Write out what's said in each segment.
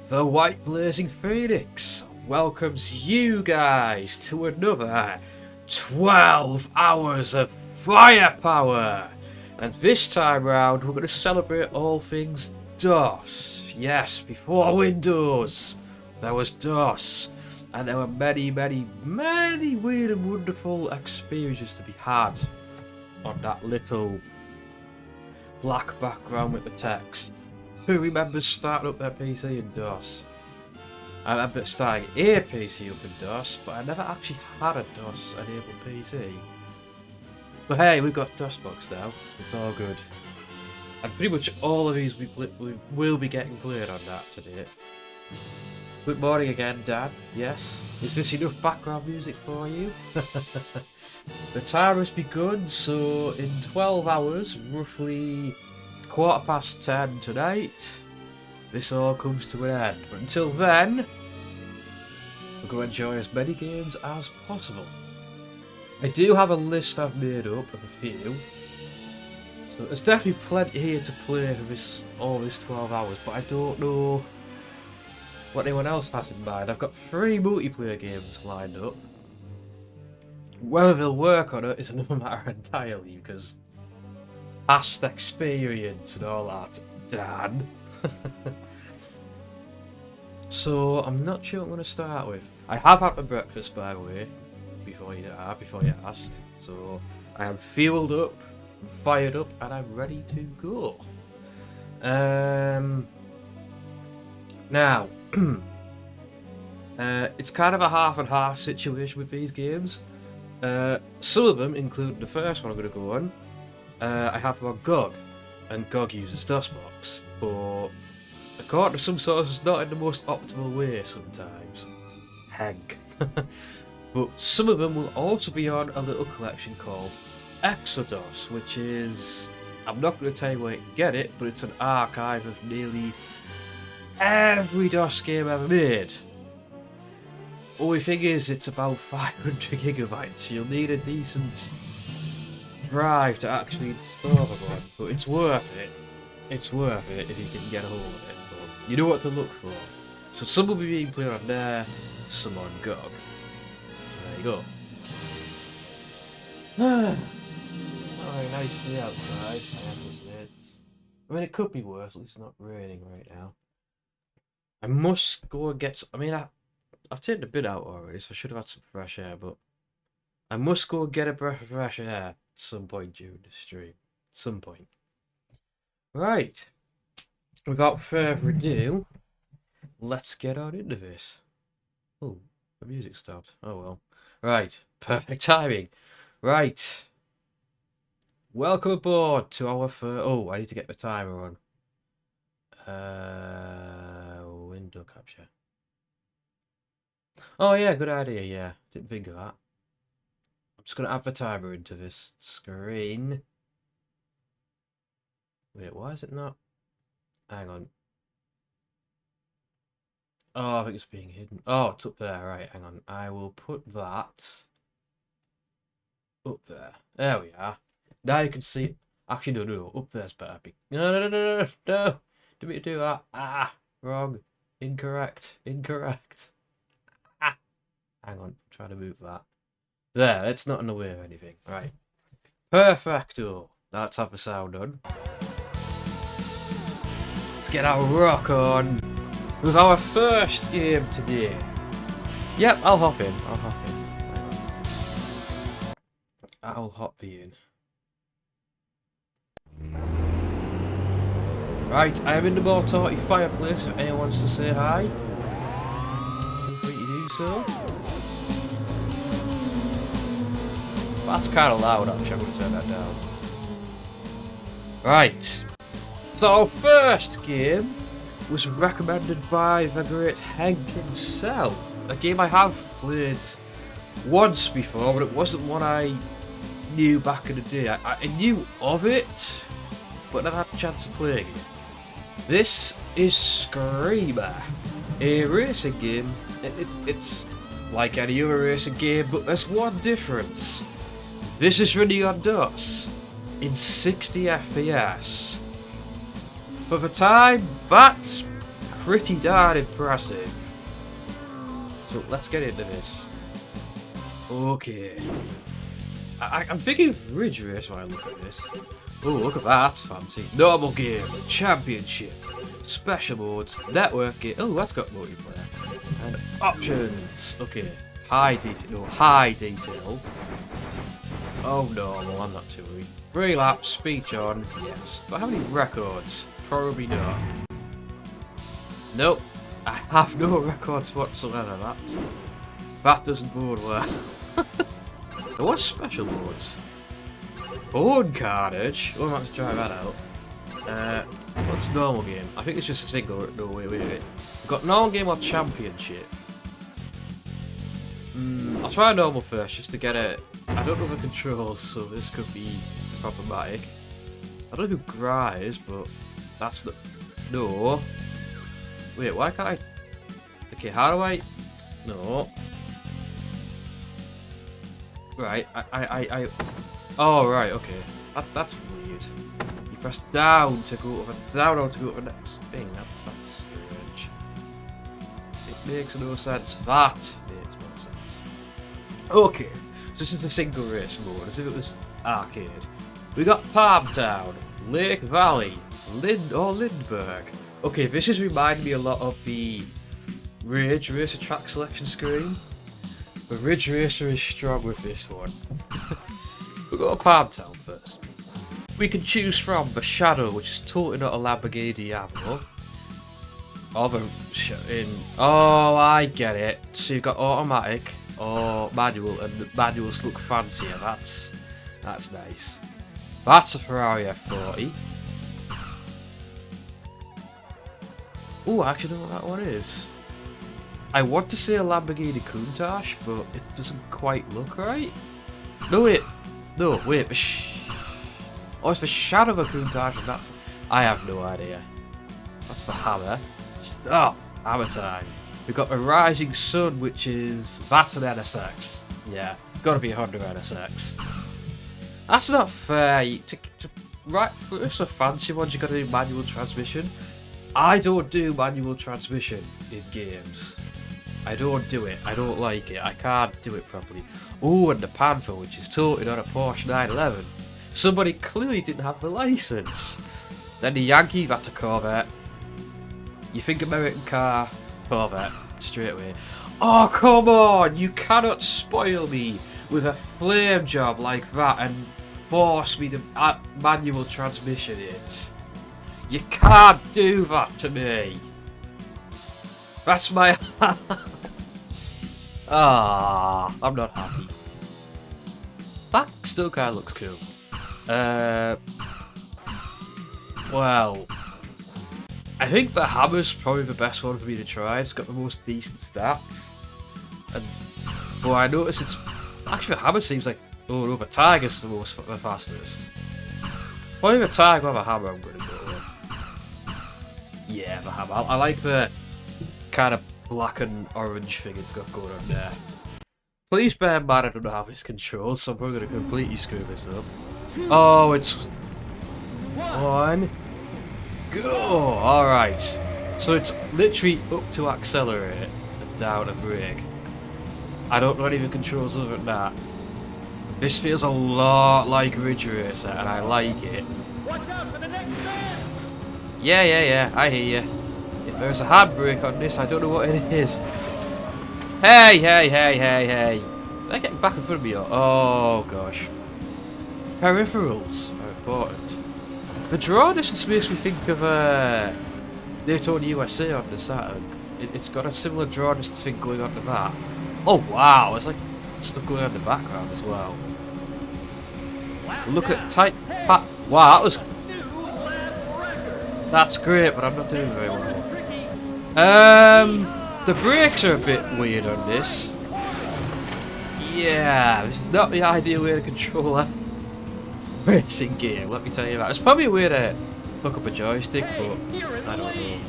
The White Blazing Phoenix welcomes you guys to another 12 hours of firepower. And this time round, we're going to celebrate all things DOS. Yes, before Windows, there was DOS. And there were many weird and wonderful experiences to be had on that little black background with the text. Who remembers starting up their PC in DOS? I remember starting a PC up in DOS, but I never actually had a DOS enabled PC. But hey, we've got DOSBox now. It's all good. And pretty much all of these we will be getting played on that today. Good morning again, Dan. Yes? Is this enough background music for you? The time has begun, so in 12 hours, roughly 10:15 tonight, this all comes to an end. But until then, we're going to enjoy as many games as possible. I do have a list I've made up of a few, so there's definitely plenty here to play for all this 12 hours, but I don't know what anyone else has in mind. I've got 3 multiplayer games lined up. Whether they'll work on it is another matter entirely, because past experience and all that, Dan. So I'm not sure what I'm going to start with. I have had my breakfast, by the way, before you ask. So I am fueled up, fired up, and I'm ready to go. Now, it's kind of a half and half situation with these games. Some of them, including the first one I'm going to go on, I have them on GOG, and GOG uses DOSBox, but according to some sources, not in the most optimal way sometimes. Heck. But some of them will also be on a little collection called Exodus, which is... I'm not going to tell you where you can get it, but it's an archive of nearly every DOS game ever made. Only thing is, it's about 500 gigabytes, so you'll need a decent drive to actually install the one, but it's worth it. It's worth it if you can get a hold of it, but you know what to look for. So some will be being played on there, some on GOG. So there you go. Oh, a nice day outside, I have to say. I mean, it could be worse, at least it's not raining right now. I must go and get... I've taken the bin out already, so I should have had some fresh air, but I must go and get a breath of fresh air at some point during the stream. Some point. Right. Without further ado, let's get on into this. Oh, the music stopped. Oh well. Right. Perfect timing. Right. Welcome aboard to our first... Oh, I need to get the timer on. Window capture. Oh yeah, good idea, yeah. Didn't think of that. I'm just going to add the timer into this screen. Wait, why is it not? Hang on. Oh, I think it's being hidden. Oh, it's up there, right, hang on. I will put that up there. There we are. Now you can see... Actually, no, up there's better. No. Didn't mean to do that. Ah, wrong. Incorrect. Hang on, try to move that. There, it's not in the way of anything. Right. Perfecto. Let's have the sound on. Let's get our rock on with our first game today. Yep, I'll hop in. I'll hop in. Right, I am in the Mortarty fireplace if anyone wants to say hi. Feel free to do so. That's kind of loud actually, I'm going to turn that down. Right, so our first game was recommended by the great Henk himself. A game I have played once before, but it wasn't one I knew back in the day. I knew of it, but never had a chance of playing it. This is Screamer, a racing game. It's like any other racing game, but there's one difference. This is running on DOS in 60 FPS. For the time, that's pretty darn impressive. So let's get into this. Okay. I'm thinking of Ridge Race when I look at this. Oh, look at that, that's fancy. Normal game, championship, special modes, network game. Oh, that's got multiplayer. And options. Okay. High detail. No, high detail. Oh, normal, I'm not too worried. Relapse, speech on, yes. But how many records? Probably not. Nope. I have no records whatsoever. That doesn't bode well. There was special modes. Bone Carnage. Oh, I have to try that out. What's normal game? I think it's just a single. No, wait. We've got normal game or championship. I'll try normal first just to get it. I don't know the controls, so this could be problematic. I don't know who Gra is, but that's the. No. Wait, why can't I? Okay, how do I? No. Right, I. Oh, right, okay. That's weird. You press down to go over, down to go to the next thing. That's strange. It makes no sense. That makes more sense. Okay, so this is a single race mode, as if it was arcade. We got Palm Town, Lake Valley, Lindbergh. Okay, this is reminding me a lot of the Ridge Racer track selection screen. The Ridge Racer is strong with this one. We'll go to Palm Town first. We can choose from the Shadow, which is totally not a Lamborghini Diablo. Or the oh, I get it. So you've got automatic or manual, and the manuals look fancier. That's nice. That's a Ferrari F4. Oh, I actually know what that one is. I want to say a Lamborghini Countach, but it doesn't quite look right. No, wait. No, wait. Oh, it's the Shadow of a Countach, and that's. I have no idea. That's the Hammer. Oh, Hammer time. We've got a Rising Sun, which is. That's an NSX. Yeah, gotta be a Honda NSX. That's not fair. Right, first the fancy ones, you gotta do manual transmission. I don't do manual transmission in games. I don't do it. I don't like it. I can't do it properly. Oh, and the Panther, which is totally on a Porsche 911. Somebody clearly didn't have the license. Then the Yankee, that's a Corvette. You think American car, Corvette, straight away. Oh, come on! You cannot spoil me with a flame job like that and force me to add manual transmission it. You can't do that to me. That's my. Ah, I'm not happy. That still kind of looks cool. Well, I think the Hammer's probably the best one for me to try. It's got the most decent stats. And but I notice it's actually the Hammer seems like no, the Tiger's the fastest. Probably the Tiger or the Hammer I'm going to go with. Yeah, the Hammer. I like the kind of black and orange thing it's got going on there. Please bear in mind I don't know how this controls, so I'm probably going to completely screw this up. Oh, it's one, go! Alright. So it's literally up to accelerate and down to brake. I don't know any of the controls other than that. This feels a lot like Ridge Racer and I like it. Watch out for the next bend! Yeah, I hear you. If there's a handbrake on this, I don't know what it is. Hey! They're getting back in front of me. Oh gosh. Peripherals are important. The draw distance makes me think of Daytona USA on the Saturn. It's got a similar draw distance thing going on to that. Oh wow, it's like stuff going on in the background as well. Look at tight pat. Wow, that was. That's great, but I'm not doing very well. The brakes are a bit weird on this. Yeah, this is not the ideal way to control a racing game, let me tell you that. It's probably a way to hook up a joystick, but I don't know.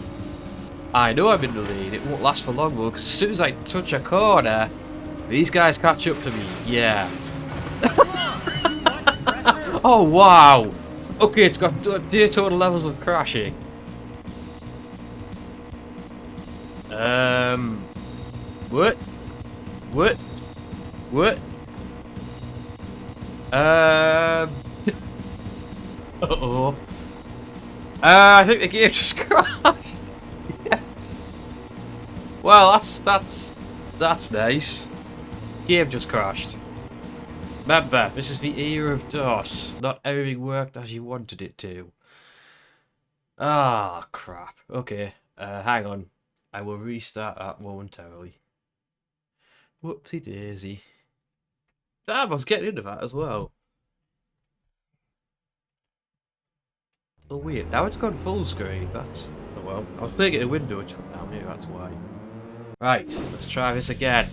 I know I'm in the lead, it won't last for long though, because as soon as I touch a corner, these guys catch up to me, yeah. Oh wow! Okay, it's got Daytona levels of crashing. What? What? What? Uh-oh. I think the game just crashed. Yes. Well, that's nice. Game just crashed. Remember, this is the era of DOS. Not everything worked as you wanted it to. Ah, crap. Okay. Hang on. I will restart that momentarily. Whoopsie daisy. Damn, I was getting into that as well. Oh wait, now it's gone full screen. That's... oh well. I was playing it in Windows now, maybe that's why. Right, let's try this again.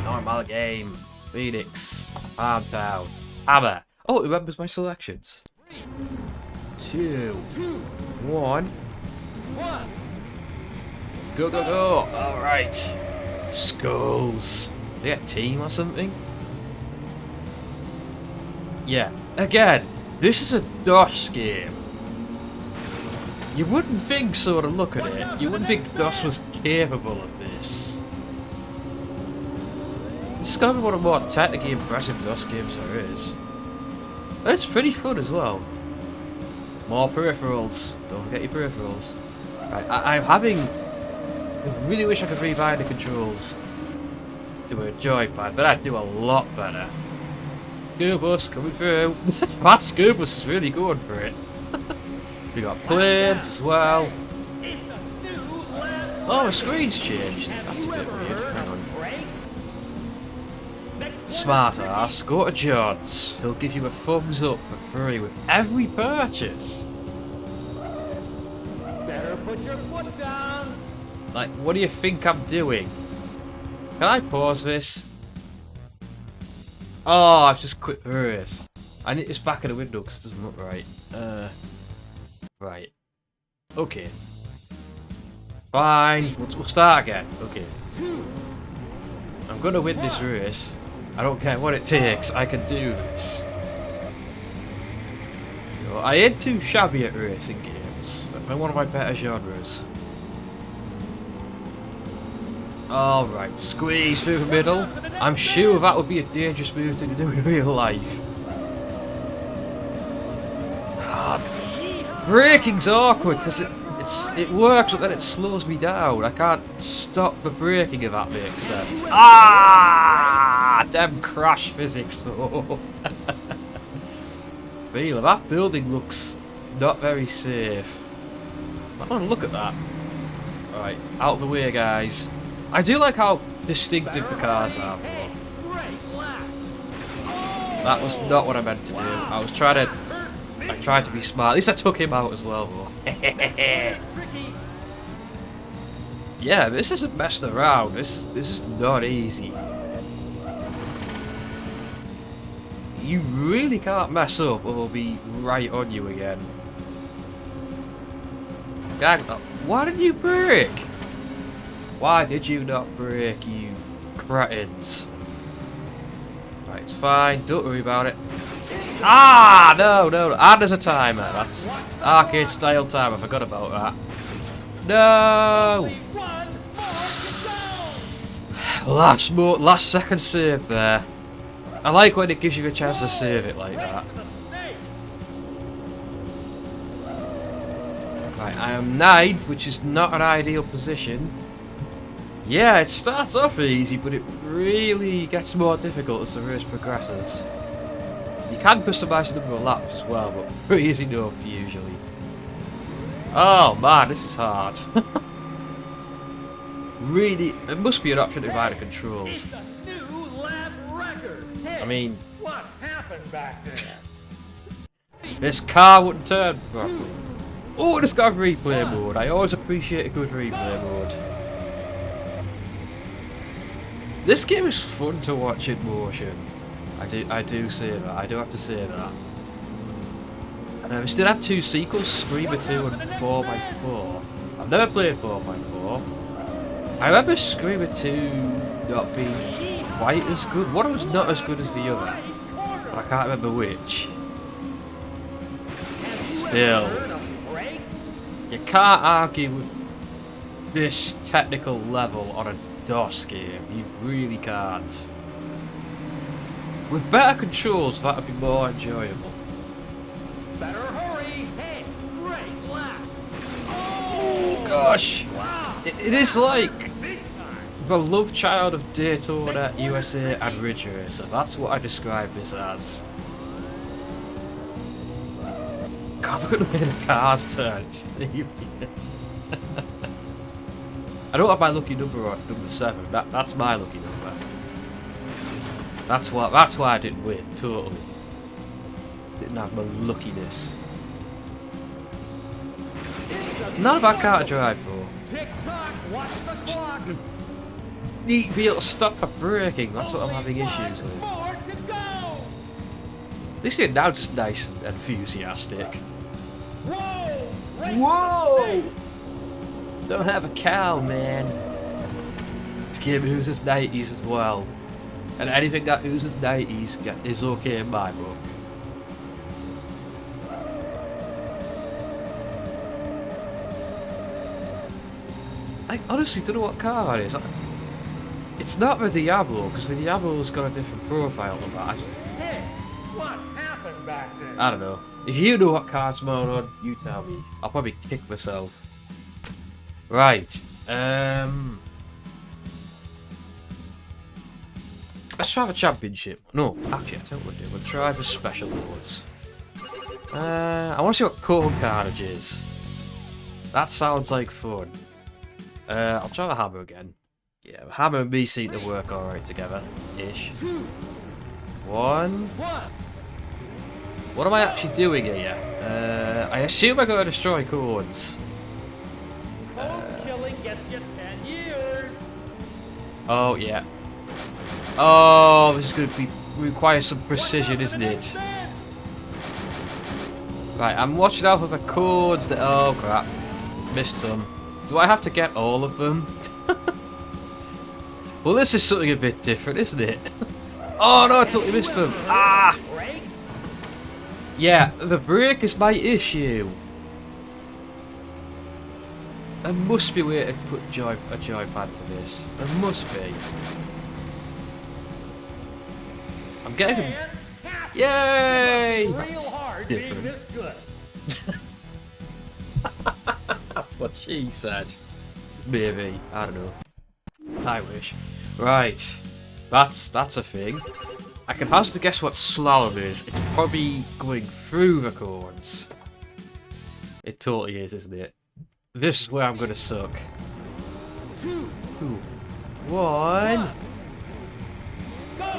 Normal game. Phoenix. Farmtown. Hammer. Oh, it remembers my selections. 2, 1. Go, go, go! Alright. Skulls. They a team or something? Yeah. Again, this is a DOS game. You wouldn't think so to look at it. You wouldn't think DOS was capable of this. This is going to be one of the more technically impressive DOS games there is. It's pretty fun as well. More peripherals. Don't forget your peripherals. Right, I'm having... I really wish I could rebind the controls to a joypad, but I'd do a lot better. Scoobus coming through. That Scoobus is really going for it. We got planes as well. Oh, the screen's changed. That's a bit weird. Hang on. Smart ass, go to John's. He'll give you a thumbs up for free with every purchase. Better put your foot down. Like, what do you think I'm doing? Can I pause this? Oh, I've just quit the race. I need this back of the window because it doesn't look right. Right. Okay. Fine. We'll start again. Okay. I'm gonna win this race. I don't care what it takes. I can do this. You know, I ain't too shabby at racing games. They're one of my better genres. Alright, squeeze through the middle. I'm sure that would be a dangerous move to do in real life. Braking's awkward because it works but then it slows me down. I can't stop the braking if that makes sense. Ah! Damn crash physics though. Feel that building looks not very safe. Oh, look at that. Alright, out of the way guys. I do like how distinctive the cars are though. That was not what I meant to do. I tried to be smart. At least I took him out as well though. Yeah, this isn't messing around. This is not easy. You really can't mess up or they'll be right on you again. God, why didn't you brake? Why did you not brake, you cretins? Right, it's fine. Don't worry about it. Ah, no. And there's a timer. That's arcade style timer. I forgot about that. No. Last second save there. I like when it gives you a chance to save it like that. Right, I am 9th, which is not an ideal position. Yeah, it starts off easy, but it really gets more difficult as the race progresses. You can customise the number of laps as well, but pretty easy enough usually. Oh man, this is hard. Really, it must be an option to buy the controls. I mean, What happened back there? this car wouldn't turn properly. Oh, it's got a replay mode. I always appreciate a good replay mode. This game is fun to watch in motion. I do say that. I do have to say that. We still have 2 sequels, Screamer 2 and 4x4. I've never played 4x4. I remember Screamer 2 not being quite as good. One was not as good as the other, but I can't remember which. Still, you can't argue with this technical level on a DOS game. You really can't. With better controls, that would be more enjoyable. Better hurry. Hey, great lap. Oh gosh! Wow. It is like Big time. the love child of Daytona, USA, and Ridge Racer. That's what I describe this as. God, look at the way the cars turn. It's serious. I don't have my lucky number on number 7. That's my lucky number. That's why I didn't win. Totally. Didn't have my luckiness. Not a bad car to drive, bro. Tick tock. Watch the clock. Need to be able to stop my braking. That's what I'm having issues with. More to go. At least the announce is nice and enthusiastic. Whoa. Race Whoa! Don't have a cow, man. This game uses 90s as well. And anything that uses 90s is okay in my book. I honestly don't know what car it is. It's not the Diablo, because the Diablo's got a different profile than that. Hey, what happened back there? I don't know. If you know what car's going on, you tell me. I'll probably kick myself. Right. Let's try the championship. No, actually, I tell you what we'll do. We'll try the special awards. I want to see what code carnage is. That sounds like fun. I'll try the hammer again. Yeah, the hammer and me seem to work alright together. Ish. 1. What am I actually doing here? I assume I'm going to destroy codes. Killing gets you 10 years. Oh, yeah. Oh, this is going to require some precision, isn't it? Right, I'm watching out for the codes that... Oh, crap. Missed some. Do I have to get all of them? Well, this is something a bit different, isn't it? Oh, no, I totally missed them. Ah! Yeah, the brake is my issue. There must be a way to put a joypad to this. There must be. I'm getting... Yay! Real hard being this good. That's what she said. Maybe. I don't know. I wish. Right. That's a thing. I can hazard to guess what slalom is. It's probably going through the cords. It totally is, isn't it? This is where I'm gonna suck. 2, 1.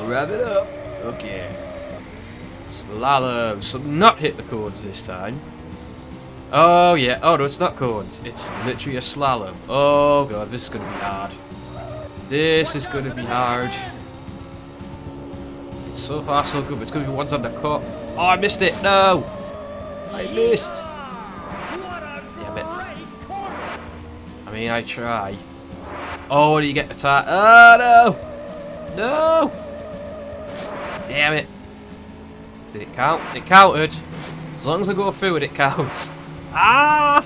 Rev it up. Okay. Slalom. So not hit the cords this time. Oh yeah. Oh no, it's not cords. It's literally a slalom. Oh god, this is gonna be hard. This is gonna be hard. It's so far so good, but it's gonna be ones on the cut. Oh, I missed it. No, I missed. Damn it. I mean, I try. Oh, do you get the tire? Oh no! No! Damn it. Did it count? It counted. As long as I go through it, it counts. Ah!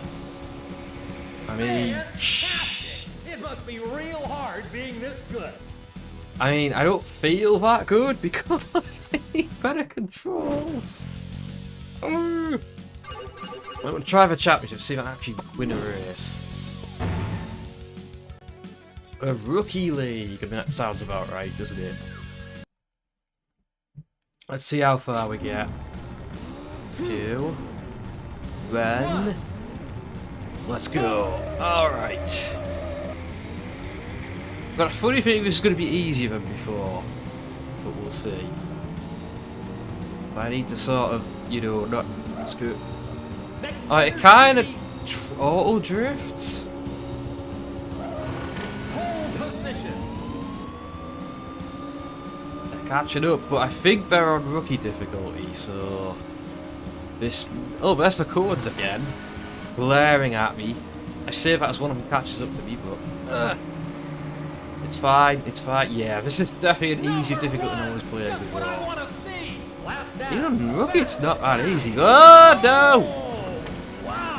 I mean... It must be real hard being this good. I mean, I don't feel that good because I need better controls. I'm going to try the championship, see if I can actually win a race. A rookie league, and that sounds about right, doesn't it? Let's see how far we get. 2. Then... Let's go. Alright. Got a funny feeling this is going to be easier than before. But we'll see. I need to sort of, you know, not screw... Oh, it kind of auto drifts. Catching up, but I think they're on rookie difficulty, so... This... Oh, there's the codes again. Glaring at me. I say that as one of them catches up to me, but... It's fine, it's fine. Yeah, this is definitely an easier difficulty than I was playing before. Even rookie, it's not that easy. Oh, no!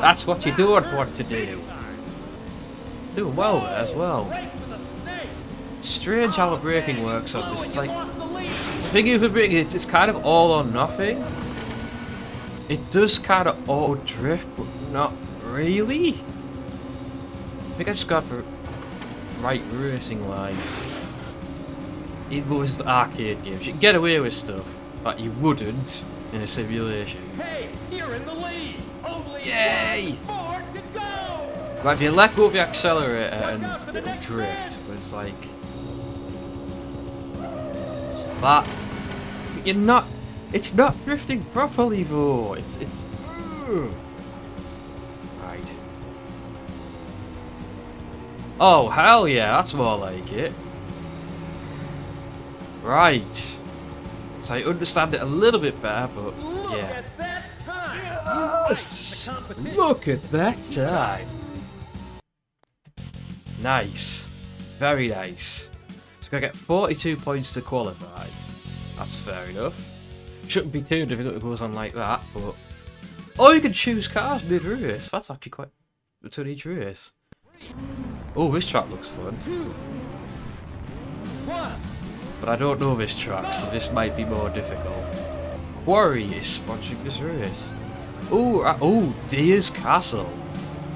That's what you don't want to do. Doing well there as well. Break for the snake. It's strange how the braking works on this. It's like, Lost the lead. the thing is with braking, it's kind of all or nothing. It does kind of auto drift, but not really. I think I just got the right racing line. It was arcade games. You can get away with stuff that you wouldn't in a simulation. Hey, you're in the lead. Only Yay! more to go. Right, if you let go of the accelerator and it'll drift, but it's like that. But you're not. It's not drifting properly though. It's. Right. Oh hell yeah, that's more like it. Right. So I understand it a little bit better, but Look yeah. at that time. Yes! The competition. Look at that time. Nice. Very nice. So gonna get 42 points to qualify. That's fair enough. Shouldn't be too difficult if it goes on like that, but... Oh, you can choose cars mid-race. That's actually quite... between each race. Oh, this track looks fun. 2, 1. But I don't know this track, so this might be more difficult. Quarry is sponsoring this race. Oh, oh, Deer's Castle.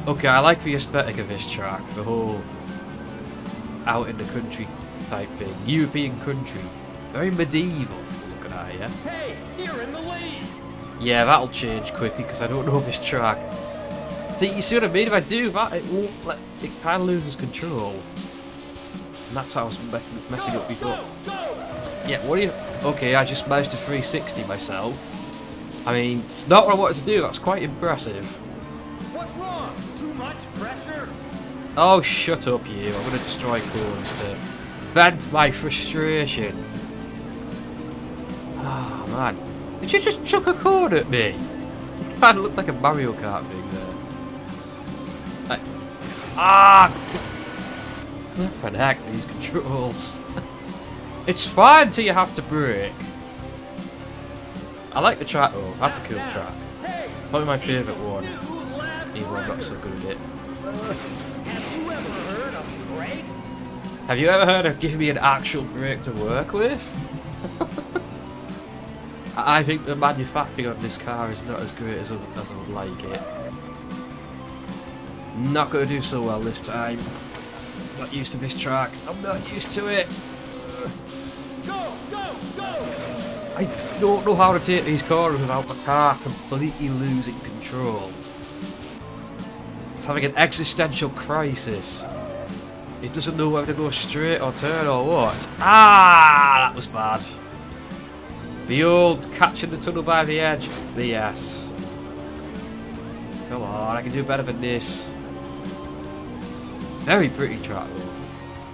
Okay, I like the aesthetic of this track. The whole out in the country type thing. European country. Very medieval. Looking at it, yeah? Hey, you're in the lead. Yeah, that'll change quickly because I don't know this track. See, you see what I mean? If I do that, it won't let, it kind of loses control. And that's how I was messing up before. Go. Yeah, what are you... Okay, I just managed to 360 myself. I mean, it's not what I wanted to do. That's quite impressive. What's wrong? Too much pressure? Oh, shut up, you. I'm going to destroy cones to vent my frustration. Oh, man. Did you just chuck a cone at me? It kind of looked like a Mario Kart thing there. Like, ah! What the heck, these controls. It's fine till you have to brake. I like the track though. That's a cool track. Hey, Probably my favourite one. new lap Even though I'm not so good at it. Have you ever heard of brake? Have you ever heard of giving me an actual brake to work with? I think the manufacturing of this car is not as great as I would like it. Not going to do so well this time. Not used to this track. I'm not used to it. Go. I don't know how to take these corners without the car completely losing control. It's having an existential crisis. It doesn't know whether to go straight or turn or what. Ah, that was bad. The old catching the tunnel by the edge BS. Come on, I can do better than this. Very pretty track though.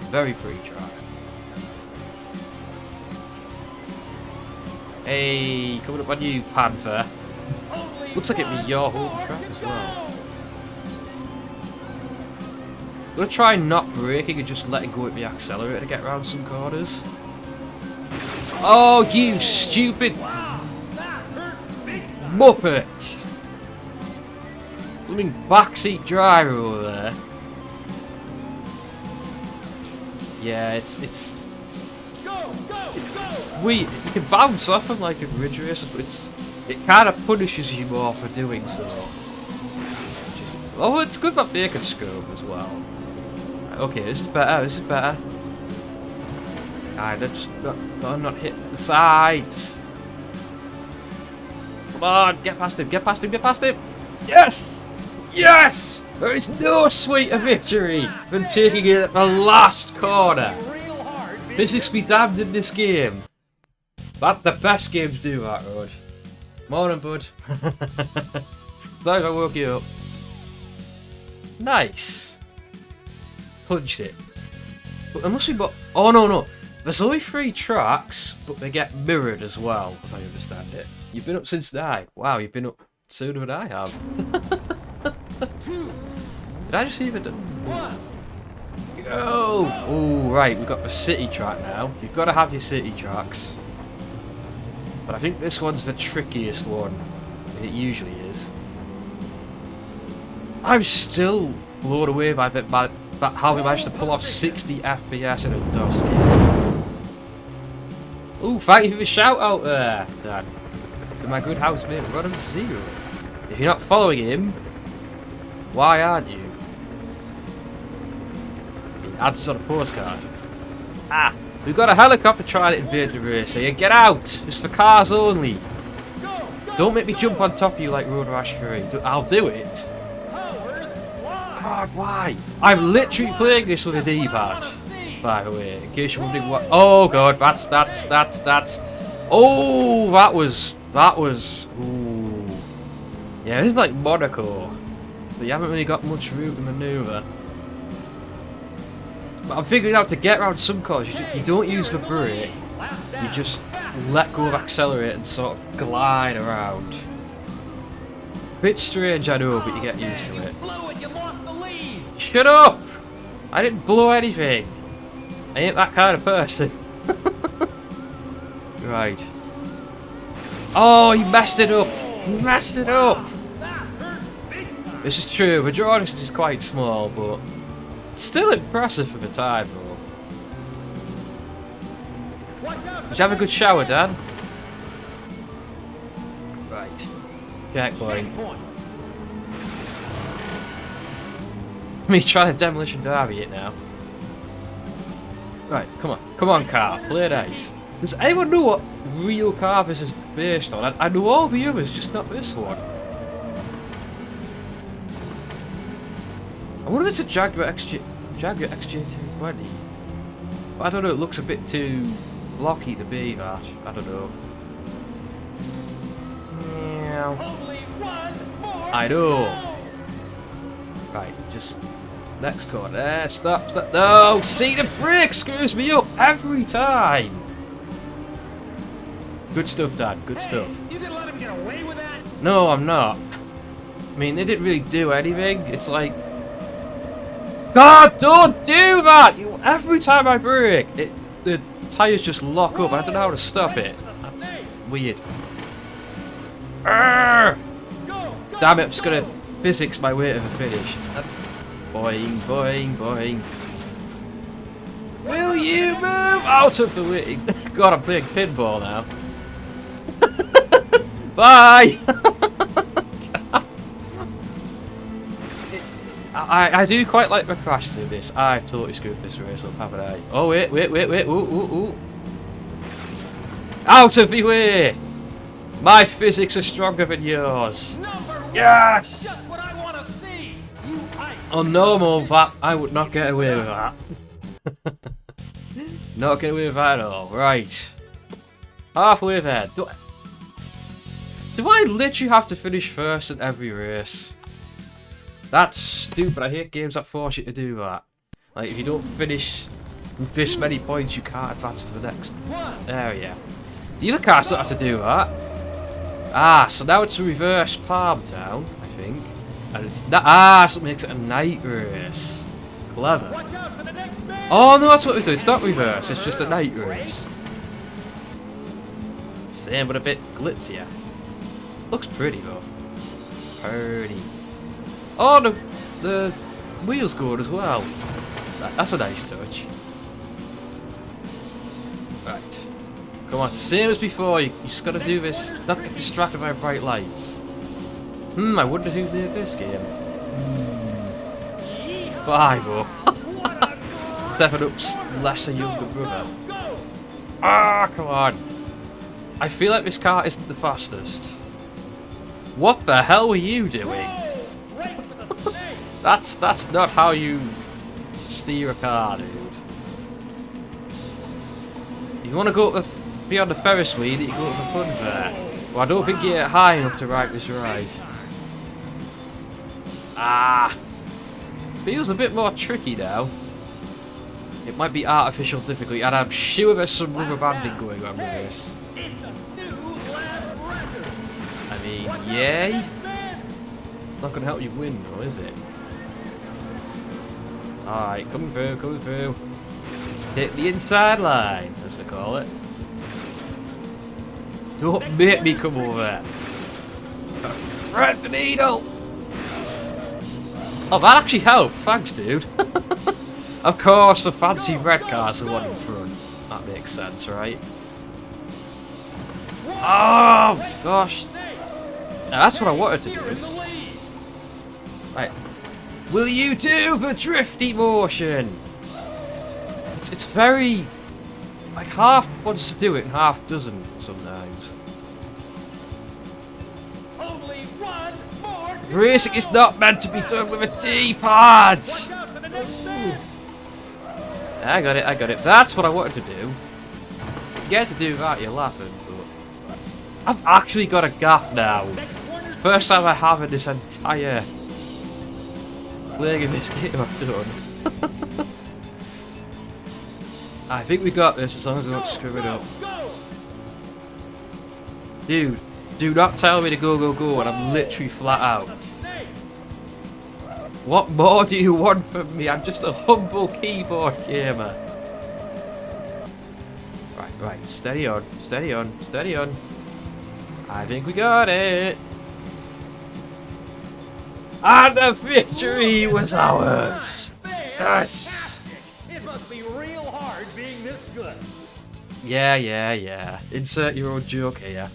Very pretty track. Hey, coming up on you, Panther. Only Looks like it'd be one your whole more track to as well. go. I'm gonna try not braking and just letting go with the accelerator to get around some corners. Oh, you stupid Wow, that hurt big time. muppet! Blooming backseat driver over there. Yeah, it's Go. weird. You can bounce off them like a ridge racer, but it kind of punishes you more for doing so. Oh, it's good that they can scope as well. Okay, this is better. This is better. Alright, let's not hit the sides. Come on, get past him, get past him, get past him. Yes! Yes! There is no sweeter victory than taking it at the last corner. Real hard being Physics be damned in this game. But the best games do that, Rod. Morning, bud. Sorry if I woke you up. Nice. Punched it. But there must be more. Oh, no. There's only 3 tracks, but they get mirrored as well, as I understand it. You've been up since 9. Wow, you've been up sooner than I have. Did I just even do... one. Go! Oh, right, we've got the city track now. You've got to have your city tracks. But I think this one's the trickiest one. It usually is. I'm still blown away by But how we managed to pull off 60 FPS in a DOS game. Ooh, thank you for the shout out there, Dan. To my good housemate, Rodham Zero. If you're not following him, why aren't you? He adds on a postcard. Ah, we've got a helicopter trying to invade the race here. Get out! It's for cars only. Don't make me jump on top of you like Road Rash 3. I'll do it. God, why? I'm literally playing this with a D-pad. By the way, in case you're wondering what. Oh god, that's. Oh, that was. Ooh. Yeah, this is like Monaco, but you haven't really got much room to manoeuvre. But I'm figuring out to get around some cars, you don't use the brake, you just let go of accelerate and sort of glide around. Bit strange, I know, but you get used to it. Shut up! I didn't blow anything. I ain't that kind of person. Right. Oh, he messed it up! He messed it up! This is true, the draw distance is quite small, but still impressive for the time, though. Did you have a good shower, Dan? Right. Checkpoint. Me trying to demolition derby it now. Right, come on, car, play nice. Does anyone know what real car this is based on? I know all the others, just not this one. I wonder if it's a Jaguar XJ220. But I don't know, it looks a bit too blocky to be that. I don't know. I know. Right, just next corner. Stop. No, see the brake screws me up every time. Good stuff, Dad. Good stuff. You gonna let him get away with that? No, I'm not. I mean, they didn't really do anything. It's like, God, don't do that! Every time I brake, the tires just lock up. I don't know how to stop it. That's weird. Arrgh! Damn it! I'm just gonna physics my way to the finish. That's boing, boing, boing. Will you move out of the way? God, I'm playing pinball now. Bye! I do quite like my crashes in this. I've totally screwed this race up, haven't I? Oh, wait. Ooh. Out of the way! My physics are stronger than yours. Yes! Just what I want to see. On normal, that I would not get away with that. Not get away with that at all. Right. Halfway there. Do I literally have to finish first in every race? That's stupid. I hate games that force you to do that. Like, if you don't finish with this many points, you can't advance to the next area. The other cars don't have to do that. Ah, so now it's a reverse palm down, I think. And it's not. So it makes it a night race. Clever. Oh no, that's what we do. It's not reverse. It's just a night race. Same, but a bit glitzier. Looks pretty though. Pretty. Oh, the wheels good as well. That's a nice touch. Right. Come on, same as before. You just gotta do this. Not get distracted by bright lights. I wonder who made this game. Bye, bro. Stepping up's lesser younger brother. Ah, come on. I feel like this car isn't the fastest. What the hell were you doing? That's not how you steer a car, dude. You want to go beyond the Ferris wheel, you go to the fun fair. Well, I don't think you're high enough to ride this ride. Ah, feels a bit more tricky now. It might be artificial difficulty, and I'm sure there's some rubber banding going on with this. I mean, yay. Not gonna help you win, though, is it? Alright, coming through. Hit the inside line, as they call it. Don't make me come over there. Thread the needle! Oh, that actually helped. Thanks, dude. Of course, the fancy red car's the one in front. That makes sense, right? Oh, gosh. Now, that's what I wanted to do. Right. Will you do the drifty motion? It's very... like, half wants to do it and half doesn't sometimes. Only one more. Racing is not meant to be done with a D-pad! I got it. That's what I wanted to do. You get to do that, you're laughing, but... I've actually got a gap now. First time I have in this entire... playing in this game I've done. I think we got this as long as we don't screw it up. Dude, do not tell me to go when I'm literally flat out. What more do you want from me? I'm just a humble keyboard gamer. Right, steady on. I think we got it. And the victory was ours. Yes. It must be real hard being this good. Yeah. Insert your own joke here.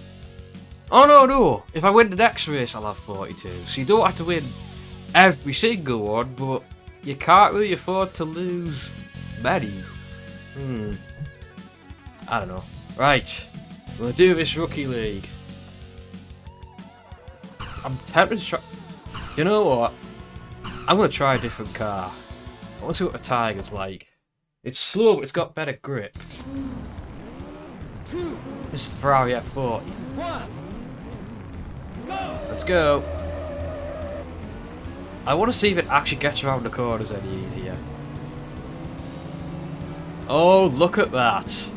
Oh no. If I win the next race, I'll have 42. So you don't have to win every single one, but you can't really afford to lose many. I don't know. Right. We'll do this rookie league. I'm tempted to try... You know what? I'm going to try a different car. I want to see what the Tiger's like. It's slow, but it's got better grip. This is Ferrari F4. Let's go. I want to see if it actually gets around the corners any easier. Oh, look at that.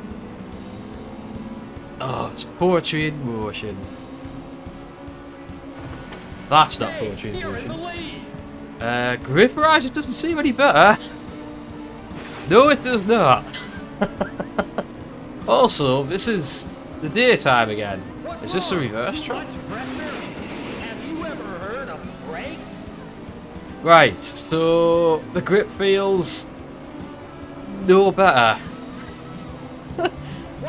Oh, it's poetry in motion. That's not poetry in motion. Grip Rise doesn't seem any better. No, it does not. Also, this is the daytime again. Is this a reverse track? Have you ever heard of brake? Right, so the grip feels no better.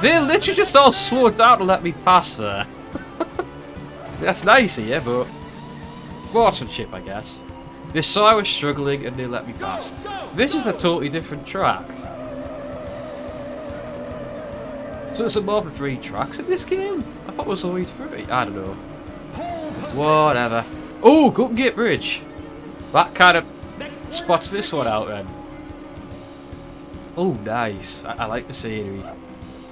They literally just all slowed down to let me pass there. That's nice of you, but sportsmanship, I guess. They saw I was struggling and they let me pass. This is a totally different track. So it's more than 3 tracks in this game? I thought it was only 3. I don't know. Whatever. Oh, Golden Gate Bridge. That kind of spots this one out then. Oh, nice. I like the scenery.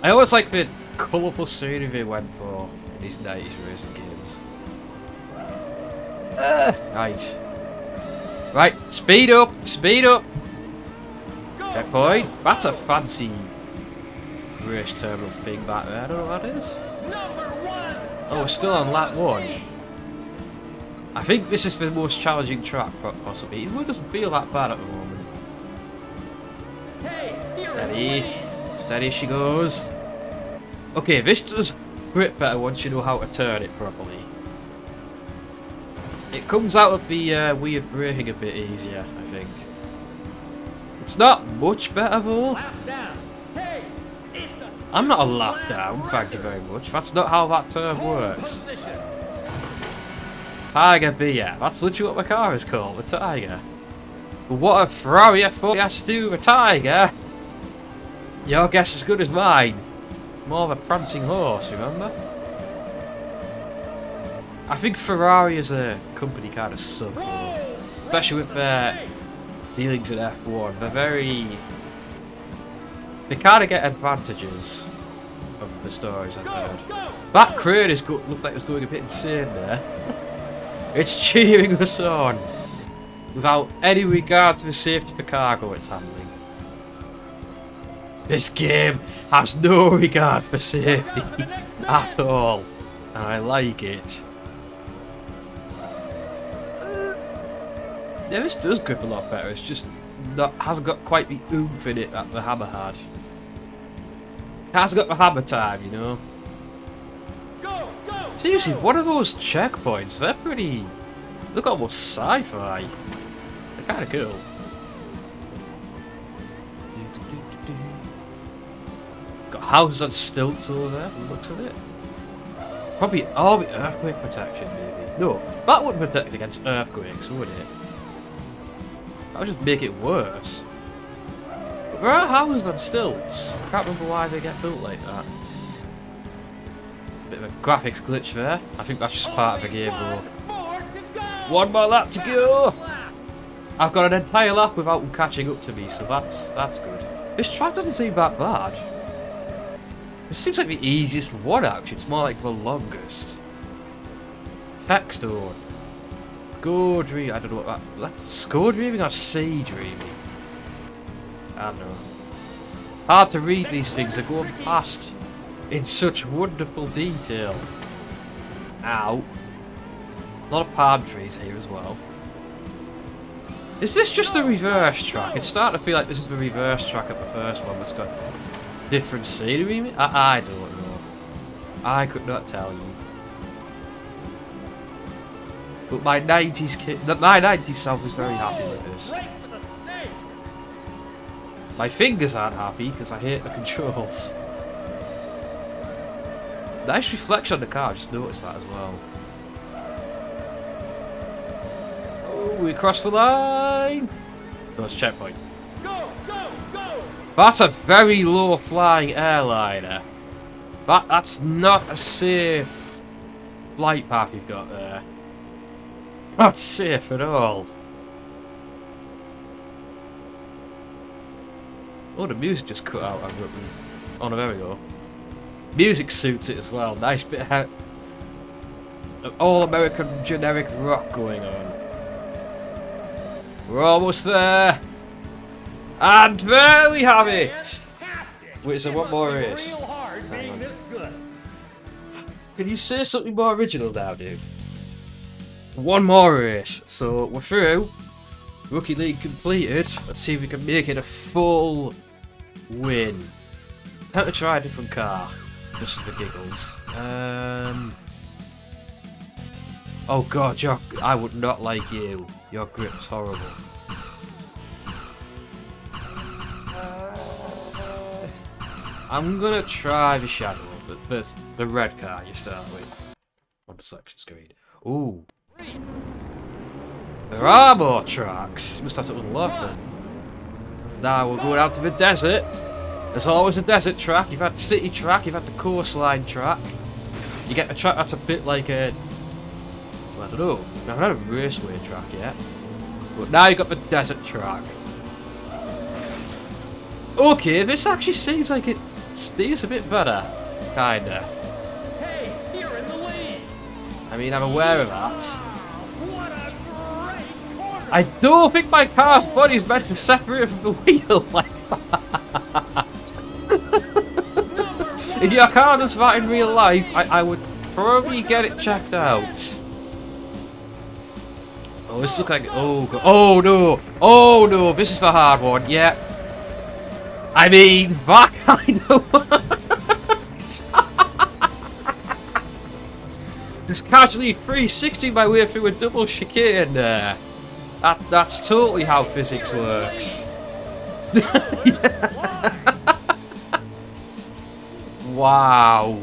I always like the colourful scenery they went for in these 90s racing games. Right. Right, speed up. Checkpoint. That's a fancy race terminal thing back there. I don't know what that is. Oh, we're still on lap 1. I think this is the most challenging track, possibly. It doesn't feel that bad at the moment. Steady she goes. Okay, this does grip better once you know how to turn it properly. It comes out of the weird braking a bit easier, I think. It's not much better though. I'm not a lap down, thank you very much. That's not how that term works. Tiger beer. That's literally what my car is called, the Tiger. But what a Ferrari F4 has to do with a Tiger? Your guess is as good as mine. More of a prancing horse, remember? I think Ferrari as a company kind of suck, though. Especially with their dealings in F1. They're very... They kind of get advantages of the stories I've heard. That crane looked like it was going a bit insane there. It's cheering us on. Without any regard to the safety of the cargo it's handling. This game has no regard for safety at all. And I like it. Yeah, this does grip a lot better. It's just hasn't got quite the oomph in it that the Hammer had. It hasn't got the Hammer time, you know. Seriously, what are those checkpoints? They're pretty... Look almost sci-fi. Kind of cool. Got houses on stilts over there, from the looks of it. Probably all the earthquake protection, maybe. No, that wouldn't protect against earthquakes, would it? That would just make it worse. But there are houses on stilts. I can't remember why they get built like that. Bit of a graphics glitch there. I think that's just part of the game though. One more lap to go! I've got an entire lap without them catching up to me, so that's good. This track doesn't seem that bad. It seems like the easiest one actually, it's more like the longest. Text on. Go dream, I don't know what that's go dreaming or sea dreaming. I don't know. Hard to read these things, they're going past in such wonderful detail. Ow. A lot of palm trees here as well. Is this just a reverse track? It's starting to feel like this is the reverse track of the first one that's got different scenery. I don't know. I could not tell you. But my 90s self is very happy with this. My fingers aren't happy because I hate the controls. Nice reflection on the car, I just noticed that as well. Oh, we crossed the line! No, it's checkpoint. Go, go, go! That's a very low flying airliner. That's not a safe flight path you've got there. Not safe at all. Oh, the music just cut out. Oh no, there we go. Music suits it as well. Nice bit of all-American generic rock going on. We're almost there. And there we have it. Wait, so one more race. Can you say something more original now, dude? One more race. So we're through. Rookie League completed. Let's see if we can make it a full win. Time to try a different car. Just for giggles. Oh god, I would not like you. Your grip's horrible. I'm gonna try the Shadow, but first the red car you start with on the selection screen. Ooh. There are more tracks. You must have to unlock them. Now we're going out to the desert. There's always a desert track. You've had the city track, you've had the coastline track. You get a track that's a bit like a... well, I don't know. I've not had a raceway track yet. But now you've got the desert track. Okay, this actually seems like it steers a bit better. Kinda. Hey, you're in the lead. I mean, I'm aware of that. What a great corner. I don't think my car's body is meant to separate from the wheel like that. If your car does that in real life, I would probably get it checked out. Oh, this looks like... oh, God. Oh, no. Oh, no. This is the hard one. Yeah. I mean, that kind of works. Just casually 360 my way through a double chicane there. That's totally how physics works. Wow.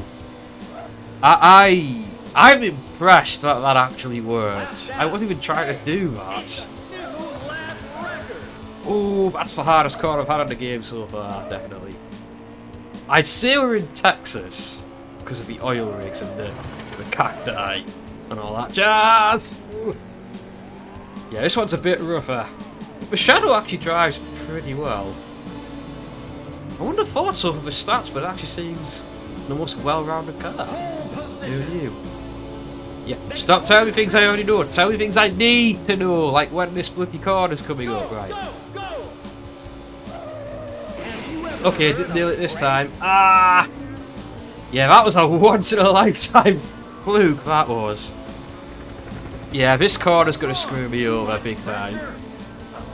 I'm impressed that that actually worked. I wasn't even trying to do that. Oh, that's the hardest car I've had in the game so far, definitely. I'd say we're in Texas because of the oil rigs and the cacti and all that jazz. Ooh. Yeah, this one's a bit rougher. The Shadow actually drives pretty well. I wouldn't have thought so for the stats, but it actually seems the most well-rounded car. Who knew? Yeah, stop telling me things I already know. Tell me things I need to know, like when this bloody corner's coming up, right? Okay, didn't nail it this time. Ah! Yeah, that was a once-in-a-lifetime fluke, that was. Yeah, this corner's gonna screw me over big time.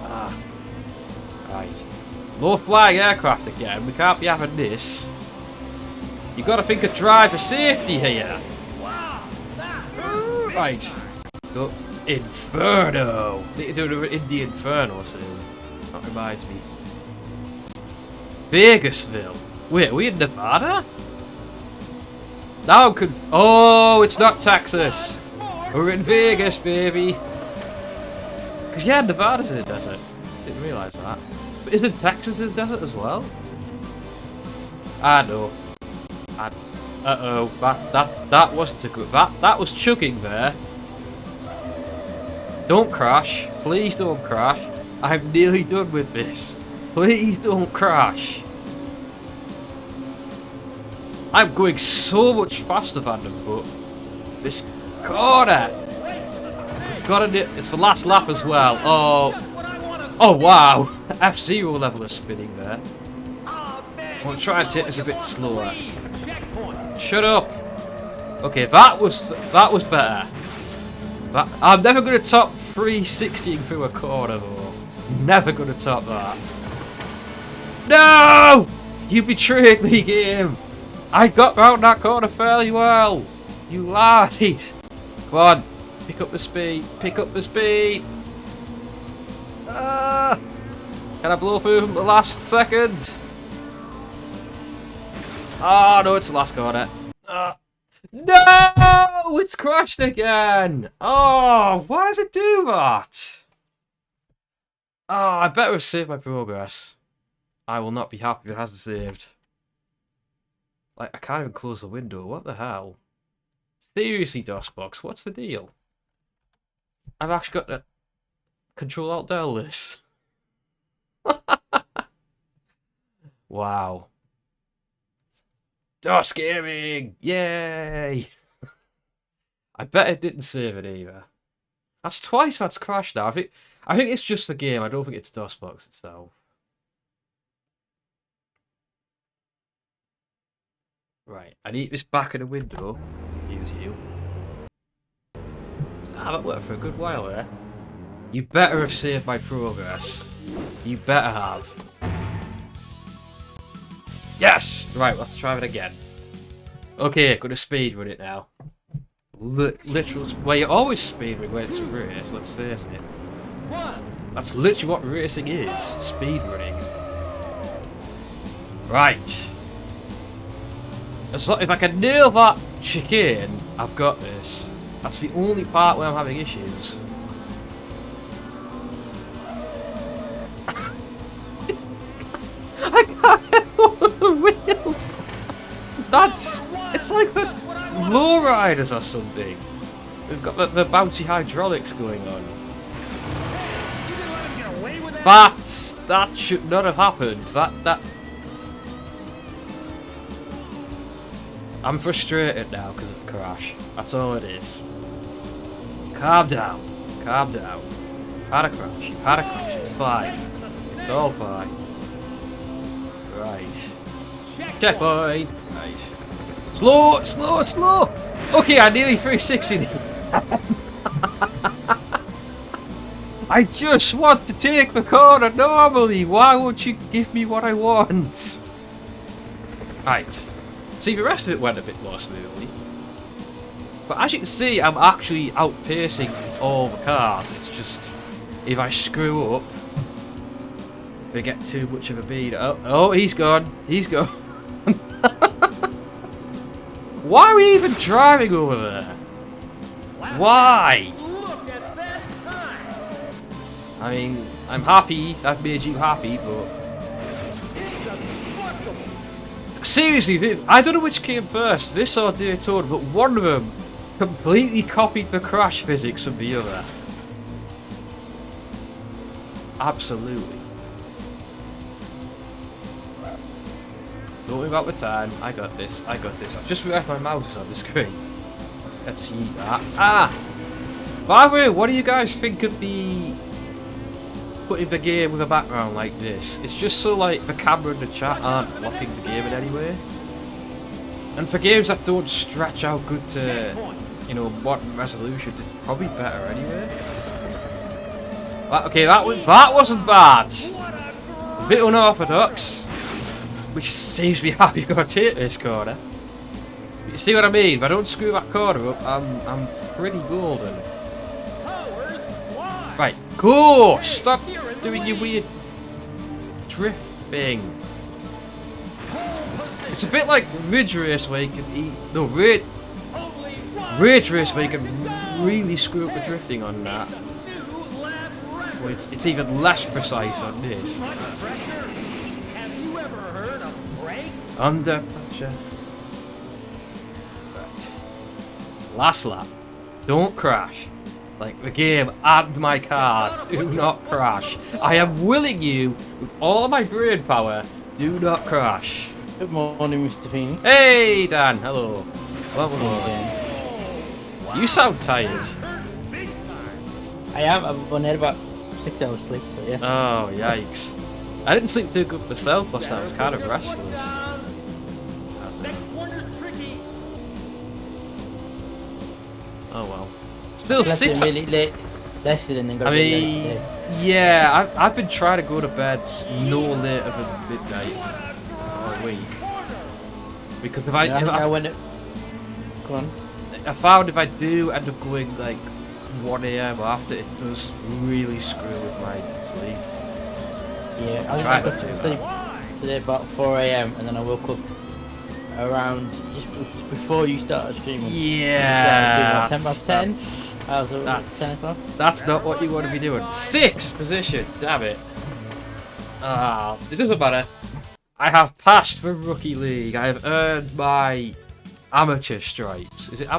Ah. Right. Low flying aircraft again. We can't be having this. You gotta think of driver safety here. Right. Go. Inferno! Need to do in the Inferno soon. That reminds me. Vegasville. Wait, are we in Nevada? Now I'm oh, it's not Texas. We're in Vegas, baby. Because yeah, Nevada's in a desert. Didn't realise that. But isn't Texas in a desert as well? I know. Uh-oh. That wasn't a good... That was chugging there. Don't crash. Please don't crash. I'm nearly done with this. Please don't crash. I'm going so much faster than them, but this corner. Got it. It's the last lap as well. Oh wow. F0 level of spinning there. I'm gonna try and take this a bit slower. Shut up. Okay, that was better. I'm never gonna top 360 through a corner though. Never gonna top that. No! You betrayed me, game. I got around that corner fairly well. You lied. Come on, pick up the speed. Pick up the speed. Can I blow through from the last second? Oh no, it's the last corner. No! It's crashed again! Oh, why does it do that? Oh, I better have saved my progress. I will not be happy if it hasn't saved. Like, I can't even close the window. What the hell? Seriously, DOSBox, what's the deal? I've actually got to Control-Alt-Del this. Wow. DOS gaming! Yay! I bet it didn't save it either. That's twice that's crashed now. I think it's just the game. I don't think it's DOSBox itself. Right, I need this back of the window. Use you. That worked for a good while there. You better have saved my progress. You better have. Yes! Right, let's try it again. Okay, gonna speedrun it now. Literal. Well, you always speedrun when it's a race, let's face it. That's literally what racing is. Speedrunning. Right. If I can nail that chicane, I've got this. That's the only part where I'm having issues. I can't get over the wheels! It's like the lowriders or something. We've got the bouncy hydraulics going on. That should not have happened. I'm frustrated now because of the crash. That's all it is. Calm down. Calm down. You've had a crash. You've had a crash. It's fine. It's all fine. Right. Checkpoint. Right. Slow, slow, slow. Okay, I nearly 360. I just want to take the corner normally. Why won't you give me what I want? Right. See, the rest of it went a bit more smoothly. But as you can see, I'm actually outpacing all the cars. It's just, if I screw up, they get too much of a beat. Oh, he's gone. He's gone. Why are we even driving over there? Why? I mean, I'm happy. I've made you happy, but... Seriously, I don't know which came first, this or Daytona, but one of them completely copied the crash physics of the other. Absolutely. Don't worry about the time. I got this. I got this. I've just realised my mouse is on the screen. Let's see that. Ah! By the way, what do you guys think of the... putting the game with a background like this? It's just so like the camera and the chat aren't blocking the game in any way. And for games that don't stretch out good to, you know, modern resolutions, it's probably better anyway. Okay, that wasn't bad. A bit unorthodox, which seems to be how you're gonna take this corner. But you see what I mean? If I don't screw that corner up, I'm pretty golden. Right, go! Stop doing your weird drift thing. It's a bit like Ridge Race where you can eat. No, Ridge Race where you can really screw up the drifting on that. Well, it's even less precise on this. Have you ever heard of brake? Under pressure. Right. Last lap. Don't crash. Like the game and my car. Do not crash. I am willing you with all of my brain power. Do not crash. Good morning, Mr. Phoenix. Hey Dan, hello. Welcome. You sound tired. I am. I've only had about 6 hours sleep, but yeah. Oh yikes! I didn't sleep too good myself last night. I was kind of restless. Next one is tricky. Oh well. Still I slept 6. really late yesterday and then got I a bit late mean, today. yeah, I've been trying to go to bed no later than midnight all week. Because if I went. Go on. I found if I do end up going like 1 AM or after, it does really screw with my sleep. Yeah, I Try got to to do sleep today about 4 AM and then I woke up around just before you started streaming. Yeah, 10 past 10. I was at that's 10 o'clock. That's not what you want to be doing. 6th position, damn it. It doesn't matter. I have passed for Rookie League. I have earned my amateur stripes. Is it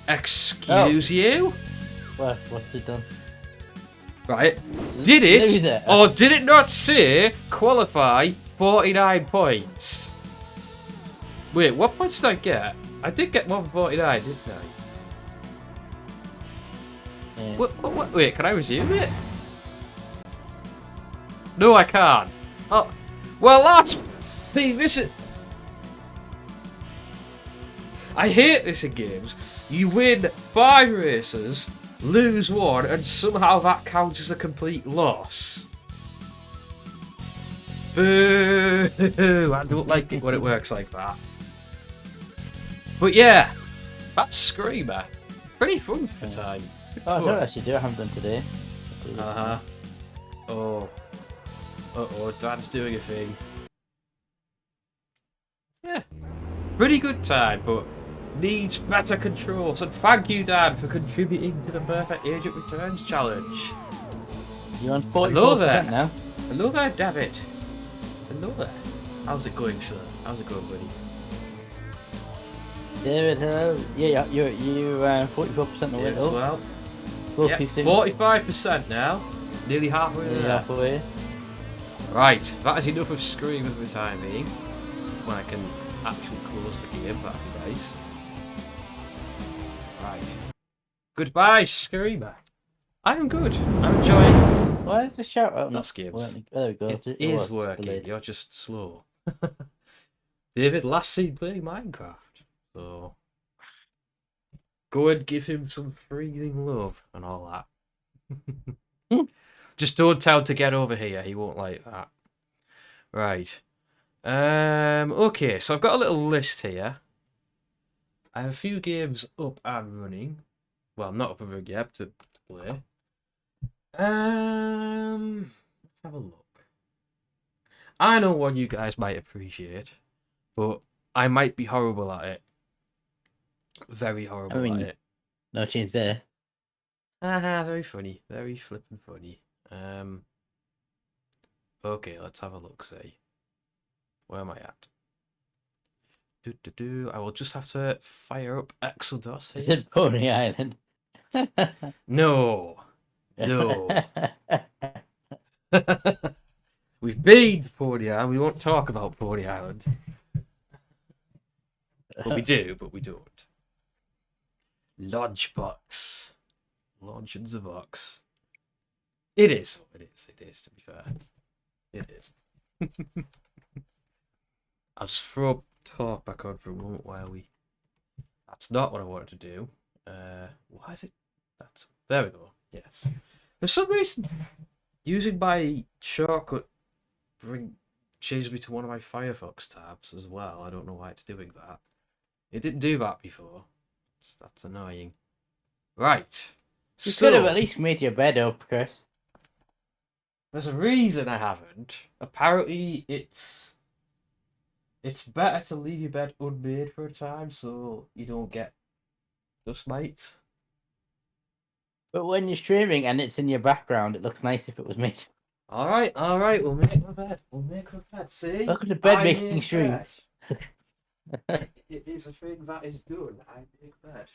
Excuse you? What's it done? Right. Did Who's it? it? Or did it not say qualify 49 points? Wait, what points did I get? I did get more than 49, didn't I? Yeah. What? Wait, can I resume it? No, I can't. Oh, well, that's... See, this is... I hate this in games. You win 5 races, lose 1, and somehow that counts as a complete loss. Boo! I don't like it when it works like that. But yeah, that's Screamer. Pretty fun for time. Oh, I don't actually do. I haven't done today. Uh-huh. Oh. Uh-oh, Dan's doing a thing. Yeah. Pretty good time, but needs better controls. And thank you, Dan, for contributing to the Perfect Agent Returns challenge. You're on Hello 44% there. now. Hello there, David. Hello there. How's it going, sir? How's it going, buddy? David, hello. Yeah, you're 44% the way David as up. well. We'll Yep, keep seeing 45% now. Nearly halfway nearly there. halfway. Right, that is enough of Screamer for the time being. When I can actually close the game, that'd be nice. Right. Goodbye, Screamer. I'm good. I'm enjoying. Why is the shout out Not games. working? There we go. It is was working. delayed. You're just slow. David, last seen playing Minecraft. So go and give him some freezing love and all that. Just don't tell him to get over here. He won't like that. Right. Okay, so I've got a little list here. I have a few games up and running. Well, not up and running yet to play. Let's have a look. I know one you guys might appreciate, but I might be horrible at it. Very horrible at it. No change there. Haha, very funny. Very flippin' funny. Okay, let's have a look, see. Where am I at? I will just have to fire up Exodus. Is it Pony Island? No. No. We've been to Pony Island. We won't talk about Pony Island. Well, we do, but we don't. Lodgebox. Lodge in the box. It is. It is, to be fair. It is. I'll just throw talk back on for a moment while we... That's not what I wanted to do. Why is it... There we go. Yes. For some reason, using my shortcut changes me to one of my Firefox tabs as well. I don't know why it's doing that. It didn't do that before. That's annoying. Right. You So, could have at least made your bed up, Chris. there's a reason I haven't. Apparently, it's better to leave your bed unmade for a time so you don't get dust mites. But when you're streaming and it's in your background, it looks nice if it was made. All right. We'll make my bed. We'll make my bed. See, Look at the bed I making make stream. bed. It is a thing that is done. I make bed.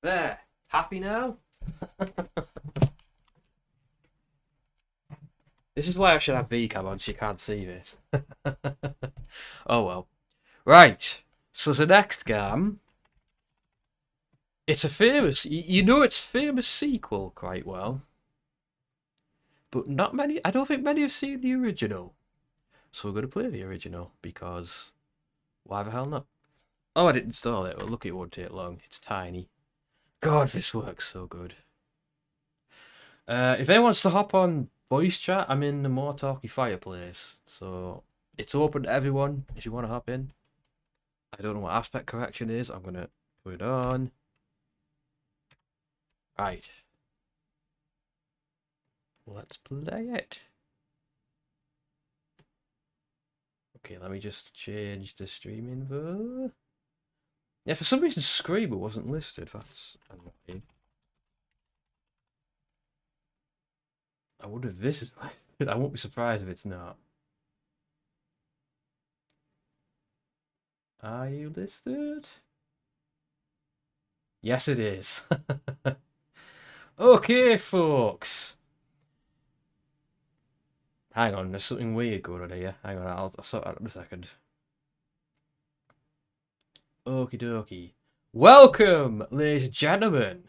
There. Happy now? This is why I should have VCam on so you can't see this. Oh well. Right. So the next game. It's a famous, you know its famous sequel quite well. But not many, I don't think many have seen the original. So we're going to play the original because why the hell not? Oh, I didn't install it. Well, look, it won't take long. It's tiny. God, this works so good. If anyone wants to hop on voice chat, I'm in the More Talky Fireplace. So it's open to everyone if you want to hop in. I don't know what aspect correction is. I'm going to put it on. Right. Let's play it. Okay, let me just change the streaming though. Yeah, for some reason Screamer wasn't listed. That's annoying. I wonder if this is listed. I won't be surprised if it's not. Are you listed? Yes, it is. Okay, folks. Hang on, there's something weird going on here. Hang on, I'll sort that out in a second. Okie dokie. Welcome, ladies and gentlemen,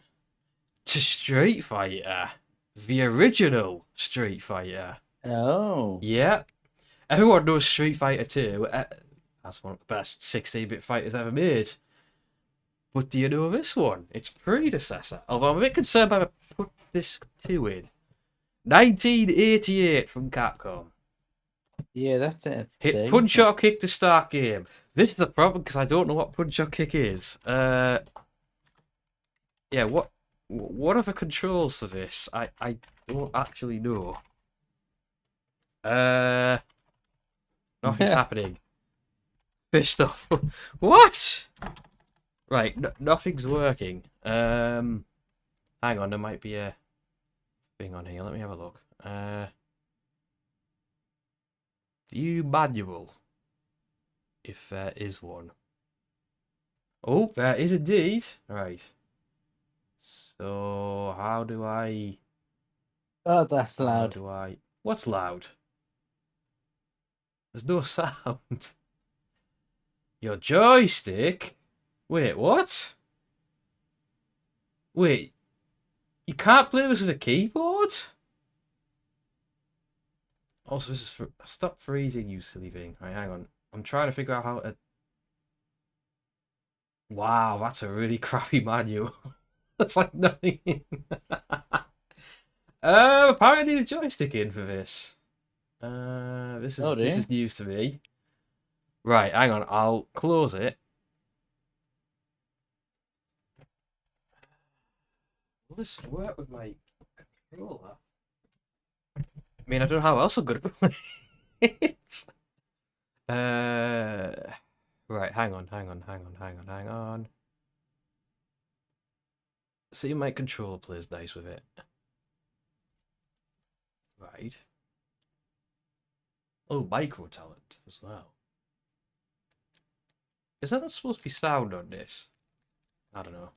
to Street Fighter. The original Street Fighter. Oh. Yeah. Everyone knows Street Fighter 2. That's one of the best 16-bit fighters ever made. But do you know this one? Its predecessor. Although I'm a bit concerned by the put disc 2 in. 1988 from Capcom. Yeah, that's it. Hit punch or kick to start game. This is the problem because I don't know what punch or kick is. Yeah, what are the controls for this? I don't actually know. Nothing's happening. Pissed off. What? Right, nothing's working. Hang on, there might be a thing on here. Let me have a look. View manual. If there is one. Oh, there is indeed. Right. So, how do I... Oh, that's loud. How do I... What's loud? There's no sound. Your joystick? Wait, what? Wait. You can't play this with a keyboard? Also, this is for... Stop freezing, you silly thing. Right, hang on. I'm trying to figure out how to... Wow, that's a really crappy manual. That's like nothing in. Apparently I need a joystick in for this. This is news to me. Right, hang on. I'll close it. Will this work with my controller? I mean, I don't know how else I'm gonna play it. Right, hang on. See, my controller plays nice with it. Right. Oh, micro talent as well. Is that not supposed to be sound on this? I don't know.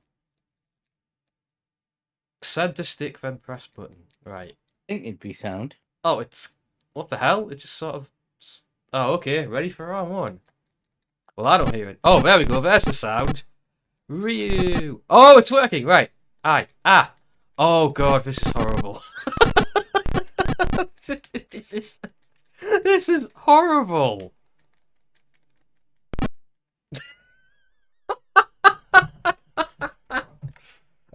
Center stick, then press button. Right. I think it'd be sound. Oh, it's... What the hell? It just sort of... Oh, okay. Ready for round one. Well, I don't hear it. Oh, there we go. There's the sound. Ryu. Oh, it's working. Right. Aye. Ah. Oh, God. This is horrible. This is horrible.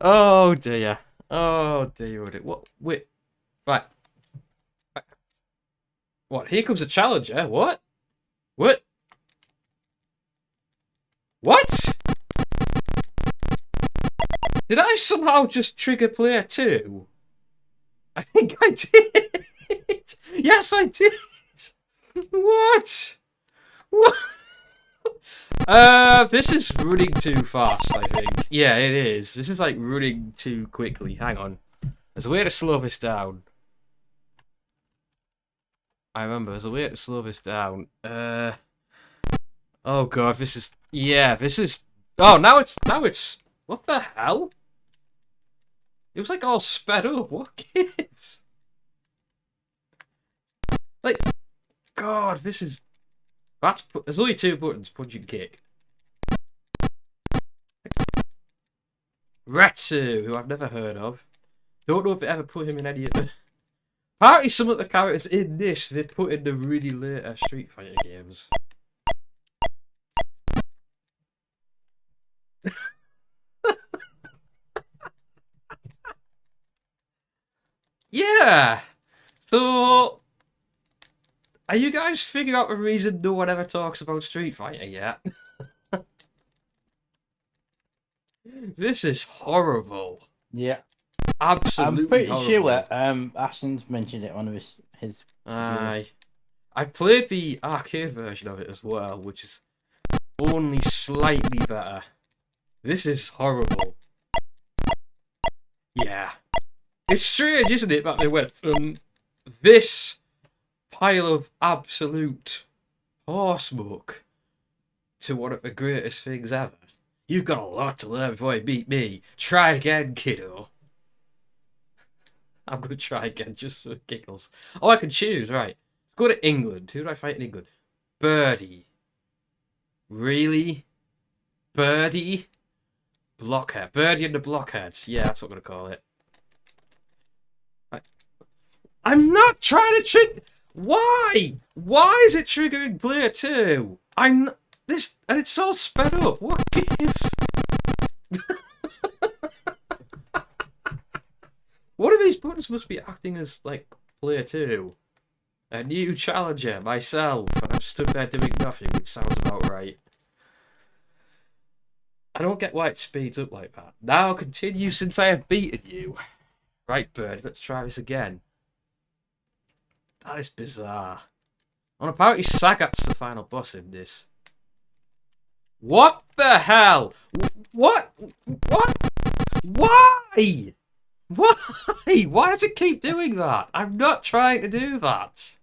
Oh, dear. Oh, dear. What? Wait. Right. What? Here comes a challenger. What? What? What? Did I somehow just trigger player 2? I think I did. Yes, I did. What? What? This is running too fast, I think. Yeah, it is. This is like running too quickly. Hang on. There's a way to slow this down. I remember, there's a way to slow this down. Oh god, this is... Yeah, this is... Oh, now it's... What the hell? It was like all sped up. What gives? Like... God, this is... There's only 2 buttons, punch and kick. Retsu, who I've never heard of. Don't know if they ever put him in any of the... Apparently some of the characters in this, they put in the really later Street Fighter games. Yeah! So... Are you guys figuring out the reason no one ever talks about Street Fighter yet? This is horrible. Yeah. Absolutely I'm pretty horrible. sure Ashton's mentioned it on one of his Aye. I played the arcade version of it as well, which is only slightly better. This is horrible. Yeah. It's strange, isn't it, that they went from this pile of absolute horse muck to one of the greatest things ever. You've got a lot to learn before you beat me. Try again, kiddo. I'm going to try again just for giggles. Oh, I can choose, right. Let's go to England. Who do I fight in England? Birdie. Really? Birdie? Blockhead. Birdie and the Blockheads. Yeah, that's what I'm going to call it. I'm not trying to trick... Why? Why is it triggering player 2? And it's all sped up. What gives? One of these buttons must be acting as, like, player 2. A new challenger, myself, and I'm stood there doing nothing, which sounds about right. I don't get why it speeds up like that. Now continue since I have beaten you. Right, Bird, let's try this again. That is bizarre. And apparently Sagat's the final boss in this. What the hell? What? What? Why? Why? Why does it keep doing that? I'm not trying to do that.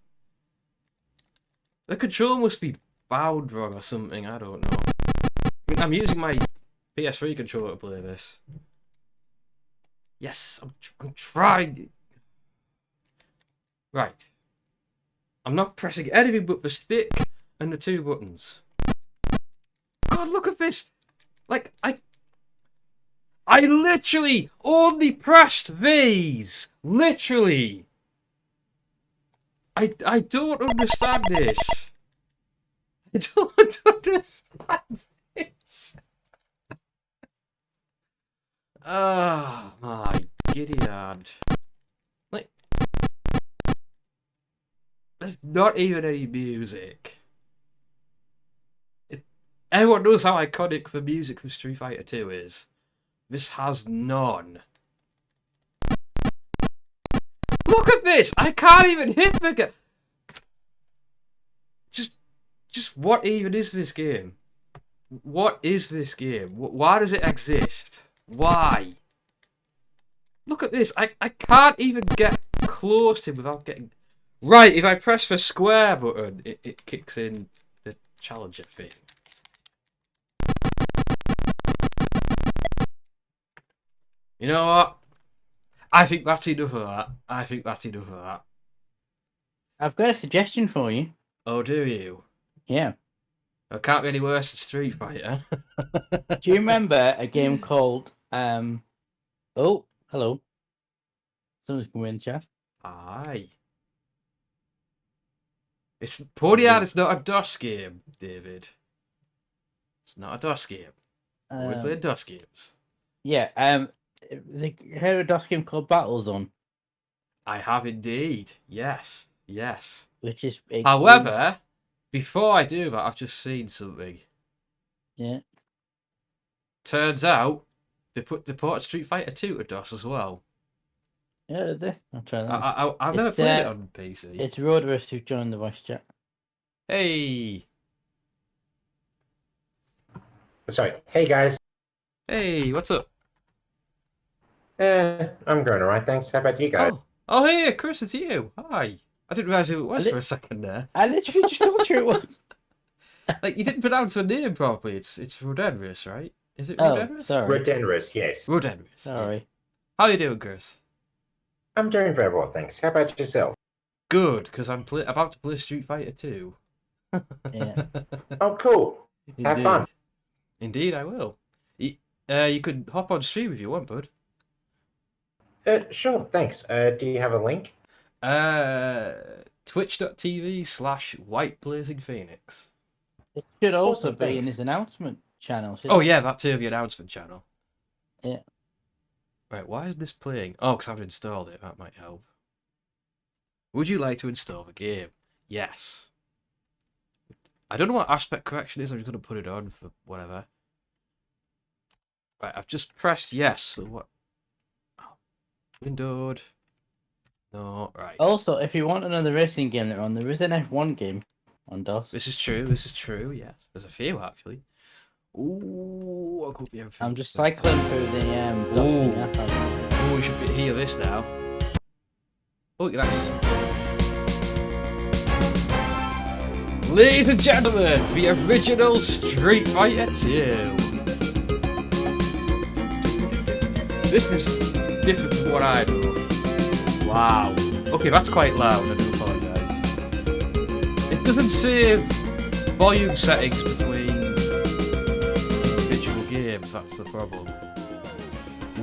The control must be bound wrong or something, I don't know. I'm using my PS3 controller to play this. Yes, I'm trying. Right. I'm not pressing anything but the stick and the 2 buttons. God, look at this! Like, I literally only pressed these! Literally! I don't understand this. I don't understand this. Oh my gideon. Like, there's not even any music. Everyone knows how iconic the music from Street Fighter 2 is. This has none. Look at this! I can't even hit the guy. Just what even is this game? What is this game? Why does it exist? Why? Look at this. I can't even get close to him without getting... Right, if I press the square button, it kicks in the challenger thing. You know what? I think that's enough of that. I think that's enough of that. I've got a suggestion for you. Oh, do you? Yeah. It can't be any worse than Street Fighter. Do you remember a game called Oh, hello. Someone's coming in chat. Aye. It's Ponyard. It's not a DOS game, David. It's not a DOS game. We play DOS games. Yeah. They heard a DOS game called Battlezone. I have indeed. Yes. Yes. Which is. However, before I do that, I've just seen something. Yeah. turns out they ported Street Fighter 2 to DOS as well. Yeah, did they? I'll try that. I've never played it on PC. It's Roadrust who's joined the voice chat. Hey! Sorry. Hey, guys. Hey, what's up? I'm going alright, thanks. How about you guys? Oh, hey, Chris, it's you. Hi. I didn't realise who it was for a second there. I literally just told you it was. Like, you didn't pronounce the name properly. It's Rodenris, right? Is it Oh, Rodenris? sorry. Rodenris, yes. Rodenris. Sorry. Yeah. How you doing, Chris? I'm doing very well, thanks. How about yourself? Good, because I'm about to play Street Fighter 2. Yeah. Oh, cool. Have fun. Indeed, I will. You could hop on stream if you want, bud. Sure, thanks. Do you have a link? Twitch.tv/WhiteBlazingPhoenix. It should also Awesome, be in thanks. his announcement channel. Oh, yeah, that too, the announcement channel. Yeah. Right, why is this playing? Oh, because I've installed it. That might help. Would you like to install the game? Yes. I don't know what aspect correction is. I'm just going to put it on for whatever. Right, I've just pressed yes. So what? Oh, windowed. No, right. Also, if you want another racing game later on, there is an F1 game on DOS. This is true. This is true. Yes, there's a few actually. Ooh, I could be everything. I'm just cycling through the DOS thing. Oh, we should hear this now. Oh, you can actually. Ladies and gentlemen, the original Street Fighter 2. This is different from what I know. Wow. Okay, that's quite loud. I do apologise. It doesn't save volume settings between individual games. That's the problem.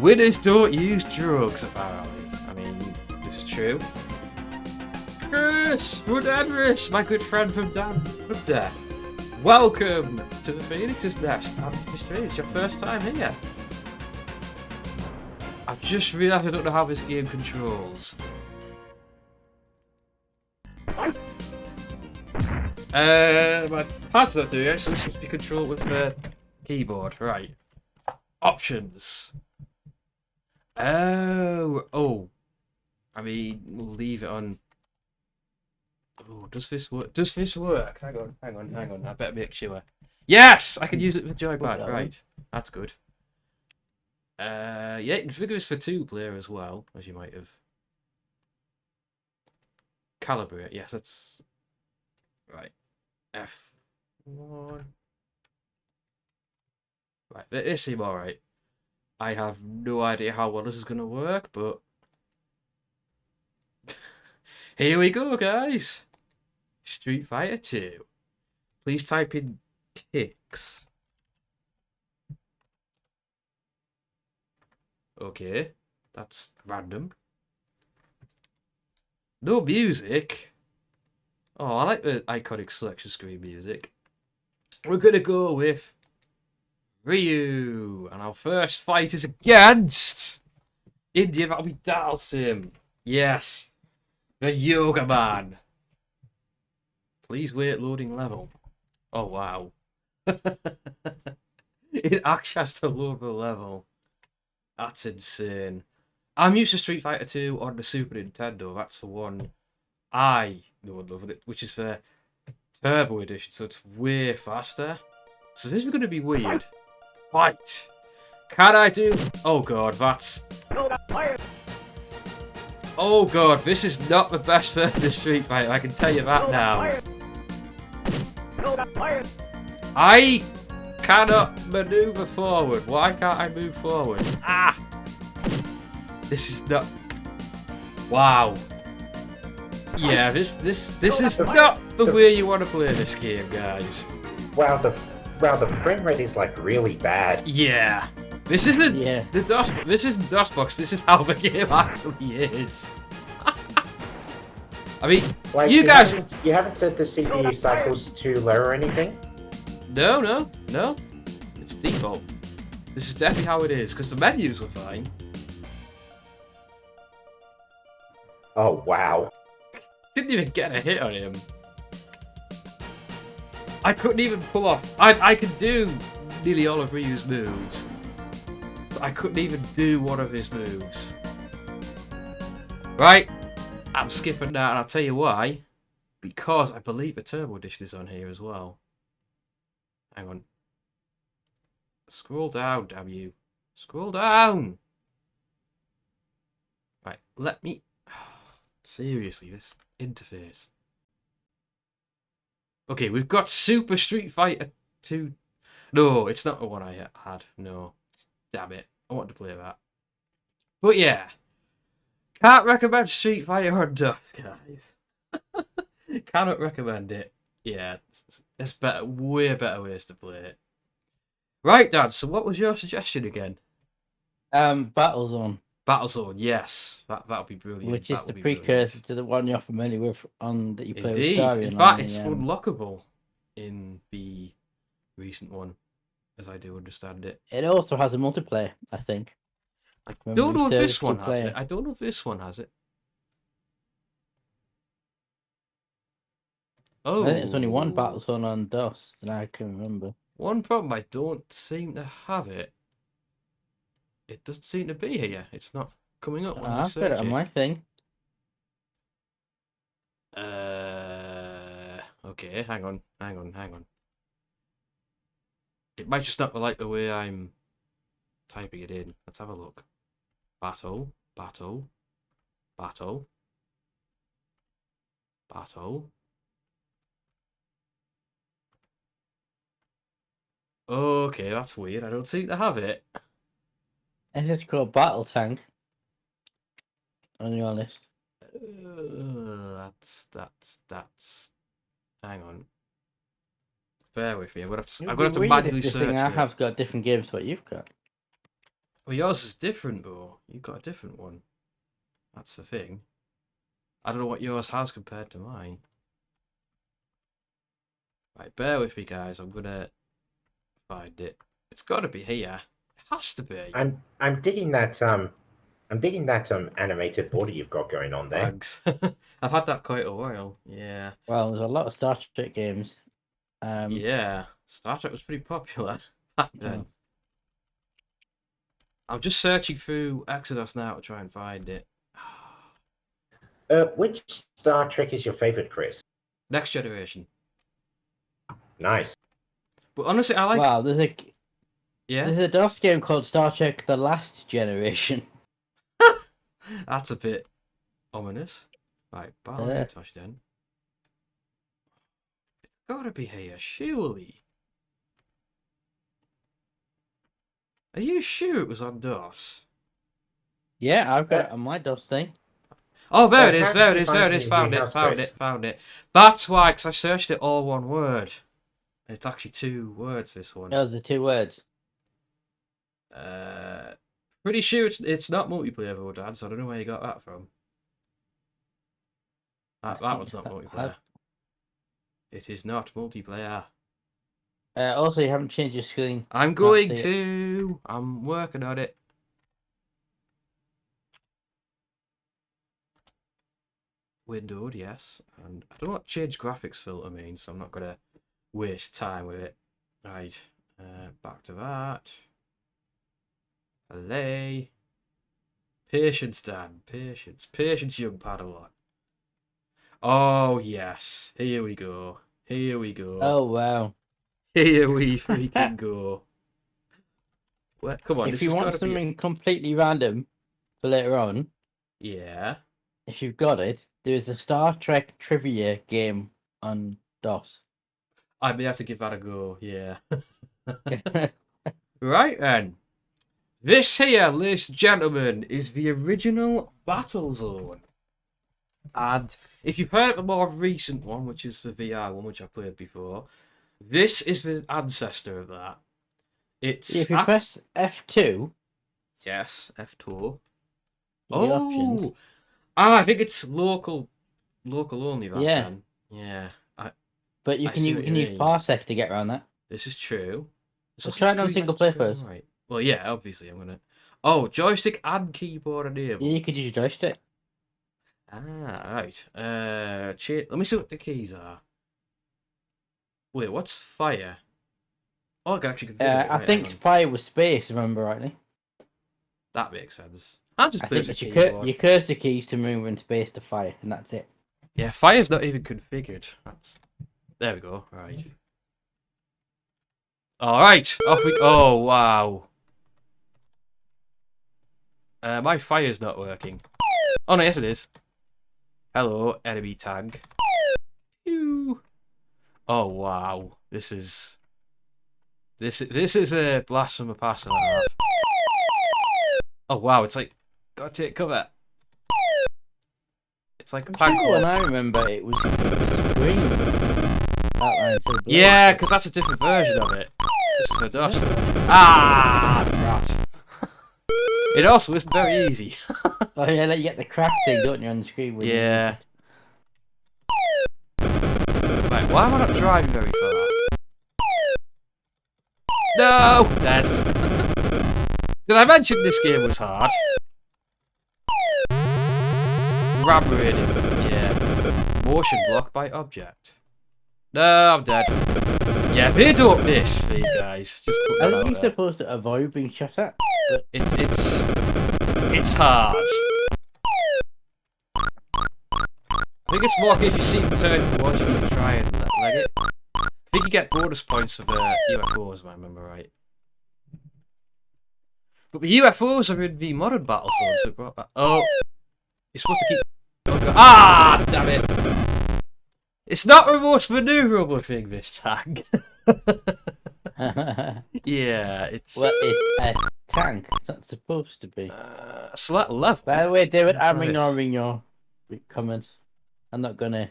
Winners don't use drugs, apparently. I mean, this is true. Chris, Rodenris, my good friend from down under. Welcome to the Phoenix's Nest. I'm Mr. It's your first time here. I've just realised I don't know how this game controls. My pad's not doing it, so it's supposed to be controlled with the keyboard. Right. Options. Oh. I mean, we'll leave it on. Oh, does this work? Does this work? Hang on. I better make sure. Yes! I can use it with joypad. Right. That's good. Yeah, you can configure this for 2-player as well, as you might have. Calibrate, yes, that's right. F1. Right, this seems alright. I have no idea how well this is gonna work, but here we go, guys. Street Fighter 2. Please type in kicks. Okay, that's random. No music. Oh, I like the iconic selection screen music. We're gonna go with Ryu, and our first fight is against India. That'll be Dalsim. Yes, the Yoga Man. Please wait, loading level. Oh wow! It actually has to load the level. That's insane. I'm used to Street Fighter 2 on the Super Nintendo. That's the one I know and love it, which is the Turbo Edition, so it's way faster. So this is going to be weird. Fight! Can I do... Oh god, that's... Oh god, this is not the best version of Street Fighter, I can tell you that now. I cannot maneuver forward. Why can't I move forward? Ah! This is not... Wow. Yeah, this is not the way you want to play this game, guys. Wow, the frame rate is like really bad. Yeah. This isn't the DOS. This isn't DOSBox. This is how the game actually is. I mean, Like, you guys. You haven't set the CPU cycles too low or anything? No. It's default. This is definitely how it is because the menus were fine. Oh wow. Didn't even get a hit on him. I couldn't even pull off. I could do nearly all of Ryu's moves. I couldn't even do one of his moves. Right, I'm skipping that, and I'll tell you why. Because I believe a Turbo Edition is on here as well. Hang on. Scroll down, damn you. Scroll down! Right, let me... Seriously, this interface. Okay, we've got Super Street Fighter 2. No, it's not the one I had. No. Damn it. I wanted to play that. But yeah. Can't recommend Street Fighter on DOS, guys. Cannot recommend it. Yeah, there's better, way better ways to play it. Right, Dad, so what was your suggestion again? Battlezone, Battlezone, yes. That'll be brilliant. which is That the will be precursor brilliant. to the one you're familiar with on that you play with Indeed. Starion. In fact, on it's the, unlockable in the recent one, as I do understand it. It also has a multiplayer, I think. I When don't we know if service this to one has play. it. I don't know if this one has it. Oh. I think there's only one Battlezone on DOS that I can remember. One problem, I don't seem to have it. It doesn't seem to be here. It's not coming up when I I've got search it on my thing. Okay, hang on. It might just not like the way I'm typing it in. Let's have a look. Battle. Okay, that's weird. I don't seem to have it. It is called Battle Tank on your list. That's. Hang on. Bear with me. I'm gonna It have would to be weird manually if the search thing I for it. have got different games to what you've got. Well, yours is different, though. You've got a different one. That's the thing. I don't know what yours has compared to mine. Right, bear with me, guys. I'm gonna find it. It's got to be here. It has to be. I'm digging that animated border you've got going on there. Thanks. I've had that quite a while. Yeah. Well, there's a lot of Star Trek games. Yeah. Star Trek was pretty popular back then. Yeah. I'm just searching through Exodus now to try and find it. Which Star Trek is your favorite, Chris? Next Generation. Nice. But honestly, I like. Wow, there's Yeah. a DOS game called Star Trek: The Last Generation. That's a bit ominous. Right, Battle Touchdown. It's gotta be here, surely. Are you sure it was on DOS? Yeah, I've got it on my DOS thing. Oh, there it is, how there did it you is, find there it it is, in found your it, house, found Chris? it, found it. That's why, because I searched it all one word. It's actually 2 words, this one. Those are the 2 words. Pretty sure it's not multiplayer though, Dad, so I don't know where you got that from. That one's not multiplayer. It is not multiplayer. Also, you haven't changed your screen. I'm going to. I'm working on it. Windowed, yes. And I don't know what change graphics filter means, so I'm not going to waste time with it. Right. Back to that. Play. Patience, Dan. Patience. Patience, young Padawan. Oh, yes. Here we go. Here we go. Oh, wow. Here we freaking go. Well, come on. If you want something be... completely random for later on, yeah. if you've got it, there's a Star Trek trivia game on DOS. I may have to give that a go, yeah. Right then. This here, ladies and gentlemen, is the original Battlezone. And if you've heard of the more recent one, which is the VR one, which I played before, this is the ancestor of that. It's if you press F2. Yes, F2. Options. I think it's local only that then. Yeah. But you can use Parsec to get around that. This is true. So try it on single player first. Right. Well, yeah, obviously I'm gonna. Oh, joystick and keyboard enabled. Yeah, you could use your joystick. Right. Let me see what the keys are. Wait, what's fire? Oh, I can actually configure it. I think fire was space, if I remember rightly. That makes sense. I'm just I think basic it's keyboard. your cursor keys to move and space to fire, and that's it. Yeah, fire's not even configured. There we go. Right. All right. Off we. Oh wow. My fire's not working. Oh no, yes it is. Hello, enemy tank. Pew. Oh wow. This is a blast from the past and a half. Oh wow, it's like gotta take cover. It's like a tank. When I remember, it was green. Outline to the blade. Yeah, because that's a different version of it. This is for dust. Ah, rat. It also isn't very easy. Oh yeah, like you get the crack thing, don't you, on the screen? When Yeah. Right, why am I not driving very far? No! Dead. Did I mention this game was hard? Grab rating. Yeah. Motion block by object. No, I'm dead. Yeah, they do up this, these guys. Just put I that think out you're there. supposed to avoid being shot at. But It's hard. I think it's more if you see them turn towards you, you can try and leg it. I think you get bonus points for the UFOs, if I remember right. But the UFOs are in the modern battle zone, so brought that. Oh, you're supposed to keep. Oh, God. Ah, damn it! It's not remote maneuverable thing this tank. Yeah, it's. well, it's a tank. It's not supposed to be. Select level. By the way, David, I'm Nice. ignoring your comments. I'm not gonna.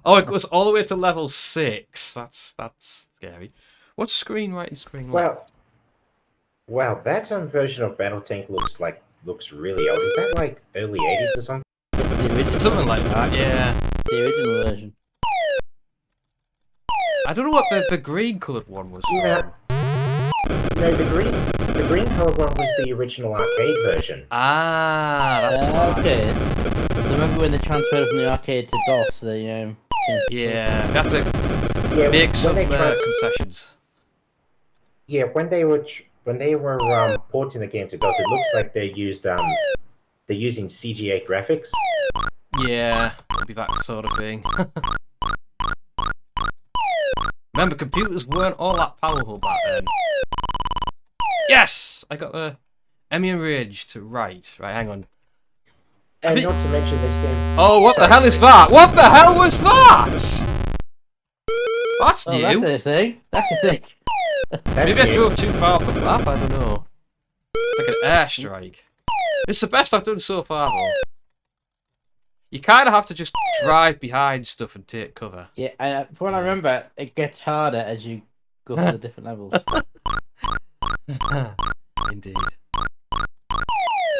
Oh, it goes all the way to level 6. That's scary. What's screen screen left? Well, that version of Battle Tank looks really old. Is that like early 80s or something? It's the original. Something like that, yeah. It's the original version. I don't know what the green coloured one was Yeah. from. No, the green colored one was the original arcade version. Ah, that's why. Okay. So remember when they transferred from the arcade to DOS? They changed the Yeah, we had to Yeah, make some when they concessions. Yeah, when they were porting the game to DOS, it looks like they're using CGA graphics. Yeah, it'll be that sort of thing. Remember, computers weren't all that powerful back then. Yes! I got the Emmy and Rage to right. Right, hang on. And not to mention this game. Oh, what the Sorry, hell is that? What the hell was that? That's Oh, new. that's a thing. That's a thing. Maybe I new. drove too far up the map, I don't know. It's like an airstrike. It's the best I've done so far, though. You kind of have to just drive behind stuff and take cover. Yeah, and from what I remember, it gets harder as you go through the different levels. Indeed.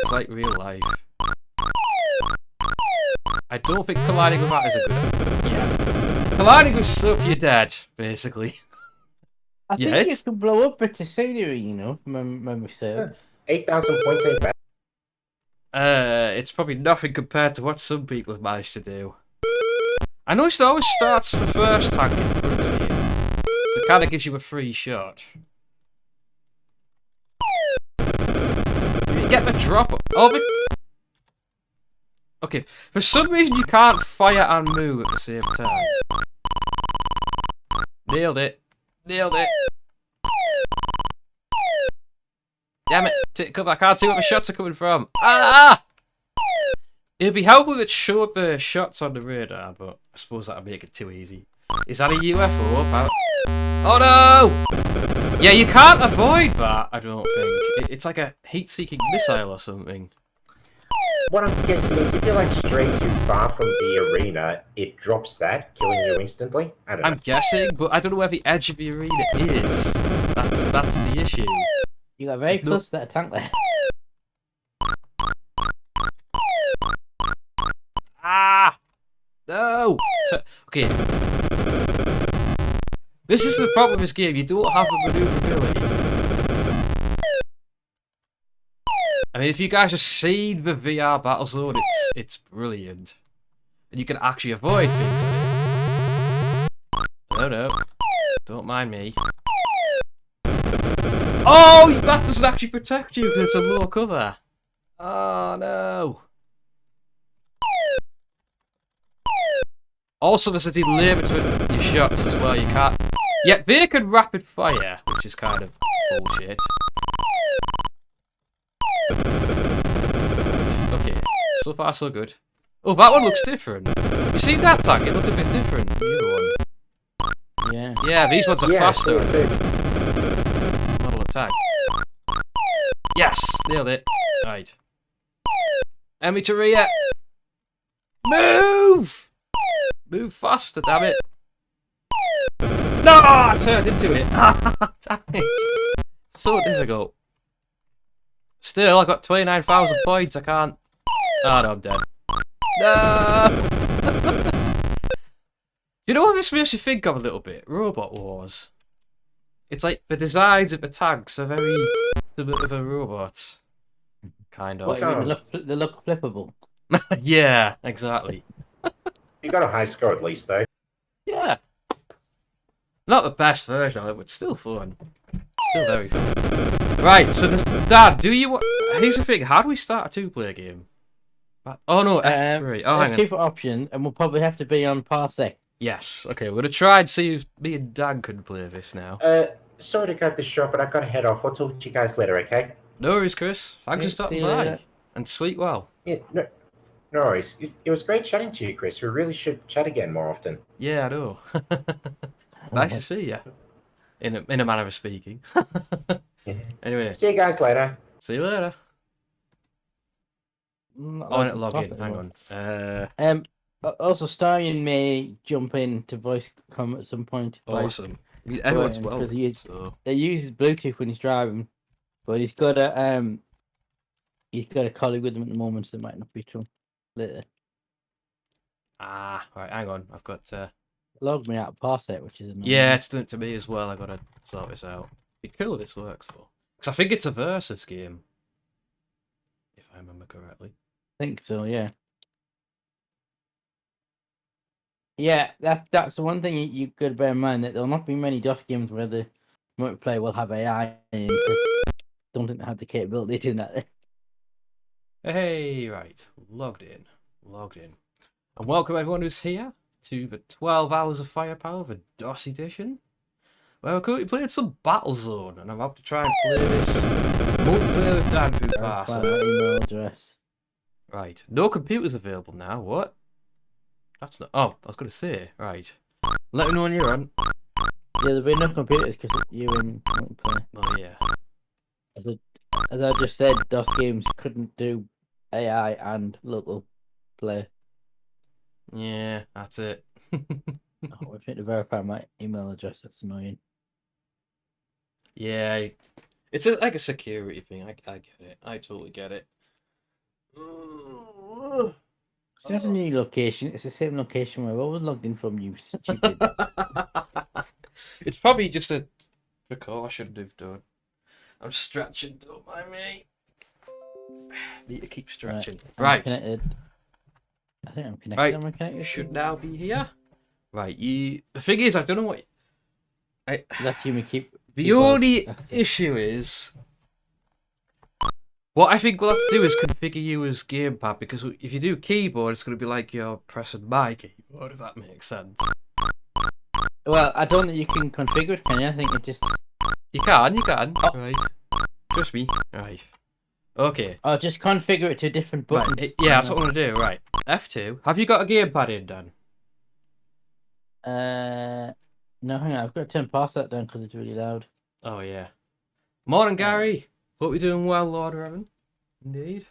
It's like real life. I don't think colliding with that is a good idea. Yeah. Colliding with stuff, you're dead, basically. I think Yeah, you it's- can blow up bits of scenery, you know, from memory serves. 8,000 points ain't bad. It's probably nothing compared to what some people have managed to do. I noticed it always starts the first tank in front of you. It kind of gives you a free shot. You get the drop. Okay, for some reason you can't fire and move at the same time. Nailed it. Nailed it. Damn it. Take cover. I can't see where the shots are coming from. Ah! It'd be helpful if it showed the shots on the radar, but I suppose that'd make it too easy. Is that a UFO? Oh no! Yeah, you can't avoid that, I don't think. It's like a heat-seeking missile or something. What I'm guessing is if you're like straight too far from the arena, it drops that, killing you instantly. I don't know. I'm guessing, but I don't know where the edge of the arena is. That's the issue. You got very There's no- close to that tank there. Ah! No! Okay. This is the problem with this game. You don't have the maneuverability. I mean, if you guys have seen the VR Battlezone, it's brilliant. And you can actually avoid things on it. No, no. Don't mind me. Oh, that doesn't actually protect you because it's a low cover. Oh no. Also, there's a delay between your shots as well. You can't. Yeah, they can rapid fire, which is kind of bullshit. Okay, so far so good. Oh, that one looks different. You see that tank? It looked a bit different from the other one. Yeah. Yeah, these ones are faster. So too. Model attack. Yes, nailed it. Right. Emmy to rear. Move! Move faster, damn it. No, I turned into it. Damn it. So difficult. Still, I got 29,000 points. I can't. Oh no, I'm dead. No! You know what this makes you think of a little bit? Robot Wars. It's like the designs of the tanks are very similar to the robots. Kind of. What, you mean they look flippable? Yeah, exactly. You got a high score at least, though. Yeah. Not the best version of it, but still fun. Still very fun. Right, so Dad, do you want... Here's the thing, how do we start a two-player game? Oh no, F3. Oh, hang on. F2 for option, and we'll probably have to be on Parsec. Yes, okay, we're going to try and see if me and Dan can play this now. Sorry to cut this short, but I've got to head off. I'll talk to you guys later, okay? No worries, Chris. Thanks for See stopping you by. later. And sleep well. Yeah, no worries. It was great chatting to you, Chris. We really should chat again more often. Yeah, I know. Nice to see you. In a manner of speaking. Anyway, See you guys later. see you later. Not I want allowed to log pass in. it Hang anymore. on. Also, Starion may jump in to voice come at some point. Awesome. Everyone's Because welcome. he uses Bluetooth when he's driving, but he's got a colleague with him at the moment, so it might not be till later. Ah, right, hang on. I've got... Logged me out of Parsec, which is annoying. Yeah, it's done it to me as well. I've got to sort this out. Be cool if this works, though. Because I think it's a versus game. If I remember correctly. I think so. Yeah. Yeah, that's the one thing you got to bear in mind, that there'll not be many DOS games where the multiplayer will have AI in, because I don't think they have the capability of doing that. Hey, right. Logged in. And welcome everyone who's here to the 12 Hours of Firepower, the DOS edition. Well, we're currently playing some Battlezone, and I'm about to try and play this multiplayer with Dan through Verify Parser. my email address. Right. No computers available now. What? That's not... Oh, I was going to say. Right. Let me know when you're on. Yeah, there'll be no computers because you in multiplayer. Oh, yeah. As I just said, DOS games couldn't do AI and local play. Yeah, that's it. Oh, I need to verify my email address. That's annoying. Yeah. It's like a security thing. I get it. I totally get it. It's not a new location. It's the same location where I was logged in from, you stupid. It's probably just a precaution they've done. I'm stretching, don't mind me. Need to keep stretching. Right. Connected. I think I'm connected. Right. Am I connected? Should now be here. Right. The thing is, I don't know what. That's you. Me keep. The keyboard. only issue is. What I think we'll have to do is configure you as gamepad, because if you do keyboard, it's going to be like you're pressing my keyboard, if that makes sense. Well, I don't think you can configure it, can you? I think it just. You can. Oh. Right. Trust me. Right. Okay. Oh, just configure it to different buttons. Right. Yeah, that's what I'm going to do. Right. F2. Have you got a gamepad in, Dan? No, hang on. I've got to turn past that down because it's really loud. Oh, yeah. Morning, Gary. Hope you're doing well, Lord Revan. Indeed.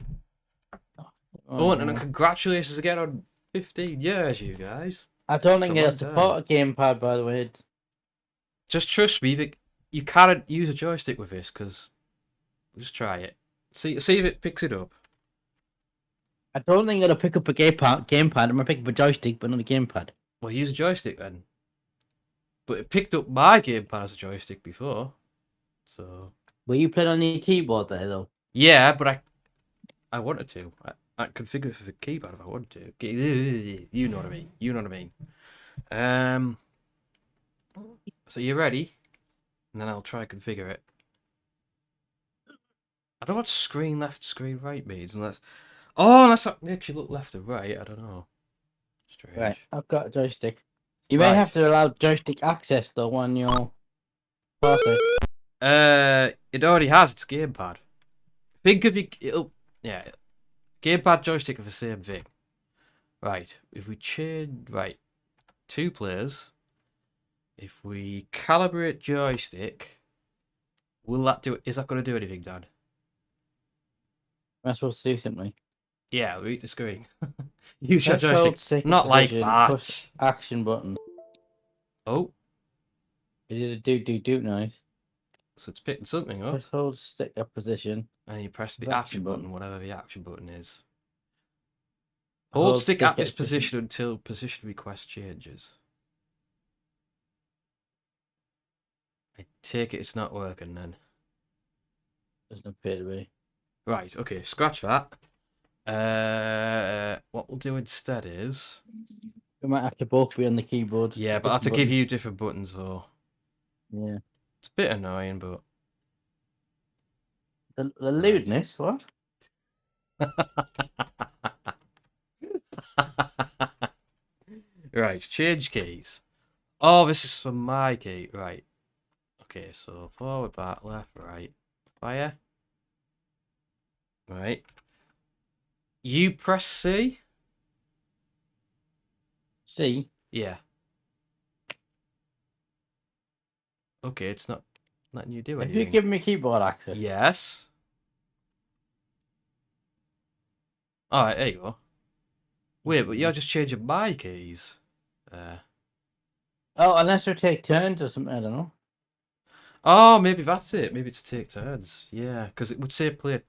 Oh, and congratulations again on 15 years, you guys. I don't think It's a it'll long support a gamepad, by the way. Just trust me, that you can't use a joystick with this, because... Just try it. See if it picks it up. I don't think it'll pick up a gamepad. I'm gonna pick up a joystick, but not a gamepad. Well, use a joystick then. But it picked up my gamepad as a joystick before. So... Were you playing on the keyboard there, though? Yeah, but I wanted to. I configure it for the keyboard if I wanted to. You know what I mean. So you ready? And then I'll try and configure it. I don't know what screen left, screen right means unless that makes you look left or right. I don't know. Strange. Right, I've got a joystick. You may have to allow joystick access though when you're pausing. It already has its gamepad. Think of gamepad joystick are the same thing. Right, if we change 2 players, if we calibrate joystick, will that do? Is that going to do anything, Dan? Am I supposed to do something? Yeah, read the screen. Use your Press hold joystick. stick in Not like position, that. push action button. Oh, It did a doot noise. so it's picking something up. Press hold stick up position. And you press the Action action button, button. whatever the action button is. Hold stick at this position until position request changes. I take it it's not working then. Doesn't appear to be. Right, okay, scratch that. What we'll do instead is... We might have to both be on the keyboard. Yeah, but I have to give you different buttons though. Yeah. It's a bit annoying, but... The lewdness, what? Right, change keys. Oh, this is for my key. Right. Okay, so forward, back, left, right. Fire. Right. You press C? C? Yeah. Okay, it's not letting you do If anything. you give me keyboard access. Yes. Alright, there you go. Wait, but you're just changing my keys. Oh, unless we take turns or something, I don't know. Oh, maybe that's it. Maybe it's take turns. Yeah, because it would say play.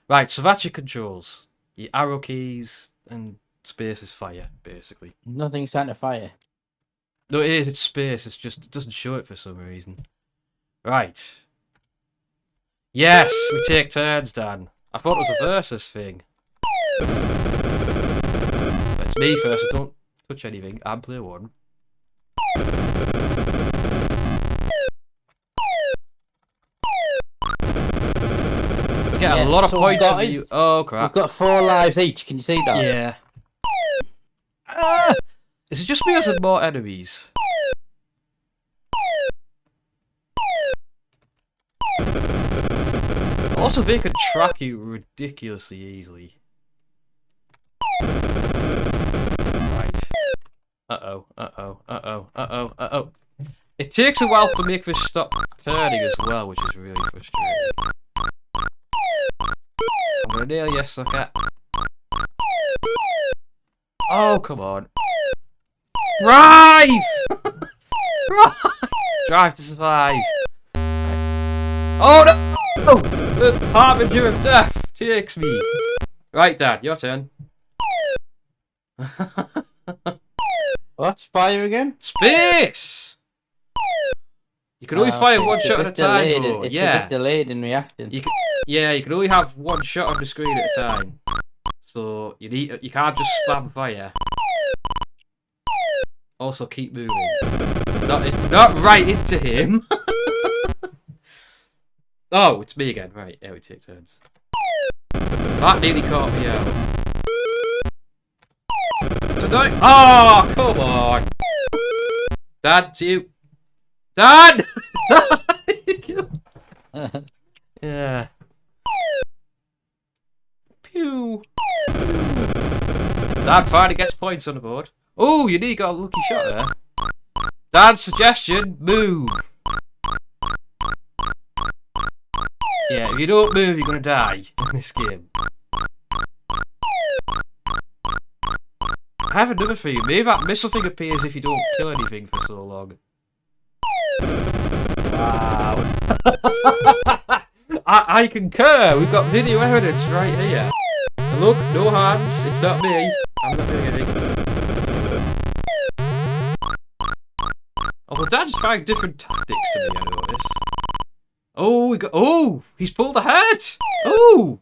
Right, so that's your controls. Your arrow keys and space is fire, basically. Nothing's starting to fire. No, it is. It's space. It's just it doesn't show it for some reason. Right. Yes, we take turns, Dan. I thought it was a versus thing. But it's me first. I don't touch anything. I play one. We get a lot of points from you. Oh crap! We've got 4 lives each. Can you see that? Yeah. Ah! Is it just me or is there more enemies? Also, they can track you ridiculously easily. Right. Uh-oh, uh-oh, uh-oh, uh-oh, uh-oh. It takes a while to make this stop turning as well, which is really frustrating. I'm gonna nail you, sucker. Oh, come on. Drive! Drive to survive. Oh no! The harbinger of death takes me. Right, Dad, your turn. What's fire again? Space! You can only fire one shot at a time, though. It's a Yeah. bit delayed in reacting. You can only have one shot on the screen at a time. So you can't just spam fire. Also keep moving. Not right into him. Oh, it's me again. Right, yeah, we take turns. That nearly caught me out. So no. Oh, come on. Dad, it's you. Dad! Yeah. Pew. Dad finally gets points on the board. Oh, you nearly got a lucky shot there. Dad's suggestion, move. Yeah, if you don't move, you're gonna die in this game. I have another for you. Maybe that missile thing appears if you don't kill anything for so long. Wow. I concur. We've got video evidence right here. And look, no hands. It's not me. I'm not doing anything. Although Dad's trying different tactics to me, I noticed. Oh, he's pulled ahead. Oh.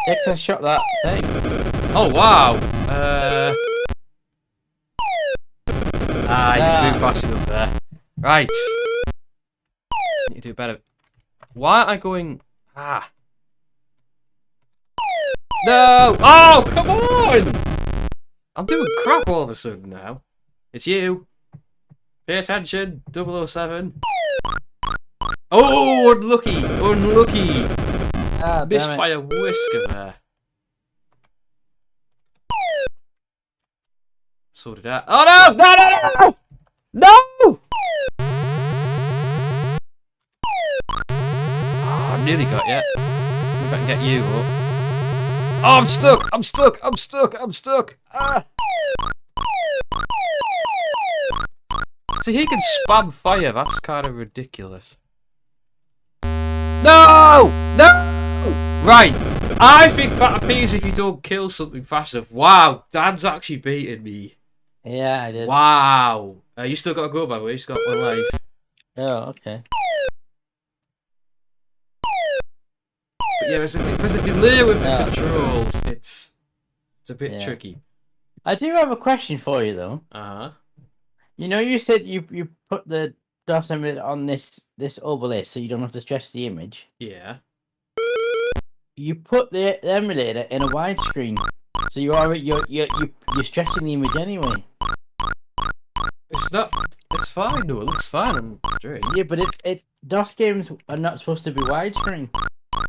Excess shot that thing. Oh wow. I didn't move fast enough there. Right. Need to do better. Why am I going? Ah. No! Oh, come on! I'm doing crap all of a sudden now. It's you. Pay attention, 007. Oh, unlucky! Unlucky! Ah, Missed damn it. by a whisker there. So did I. Oh no! No! No! No! No! Oh, I nearly got you. If I can get you up. Oh, I'm stuck! I'm stuck! I'm stuck! I'm stuck! Ah! See, he can spam fire. That's kind of ridiculous. No! No! Right. I think that appears if you don't kill something fast enough. Wow, Dan's actually beating me. Yeah, I did. Wow. You still got to go, by the way. He's got one life. Oh, okay. But yeah, there's a delay with the controls. It's a bit tricky. I do have a question for you, though. Uh-huh. You know, you said you put the DOS emulator on this overlay so you don't have to stretch the image. Yeah. You put the emulator in a widescreen, so you're stretching the image anyway. It's not... It's fine, though. It looks fine on stream. Yeah, but DOS games are not supposed to be widescreen.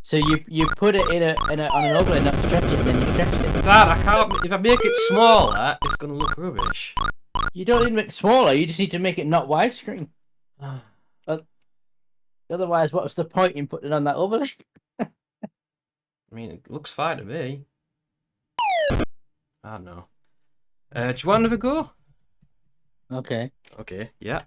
So you put it on an overlay, not stretch it, and then you stretch it. Dad, I can't... If I make it smaller, it's going to look rubbish. You don't need to make it smaller, you just need to make it not widescreen. Otherwise, what's the point in putting it on that overlay? I mean, it looks fine to me. I don't know. Do you want another go? Okay. Okay, yeah.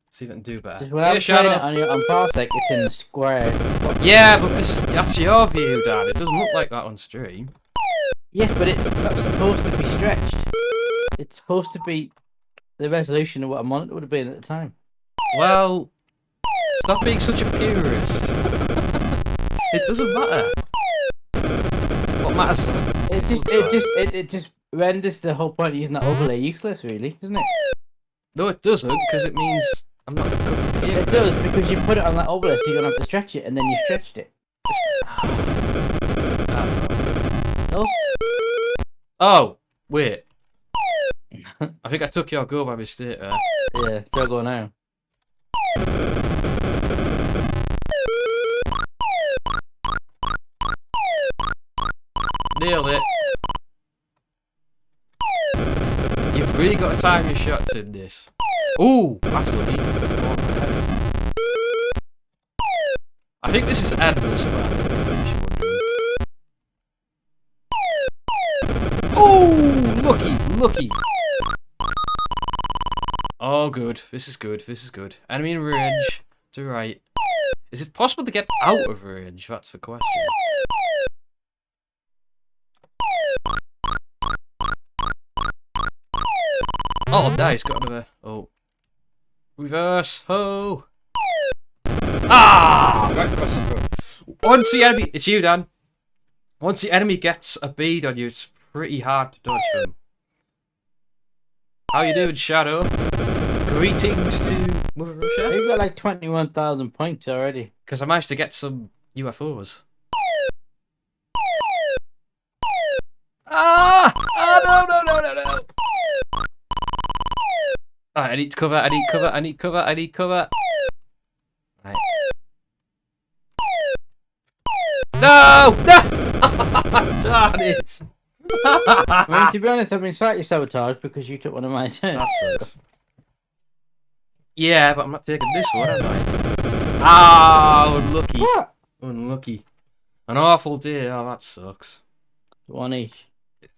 See if I can do better. Just when I'm playing it on Parsec, it's in the square. Yeah, but that's your view, Dad. It doesn't look like that on stream. Yes, but it's not supposed to be stretched. It's supposed to be the resolution of what a monitor would have been at the time. Well, stop being such a purist. It doesn't matter. What matters? It just renders the whole point of using that overlay useless, really, doesn't it? No, it doesn't, because it means I'm not covering it. It does, because you put it on that overlay so you don't have to stretch it, and then you stretched it. Oh, wait. I think I took your go by mistake there. Yeah, so go now. Nailed it. You've really got to time your shots in this. Ooh, that's lucky. I think this is endless, man. Oh, lucky. Oh, good. This is good. This is good. Enemy in range. To right. Is it possible to get out of range? That's the question. Oh, nice. Got another. Oh. Reverse. Oh. Ah! Right across the throat. Once the enemy. It's you, Dan. Once the enemy gets a bead on you, it's pretty hard to dodge them. How you doing, Shadow? Greetings to Mother Russia. You've got like 21,000 points already. Because I managed to get some UFOs. Ah! Oh, no. Alright, I need cover. Right. No! Darn it! I mean, to be honest, I've been slightly sabotaged because you took one of my turns. That sucks. Yeah, but I'm not taking this one, am I? Ah, unlucky. What? Unlucky. An awful day. Oh, that sucks. One each.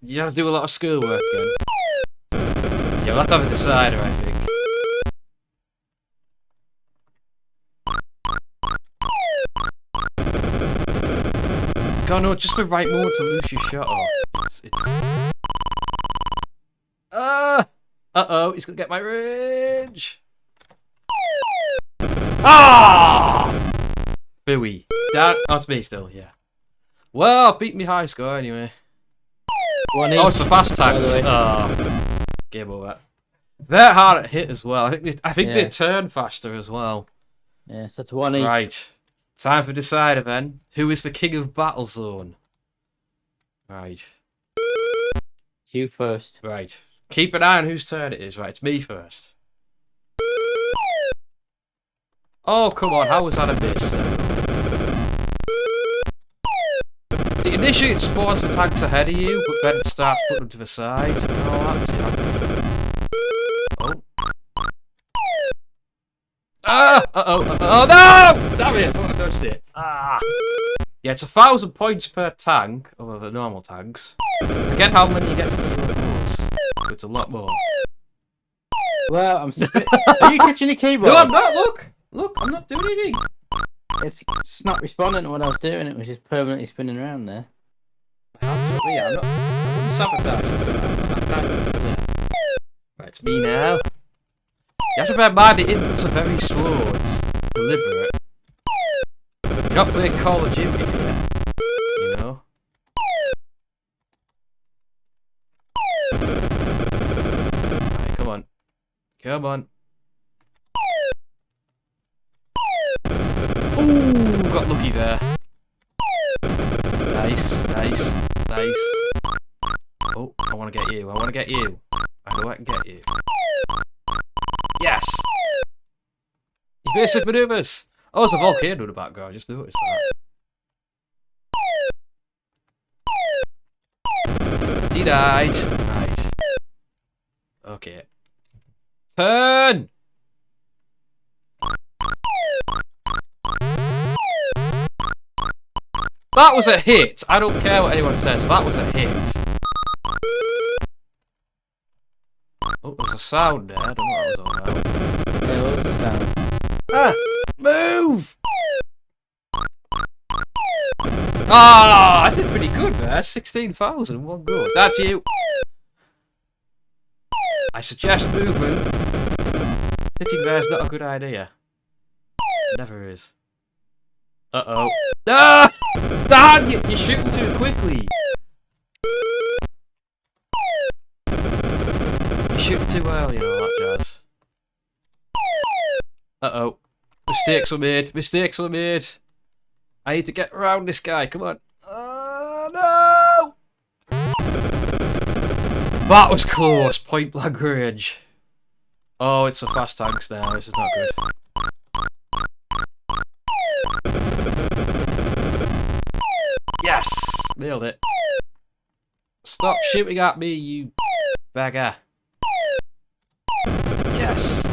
You have to do a lot of schoolwork again. Yeah, we'll have to have a decider, I think. God, no, just the right moment to lose your shot off. It's... Uh-oh, he's gonna get my range. Ah! Booey. That, oh, it's me still, yeah. Well, beat me high score anyway. One each. Oh, it's for fast tags. Game over. They're hard to hit as well. I think they turn faster as well. Yes, that's one each. Right. Time for decider then. Who is the king of Battlezone? Right. You first. Right. Keep an eye on whose turn it is. Right, it's me first. Oh, come on. How was that a miss? Initially it spawns the tanks ahead of you, but then it starts putting them to the side. Oh, that's it. Oh. Ah! Uh-oh. Oh, no! Damn it! I thought I dodged it. Ah! Yeah, it's 1,000 points per tank, over the normal tanks. Forget how many you get for UFOs. It's a lot more. Well, Are you catching the keyboard? No, I'm not! Look! I'm not doing anything! It's not responding to what I was doing. It was just permanently spinning around there. Absolutely, I'm not. I wouldn't sabotage it. Right, it's me now. You have to bear in mind the inputs are very slow. It's deliberate. You're not playing Call of Duty here, you know. Right, come on. Come on. Ooh, got lucky there. Nice. Oh, I want to get you. I know I can get you. Yes! Evasive maneuvers! Oh, there's a volcano in the background, I just noticed that. Denied! Right. Okay. Turn! That was a hit! I don't care what anyone says, that was a hit. Oh, there's a sound there, I don't know what that was all about. Yeah, what was the sound? Ah! Move! Ah! I did pretty good there, 16,000 one go. That's you! I suggest movement. Sitting there is not a good idea. It never is. Uh-oh. Ah! Dan! You're shooting too quickly! You're shooting too early and all that jazz. Uh-oh. Mistakes were made. I need to get around this guy, come on. No! That was close, point blank range. Oh, it's a fast tanks now, this is not good. Yes! Nailed it. Stop shooting at me, you beggar. Yes!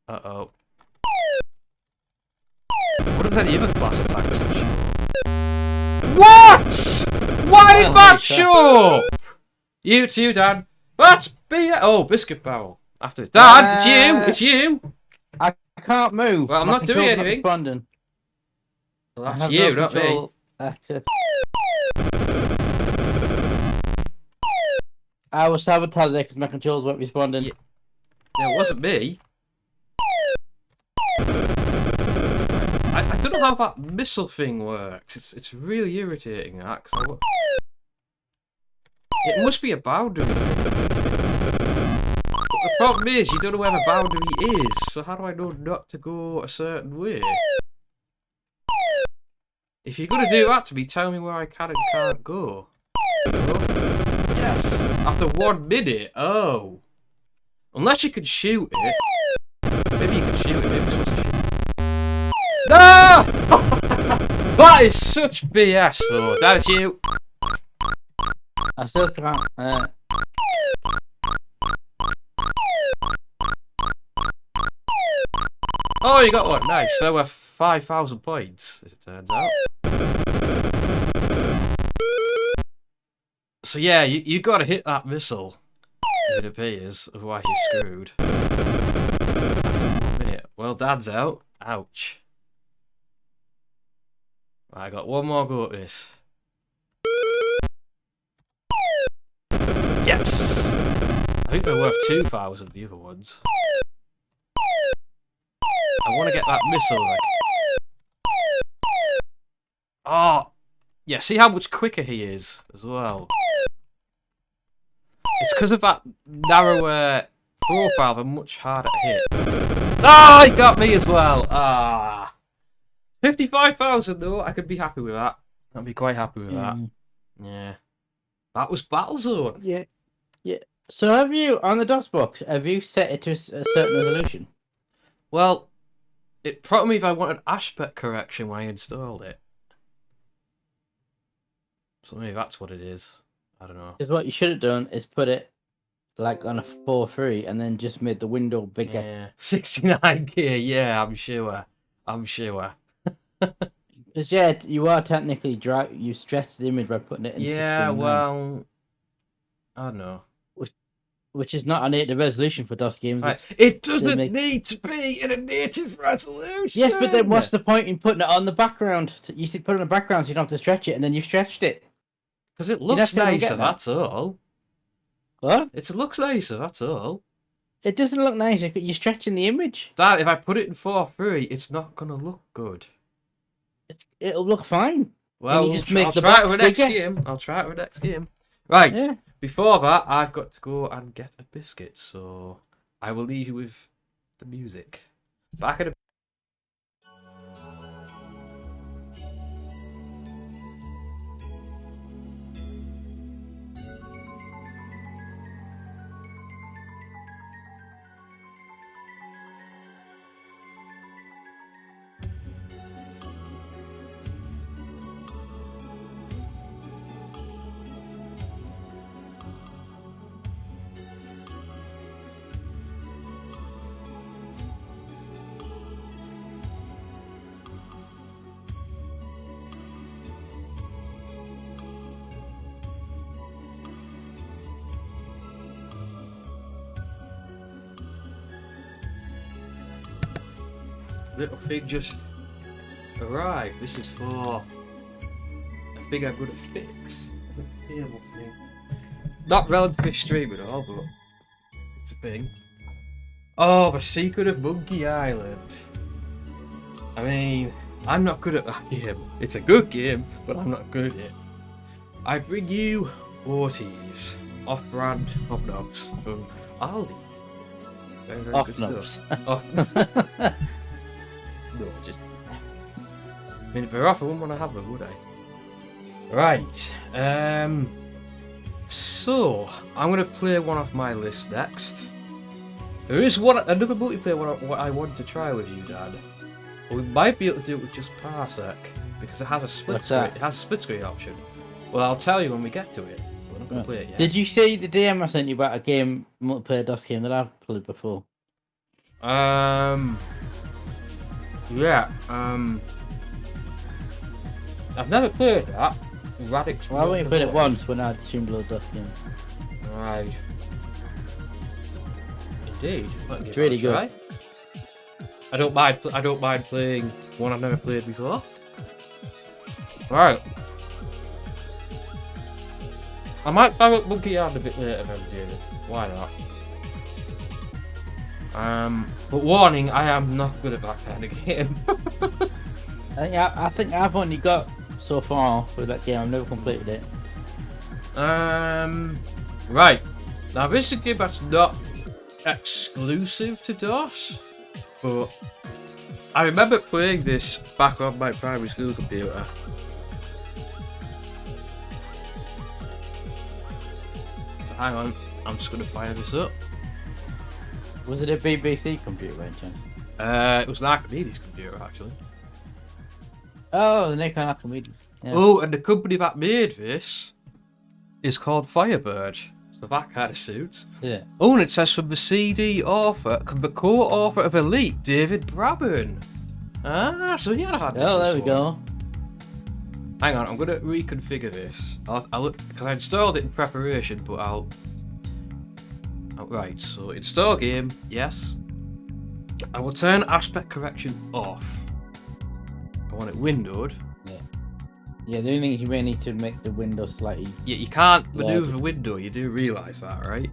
Uh-oh. What if any other class of tanks not show? What?! Why did that show up? It's you, Dan. That's Oh, biscuit barrel. After Dan, it's you! I can't move. Well, I'm My not doing control's anything. Responding. Well, I that's have you, no not me. control access. I was sabotaging because my controls weren't responding. Yeah. No, it wasn't me. I don't know how that missile thing works. It's really irritating, that. It must be a boundary thing. But the problem is, you don't know where the boundary is, so how do I know not to go a certain way? If you're going to do that to me, tell me where I can and can't go. Oh. Yes. After 1 minute? Oh. Unless you can shoot it. Maybe you can shoot it, maybe you're supposed to shoot it. No! That is such BS, though. That is you. I still can't. Oh, you got one. Nice. There were 5,000 points, as it turns out. So yeah, you got to hit that missile. It appears, otherwise you're screwed. After 1 minute. Well, Dad's out. Ouch. I got one more go at this. Yes! I think they're worth 2,000, the other ones. I want to get that missile, like. Oh! Yeah, see how much quicker he is, as well. It's because of that narrower profile, they're much harder to hit. Ah, he got me as well! Ah! 55,000 though, I could be happy with that. I'd be quite happy with that. Yeah. That was Battlezone. Yeah. Yeah. So have you, on the DOS box, have you set it to a certain resolution? Well, it prompted me if I wanted aspect correction when I installed it. So maybe that's what it is. I don't know. Because what you should have done is put it like on a 4:3 and then just made the window bigger. Yeah. 69k, yeah, I'm sure. Because yeah, you are technically you stretch the image by putting it in 16:9, well, I don't know. which is not a native resolution for DOS games. Right. It doesn't make- need to be in a native resolution. Yes, but then what's the point in putting it on the background? You should put it on the background so you don't have to stretch it, and then you've stretched it. Because it You'd looks have to go and nicer, get that. that's all. What? It looks nicer, that's all. It doesn't look nice. You're stretching the image. Dad, if I put it in 4:3, it's not gonna look good. It'll look fine. Well, you just I'll make the try it box with next bigger. game. I'll try it with next game. Right. Yeah. Before that, I've got to go and get a biscuit, so I will leave you with the music. Back at a little thing just arrived. This is for a thing I'm gonna fix. A cable thing. Not relevant for stream at all, but it's a thing. Oh, the Secret of Monkey Island. I mean, I'm not good at that game. It's a good game, but I'm not good at it. I bring you Ortiz, off-brand hobnobs from Aldi. Very, very Off good knobs. stuff. Off. No, just. I mean, if they're off, I wouldn't want to have them, would I? Right. So I'm gonna play one off my list next. There is another multiplayer one what I want to try with you, Dad. But we might be able to do it with just Parsec because it has a split What's screen. that? It has a split screen option. Well, I'll tell you when we get to it. But I'm not gonna Right. play it yet. Did you see the DM I sent you about a game, multiplayer DOS game that I've played before? Yeah. I've never played that. Radix. Well, I only played it once when I had streamed a little DOS game. Right. Indeed. It's really good. Try. I don't mind. I don't mind playing one I've never played before. Right. I might fire up Monkey Island a bit later then, dude. Why not? But warning, I am not good at that kind of game. I think I've only got so far with that game. I've never completed it. Right. Now this is a game that's not exclusive to DOS, but I remember playing this back on my primary school computer. So hang on, I'm just gonna fire this up. Was it a BBC computer by any chance? It was an Archimedes computer actually. Oh, the Nikon Archimedes. Yeah. Oh, and the company that made this is called Firebird. So that kind of suits. Yeah. Oh, and it says from the CD author, the co-author of Elite, David Braben. Ah, so he had a hand in Oh, this there we one. go. Hang on, I'm going to reconfigure this. I'll look, because I installed it in preparation, but I'll... Oh, right, so install game, yes. I will turn aspect correction off. I want it windowed. Yeah, the only thing is you may need to make the window slightly. Yeah, you can't Yeah. maneuver the window, you do realise that, right?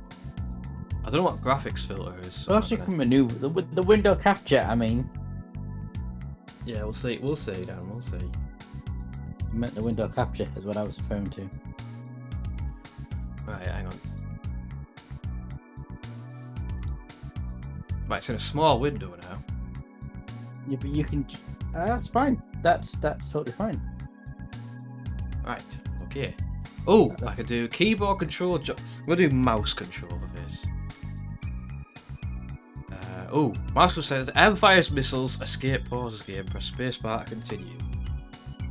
I don't know what graphics filter is. So Plus, you can maneuver the window capture. I mean, yeah, we'll see. We'll see, Dan. We'll see. I meant the window capture is what I was referring to. Right, hang on. Right, it's in a small window now. Yeah, but you can. That's fine. That's totally fine. Right, okay. Oh, I could do keyboard control. I'm gonna do mouse control for this. Oh, mouse control says M fires missiles, escape, pause game, press spacebar to continue.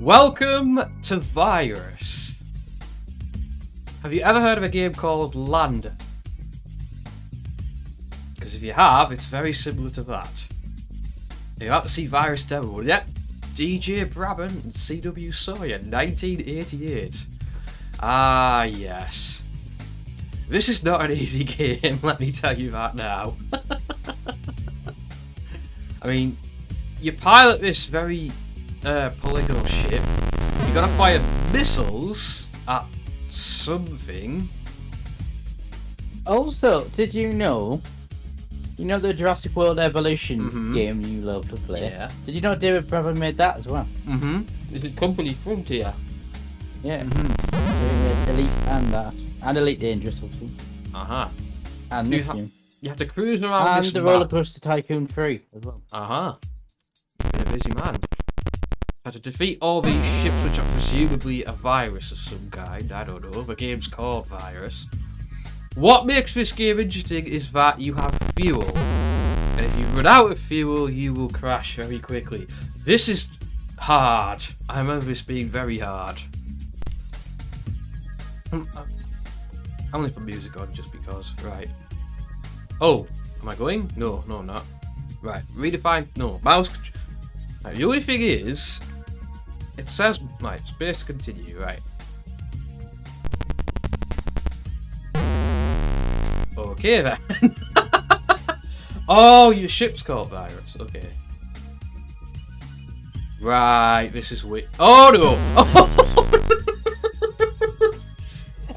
Welcome to Virus. Have you ever heard of a game called Land? Because if you have, it's very similar to that. You have to see Virus demo. Yep, DJ Brabant and CW Sawyer, 1988. Ah, yes. This is not an easy game, let me tell you that now. I mean, you pilot this very polygonal ship. You gotta fire missiles at something. Also, did you know the Jurassic World Evolution game you love to play? Yeah. Did you know David Brabham made that as well? This is Company Frontier. Yeah. So he made Elite and that. And Elite Dangerous, obviously. And this game. You have to cruise around And this the map. Roller Coaster Tycoon 3 as well. You've been a busy man. Have to defeat all these ships which are presumably a virus of some kind. I don't know. The game's called Virus. What makes this game interesting is that you have fuel. And if you run out of fuel, you will crash very quickly. This is hard. I remember this being very hard. I'm only for music on just because. Right. Oh, am I going? No, I'm not. Right, redefine. No, mouse. Right, the only thing is, it says right, space to continue. Right. Okay then. Oh, your ship's called Virus. Okay. Right, this is weird. Oh no!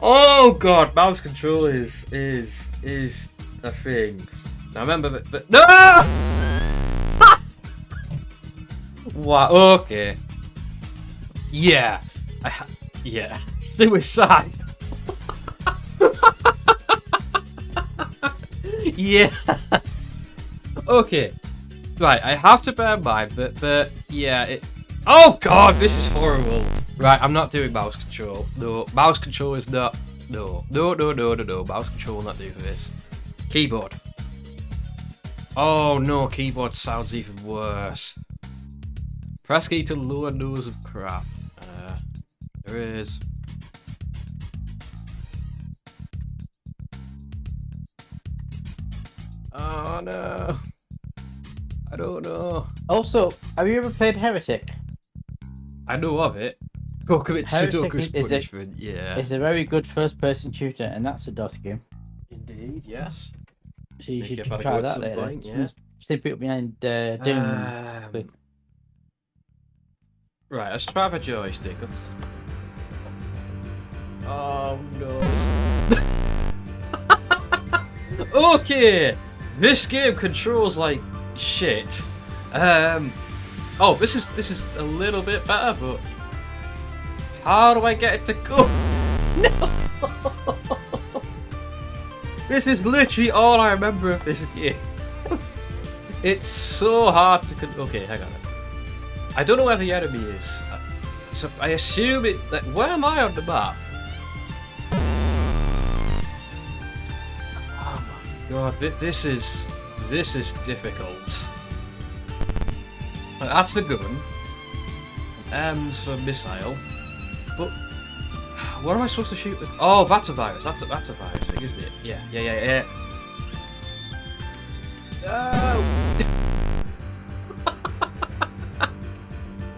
Oh god, mouse control is a thing. Now remember that. But no! Wow. Okay. Yeah. Yeah. Suicide. Yeah. Okay. Right. I have to bear in mind that. Yeah. It. Oh god, this is horrible. Right. I'm not doing mouse control. No. Mouse control is not. No. No. Mouse control will not do for this. Keyboard. Oh no, keyboard sounds even worse. Press key to lower nose of craft. There is. Oh no. I don't know. Also, have you ever played Heretic? I know of it. Go commit Sudoku's is punishment, yeah. It's a very good first-person shooter, and that's a DOS game. Indeed, yes. So you Think should about it try at that some later. point, yeah. Same people behind Doom. Right, let's try the joystick. Oh no. Okay! This game controls like shit. Oh, this is a little bit better, but how do I get it to go? No! This is literally all I remember of this game. It's so hard to okay, hang on. I don't know where the enemy is. So I assume it. Like, where am I on the map? Oh my god, this is difficult. That's the gun. M's for missile. But what am I supposed to shoot with? Oh, that's a virus. That's a virus thing, isn't it? Yeah. No!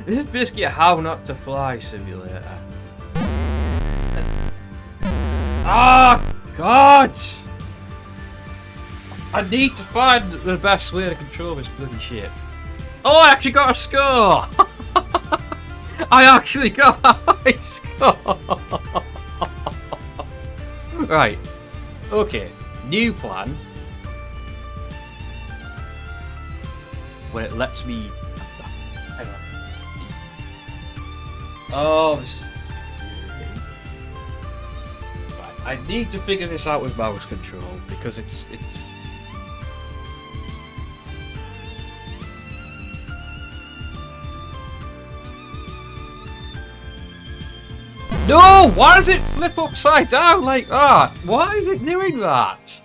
This is basically a how not to fly simulator. Ah, God! I need to find the best way to control this bloody shit. Oh, I actually got a score! I actually got a score! Right. Okay. New plan. When it lets me... Hang on. Oh, this is... Right. I need to figure this out with mouse control because it's... No! Why does it flip upside down like that? Why is it doing that?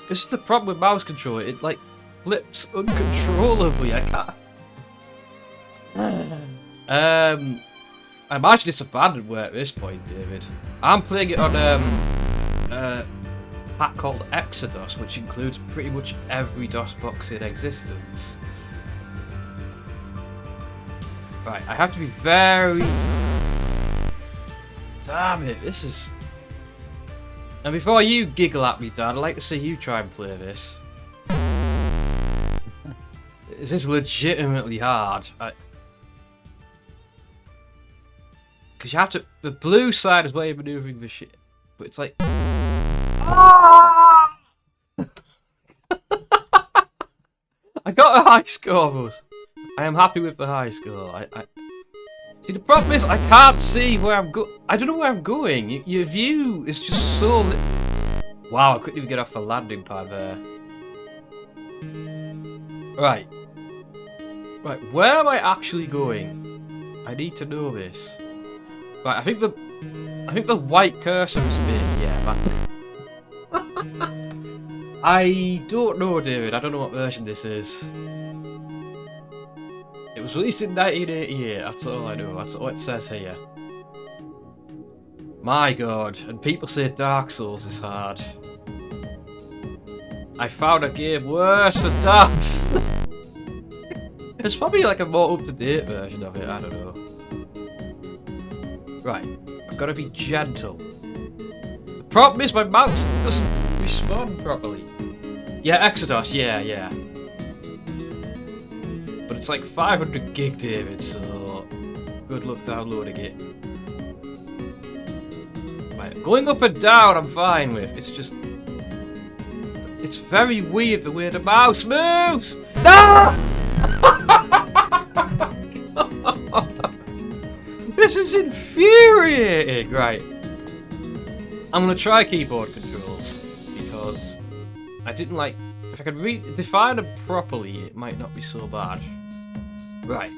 This is the problem with mouse control. It like flips uncontrollably. I can't. I imagine it's abandonware at this point, David. I'm playing it on a pack called Exodus, which includes pretty much every DOS box in existence. Right, I have to be very... Damn it, this is... And before you giggle at me, Dad, I'd like to see you try and play this. This is legitimately hard. Because you have to... The blue side is where you're maneuvering the shit. But it's like... Ah! I got a high score, Buzz. I am happy with the high score. See, the problem is I can't see where I'm going. I don't know where I'm going. Your view is just so... Wow, I couldn't even get off the landing pad there. Right. Right, where am I actually going? I need to know this. Right, I think the white cursor is me. Yeah, that... I don't know, David. I don't know what version this is. It was released in 1988, that's all I know, that's all it says here. My god, and people say Dark Souls is hard. I found a game worse than that! There's probably like a more up-to-date version of it, I don't know. Right, I've got to be gentle. The problem is my mouse doesn't respond properly. Yeah, Exodus, yeah. But it's like 500 gig, David, so good luck downloading it. Right, going up and down I'm fine with, it's just... It's very weird the way the mouse moves! No! This is infuriating! Right. I'm gonna try keyboard controls, because I didn't like... If I could define them properly, it might not be so bad. Right.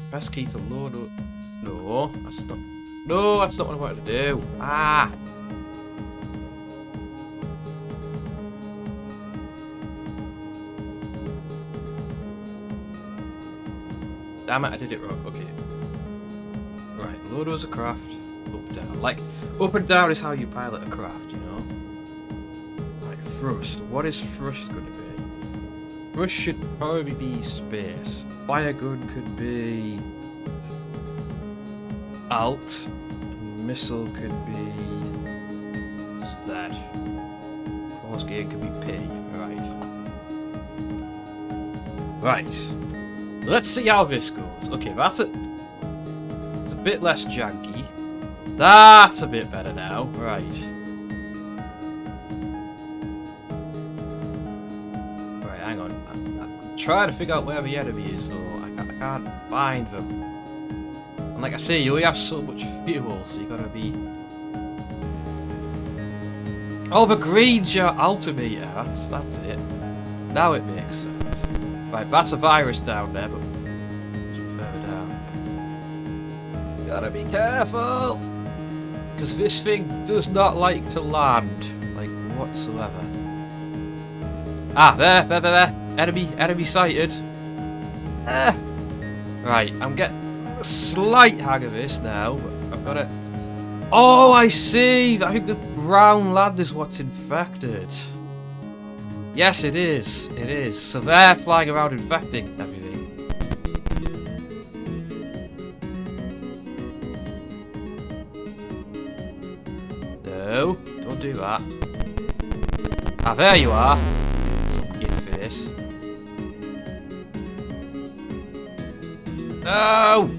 Press key to load up. No, that's not... No, that's not what I wanted to do. Ah! Damn it, I did it wrong. Okay. Right, load as a craft. Up, down. Like, up and down is how you pilot a craft, you know? Right, thrust. What is thrust going to be? Thrust should probably be space. Fire gun could be... Alt. Missile could be... Z. Force gain could be P. Right. Right. Let's see how this goes. Okay, that's it. It's a bit less janky. That's a bit better now. Right. Right, hang on. I'm trying to figure out where the enemy is, so I can't find them. And like I say, you only have so much fuel, so you gotta be... Oh, the green's your altimeter. That's it. Now it makes sense. Right, that's a virus down there, but further down. Gotta be careful! Because this thing does not like to land, like, whatsoever. Ah, there! Enemy sighted. Right, I'm getting a slight hang of this now, but I've got to... Oh, I see! I think the brown land is what's infected. Yes, it is. It is. So they're flying around infecting everything. No, don't do that. Ah, there you are. Your face. No!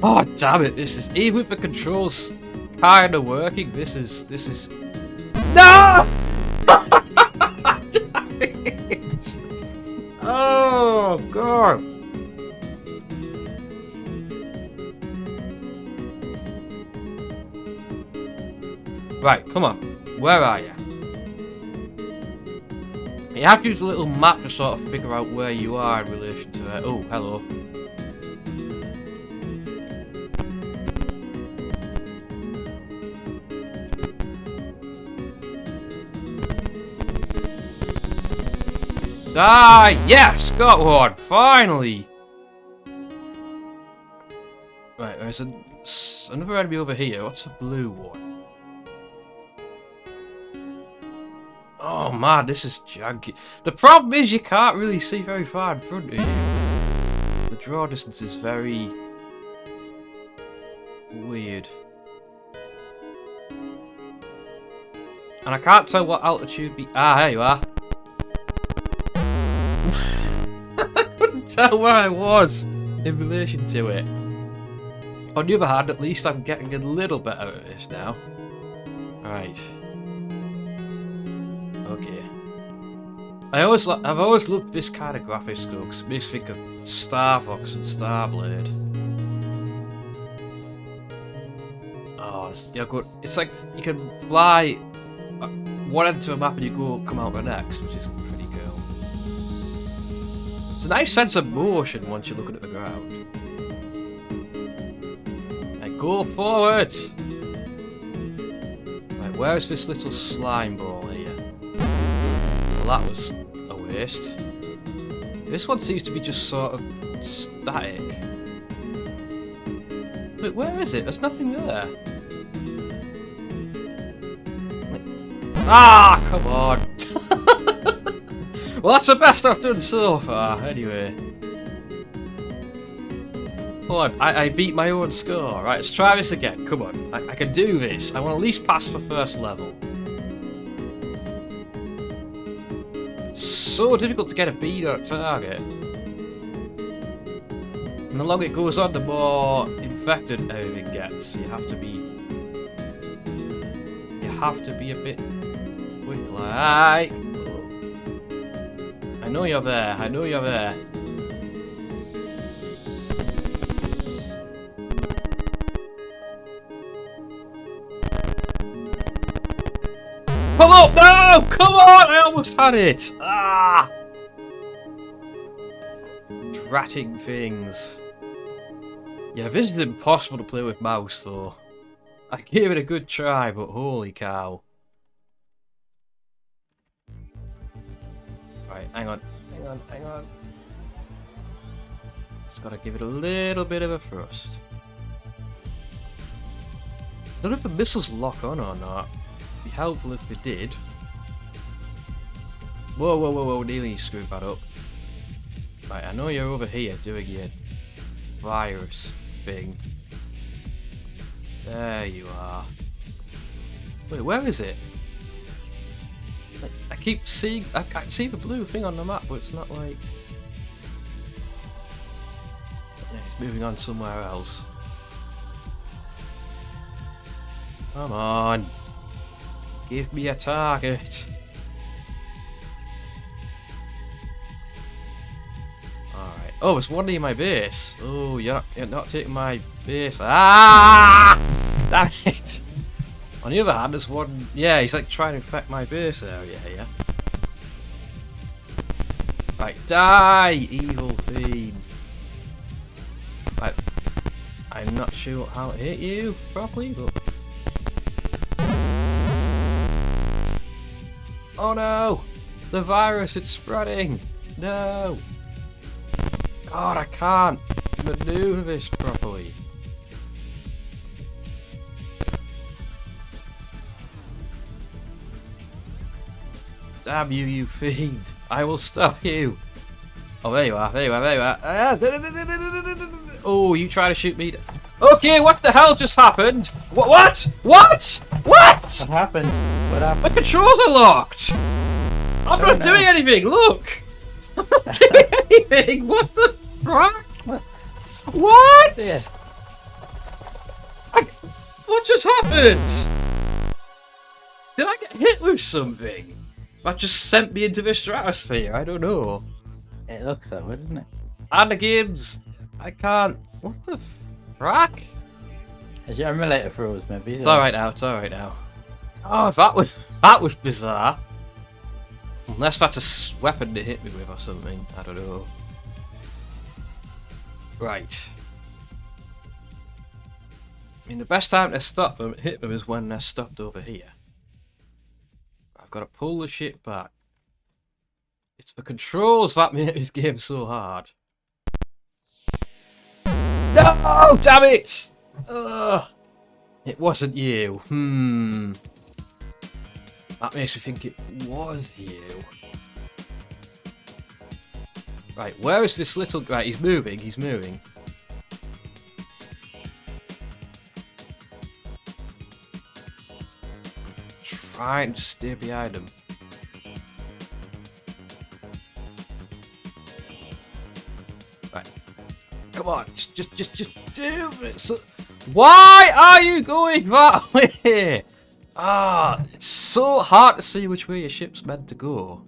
Oh, damn it. This is... Even with the controls kind of working, this is... No! Oh, God. Right, come on. Where are you? You have to use a little map to sort of figure out where you are in relation to it. Oh, hello. Die! Yes! Got one! Finally! Right, there's another enemy over here. What's the blue one? Oh man, this is janky. The problem is you can't really see very far in front of you. The draw distance is very weird. And I can't tell what altitude there you are. I couldn't tell where I was in relation to it. On the other hand, at least I'm getting a little bit out of this now. Right. Okay. I've always loved this kind of graphics though, because it makes me think of Star Fox and Starblade. Oh, yeah, good. It's like you can fly one end to a map and you come out the next, which is pretty cool. It's a nice sense of motion once you're looking at the ground. And go forward! Right, where is this little slime ball here? Well, that was a waste. This one seems to be just sort of static. Wait, where is it? There's nothing there. Ah, come on. Well, that's the best I've done so far, anyway. Hold on, I beat my own score. Right, let's try this again. Come on, I can do this. I want to at least pass the first level. It's so difficult to get a bead on a target. And the longer it goes on, the more infected everything gets. You have to be a bit quick, like. I know you're there. I know you're there. Pull up! No! Come on! I almost had it! Ah! Dratting things. Yeah, this is impossible to play with mouse, though. I gave it a good try, but holy cow. Right, hang on. Just gotta give it a little bit of a thrust. I don't know if the missiles lock on or not. It'd be helpful if they did. Whoa, nearly screwed that up. Right, I know you're over here doing your virus thing. There you are. Wait, where is it? I keep seeing... I can see the blue thing on the map, but it's not like... Yeah, it's moving on somewhere else. Come on. Give me a target. Alright. Oh, it's one near my base. Oh, you're not taking my base. Ah! Damn it! On the other hand, there's one... Yeah, he's like trying to infect my base area here. Right, die, evil fiend. Right, I'm not sure how to hit you properly, but... Oh no! The virus, it's spreading! No! God, I can't maneuver this properly. Damn you, you fiend! I will stop you! Oh, there you are, there you are, there you are. Oh, you try to shoot me. Okay, what the hell just happened? What? What happened? What happened? My controls are locked! I'm not doing anything, look! I'm not doing anything! What the fuck? What? Yeah. What just happened? Did I get hit with something? That just sent me into the stratosphere, I don't know. It looks that way, doesn't it? And the games, I can't. What the frack? Is your emulator froze, maybe? It's alright now, it's alright now. Oh, that was bizarre. Unless that's a weapon to hit me with or something, I don't know. Right. I mean, the best time to stop them, hit them, is when they're stopped over here. I've got to pull the shit back. It's the controls that make this game so hard. No! Damn it! Ugh. It wasn't you. That makes me think it was you. Right, where is this little... Right, he's moving, he's moving. Trying to stay behind him. Right. Come on, just do it. So, why are you going that way? Ah, it's so hard to see which way your ship's meant to go.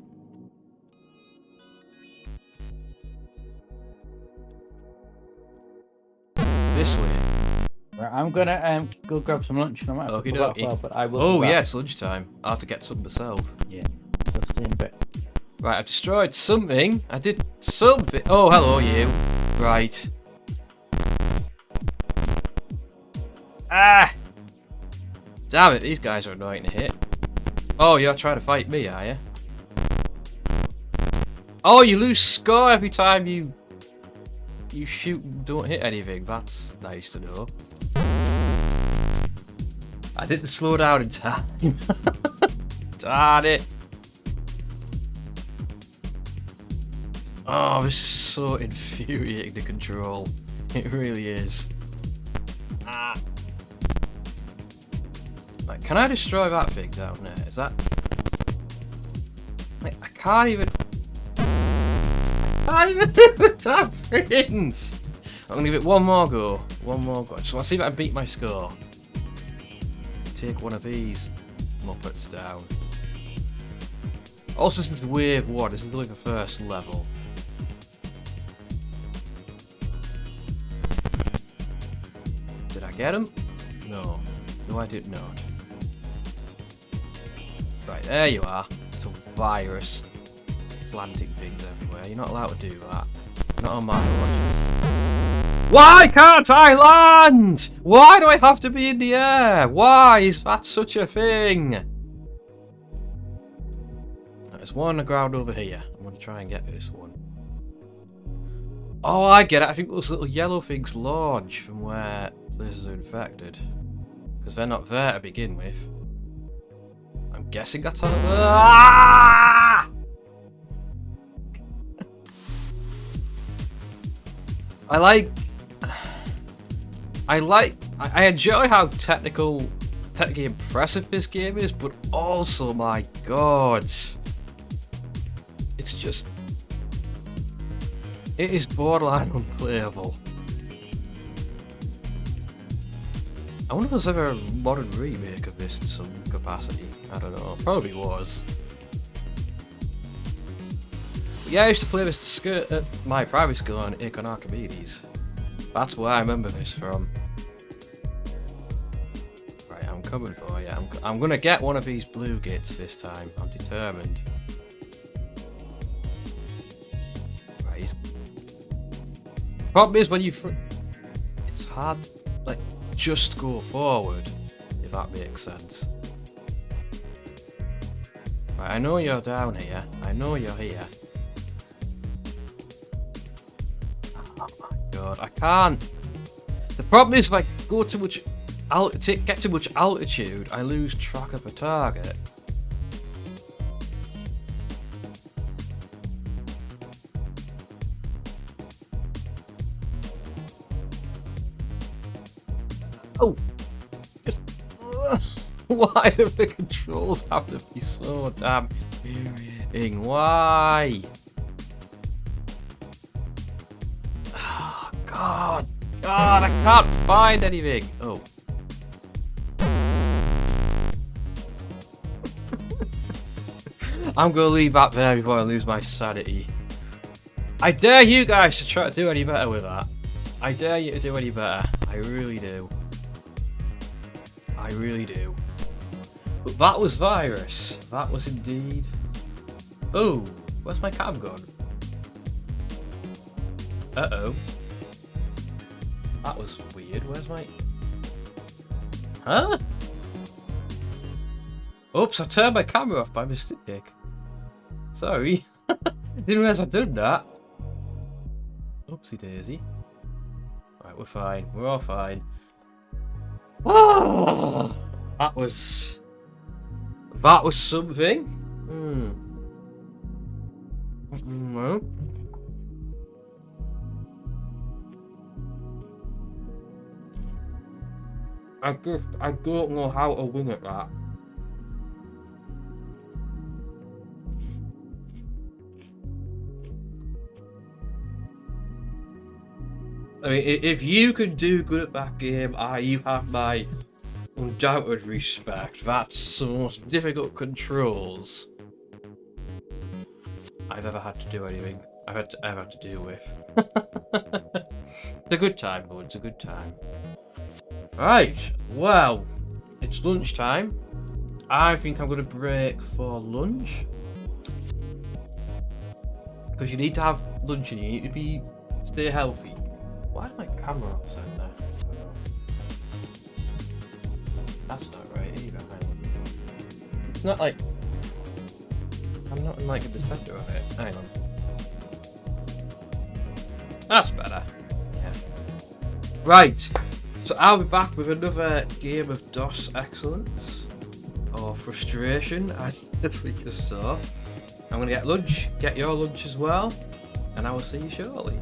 This way. Right, I'm gonna go grab some lunch. I might have to go back far, but I will. Oh yeah, it's lunchtime. I'll have to get some myself. Yeah, so I'll see in a bit. Right, I've destroyed something. I did something. Oh, hello, you. Right. Ah! Damn it, these guys are annoying to hit. Oh, you're trying to fight me, are you? Oh, you lose score every time you shoot and don't hit anything. That's nice to know. I didn't slow down in time. Darn it. Oh, this is so infuriating to control. It really is. Ah. Like, can I destroy that thing down there? Is that... Like, I can't even... I can't even do the damn things! I'm gonna give it one more go. One more go. So I'll see if I can beat my score. Take one of these Muppets down. Also, since wave 1, this is like the first level. Did I get him? No. No, I did not. Right, there you are. It's a virus planting things everywhere. You're not allowed to do that. Not on my watch. Why can't I land? Why do I have to be in the air? Why is that such a thing? There's one on the ground over here. I'm going to try and get this one. Oh, I get it. I think those little yellow things launch from where places are infected. Because they're not there to begin with. I'm guessing that's how... Ah! I enjoy how technically impressive this game is, but also, my god, it's just, it is borderline unplayable. I wonder if there's ever a modern remake of this in some capacity. I don't know, probably was. But yeah, I used to play this at my private school on Icon Archimedes. That's where I remember this from. Right, I'm coming for you. I'm gonna get one of these blue gates this time. I'm determined. Right. Problem is when you... It's hard, like, just go forward, if that makes sense. Right, I know you're down here. I know you're here. God, I can't. The problem is if I go too much get too much altitude, I lose track of a target. Oh, just why do the controls have to be so damn infuriating? Why? God, I can't find anything. Oh. I'm gonna leave that there before I lose my sanity. I dare you guys to try to do any better with that. I dare you to do any better. I really do. I really do. But that was virus. That was indeed. Oh, where's my cam gone? Uh-oh. That was weird. Where's my... Huh? Oops, I turned my camera off by mistake. Sorry. Didn't realize I did that. Oopsie daisy. Right, we're fine. We're all fine. Oh, that was something. Well. I don't know how to win at that. I mean, if you can do good at that game, you have my undoubted respect. That's the most difficult controls I've ever had to do anything. I've ever had to deal with. It's a good time, though. It's a good time. Right, well, it's lunchtime. I think I'm going to break for lunch. Because you need to have lunch and you need to stay healthy. Why is my camera upside down? That's not right either. It's not like... I'm not in like the center of it. Hang on. That's better. Yeah. Right. So I'll be back with another game of DOS excellence. Or frustration, as we just saw. I'm going to get lunch, get your lunch as well. And I will see you shortly.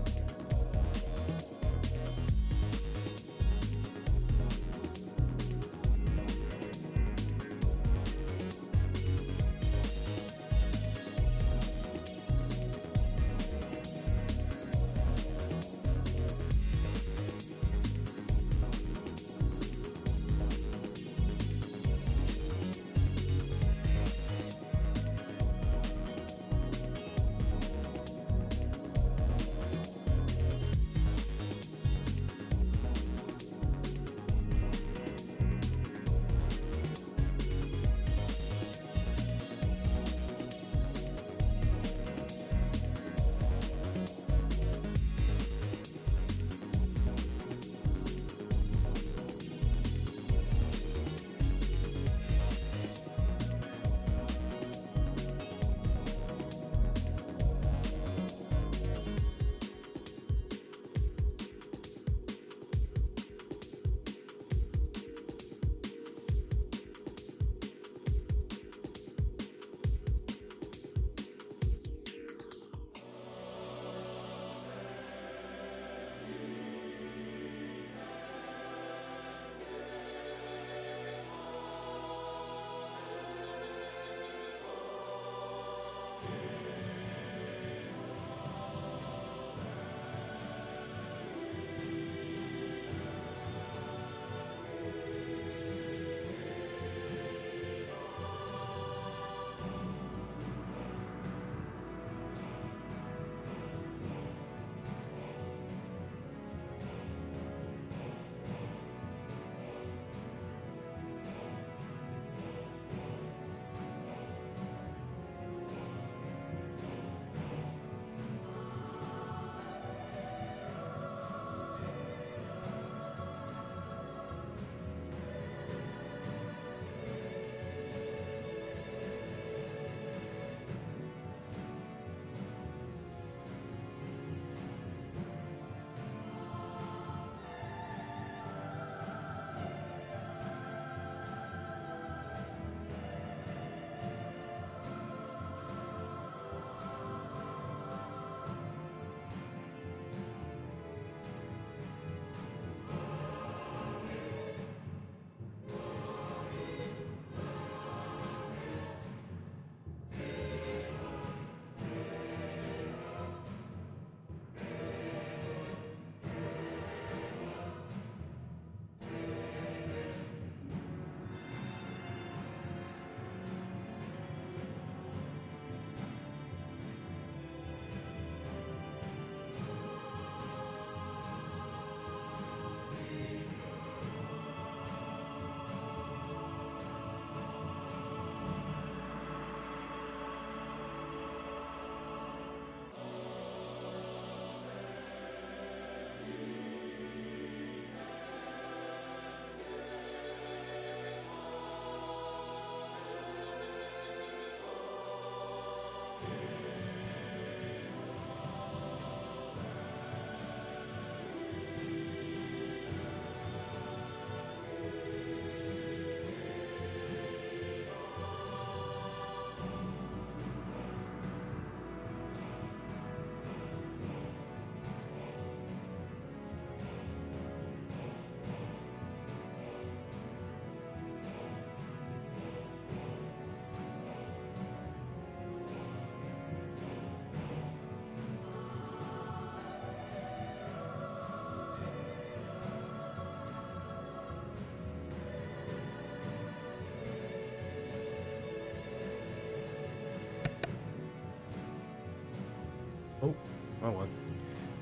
Oh well.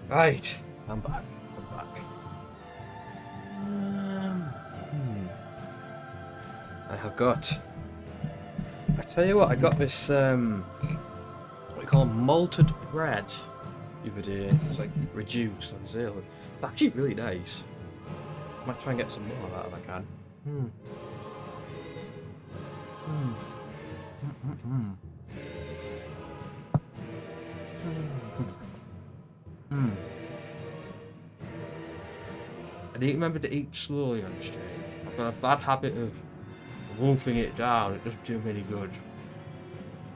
Right, I'm back. I'm back. I have got. I tell you what, I got this what you call malted bread the other day. It's like reduced on sale. It's actually really nice. I might try and get some more of that if I can. I need to remember to eat slowly on stream. I've got a bad habit of wolfing it down. It doesn't do me any good.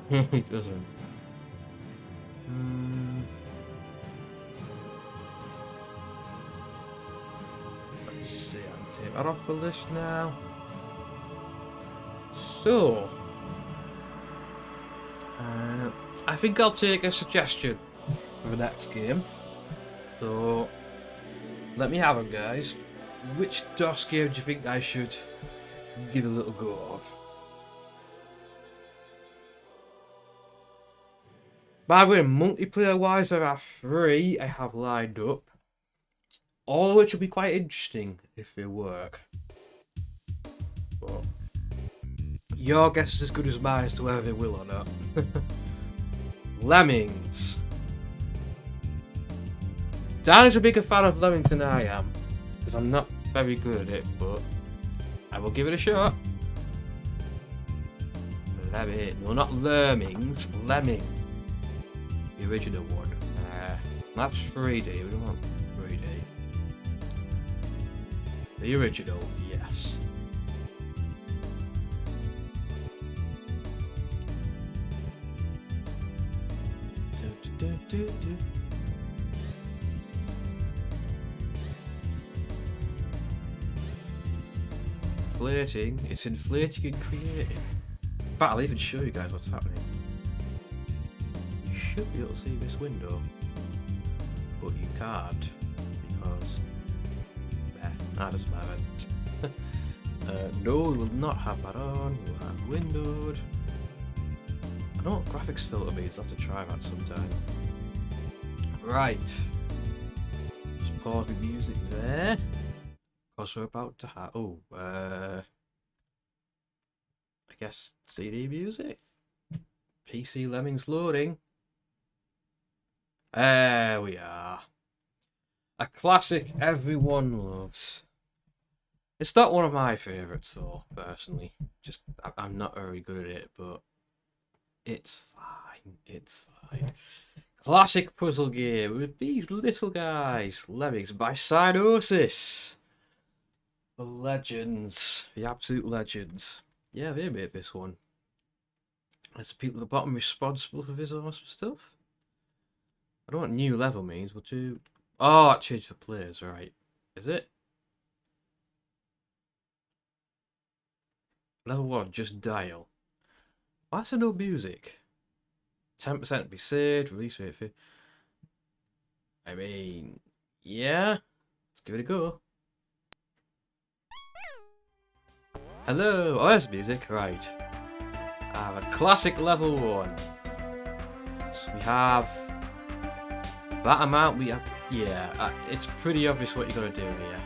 It doesn't. Let's see, I'll take that off the list now. So, I think I'll take a suggestion for the next game. So, let me have them, guys. Which DOS game do you think I should give a little go of? By the way, multiplayer wise, there are 3 I have lined up. All of which will be quite interesting if they work. But your guess is as good as mine as to whether they will or not. Lemmings. Dan is a bigger fan of Lemmings than I am, because I'm not very good at it, but I will give it a shot. Lemming. No, not Lemmings. Lemming. The original one. That's 3D. We don't want 3D. The original, yes. Inflating. It's inflating and creating. In fact, I'll even show you guys what's happening. You should be able to see this window, but you can't because that doesn't matter. No, we will not have that on. We'll have windowed. I know what graphics filter means. I'll have to try that sometime. Right. Just pause the music there. Because we're about to have. Oh, I guess CD music. PC Lemmings loading. There we are. A classic everyone loves. It's not one of my favourites though, personally. Just I'm not very good at it, but it's fine. It's fine. Classic puzzle game with these little guys. Lemmings by Cyanosis. The legends. The absolute legends. Yeah, they made this one. There's the people at the bottom responsible for this awesome stuff. I don't know what new level means. We'll do. Oh, that changed for players, right? Is it? Level 1, just dial. Why is there no music? 10% be saved, release rate 50. I mean, yeah. Let's give it a go. Hello. Oh, there's music. Right. I have a classic level 1. So we have that amount. We have. Yeah, it's pretty obvious what you got to do here.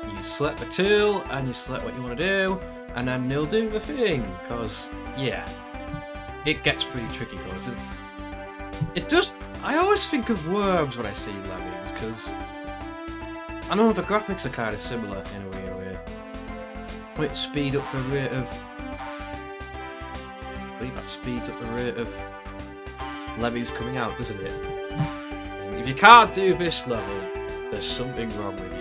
You select the tool and you select what you want to do, and then they'll do the thing. Because yeah, it gets pretty tricky. Cause it does. I always think of worms when I see lemmings, because I know the graphics are kind of similar in a way. Which speed up the rate of. I believe that speeds up the rate of lemmings coming out, doesn't it? And if you can't do this level, there's something wrong with you.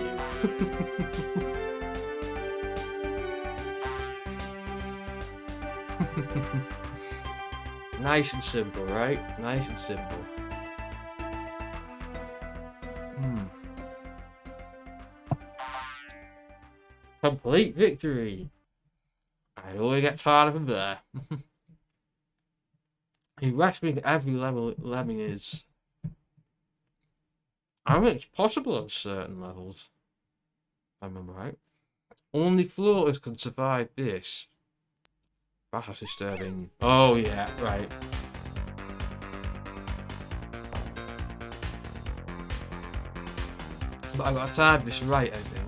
Nice and simple, right? Nice and simple. Complete victory. I only get tired of there. He wrestling every level lemming is. I think it's possible on certain levels. If I remember right. Only floaters can survive this. That's disturbing. Oh yeah, right. But I've got to time this right, I think.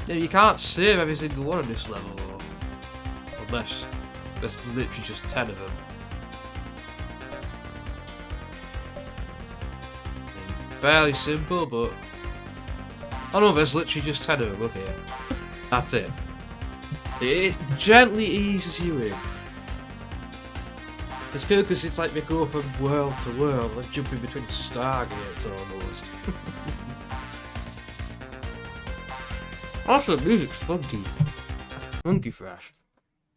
Yeah, you can't save every single one of this level, unless there's literally just 10 of them. Fairly simple, but... Oh no, there's literally just 10 of them, look here. That's it. It gently eases you in. It's good because it's like they go from world to world, like jumping between stargates almost. Also, the music's funky. Funky fresh.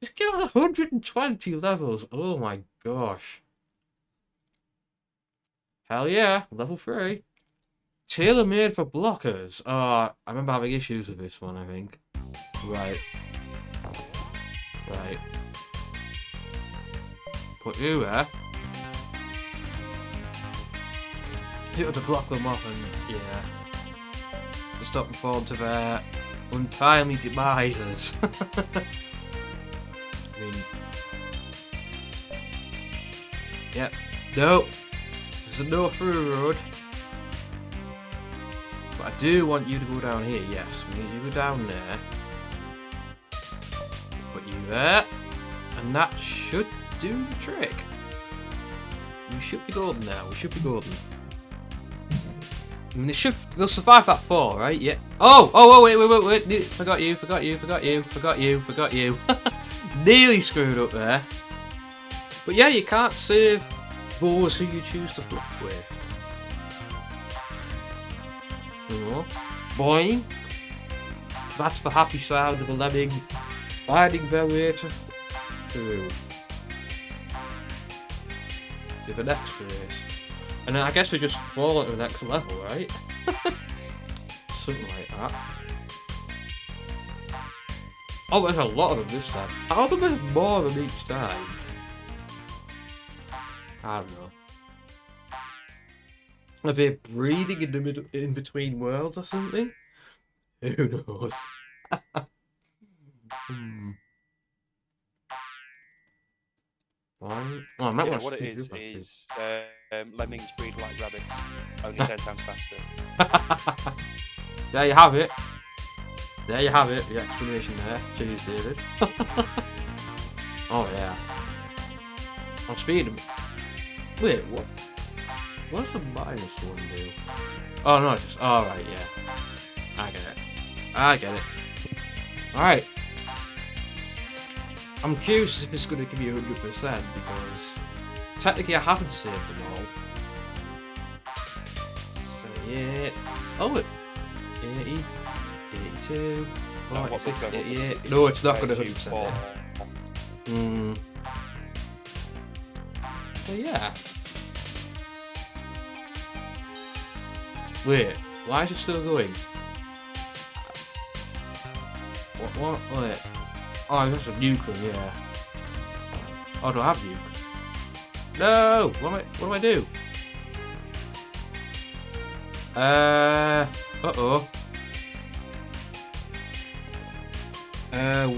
Just give us 120 levels. Oh my gosh. Hell yeah, level 3. Tailor made for blockers. Oh, I remember having issues with this one, I think. Right. Right. Put you there. Hit with the block them off and, yeah. To stop them falling to their untimely demises. I mean... Yep. No. This is a no through road. But I do want you to go down here, yes. We need you to go down there. Put you there. And that should do the trick. We should be golden now. We should be golden. I mean, they'll survive that fall, right? Yeah. Oh, wait. Forgot you. Nearly screwed up there. But yeah, you can't save those who you choose to block with. Boing. That's the happy sound of a lemming finding their way through to the next phase. And then I guess we just fall at the next level, right? Something like that. Oh, there's a lot of them this time. How come there's more of them each time? I don't know. Are they breeding in the middle, in between worlds or something? Who knows? Oh, I'm not what it is lemmings breed like rabbits, only 10 times faster. There you have it. There you have it, the explanation there. Cheers, David. Oh yeah. I'm speeding. Wait, what? What does the minus one do? Oh no, it's just... Oh right, yeah. I get it. Alright. I'm curious if it's going to give me 100% because technically I haven't saved them all. 78. Oh, 80. 82. 46, 88. No, it's not going to 100% it. So yeah. Wait, why is it still going? What? Wait. Oh, that's a nuke one, yeah. Oh, do I have nuke? No! What do I do? Uh-oh.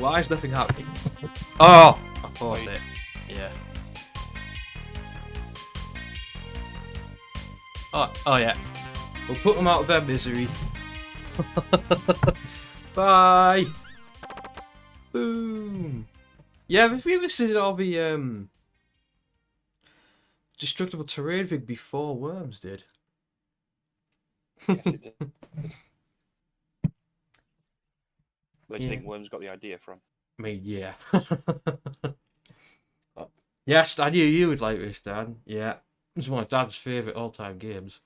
Why is nothing happening? Oh! I paused it. Yeah. Oh yeah. We'll put them out of their misery. Bye! Boom! Yeah, have you ever seen all the destructible terrain thing before Worms did? Yes, it did. Where do you think Worms got the idea from? I mean, yeah. Yes, I knew you would like this, Dan. Yeah. This is one of Dan's favourite all-time games.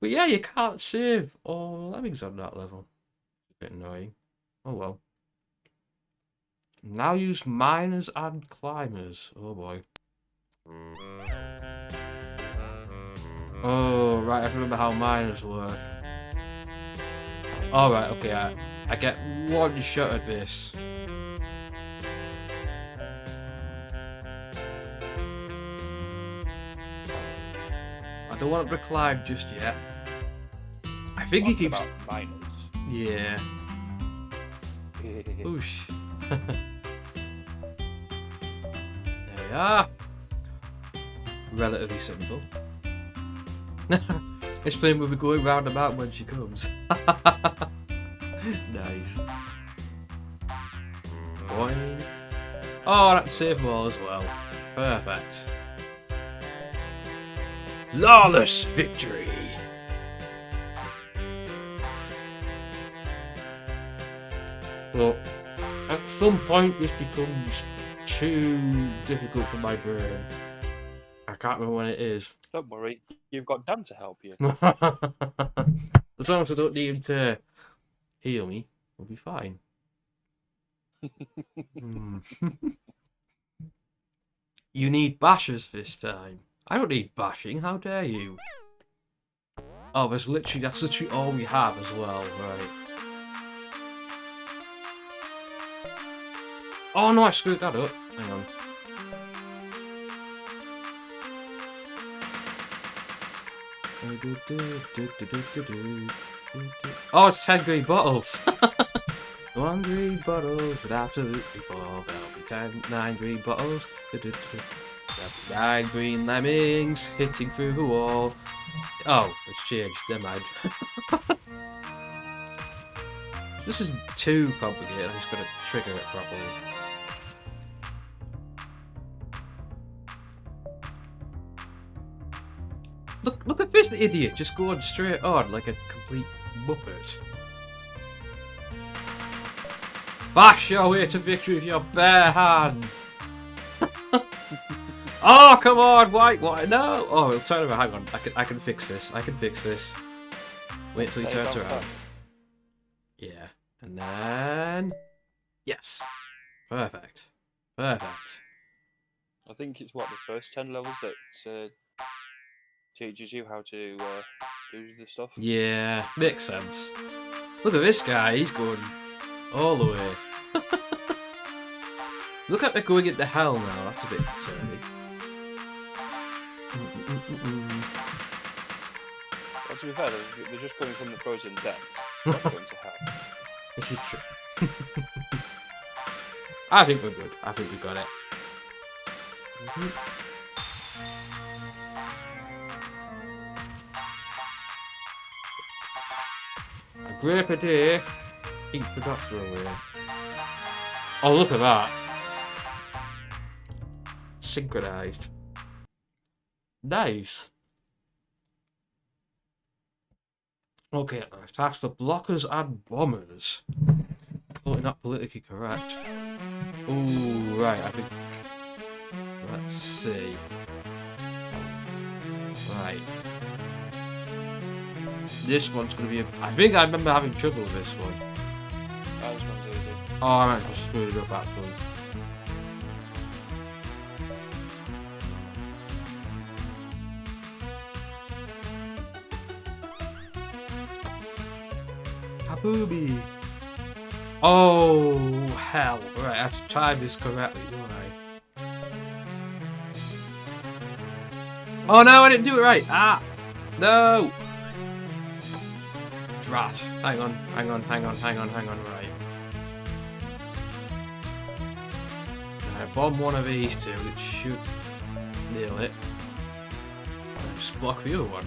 But yeah, you can't save all lemmings on that level. A bit annoying. Oh well. Now use miners and climbers. Oh boy. Oh, right, I remember how miners work. Alright, okay, I get one shot at this. I don't want him to climb just yet. I think he keeps... miners. Yeah. Oosh. There we are. Relatively simple. This plane will be going round about when she comes. Nice. Boing. Oh, I can save them all as well. Perfect. Lawless victory. But at some point this becomes too difficult for my brain. I can't remember when it is. Don't worry, you've got Dan to help you. As long as I don't need him to heal me, we'll be fine. Hmm. You need bashers this time. I don't need bashing, how dare you? Oh, that's literally all we have as well, right. Oh no, I screwed that up. Hang on. Oh, it's 10 green bottles. 1 green bottle would absolutely fall. There'll be 9 green bottles. There'll be 9 green lemmings hitting through the wall. Oh, it's changed. Never mind. This is too complicated. I'm just gonna trigger it properly. Look at this idiot, just going straight on like a complete muppet. Bash your way to victory with your bare hands. Oh, come on, why, no? Oh, it'll turn around, hang on, I can fix this, Wait till he turns around. Yeah, and then... Yes. Perfect. Perfect. I think it's what, the first 10 levels that teaches you how to do the stuff. Yeah, makes sense. Look at this guy, he's going all the way. Look at they're going into hell now, that's a bit concerning. Well, to be fair, they're just coming from the frozen depths, not going to hell. This is true. I think we're good. I think we got it. A grape a day. Eat the doctor away. Oh, look at that. Synchronized. Nice. Okay, let's pass the blockers and bombers. Totally not politically correct. Ooh, right, I think... Let's see. Right. This one's gonna be a... I think I remember having trouble with this one. Oh, this one's easy. Oh, I might just screw it up actually. Kabooby! Oh, hell. Right, I have to time this correctly, don't I? Oh no, I didn't do it right! Ah! No! Drat. Hang on, right. I bomb one of these two, it should nail it. Just block the other one.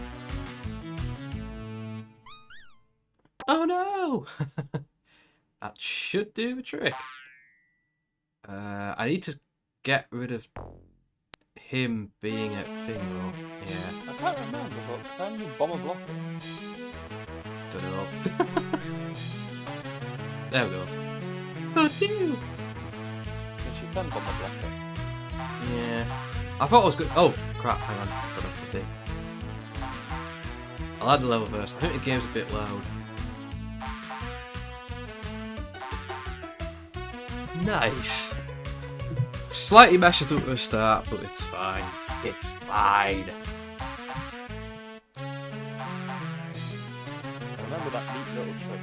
Oh no! That should do the trick. I need to get rid of him being a thing though. Yeah. I can't remember, but can you bomb a blocker? Don't know. There we go. Oh, dear. Yes, you can bomb a blocker. Yeah. I thought I was good. Oh, crap. Hang on. Got off the thing. I'll add the level first. I think the game's a bit loud. Nice. Slightly messed up at the start, but it's fine. It's fine. I remember that neat little trick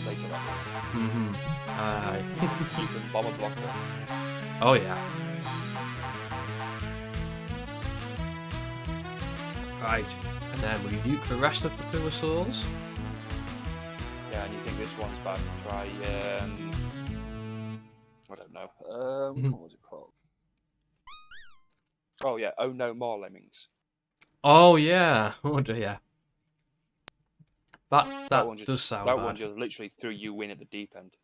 later levels. Mm-hmm. Aye. You can bomb a blocker. Oh yeah. Right. And then will you nuke the rest of the Pillar Souls? Yeah, and you think this one's bad? Try I don't know. What was it called? Oh yeah. Oh no, more lemmings. Oh yeah. Oh dear. That one just, does sound that bad. one just literally threw you in at the deep end.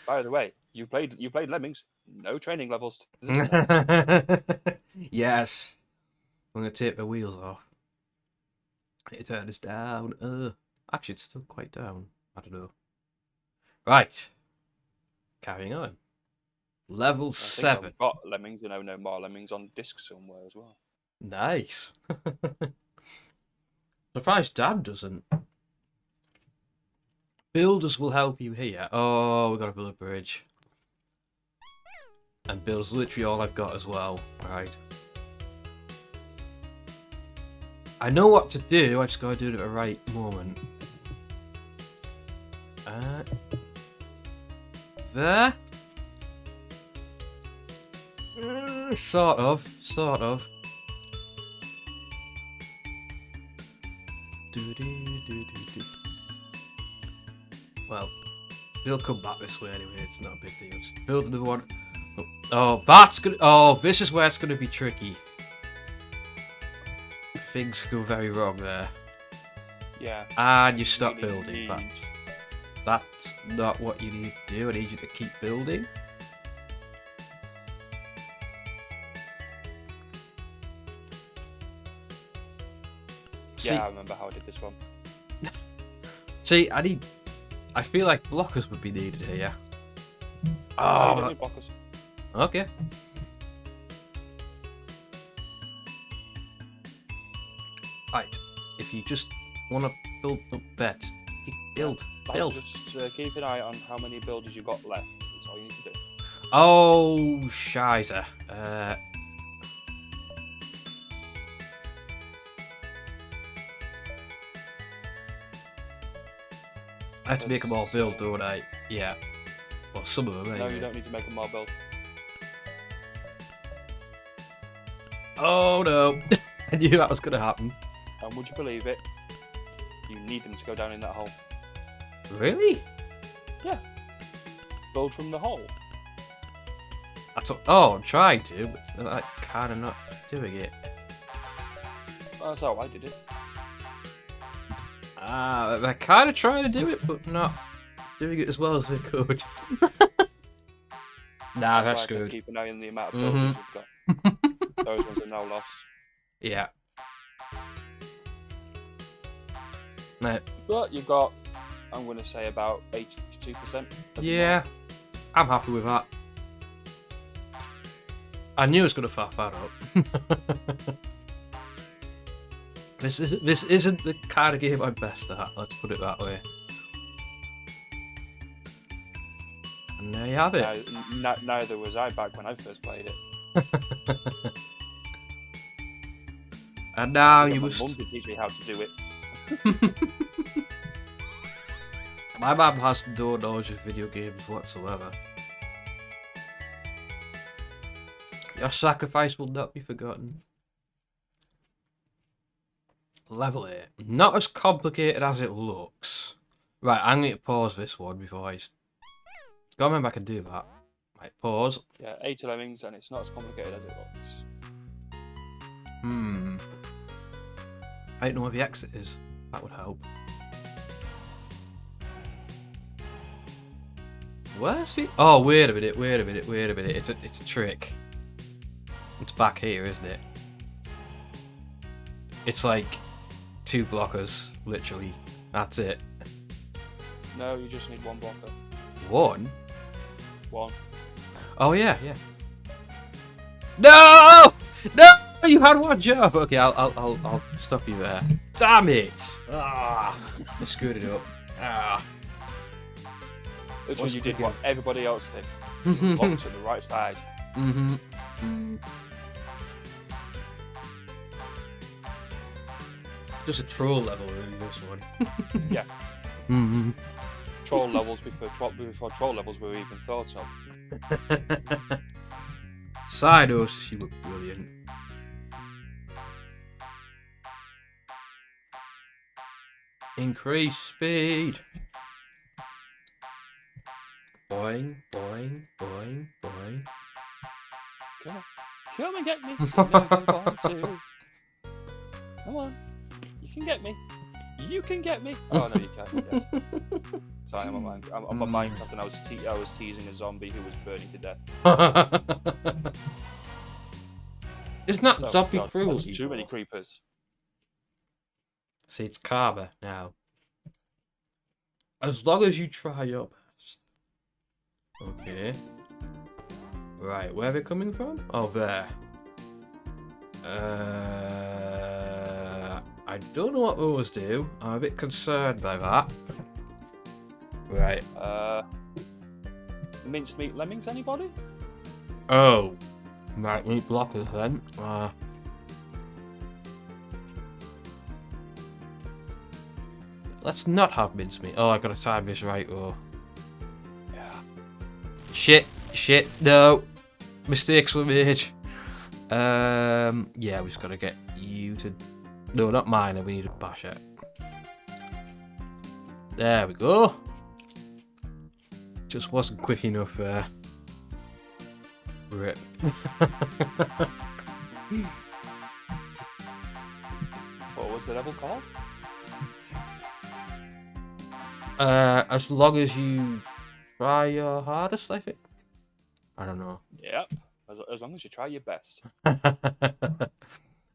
By the way, you played Lemmings. No training levels to this time. Yes. I'm gonna take the wheels off. It turned us down. Actually, it's still quite down. I don't know. Right. Carrying on. Level I think 7. I've got Lemmings, no more Lemmings on disc somewhere as well. Nice. Surprised Dad doesn't. Builders will help you here. Oh, we gotta build a bridge. And build's literally all I've got as well. Right. I know what to do, I just gotta do it at the right moment. There. Sort of. Well, they'll come back this way anyway, it's not a big deal. Just build another one. Oh, that's gonna. Oh, this is where it's gonna be tricky. Things go very wrong there. Yeah. And you stop Really building. need- That's not what you need to do. I need you to keep building. See, Yeah, I remember how I did this one. see, I feel like blockers would be needed here. You Oh, don't need blockers. okay. Right, if you just want to build up there, just build. Just keep an eye on how many builders you've got left. That's all you need to do. Oh, shizer. I have to make them all build, don't I? Yeah. Well, some of them, anyway. No, you don't need to make a more build. Oh, no. I knew that was going to happen. And would you believe it? You need them to go down in that hole. Really? Yeah. Build from the hole. I'm trying to, but I'm kind of not doing it. That's how I did it. They're kind of trying to do it, but not doing it as well as they could. Nah, That's that's why I said good. keep an eye on the amount of builders you've got. Those ones are now lost. Yeah. No. But you've got, I'm going to say, about 82%. Yeah, I'm happy with that. I knew I was going to faff that up. This isn't the kind of game I'm best at, let's put it that way. And there you have it. Neither was I back when I first played it. And now I you my must... mum to teach me how to do it. My mum has no knowledge of video games whatsoever. Your sacrifice will not be forgotten. Level 8. Not as complicated as it looks. Right, I'm going to pause this one before I... Gotta remember I can do that. Right, pause. Yeah, 8 lemmings, and it's not as complicated as it looks. I don't know where the exit is. That would help. Where's the... Oh, wait a minute. It's a trick. It's back here, isn't it? It's like 2 blockers, literally. That's it. No, you just need one blocker. 1? One. Oh yeah. No! No! You had one job. Okay, I'll stop you there. Damn it! Ah, I screwed it up. Ah. Literally, you did what everybody else did. Mhm. Blocked to the right side. Just a troll level, really. This one. Yeah. Troll levels before troll levels were even thought of. Sidos, you were brilliant. Increase speed. Boing, boing, boing, boing. Come and get me. You know you're going to. Come on. You can get me. You can get me. Oh no, you can't. You're dead. Sorry, I'm on Minecraft, and I was teasing a zombie who was burning to death. Isn't that Oh, zombie God, cruelty? there's too many creepers. See, it's karma now. As long as you try your best. Okay. Right, where are they coming from? Oh, there. I don't know what those do. I'm a bit concerned by that. Right. Minced meat lemmings, anybody? Oh. Right, meat blockers then. Let's not have mincemeat. Oh, I gotta time this right. Oh. Yeah. Shit. No. Mistakes were made. Yeah, we just gotta get you to. No, not mine. We need a bash it. There we go. Just wasn't quick enough. Rip. What was the level called? As long as you try your hardest, I think. I don't know. Yep. As long as you try your best.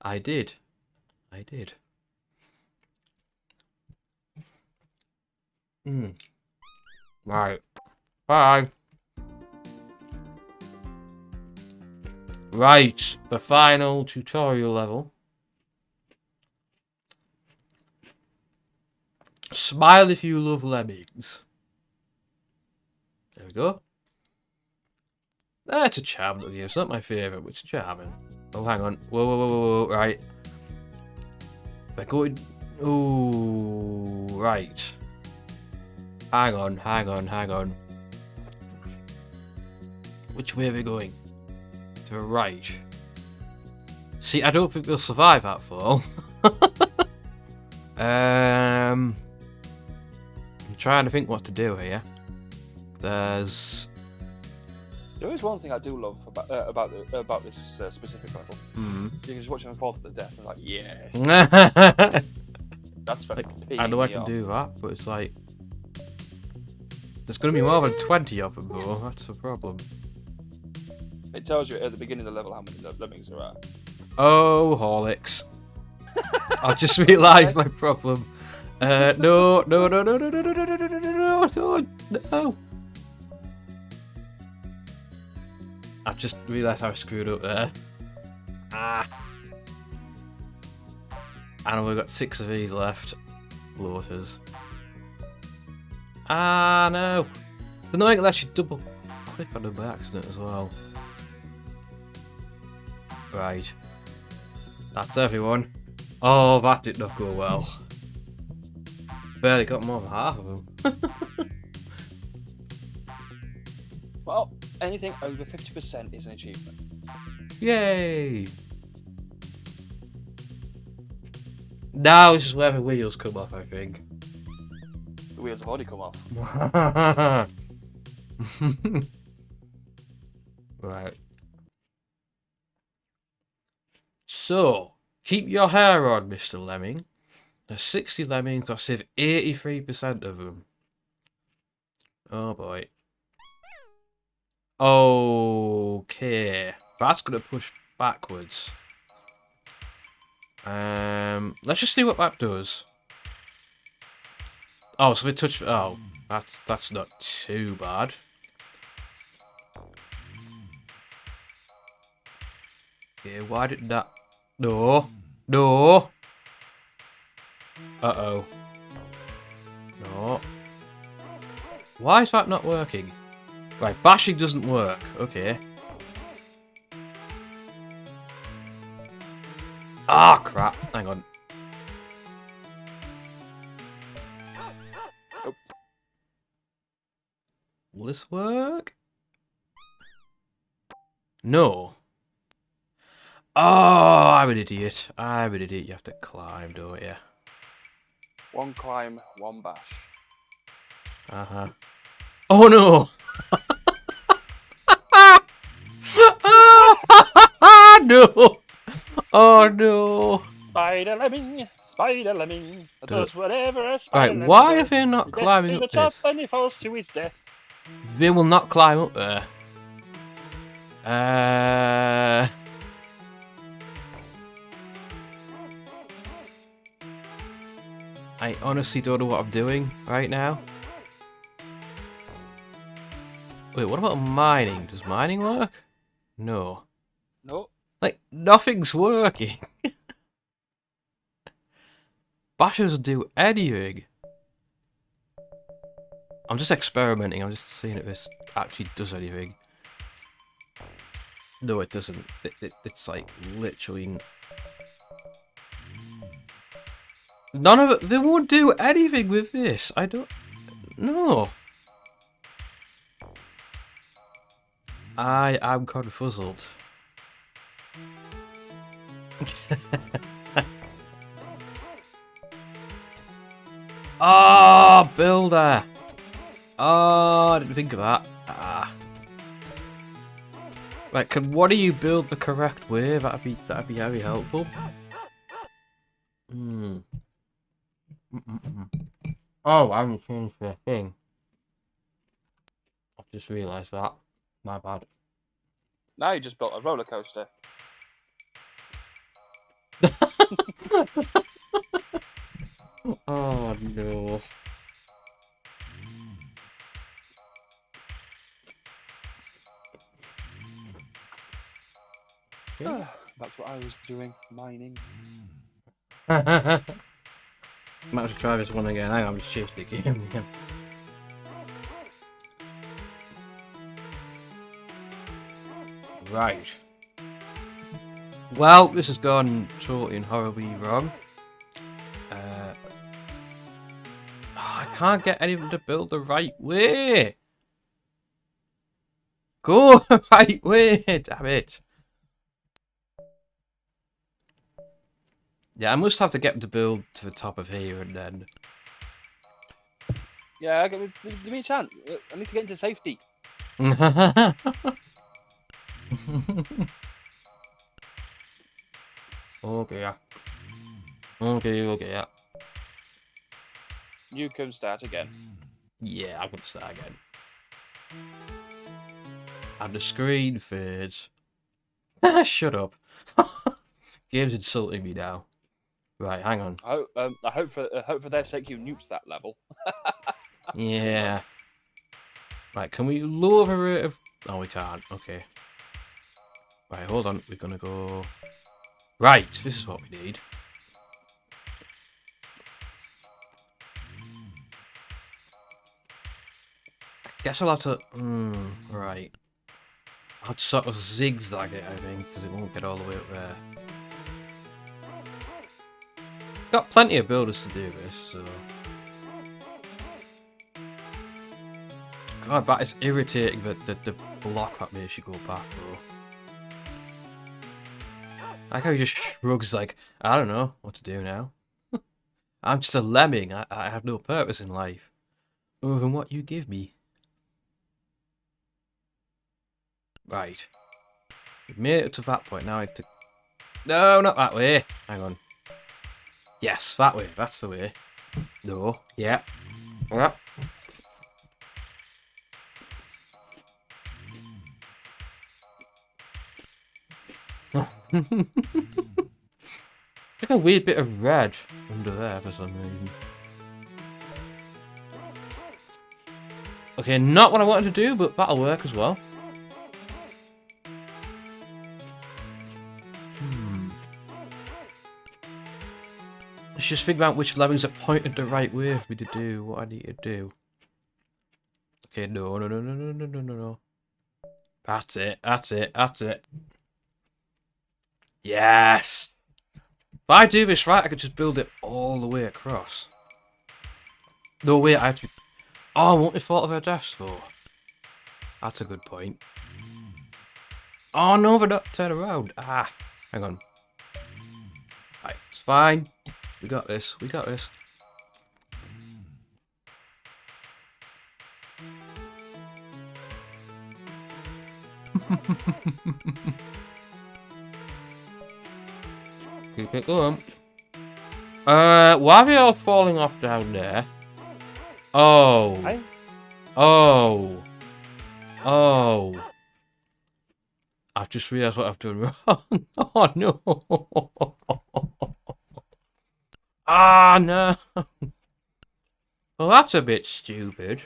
I did. Right. Bye. Right. The final tutorial level. Smile if you love lemmings. There we go. That's a charming review. It's not my favourite, but it's charming. Oh, hang on. Whoa. Right. We're going. Ooh, right. Hang on. Which way are we going? To the right. See, I don't think we'll survive that fall. I'm trying to think what to do here. There is one thing I do love about this specific level. You can just watch them fall to the death and like, yes. That's fucking I know I can do that, but it's like there's going to be more than 20 of them though. That's the problem. It tells you at the beginning of the level how many lemmings there are. Oh, Horlicks. I just realised my problem. No. I just realised I screwed up there. And we've got 6 of these left. Bloaters. No. The annoying that actually double click on them by accident as well. Right. That's everyone. Oh, that did not go well. Barely got more than half of them. Well, anything over 50% is an achievement. Yay! Now this is where the wheels come off, I think. The wheels have already come off. Right. So, keep your hair on, Mr. Lemming. There's 60 lemmings, I'll save 83% of them. Oh boy. Okay. That's going to push backwards. Let's just see what that does. Oh, so if it touch. Oh, that's not too bad. Okay, why did that? No. Uh-oh. No. Why is that not working? Right, bashing doesn't work. Okay. Ah, crap. Hang on. Nope. Will this work? No. Oh, I'm an idiot. You have to climb, don't you? One climb, one bash. Uh-huh. Oh, no! No! Oh, no! Spider Lemming, Spider Lemming, does whatever a spider Right, Lemming why does. are they not He gets climbing to up the top this? and he falls to his death. They will not climb up there. I honestly don't know what I'm doing right now. Wait, what about mining? Does mining work? No. No. Like, nothing's working. Bash doesn't do anything. I'm just experimenting. I'm just seeing if this actually does anything. No, it doesn't. It's like literally... None of it... They won't do anything with this. I don't... No. I am confuzzled. Oh, builder! Oh, I didn't think of that. Ah. Right, can one of you build the correct way? That'd be very helpful. Oh, I haven't changed the thing. I've just realised that. My bad. Now you just built a roller coaster. Oh no. That's what I was doing, mining. Might have to try this one again. Hang on, I'm just changed the game again. Right. Well, this has gone totally and horribly wrong. I can't get anyone to build the right way. Go the right way, damn it. Yeah, I must have to get them to build to the top of here and then. Yeah, give me a chance. I need to get into safety. Okay, yeah. Okay, yeah. You can start again. Yeah, I'm gonna start again. And the screen fades. Shut up. Game's insulting me now. Right, hang on. I hope for their sake you nuked that level. Yeah. Right, can we lower the rate of... Oh, we can't. Okay. Right, hold on. We're gonna go... Right, this is what we need. Guess I'll have to... right. I'll sort of zigzag it, I think, because it won't get all the way up there. Got plenty of builders to do this, so... God, that is irritating, the block that makes you go back, though. I like how he just shrugs like, I don't know what to do now. I'm just a lemming, I have no purpose in life. Other than what you give me. Right. We've made it to that point, now I have to... No, not that way! Hang on. Yes, that way, that's the way. No, yeah. Yeah. Like a weird bit of red under there for some reason. Okay, not what I wanted to do, but that'll work as well. Let's just figure out which lemmings are pointed the right way for me to do what I need to do. Okay, no. That's it. Yes! If I do this right, I could just build it all the way across. No, wait, I have to... Oh, what we thought of our deaths for? That's a good point. Oh, no, they're not turn around. Ah, hang on. Right, it's fine. We got this. Keep it going. Why are they all falling off down there? Oh. Hey? Oh. Oh. I've just realised what I've done wrong. Oh no. Ah no. Well, that's a bit stupid.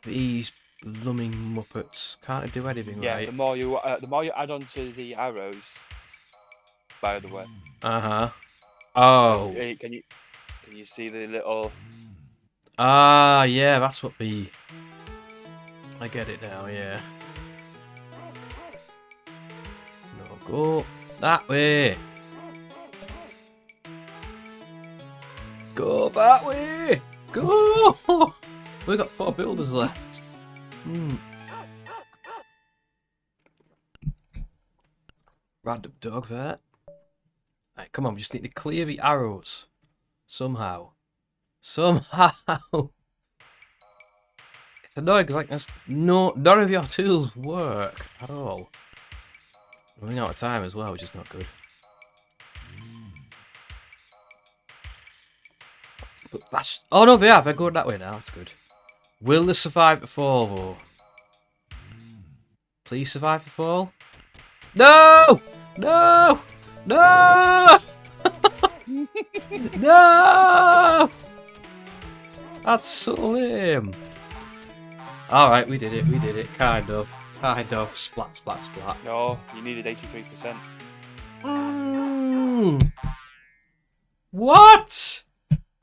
These blooming muppets can't do anything Yeah, right. the more you add on to the arrows. By the way. Oh. Can you see the little? Ah, yeah, that's what the. I get it now. Yeah. No, go that way. Go that way. Go. We got 4 builders left. Random dog there. Right, come on, we just need to clear the arrows. Somehow. Somehow. It's annoying because like none of your tools work at all. Running out of time as well, which is not good. But that's oh no, they're going that way now. That's good. Will they survive the fall though? Please survive the fall. No! No! No! No! That's so lame. Alright, we did it, kind of. Splat, splat, splat. No, you needed 83%. What?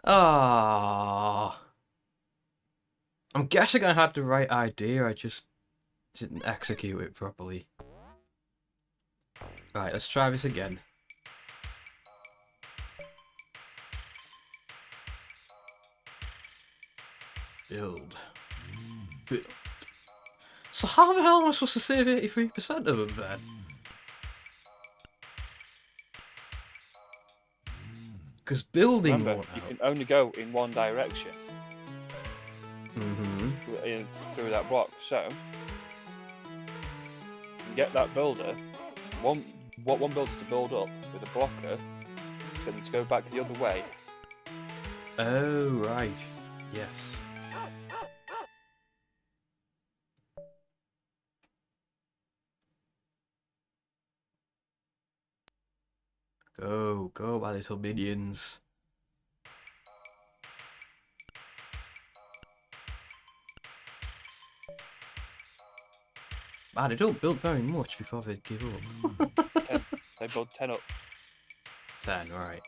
Ah. I'm guessing I had the right idea, I just didn't execute it properly. Right, let's try this again. Build. So how the hell am I supposed to save 83% of them then? Because building Remember, won't you help. can only go in one direction. Through that block. So you get that builder. One builder to build up with a blocker. It's going to go back the other way. Oh right. Yes. Go, my little minions. Man, they don't build very much before they give up. 10. They build 10 up. 10, right.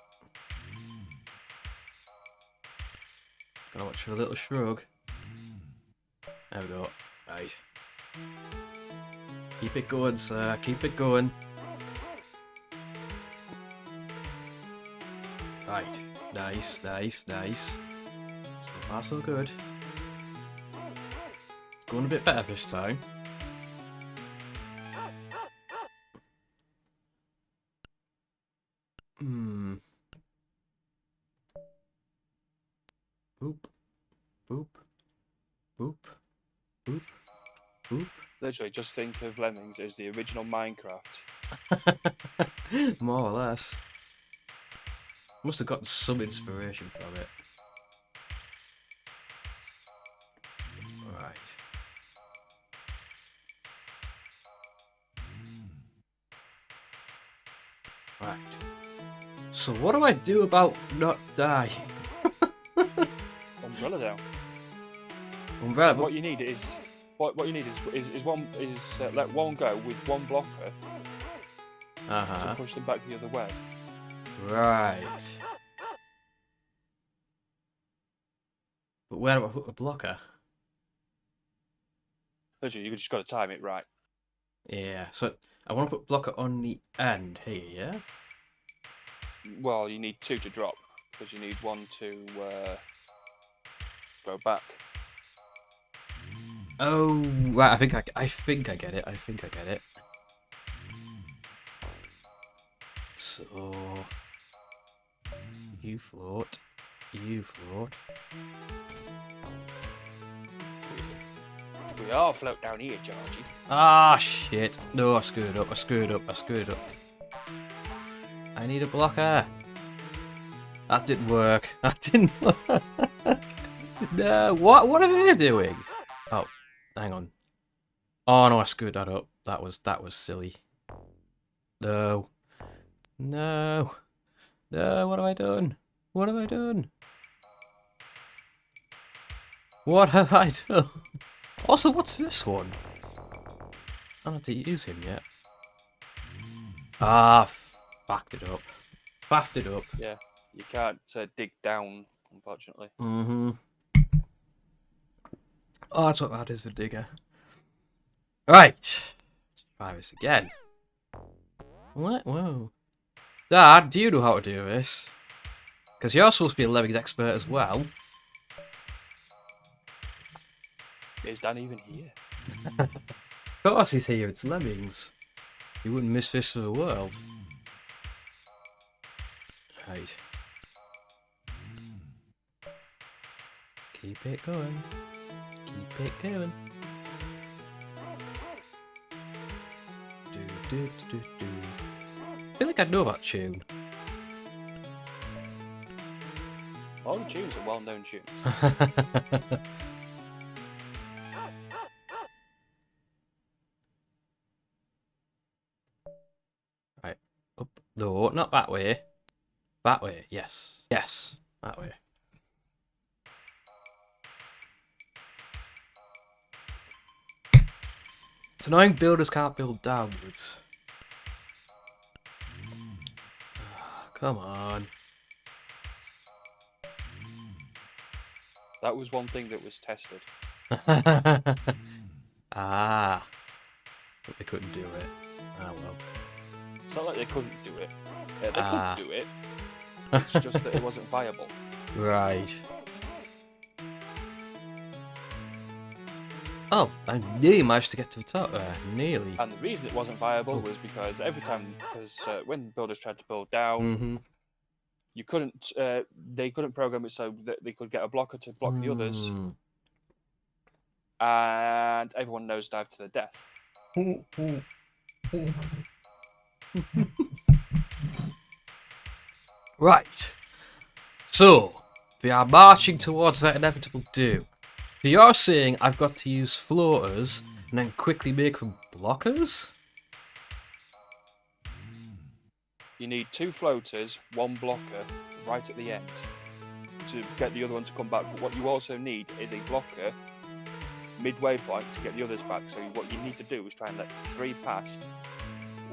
Gotta watch for a little shrug. There we go. Right. Keep it going, sir. Keep it going. Right. Nice, nice, nice. So far, so good. It's going a bit better this time. Boop. Boop. Boop. Boop. Boop. Literally, just think of Lemmings as the original Minecraft. More or less. Must have gotten some inspiration from it. Right. Right. So what do I do about not dying? Umbrella down. Umbrella. So what you need is let one go with one blocker to push them back the other way. Right. But where do I put the blocker? Literally, you just got to time it right. Yeah. So I want to put blocker on the end here. Yeah. Well, you need 2 to drop because you need 1 to go back. Oh, right. I think I get it. So you float. We We all float down here, Georgie. Ah, shit. No, I screwed up. I need a blocker. That didn't work. That didn't work. No, what are they doing? Oh, hang on. Oh no, I screwed that up. That was silly. No. No. No, what have I done? What have I done? What have I done? Also, what's this one? I don't have to use him yet. Ah, fucked it up. Faffed it up. Yeah, you can't dig down, unfortunately. Mm-hmm. Oh, that's what that is, a digger. Right. Let's try this again. What? Whoa. Dad, do you know how to do this? Because you're supposed to be a Lemmings expert as well. Is Dan even here? Of course he's here, it's Lemmings. You wouldn't miss this for the world. Right. Keep it going. Keep it going. Do. I feel like I know that tune. All the tunes are well-known tunes. Right. Up. No, not that way. That way, yes. Yes, that way. It's annoying builders can't build downwards. Come on. That was one thing that was tested. Ah. But they couldn't do it. Ah, well. It's not like they couldn't do it. They could do it. It's just that it wasn't viable. Right. Oh, I nearly managed to get to the top there. Nearly. And the reason it wasn't viable was because every time, when builders tried to build down, Mm-hmm. you couldn't. They couldn't program it so that they could get a blocker to block the others, and everyone nosedived to their death. Right. So, we are marching towards that inevitable doom. So you're saying I've got to use floaters and then quickly make them blockers? You need 2 floaters, 1 blocker, right at the end, to get the other one to come back. But what you also need is a blocker midway point to get the others back. So what you need to do is try and let 3 pass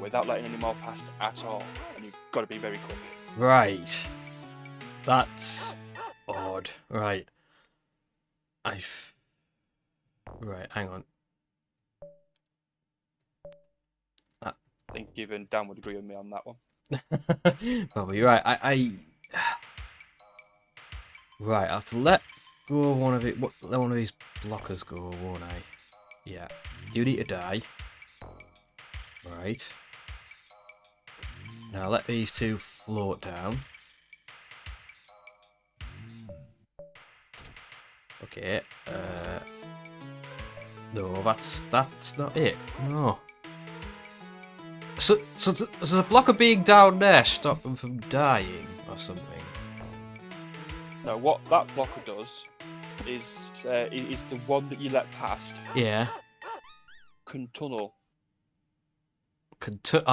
without letting any more past at all. And you've got to be very quick. Right. That's odd. Right. Right, hang on. I think even Dan would agree with me on that one. Probably right. Right, I have to let go of one of it. Let one of these blockers go, won't I? Yeah. You need to die. Right. Now let these 2 float down. Okay. No, that's not it. No. So the blocker being down there stop them from dying or something? No, what that blocker does is the one that you let past Yeah. can tunnel. Oh,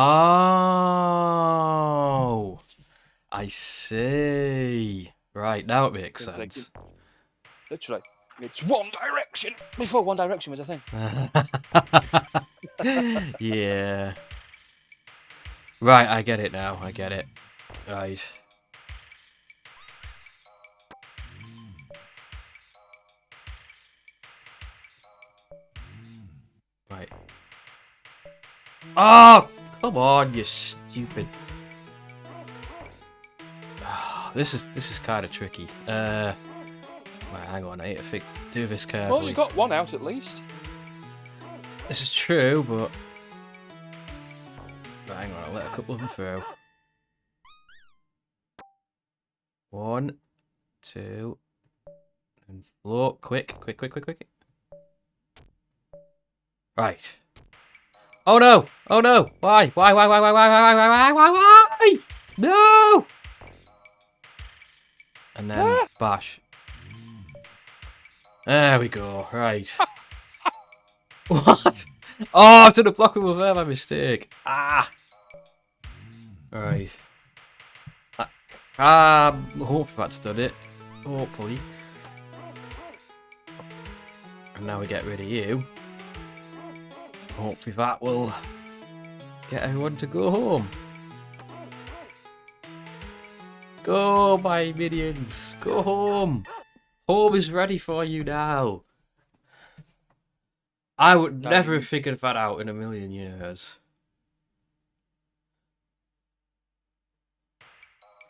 I see. Right, now it makes It's sense. Literally, it's one direction. Before One Direction was a thing. Yeah. Right, I get it now. I get it. Right. Right. Oh, come on, you stupid. This is kind of tricky. Right, hang on. I need to do this carefully. Well, you got 1 out at least. This is true, but right, hang on. I'll let a couple of them through. 1, 2, and float. Quick. Right. Oh no! Oh no! Why? Why? No! And then bash. There we go. Right. What? Oh, I've done a block over there by mistake. Ah. Right. Hopefully that's done it. Hopefully. And now we get rid of you. Hopefully that will get everyone to go home. Go, my minions. Go home. Home is ready for you now. I would never have figured that out in a million years.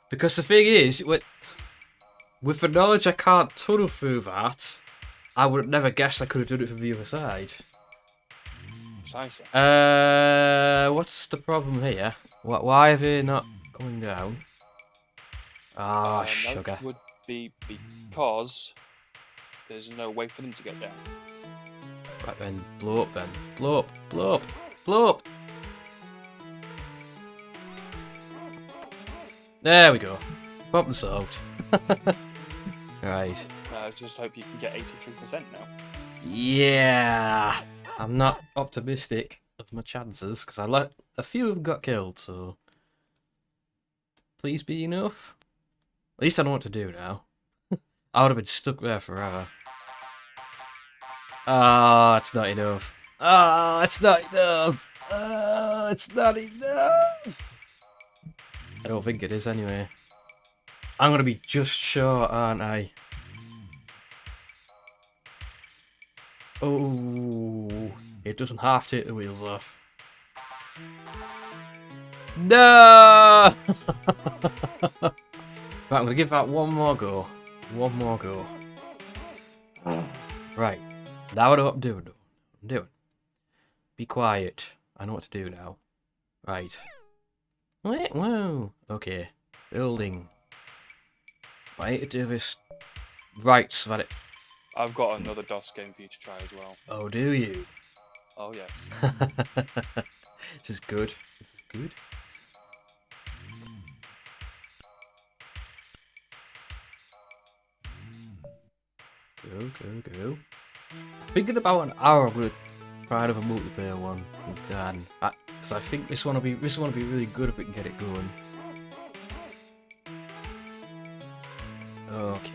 Because the thing is, with the knowledge I can't tunnel through that, I would have never guessed I could have done it from the other side. Precisely. What's the problem here? Why are they not going down? Ah, sugar. That would be because there's no way for them to get down. Right then, blow up then. Blow up, blow up, blow up! There we go. Problem solved. Right. I just hope you can get 83% now. Yeah! I'm not optimistic of my chances, because I let a few of them got killed, so... Please be enough. At least I know what to do now. I would have been stuck there forever. Ah, it's not enough. Ah, it's not enough. Ah, it's not enough. I don't think it is anyway. I'm gonna be just short, aren't I? Oh, it doesn't have to take the wheels off. No! Right, I'm gonna give that one more go. One more go. Right. Now I know what I'm doing. Be quiet. I know what to do now. Right. Wait, whoa. Okay. Building. I need to do this right so that it... I've got another DOS game for you to try as well. Oh, do you? Oh, yes. This is good. This is good. Go. Thinking about an hour, I'm gonna try another multiplayer one with Dan, because I think this one will be really good if we can get it going. Okay.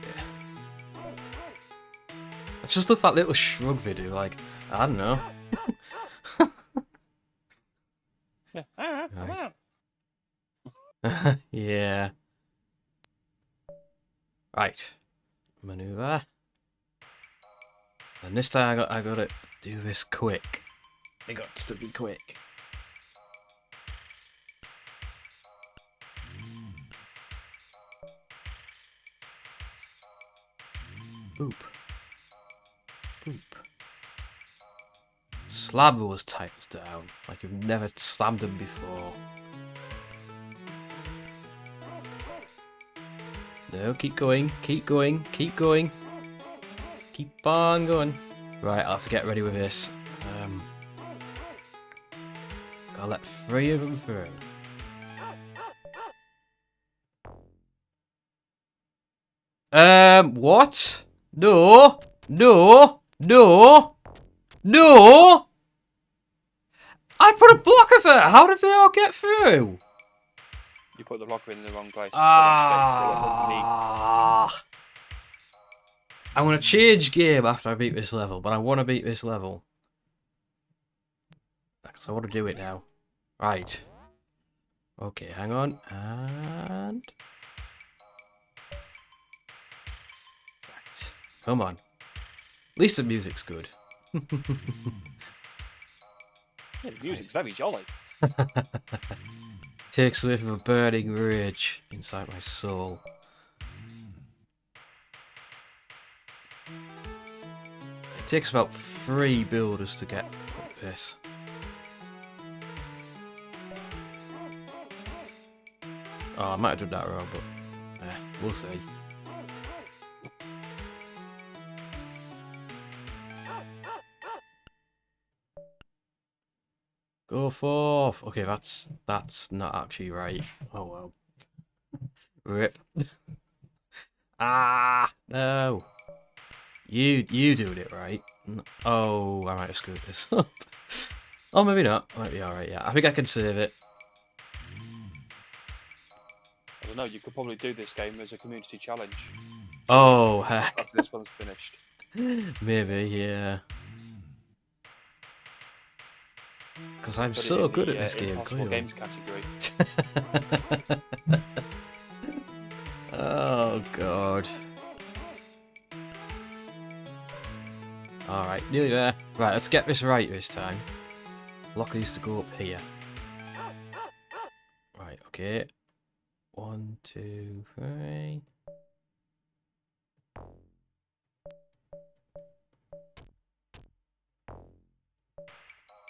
I just love that little shrug video. Like, I don't know. Right. Yeah. Right. Maneuver. And this time I gotta do this quick. It got to be quick. Boop. Boop. Slab those tires down like you've never slammed them before. No, keep going, keep going, keep going. Keep on going. Right, I'll have to get ready with this. Gotta let 3 of them through. What? No! I put a blocker there! How did they all get through? You put the blocker in the wrong place. I'm gonna change game after I beat this level, but I want to beat this level. Because I want to do it now. Right. Okay, hang on. And... Right. Come on. At least the music's good. Yeah, the music's very jolly. Takes away from a burning rage inside my soul. It takes about 3 builders to get this. Oh, I might have done that wrong, but we'll see. Go forth. Okay, that's not actually right. Oh well. Rip. Ah, no. You doing it right. Oh, I might have screwed this up. Oh, maybe not. Might be alright, yeah. I think I can save it. I don't know. You could probably do this game as a community challenge Oh, heck. after this one's finished. Maybe, yeah. Because I'm Put it so in good the, at this game, impossible clearly. games category. Oh, God. Alright, nearly there. Right, let's get this right this time. Locker used to go up here. Right, okay. 1, 2, 3.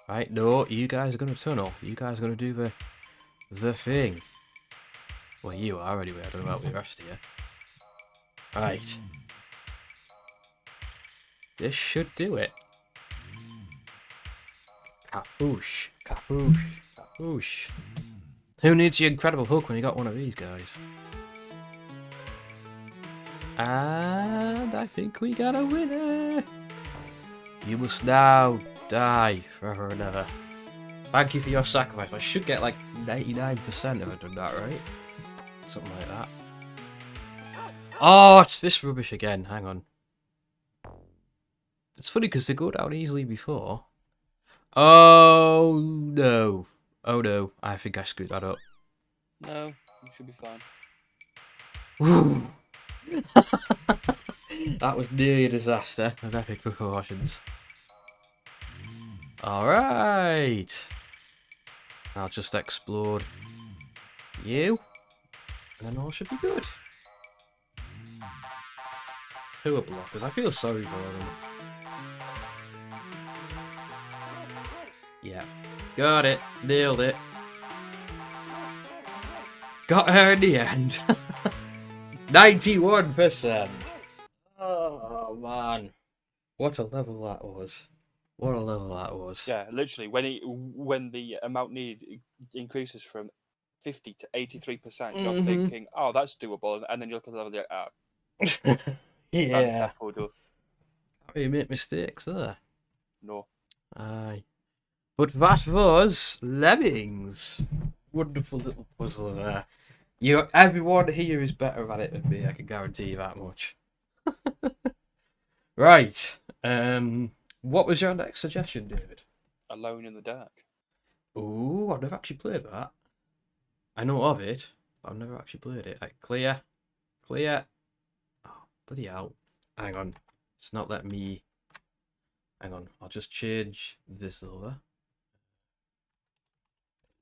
Right, no, you guys are gonna tunnel. You guys are gonna do the thing. Well, you are anyway. I don't know about the rest of you. Right. This should do it. Kapoosh, kapoosh, kapoosh. Who needs your incredible hook when you got one of these guys? And I think we got a winner. You must now die forever and ever. Thank you for your sacrifice. I should get like 99% if I've done that right. Something like that. Oh, it's this rubbish again. Hang on. It's funny because they go down easily before. Oh no. Oh no. I think I screwed that up. No, you should be fine. That was nearly a disaster of epic proportions. Alright. I'll just explode you. And then all should be good. Who are blockers? I feel sorry for them. Yeah. Got it. Nailed it. Got her in the end. 91%. Oh, man. What a level that was. What a level that was. Yeah, literally, when the amount needed increases from 50 to 83%, you're thinking, oh, that's doable, and then you look at the level, Yeah. You make mistakes there. No. Aye. But that was Lemmings. Wonderful little puzzle there. Everyone here is better at it than me, I can guarantee you that much. Right. What was your next suggestion, David? Alone in the Dark. Ooh, I've never actually played that. I know of it, but I've never actually played it. Like, clear. Clear. Oh, bloody hell. Hang on. It's not letting me... Hang on. I'll just change this over.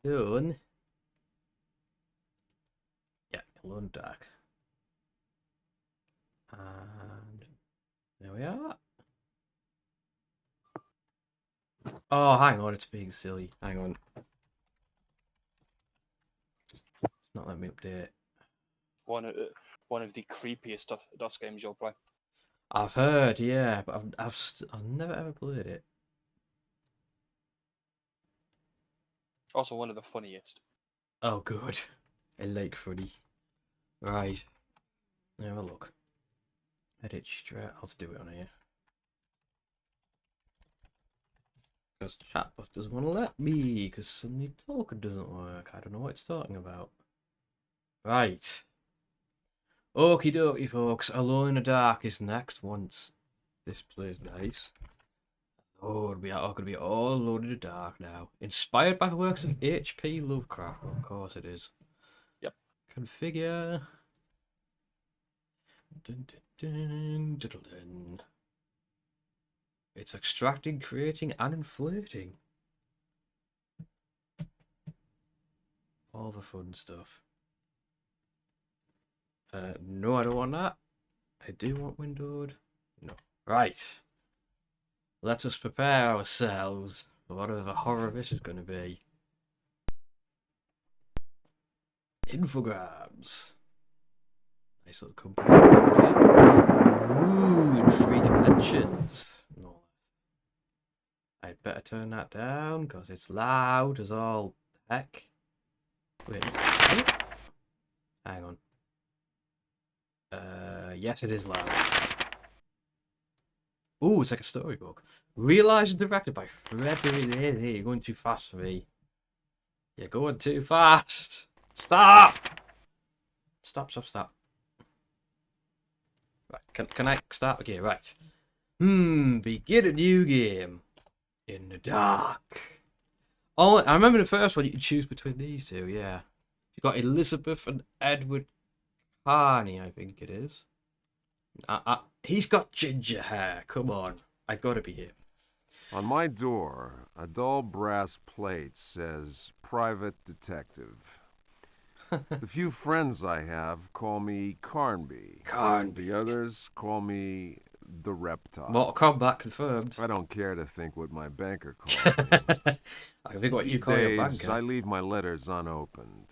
Done. Yeah, Alone Dark. And there we are. Oh, hang on, it's being silly. Hang on. It's not letting me update. One of the creepiest DOS games you'll play. I've heard, yeah, but I've never ever played it. Also one of the funniest. Oh, good. I like funny. Right. Have a look. Edit straight. I'll do it on here. Because chatbot doesn't want to let me, because suddenly talker doesn't work. I don't know what it's talking about. Right. Okie dokie, folks. Alone in the Dark is next once this plays nice. Oh, it'll be all Alone in the Dark now. Inspired by the works of H.P. Lovecraft. Of course it is. Yep. Configure. Dun, dun, dun, dun, dun. It's extracting, creating, and inflating. All the fun stuff. No, I don't want that. I do want windowed. No. Right. Let us prepare ourselves for whatever horror this is going to be. Infograms. Nice little company. Ooh, in 3 dimensions. No. I'd better turn that down because it's loud as all heck. Wait. Hang on. Yes, it is loud. Ooh, it's like a storybook. Realised and directed by Ferrari. You're going too fast for me. You're going too fast. Stop! Stop. Right, can I start again? Right. Begin a new game. In the dark. Oh, I remember the first one you could choose between these two, yeah. You got Elizabeth and Edward Carney, I think it is. He's got ginger hair. Come on. I gotta be him. On my door, a dull brass plate says Private Detective. The few friends I have call me Carnby. Carnby. The others call me the Reptile. Mortal Kombat confirmed. I don't care to think what my banker calls me. I think what you These call your days, banker. I leave my letters unopened.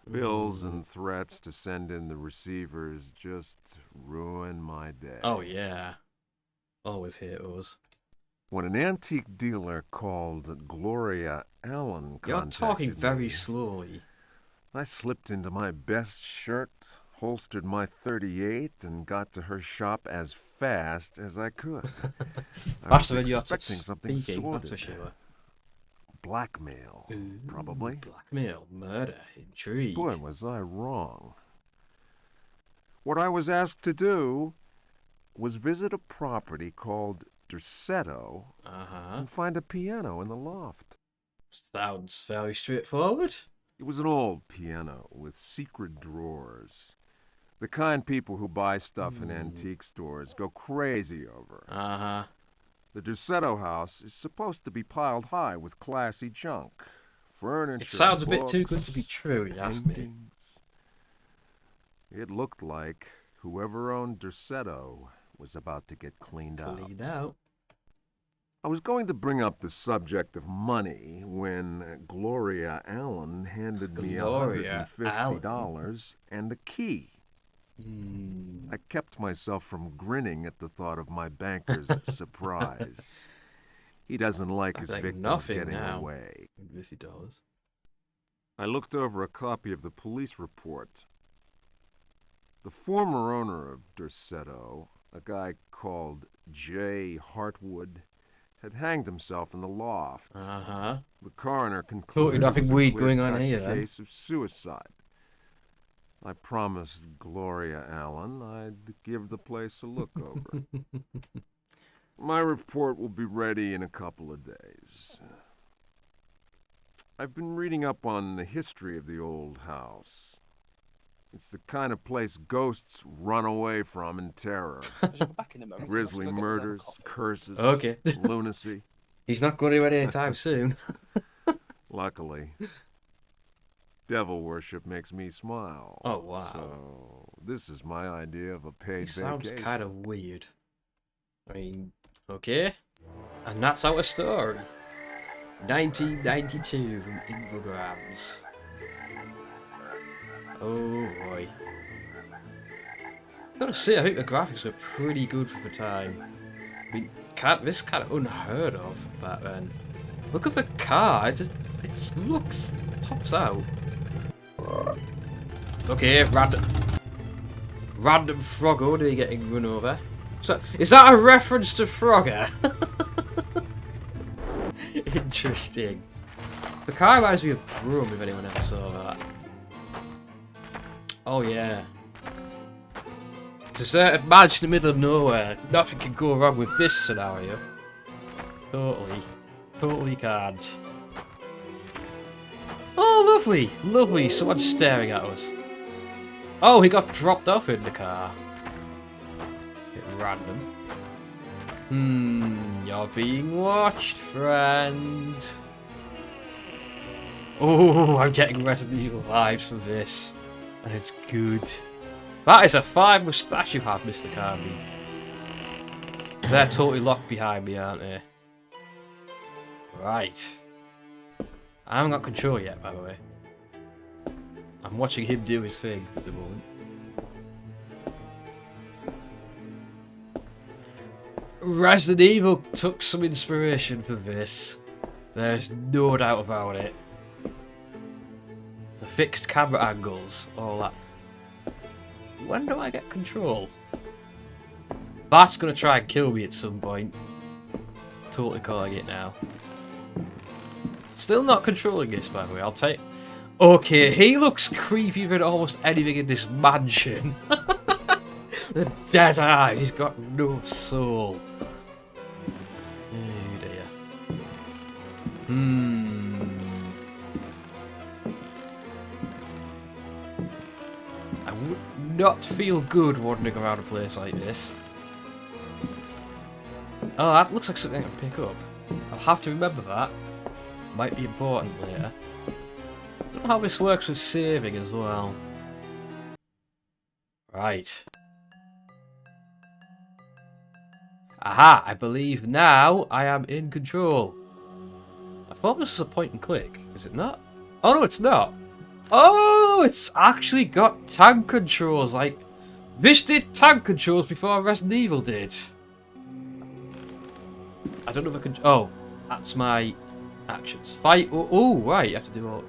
Bills and threats to send in the receivers just ruin my day. Oh, yeah. Always hate us. When an antique dealer called Gloria Allen You're contacted talking very me, slowly. I slipped into my best shirt, holstered my .38, and got to her shop as fast as I could. I Faster was than you're expecting something speaking, that's for sordid. sure. Blackmail, probably. Blackmail, murder, intrigue. Boy, was I wrong. What I was asked to do was visit a property called Derceto and find a piano in the loft. Sounds very straightforward. It was an old piano with secret drawers. The kind people who buy stuff in antique stores go crazy over. The Derceto house is supposed to be piled high with classy junk. Furniture, It sounds a bit books, too good to be true, you ask me. paintings. It looked like whoever owned Derceto was about to get cleaned out. Clean out. I was going to bring up the subject of money when Gloria Allen handed me Gloria $150 and a key. I kept myself from grinning at the thought of my banker's surprise. He doesn't like his like victims nothing getting now. away. $50. I looked over a copy of the police report. The former owner of Derceto, a guy called J. Hartwood, had hanged himself in the loft. The coroner concluded nothing it was a weird going on clear-cut here, then. case of suicide. I promised Gloria Allen I'd give the place a look over. My report will be ready in a couple of days. I've been reading up on the history of the old house. It's the kind of place ghosts run away from in terror. Back in a moment. Grisly murders, curses, Okay. lunacy. He's not going anywhere anytime soon. Luckily, devil worship makes me smile. Oh, wow. So, this is my idea of a paid It sounds vacation. kind of weird. I mean, okay. And that's our story. 1992 from Infograms. Oh boy. Gotta say, I think the graphics were pretty good for the time. I mean, this kind of unheard of back then. Look at the car, it just looks, pops out. Okay, random Frogger getting run over. So, is that a reference to Frogger? Interesting. The car reminds me of Broom, if anyone ever saw that. Oh yeah. Deserted mansion in the middle of nowhere. Nothing can go wrong with this scenario. Totally can't. Oh, lovely. Someone's staring at us. Oh, he got dropped off in the car. Bit random. You're being watched, friend. Oh, I'm getting Resident Evil vibes from this. And it's good. That is a fine moustache you have, Mr. Carby. They're totally locked behind me, aren't they? Right. I haven't got control yet, by the way. I'm watching him do his thing at the moment. Resident Evil took some inspiration from this. There's no doubt about it. The fixed camera angles, all that. When do I get control? That's gonna try and kill me at some point. Totally calling it now. Still not controlling this, by the way. I'll take. Okay, he looks creepier than almost anything in this mansion. The dead eyes. He's got no soul. Oh dear. I would not feel good wandering around a place like this. Oh, that looks like something I can pick up. I'll have to remember that. Might be important later. I don't know how this works with saving as well. Right. Aha! I believe now I am in control. I thought this was a point and click. Is it not? Oh no, it's not. Oh, it's actually got tank controls. Like, this did tank controls before Resident Evil did. I don't know if I can. Oh, that's my actions. Fight. Oh, right. You have to do all.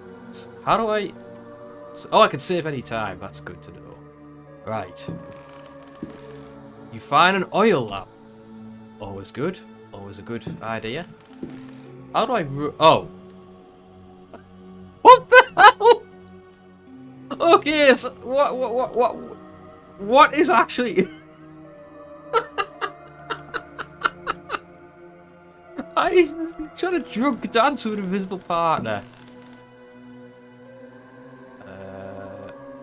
How do I? Oh, I can save any time. That's good to know. Right. You find an oil lamp. Always good. Always a good idea. How do I? Oh. What the hell? Okay. So what is actually? He's trying to drunk dance with an invisible partner.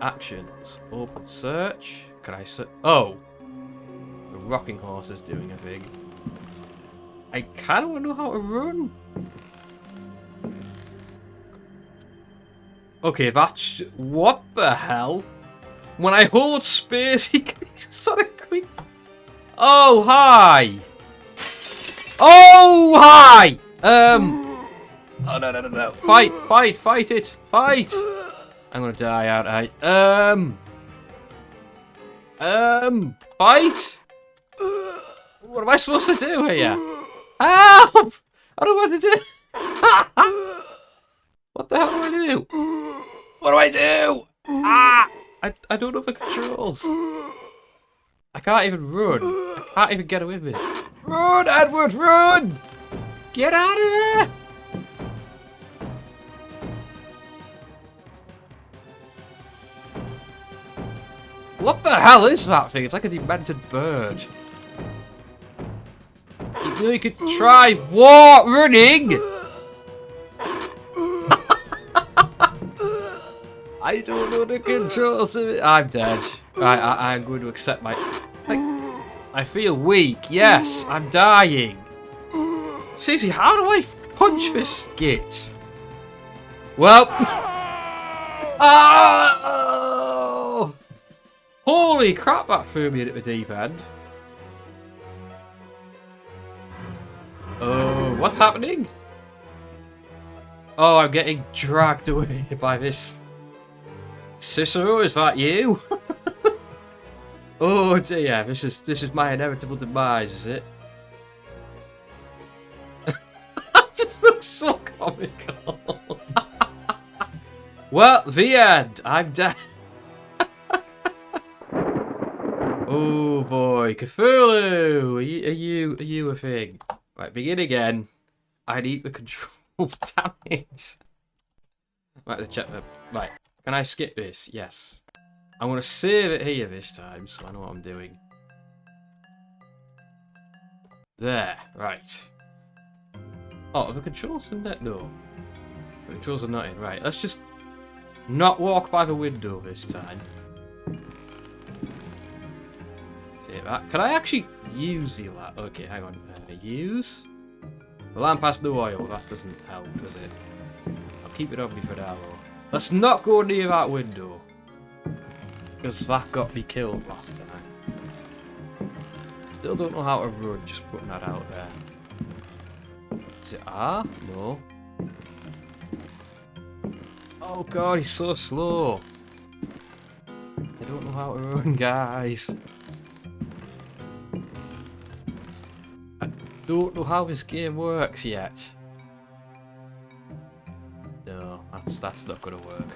Actions. Open search. Can I search? Oh. The rocking horse is doing a thing. I kind of want to know how to run. Okay, that's... What the hell? When I hold space, he sort of quick... Oh, hi! Oh, hi! Oh, no. Fight it! Fight! I'm gonna die, aren't I? Fight? What am I supposed to do here? Help! I don't know what to do! What the hell do I do? What do I do? Ah! I don't know the controls. I can't even run. I can't even get away with it. Run, Edward, run! Get out of there! What the hell is that thing? It's like a demented bird. You could try what? Running? I don't know the controls of it. I'm dead. I'm going to accept my... I feel weak. Yes, I'm dying. Seriously, how do I punch this git? Well... Oh! Holy crap, that threw me at the deep end. Oh, what's happening? Oh, I'm getting dragged away by this. Cicero, is that you? Oh dear, this is my inevitable demise, is it? That just looks so comical. Well, the end. I'm dead. Oh boy, Cthulhu, are you a thing? Right, begin again. I need the controls. Damn it. Right, to check the. Right, can I skip this? Yes. I'm gonna save it here this time, so I know what I'm doing. There, right. Oh, are the controls in there? No. The controls are not in. Right, let's just not walk by the window this time. Save that. Can I actually use the lamp? Okay, hang on. Use? The lamp has no oil. That doesn't help, does it? I'll keep it on me for now. Let's not go near that window. Because that got me killed last time. Still don't know how to run, just putting that out there. Is it R? No. Oh god, he's so slow. I don't know how to run, guys. don't know how this game works yet. No, that's not gonna work.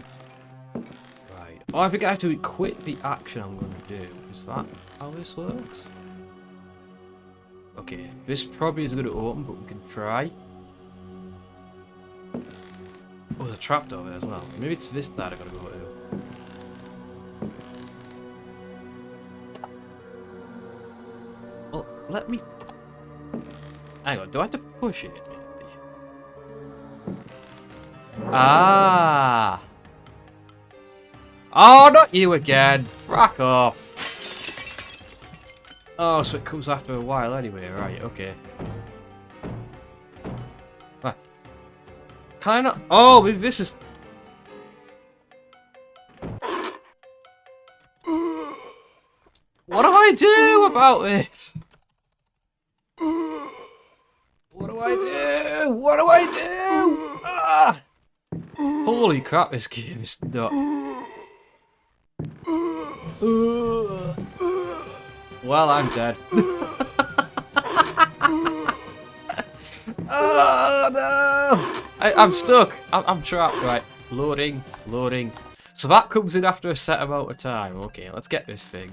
Right. Oh, I think I have to equip the action I'm gonna do. Is that how this works? Okay, this probably isn't gonna open, but we can try. Oh, there's a trapdoor there as well. Maybe it's this side I gotta go to. Well, let me... Hang on, do I have to push it? Maybe? Ah! Oh, not you again! Frack off! Oh, so it comes after a while anyway, right, okay. Right. Can I not... Oh, maybe this is... What do I do about this? What do I do? What do I do? Ah! Holy crap, this game is not... Well, I'm dead. Oh no! I'm stuck. I'm trapped. Right, loading, loading. So that comes in after a set amount of time. Okay, let's get this thing.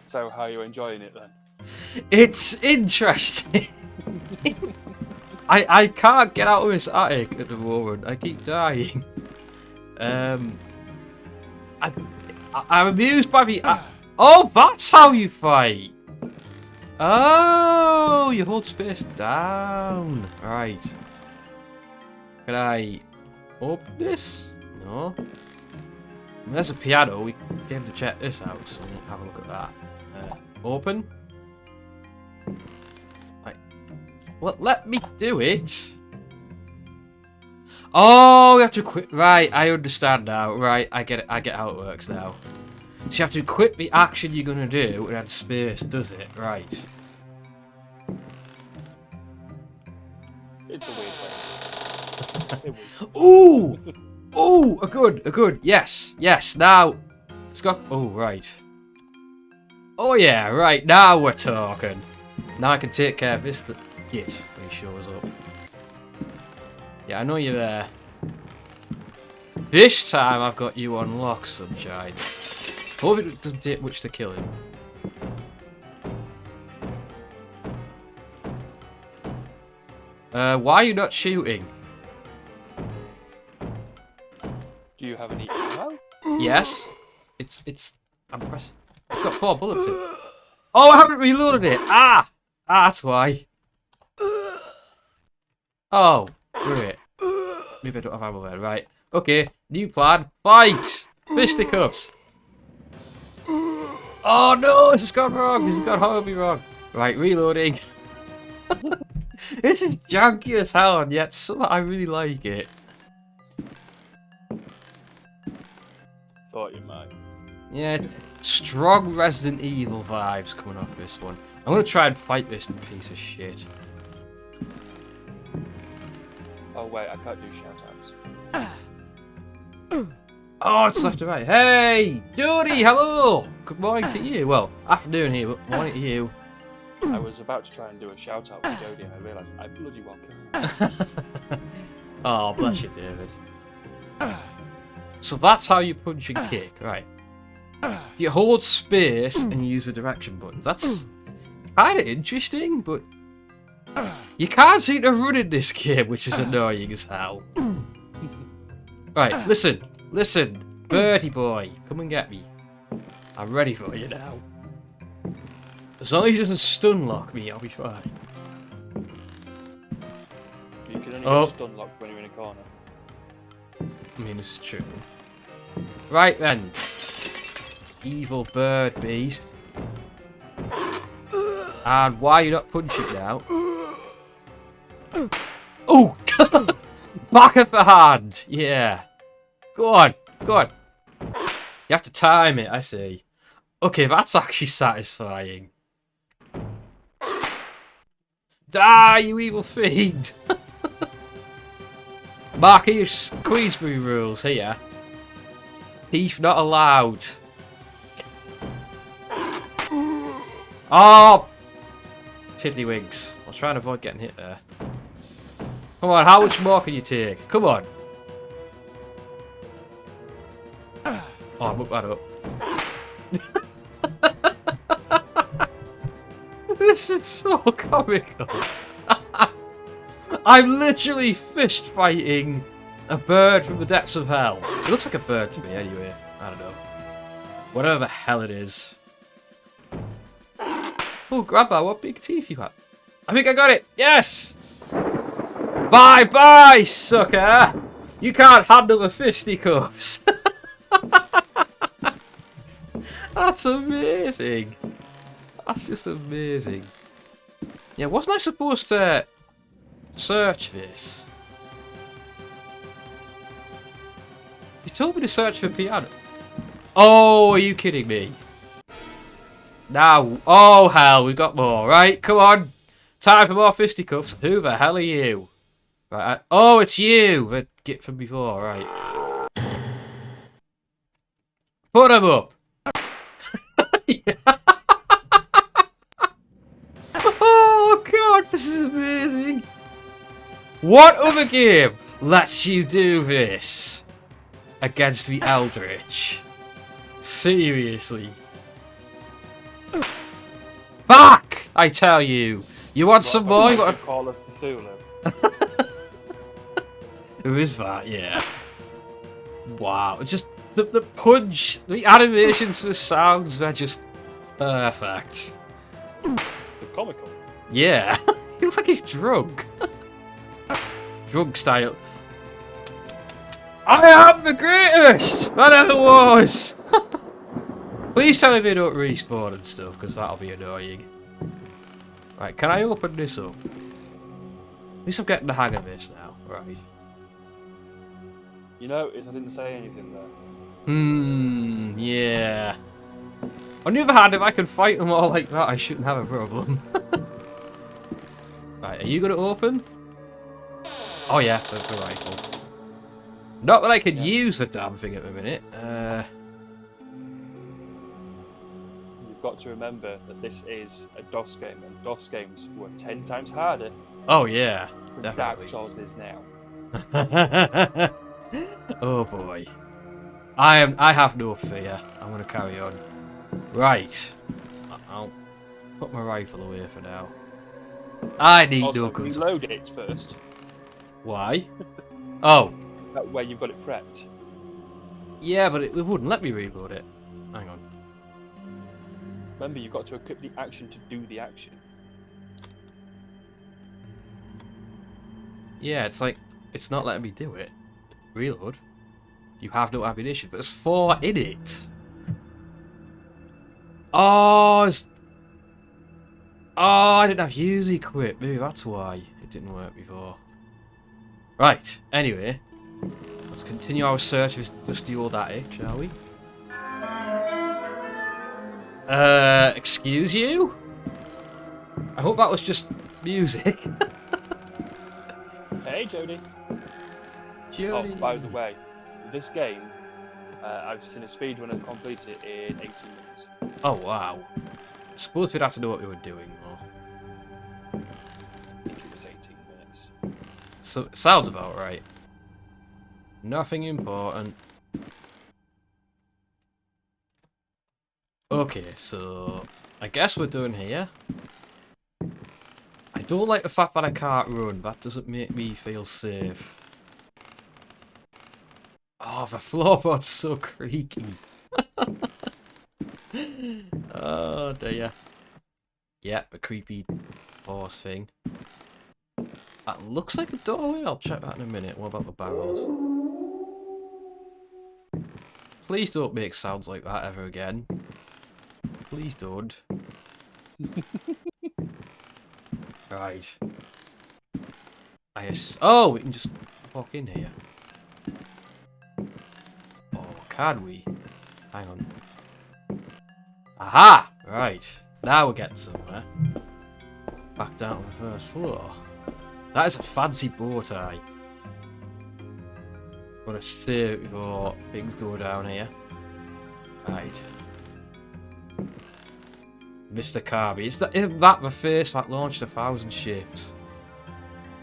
So, how are you enjoying it then? It's interesting. I can't get out of this attic at the moment. I keep dying. I'm amused by the... Oh, that's how you fight! Oh, you hold space down. Right. Can I open this? No. There's a piano. We came to check this out, so we'll have a look at that. Open. Right. Well, let me do it. Oh, we have to quit. Right, I understand now. Right, I get it. I get how it works now. So you have to equip the action you're gonna do, and then space does it. Right. It's a weird thing. Ooh! Ooh! A good. Yes, yes. Now, it's got. Oh, right. Oh yeah, right. Now we're talking. Now I can take care of this git when he shows up. Yeah, I know you're there. This time I've got you on lock, sunshine. Hope it doesn't take much to kill him. Why are you not shooting? Do you have any ammo? Yes. I'm pressing. It's got 4 bullets in it. Oh, I haven't reloaded it. Ah, that's why. Oh, great. Maybe I don't have ammo there. Right. Okay. New plan. Fight. Fisticuffs. Oh no, this has gone wrong. This has gone horribly wrong. Right, reloading. This is janky as hell, and yet somehow I really like it. Thought you might. Yeah, strong Resident Evil vibes coming off this one. I'm gonna try and fight this piece of shit. Oh wait, I can't do shoutouts. Oh, it's left to right. Hey, Jody, hello. Good morning to you. Well, afternoon here, but morning to you. I was about to try and do a shout out with Jodie and I realised I bloody well can't. Oh, bless you, David. So that's how you punch and kick, right? You hold space and you use the direction buttons. That's kind of interesting, but you can't seem to run in this game, which is annoying as hell. Right, listen, birdie boy, come and get me. I'm ready for you now. As long as he doesn't stun lock me, I'll be fine. You can only Oh. get stun locked when you're in a corner. I mean, this is true. Right then. Evil bird beast. And why are you not punching now? Oh! Back of the hand! Yeah. Go on. You have to time it, I see. Okay, that's actually satisfying. Die, you evil fiend! Mark, here's Queensbury rules here. Teeth not allowed. Oh! Tiddlywinks. I was trying to avoid getting hit there. Come on, how much more can you take? Come on. Oh, look that up. This is so comical. I'm literally fist fighting a bird from the depths of hell. It looks like a bird to me anyway. I don't know. Whatever the hell it is. Oh, Grandma, what big teeth you have. I think I got it. Yes! Bye-bye, sucker! You can't handle the fisticuffs. That's amazing. That's just amazing. Yeah, wasn't I supposed to search this? You told me to search for piano. Oh, are you kidding me? Now, oh hell, we got more, right? Come on. Time for more fisticuffs. Who the hell are you? Right, oh, it's you, the git from before, right. Put him up. Oh god, this is amazing. What other game lets you do this against the Eldritch? Seriously. Back! I tell you. You want some more? You want Call of Cthulhu. Who is that? Yeah. Wow. Just the punch, the animations, the sounds, they're just perfect. The comical. Yeah. He looks like he's drunk. Drunk style. I am the greatest that ever was! Please tell me they don't respawn and stuff, because that'll be annoying. Right, can I open this up? At least I'm getting the hang of this now. Right. You notice I didn't say anything there. Yeah. On the other hand, if I can fight them all like that, I shouldn't have a problem. Right, are you going to open? Oh yeah, the rifle. Not that I can use the damn thing at the minute. You've got to remember that this is a DOS game, and DOS games were 10 times harder Oh yeah, than definitely. Dark Souls is now. Oh boy. I have no fear. I'm gonna carry on. Right. I'll put my rifle away for now. I need Also, no guns. reload it first. Why? Oh. That way you've got it prepped. Yeah, but it wouldn't let me reload it. Hang on. Remember, you've got to equip the action to do the action. Yeah, it's like, it's not letting me do it. Reload. You have no ammunition, but there's 4 in it. Oh, I didn't have use equip. Maybe that's why it didn't work before. Right, anyway. Let's continue our search of this dusty old attic, shall we? Excuse you? I hope that was just music. Hey, Jody. Jody. Oh, by the way, this game, I've seen a speedrunner complete it in 18 minutes. Oh, wow. I suppose we'd have to know what we were doing, though. I think it was 18 minutes. So, sounds about right. Nothing important. Okay, so I guess we're done here. I don't like the fact that I can't run. That doesn't make me feel safe. Oh, the floorboard's so creaky. Oh dear. Yeah, the creepy horse thing. That looks like a doorway. I'll check that in a minute. What about the barrels? Please don't make sounds like that ever again. Please don't. Right. Oh, we can just walk in here. Oh, can we? Hang on. Aha! Right. Now we're getting somewhere. Back down to the first floor. That is a fancy bow tie. I'm gonna save it before things go down here. Right. Mr. Kirby. Isn't that the face that launched 1,000 ships?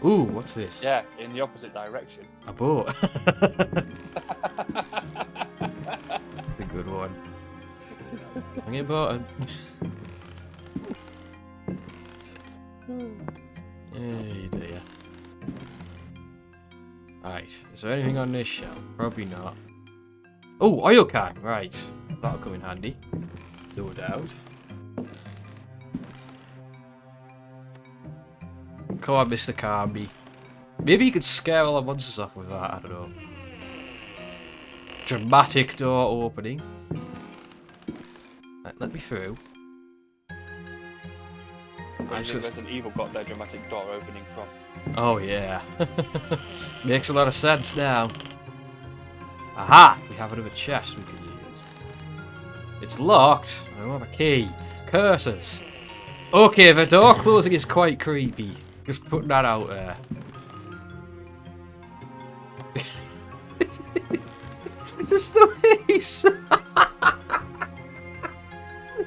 Ooh, what's this? Yeah, in the opposite direction. A boat. That's a good one. Hang it button. Hey dear. Right, is there anything on this shelf? Probably not. Oh, oil can, right. That'll come in handy. No doubt. Come on, Mr. Carby. Maybe you could scare all the monsters off with that, I don't know. Dramatic door opening. Right, let me through. I think Resident Evil got their dramatic door opening from. Oh yeah. Makes a lot of sense now. Aha! We have another chest we can use. It's locked. I don't have a key. Curses. Okay, the door closing is quite creepy. Just putting that out there. It's just a face.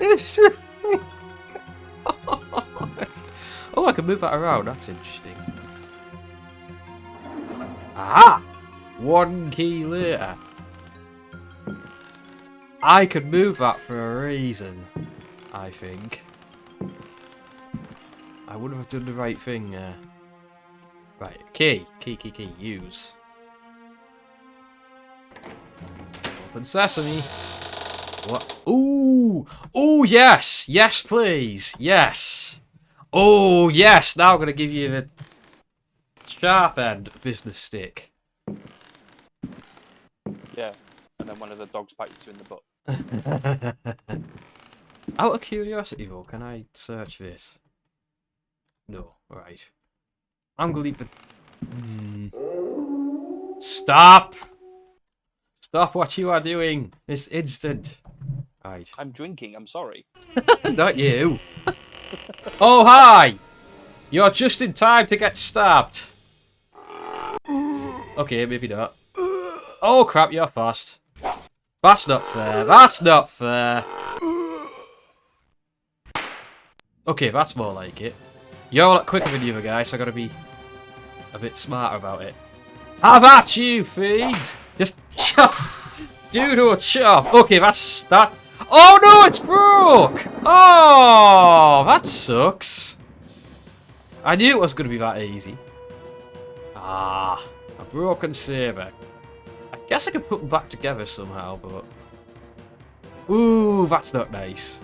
It's just... Oh, I can move that around. That's interesting. Aha! 1 key later. I could move that for a reason, I think. I would have done the right thing there. Right, key. Key, use. Open sesame. What? Ooh! Oh, yes! Yes, please! Yes! Oh, yes! Now I'm going to give you the sharp end business stick. Yeah, and then one of the dogs bites you in the butt. Out of curiosity though, can I search this? No, right. I'm gonna leave the... Stop! Stop what you are doing this instant. Right. I'm drinking, I'm sorry. Not you. Oh, hi! You're just in time to get stabbed. Okay, maybe not. Oh crap, you're fast. That's not fair. That's not fair. Okay, that's more like it. You're a lot quicker than the other guy, so I gotta be a bit smarter about it. Have at you, feed! Just chop! Judo chop! Okay, that's that. Oh no, it's broke! Oh, that sucks. I knew it was gonna be that easy. Ah, a broken saber. I guess I could put them back together somehow, but... Ooh, that's not nice.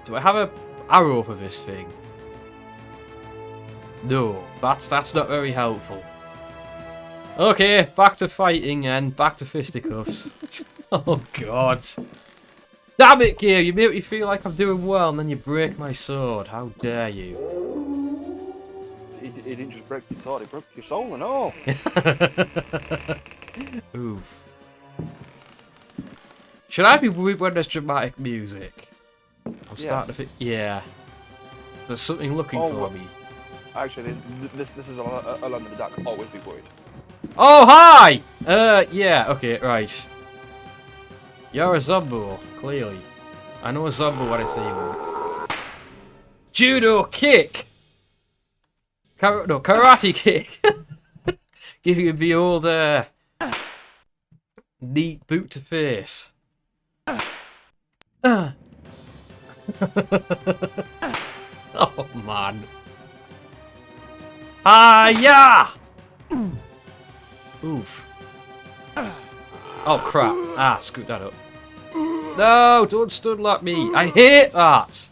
Do I have a arrow for this thing? No, that's not very helpful. Okay, back to fighting and back to fisticuffs. Oh god. Damn it, Gear, you make me feel like I'm doing well and then you break my sword. How dare you. He didn't just break your sword, he broke your soul and all. Oof. Should I be worried when there's dramatic music? I'm starting to think... Yeah. There's something looking for me. Actually, this is alone in the dark. Always be worried. Oh, hi! Yeah, okay, right. You're a Zombo, clearly. I know a Zombo when I see one. Judo kick! No, karate kick! Give you the old, neat boot to face. Oh, man. Hiya! Oof. Oh, crap. Ah, scoot that up. No, don't stun lock me. I hate that.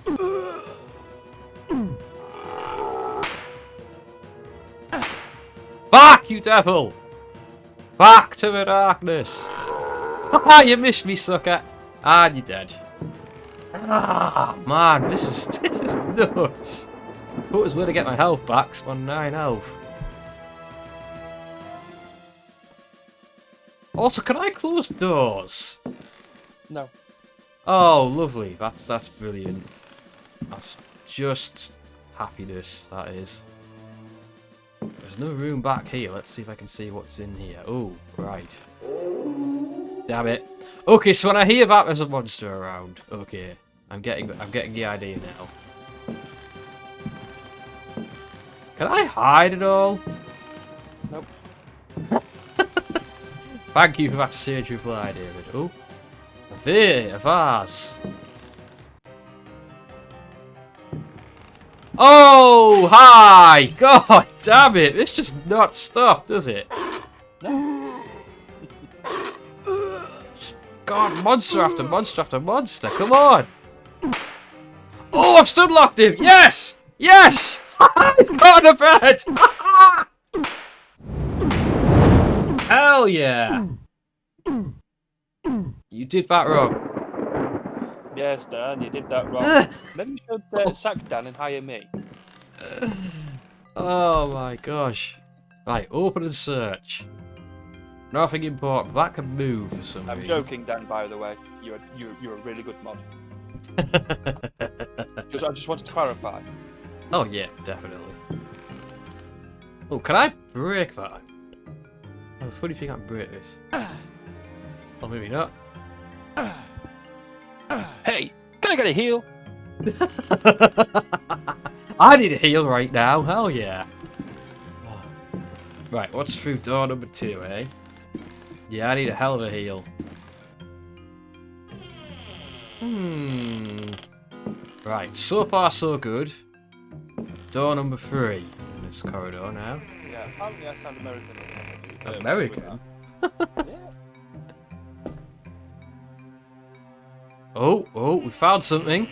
Back, you devil! Back to the darkness! Ah, you missed me, sucker! And you're dead. Ah, man, this is nuts. Thought it was where to get my health back. I'm on 9 health. Also, can I close doors? No. Oh, lovely. That's brilliant. That's just happiness, that is. There's no room back here. Let's see if I can see what's in here. Oh, right. Damn it. Okay, so when I hear that there's a monster around, okay, I'm getting the idea now. Can I hide at all? Nope. Thank you for that sage reply, David. Oh, a vase. Oh, hi! God damn it! This just not stop, does it? No. God, monster after monster after monster. Come on! Oh, I've stud locked him. Yes, yes! He's got on the bed. Hell yeah! You did that wrong. Yes, Dan, you did that wrong. Maybe you should sack Dan and hire me. Oh my gosh. Right, open and search. Nothing important. That can move for some I'm reason. joking, Dan. By the way, you're a really good mod. Because I just wanted to clarify. Oh yeah, definitely. Oh, can I break that? I have a funny feeling I can break this. Or maybe not. Hey, can I get a heal? I need a heal right now. Hell yeah. Right, what's through door number 2, eh? Yeah, I need a hell of a heal. Right, so far so good. Door number 3 in this corridor now. Yeah, apparently I sound American. American? Yeah. Oh, we found something.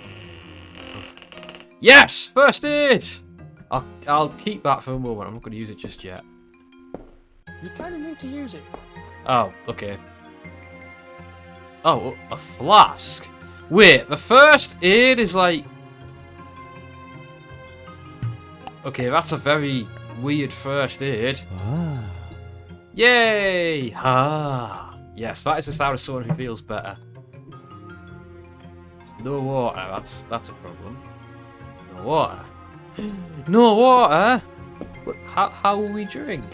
Yes! First aid! I'll keep that for a moment. I'm not going to use it just yet. You kind of need to use it. Oh, okay. Oh, a flask. Wait, the first aid is like... Okay, that's a very weird first aid. Yay! Ah. Yes, that is the sound of someone who feels better. There's no water, that's a problem. No water. No water? But how will we drink?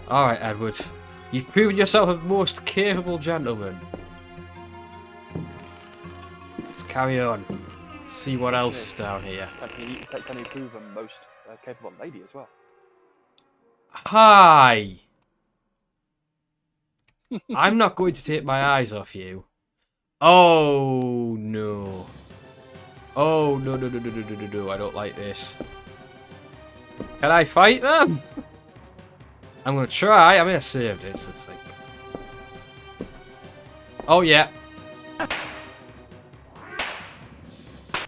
Alright, Edward. You've proven yourself a most capable gentleman. Let's carry on. See what else is down here. Can you prove a most capable lady as well? Hi! I'm not going to take my eyes off you. Oh no. Oh no, I don't like this. Can I fight them? I'm gonna try. I mean, I saved it, so it's like... Oh yeah.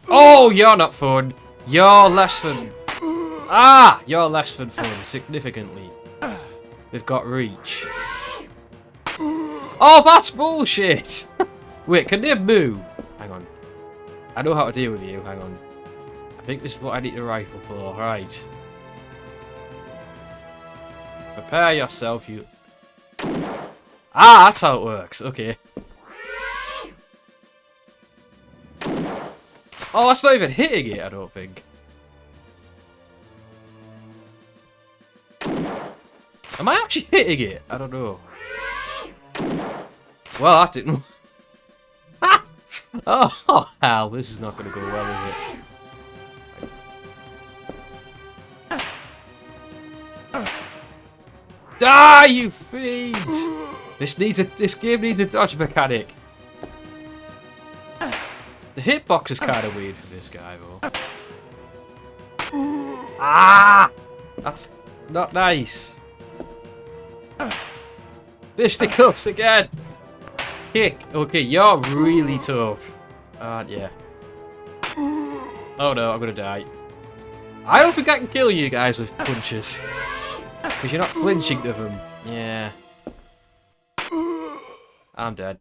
Oh, you're not fun. You're less fun. Ah! You're less than fun, significantly. We've got reach. Oh, that's bullshit! Wait, can they move? Hang on. I know how to deal with you, hang on. I think this is what I need the rifle for, right. Prepare yourself, you... Ah, that's how it works, okay. Oh, that's not even hitting it, I don't think. Am I actually hitting it? I don't know. Well, that didn't... Oh, hell, this is not going to go well, is it? Die, you fiend! This game needs a dodge mechanic. The hitbox is kind of weird for this guy, though. Ah! That's not nice. Fisticuffs again! Kick! Okay, you're really tough. Aren't you? Oh no, I'm gonna die. I don't think I can kill you guys with punches. Because you're not flinching to them. Yeah. I'm dead.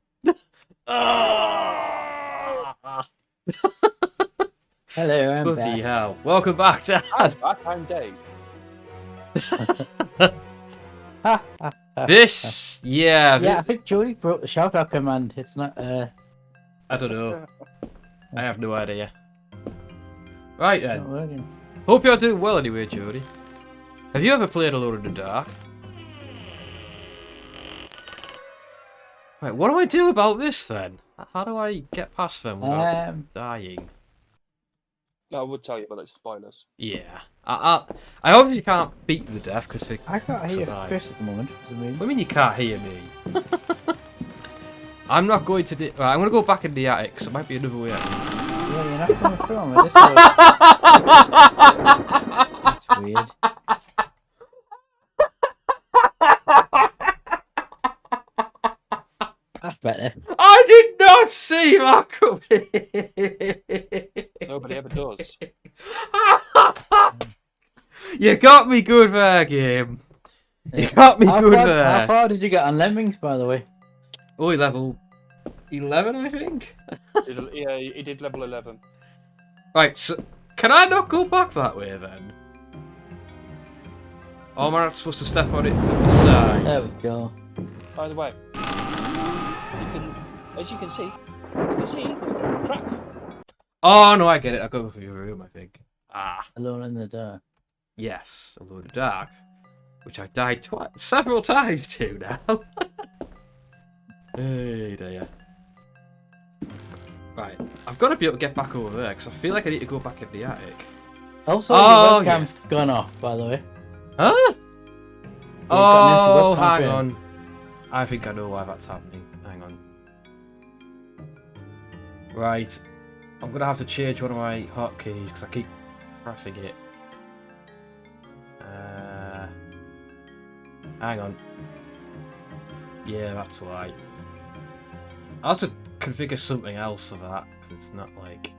Hello, I'm Bloody back. hell. Welcome back to I'm Dave. this. Yeah. Yeah, I think Jody broke the shout out command. It's not, I don't know. I have no idea. Right not then. working. Hope you're doing well anyway, Jody. Have you ever played Alone in the Dark? Right, what do I do about this then? How do I get past them without dying? I would tell you, but it's spoilers. Yeah. I obviously can't beat the death because they I can't hear survive. Chris at the moment. For some reason. What do you mean you can't hear me? I'm not going to do... Right, I'm going to go back in the attic because there might be another way out. Yeah, you're not coming through on me. That's weird. That's better. I did not see that coming! Nobody ever does. You got me good there, game. You got me good How there. far did you get on Lemmings, by the way? Only level 11, I think. Yeah, he did level 11. Right, so can I not go back that way then? Or am I not supposed to step on it at the side? There we go. By the way, you can, as you can see, there's a crack. Oh no, I get it. I go through your room, I think. Ah, Alone in the dark. yes, Alone in the Dark, which I died several times to now. Hey dear. Right, I've got to be able to get back over there because I feel like I need to go back in the attic. Also, Oh, your webcam's gone off, by the way. Huh? You've got an empty Oh, webcam hang frame. on. I think I know why that's happening. Hang on. Right. I'm going to have to change one of my hotkeys because I keep pressing it. Hang on. Yeah, that's why. I'll have to configure something else for that because it's not like...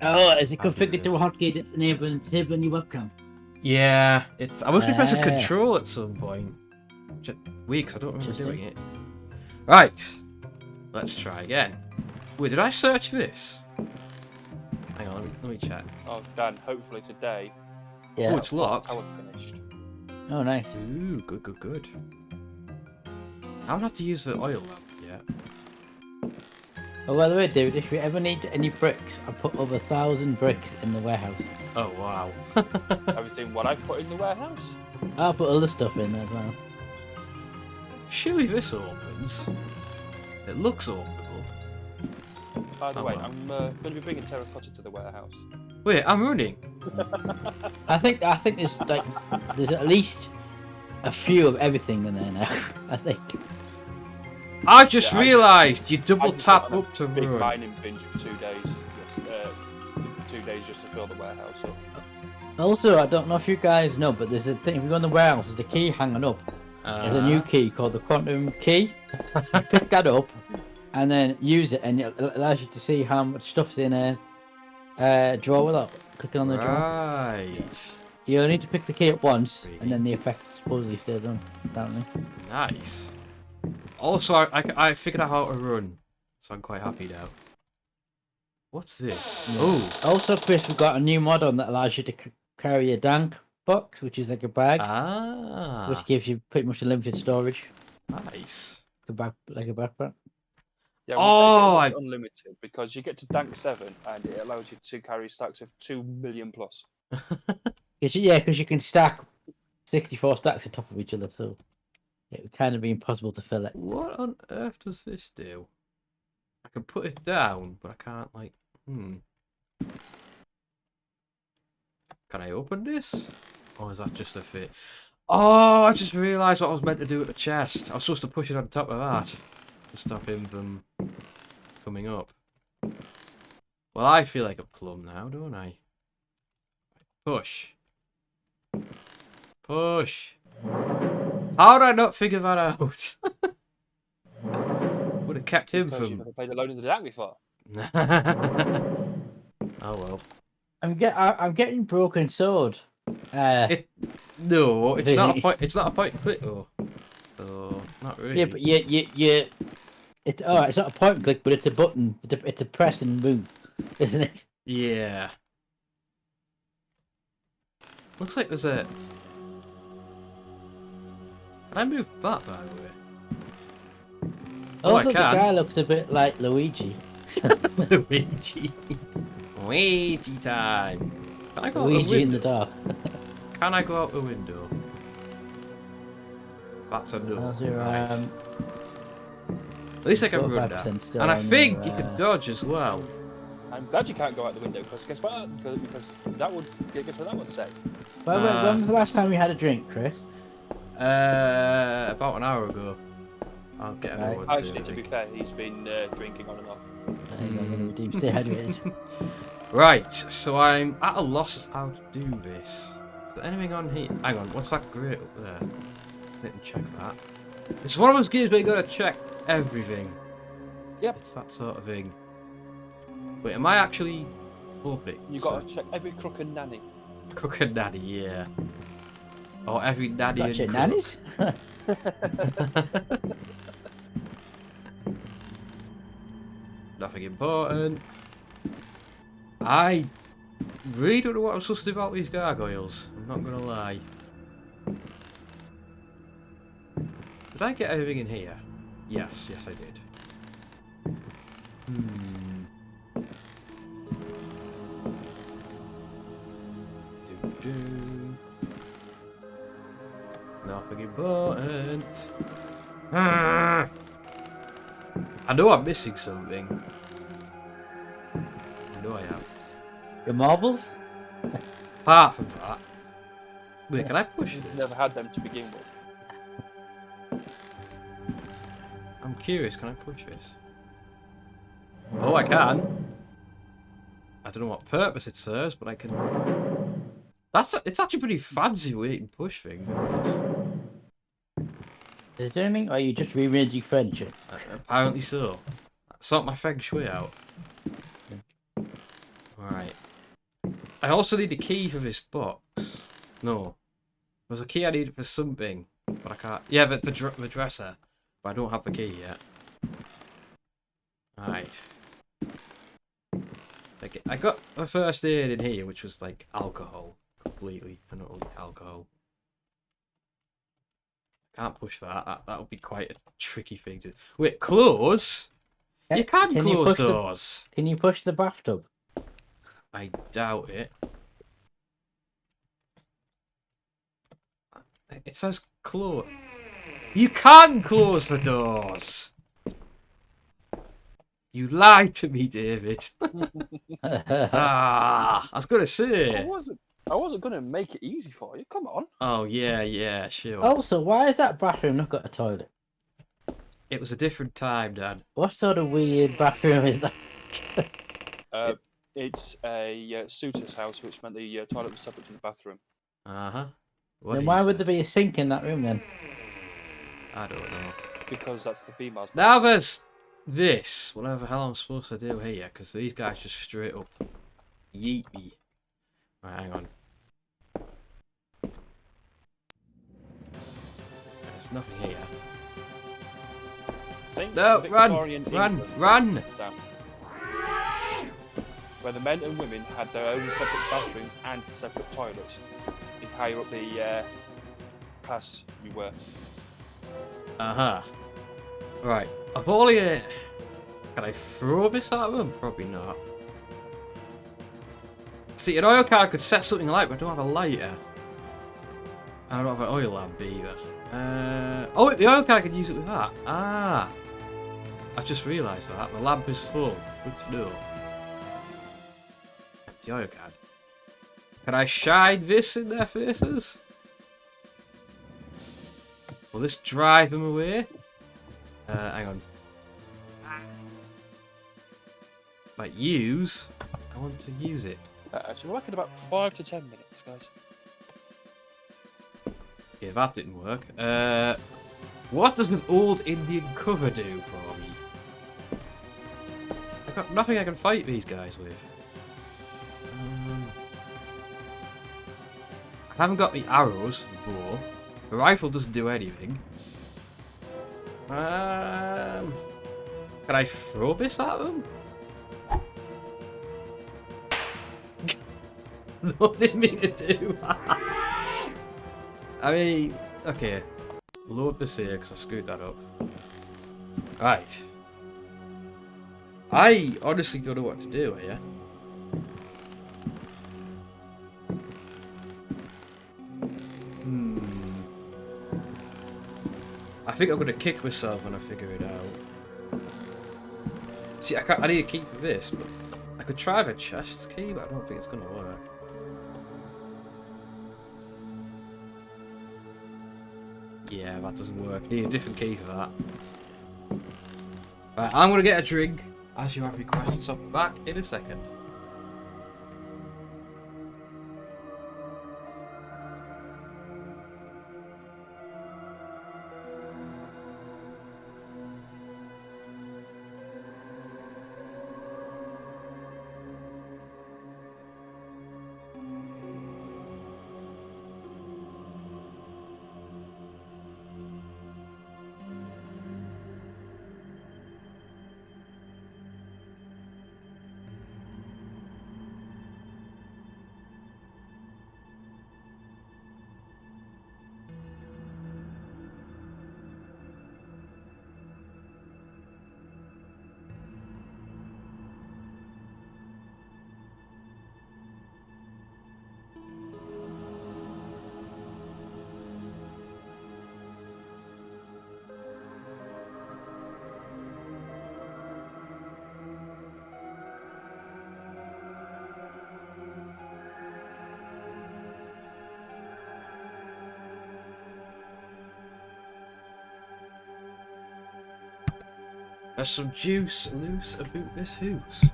Oh, is it I'll do configured to a this. hotkey that's disabling your webcam? Yeah, it's. I must be pressing Ah. control at some point. Weeks, I don't remember Interesting. doing it. Right, let's try again. Wait, did I search this? Hang on, let me check. Oh, Dan, hopefully today. Yeah. Oh, it's locked. Tower finished. Oh, nice. Ooh, good, good, good. I don't have to use the oil lamp yet. Oh, by the way, David, if you ever need any bricks, I put over 1,000 bricks in the warehouse. Oh wow. Have you seen what I've put in the warehouse? I'll put other stuff in as well. Surely this opens. It looks openable. By the Oh, way, well. I'm going to be bringing terracotta to the warehouse. Wait, I'm running. I think there's at least a few of everything in there now. I think. I just Yeah, realised you double I just tap got on a up to big run. mining binge for 2 days. Yes, for 2 days just to fill the warehouse up. Also, I don't know if you guys know, but there's a thing. If you go in the warehouse, there's a key hanging up. There's a new key called the quantum key. You pick that up and then use it, and it allows you to see how much stuff's in a drawer without clicking on the drawer. Right. You only need to pick the key up once, and then the effect supposedly stays on. Apparently. Nice. Also, I figured out how to run, so I'm quite happy now. What's this? Yeah. Oh. Also, Chris, we've got a new mod on that allows you to carry a dank box, which is like a bag, Ah. which gives you pretty much unlimited storage, Nice. like a backpack. Yeah, Oh, it's unlimited because you get to Dank 7 and it allows you to carry stacks of 2 million plus. Because you can stack 64 stacks on top of each other, so it would kind of be impossible to fill it. What on earth does this do? I can put it down, but I can't, like... Can I open this? Or is that just a fit? Oh, I just realised what I was meant to do at the chest. I was supposed to push it on top of that to stop him from coming up. Well, I feel like a plum now, don't I? Push. Push. How did I not figure that out? Would have kept him Because you've from... never played Alone in the Dark before. Oh well. I'm getting broken sword. No, it's not a Really? point. It's not a point and click though. So not really. Yeah, but you it's alright. It's not a point and click, but it's a button. It's a press and move, isn't it? Yeah. Looks like there's a. Can I move that by the way? Oh, Also, I the can. guy looks a bit like Luigi. Luigi. Luigi time. Can I go out the Luigi in the window? dark. Can I go out the window? That's a no. How's your Right. At least I can run now. 45% still And I on think your, you can dodge as well. I'm glad you can't go out the window because guess what? Because that would guess what that would say. When was the last time we had a drink, Chris? About an hour ago. I'll get Right. everyone Actually, to be fair, he's been drinking on and off. There you go, gonna redeem. Stay hydrated. Right, so I'm at a loss how to do this. Is there anything on here? Hang on, what's that grate up there? Didn't check that. It's one of those games where you gotta check everything. Yep. It's that sort of thing. Wait, am I actually opening? You got to check every crook and nanny. Cook and nanny, yeah. Or every nanny and Gotcha, cook. nannies? Nothing important. I really don't know what I'm supposed to do about these gargoyles. I'm not gonna lie. Did I get everything in here? Yes, I did. Do-do. Nothing important. I know I'm missing something. I know I am. Your marbles? Apart from that. Wait, can I push this? Never had them to begin with. I'm curious, can I push this? Oh, I can. I don't know what purpose it serves, but I can. It's actually pretty fancy way you can push things. Is there anything? Or are you just rearranging furniture? Apparently so. Sort my feng shui out. Right. I also need a key for this box. No. There's a key I need for something, but I can't. Yeah, the dresser. But I don't have the key yet. Right. Okay, I got the first aid in here, which was like alcohol. Completely and utterly alcohol. Can't push that. That would be quite a tricky thing to. Wait, close? Yeah, You can close push doors. Can you push the bathtub? I doubt it. It says close. You can close the doors. You lied to me, David. I was gonna say. I wasn't gonna make it easy for you. Come on. Oh yeah, sure. Also, why has that bathroom not got a toilet? It was a different time, Dan. What sort of weird bathroom is that? It's a suitor's house, which meant the toilet was separate to the bathroom. What Then why would there be a sink in that room then? I don't know. Because that's the female's. Now there's this. Whatever the hell I'm supposed to do here, because these guys just straight up yeet me. Right, hang on. There's nothing here. Think No, of Victorian run! England, where the men and women had their own separate bathrooms and separate toilets. The higher up the class you were. Right. I've only. Can I throw this at them? Probably not. See, an oil can I could set something light, but I don't have a lighter. I don't have an oil lamp either. Oh, the oil can I can use it with that. I've just realised that. The lamp is full. Good to know. The oil can. Can I shine this in their faces? Will this drive them away? Hang on. Like, use? I want to use it. So we're looking about 5 to 10 minutes, guys. Yeah, that didn't work. What does an old Indian cover do for me? I've got nothing I can fight these guys with. I haven't got the arrows for the bow. The rifle doesn't do anything. Can I throw this at them? No, didn't mean to do. I mean, okay. Load this here because I screwed that up. Right. I honestly don't know what to do here. I think I'm going to kick myself when I figure it out. See, I need a key for this, but I could try the chest key, but I don't think it's gonna work. Yeah, that doesn't work. Need a different key for that. Right, I'm gonna get a drink as you have requested, so back in a second. There's some juice loose about this house.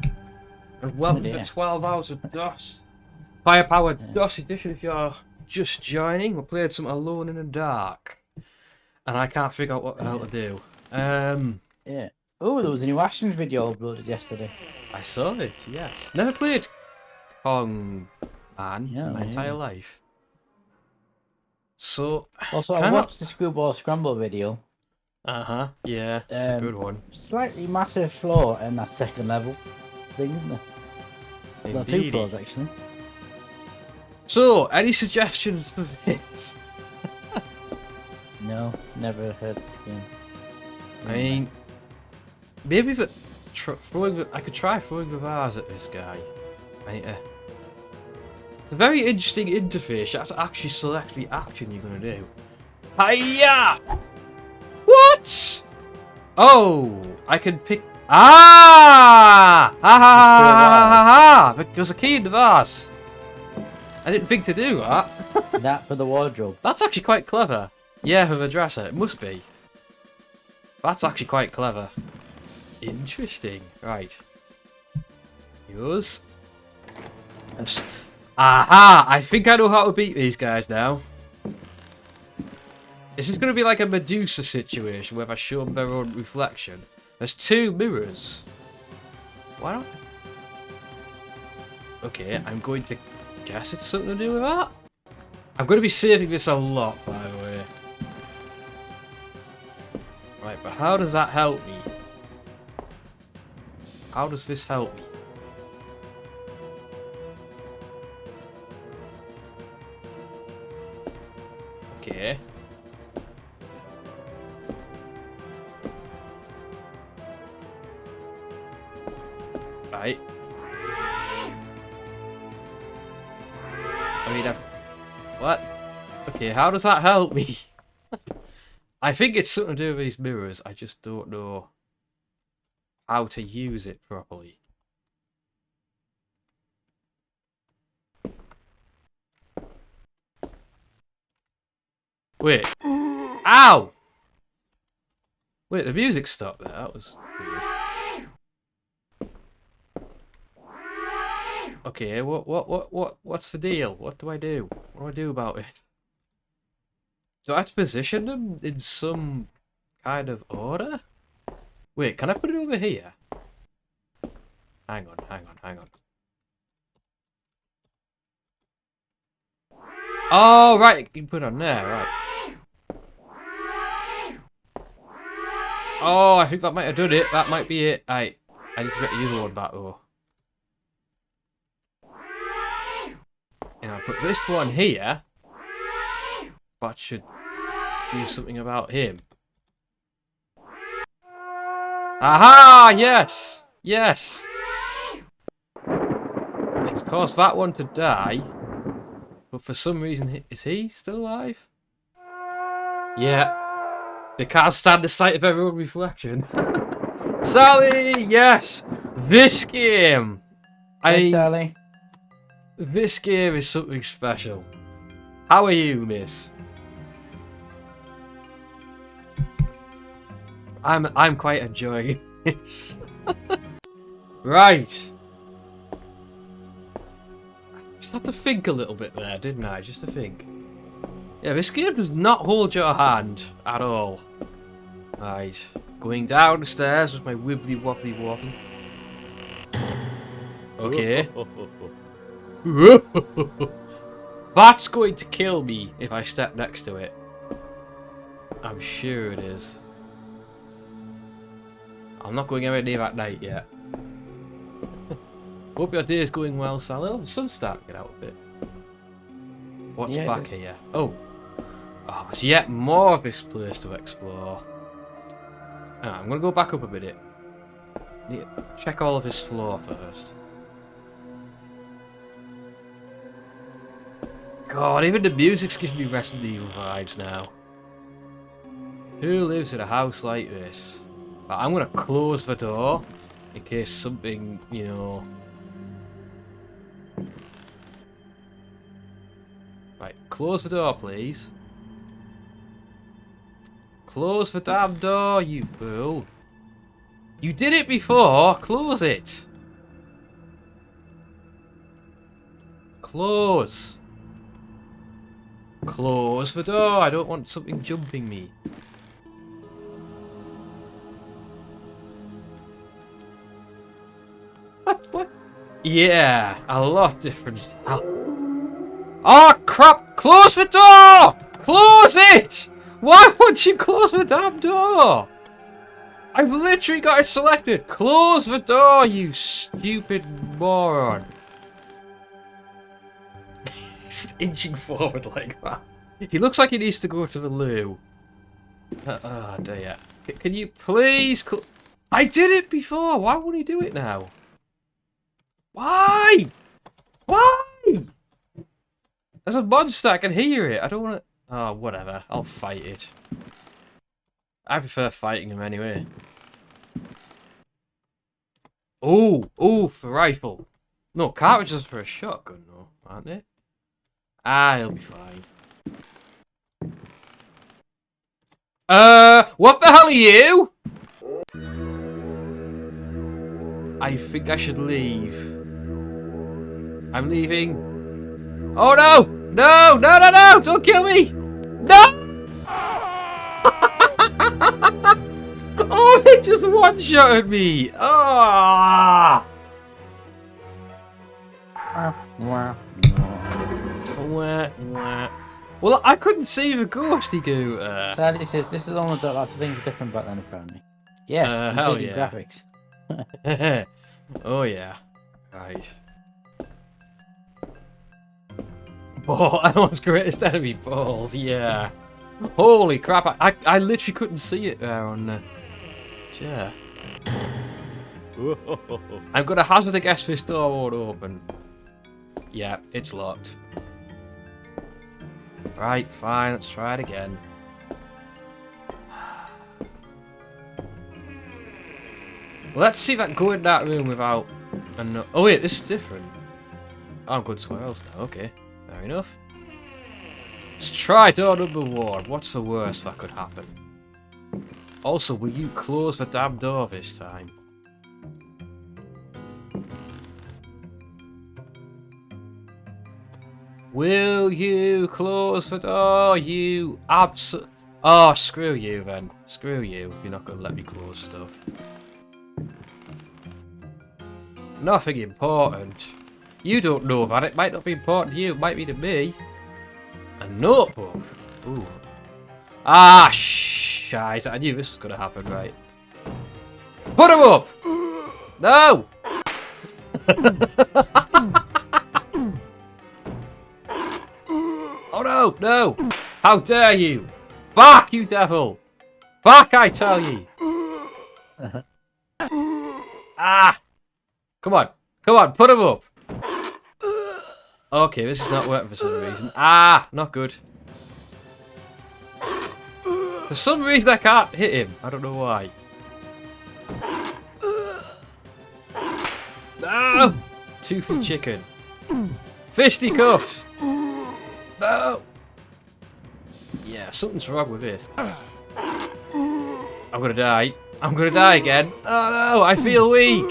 And welcome to 12 hours of DOS. Firepower DOS edition if you're just joining. We played some Alone in the Dark. And I can't figure out what the hell to do. Yeah. Oh, there was a new Ashton's video uploaded yesterday. I saw it, yes. Never played Kong Man in my entire life. So also, I watched the Screwball Scramble video. Yeah, it's a good one. Slightly massive flaw in that second level thing, isn't there? Well, 2 floors actually. So, any suggestions for this? No, never heard of this game. I mean, maybe I could try throwing the vase at this guy. It's a very interesting interface. You have to actually select the action you're gonna do. Hiya! What? Oh, I can pick. Ah! Ha ha ha ha ha! There's a key in the vase. I didn't think to do that. That for the wardrobe. That's actually quite clever. Yeah, for the dresser. It must be. That's actually quite clever. Interesting. Right. Yours. Aha! I think I know how to beat these guys now. This is going to be like a Medusa situation where I show them their own reflection. There's 2 mirrors. Why not? Okay, I'm going to guess it's something to do with that. I'm going to be saving this a lot, by the way. Right, but how does that help me? How does this help me? Okay. Right. I mean, what? Okay, how does that help me? I think it's something to do with these mirrors. I just don't know how to use it properly. Wait. Ow! Wait, the music stopped there. That was weird. Okay, what's the deal? What do I do? What do I do about it? Do I have to position them in some kind of order? Wait, can I put it over here? Hang on. Oh, right, you can put it on there, right. Oh, I think that might have done it. That might be it. I need to get the other one back, though. And I'll put this one here. That should do something about him. Aha! Yes! Yes! It's caused that one to die. But for some reason, is he still alive? Yeah. They can't stand the sight of their own reflection. Sally, yes! This game! Hey, Sally. This game is something special. How are you, miss? I'm quite enjoying this. Right. Just had to think a little bit there, didn't I? Just to think. Yeah, this game does not hold your hand at all. Right. Going down the stairs with my wibbly wobbly walking. Okay. That's going to kill me if I step next to it. I'm sure it is. I'm not going anywhere near that night yet. Hope your day is going well, Sally. Oh, the sun's starting to get out a bit. What's back here? Oh. Oh, there's yet more of this place to explore. I'm going to go back up a minute. Need to check all of his floor first. God, even the music's giving me Resident Evil vibes now. Who lives in a house like this? I'm gonna close the door in case something, you know. Right, close the door, please. Close the damn door, you fool. You did it before. Close it. Close. Close the door. I don't want something jumping me. What? Yeah, a lot different. Oh crap! Close the door! Close it! Why won't you close the damn door? I've literally got it selected. Close the door, you stupid moron. He's inching forward like that. He looks like he needs to go to the loo. Oh dear. Can you please... I did it before! Why won't he do it now? Why? Why? There's a monster, I can hear it. I don't want to... Oh, whatever. I'll fight it. I prefer fighting him anyway. Oh, for rifle. No, cartridges for a shotgun, though, aren't they? Ah, he'll be fine. What the hell are you? I think I should leave. I'm leaving. Oh no! No! No! No! No! Don't kill me! No! Oh, it just one-shotted me! Ah! Well, I couldn't see the ghosty goo. Sadly says this is only lots of things were different back then, apparently. Yes, hell yeah. Graphics. Oh yeah. Right. Ball, Alan's greatest enemy, balls, yeah. Holy crap, I literally couldn't see it there on the chair. I'm gonna hazard a guess this door won't open. Yeah, it's locked. Right, fine, let's try it again. Let's see if I can go in that room without... Oh wait, this is different. Oh, I'm going somewhere else now, okay. Fair enough. Let's try door number 1. What's the worst that could happen? Also, will you close the damn door this time? Will you close the door, you Oh, screw you then. Screw you. You're not going to let me close stuff. Nothing important. You don't know that. It might not be important to you. It might be to me. A notebook. Ooh. Ah, shite. I knew this was going to happen, right? Put him up! No! Oh no, no! How dare you! Back, you devil! Back, I tell you! Ah! Come on, put him up! Okay, this is not working for some reason. Ah, not good. For some reason I can't hit him. I don't know why. toothy chicken. Fisticuffs! No! Yeah, something's wrong with this. I'm gonna die. I'm gonna die again. Oh no, I feel weak.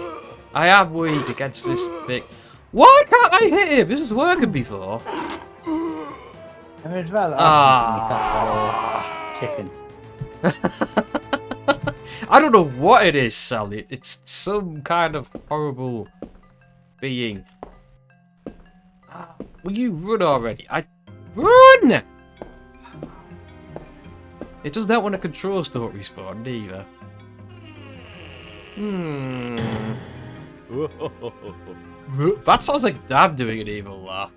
I am weak against this thing. Why can't I hit him? This was working before. I mean, it's rather chicken. I don't know what it is, Sally. It's some kind of horrible being. Will you run already? Run! It does not want the controls don't respawn either. That sounds like Dad doing an evil laugh.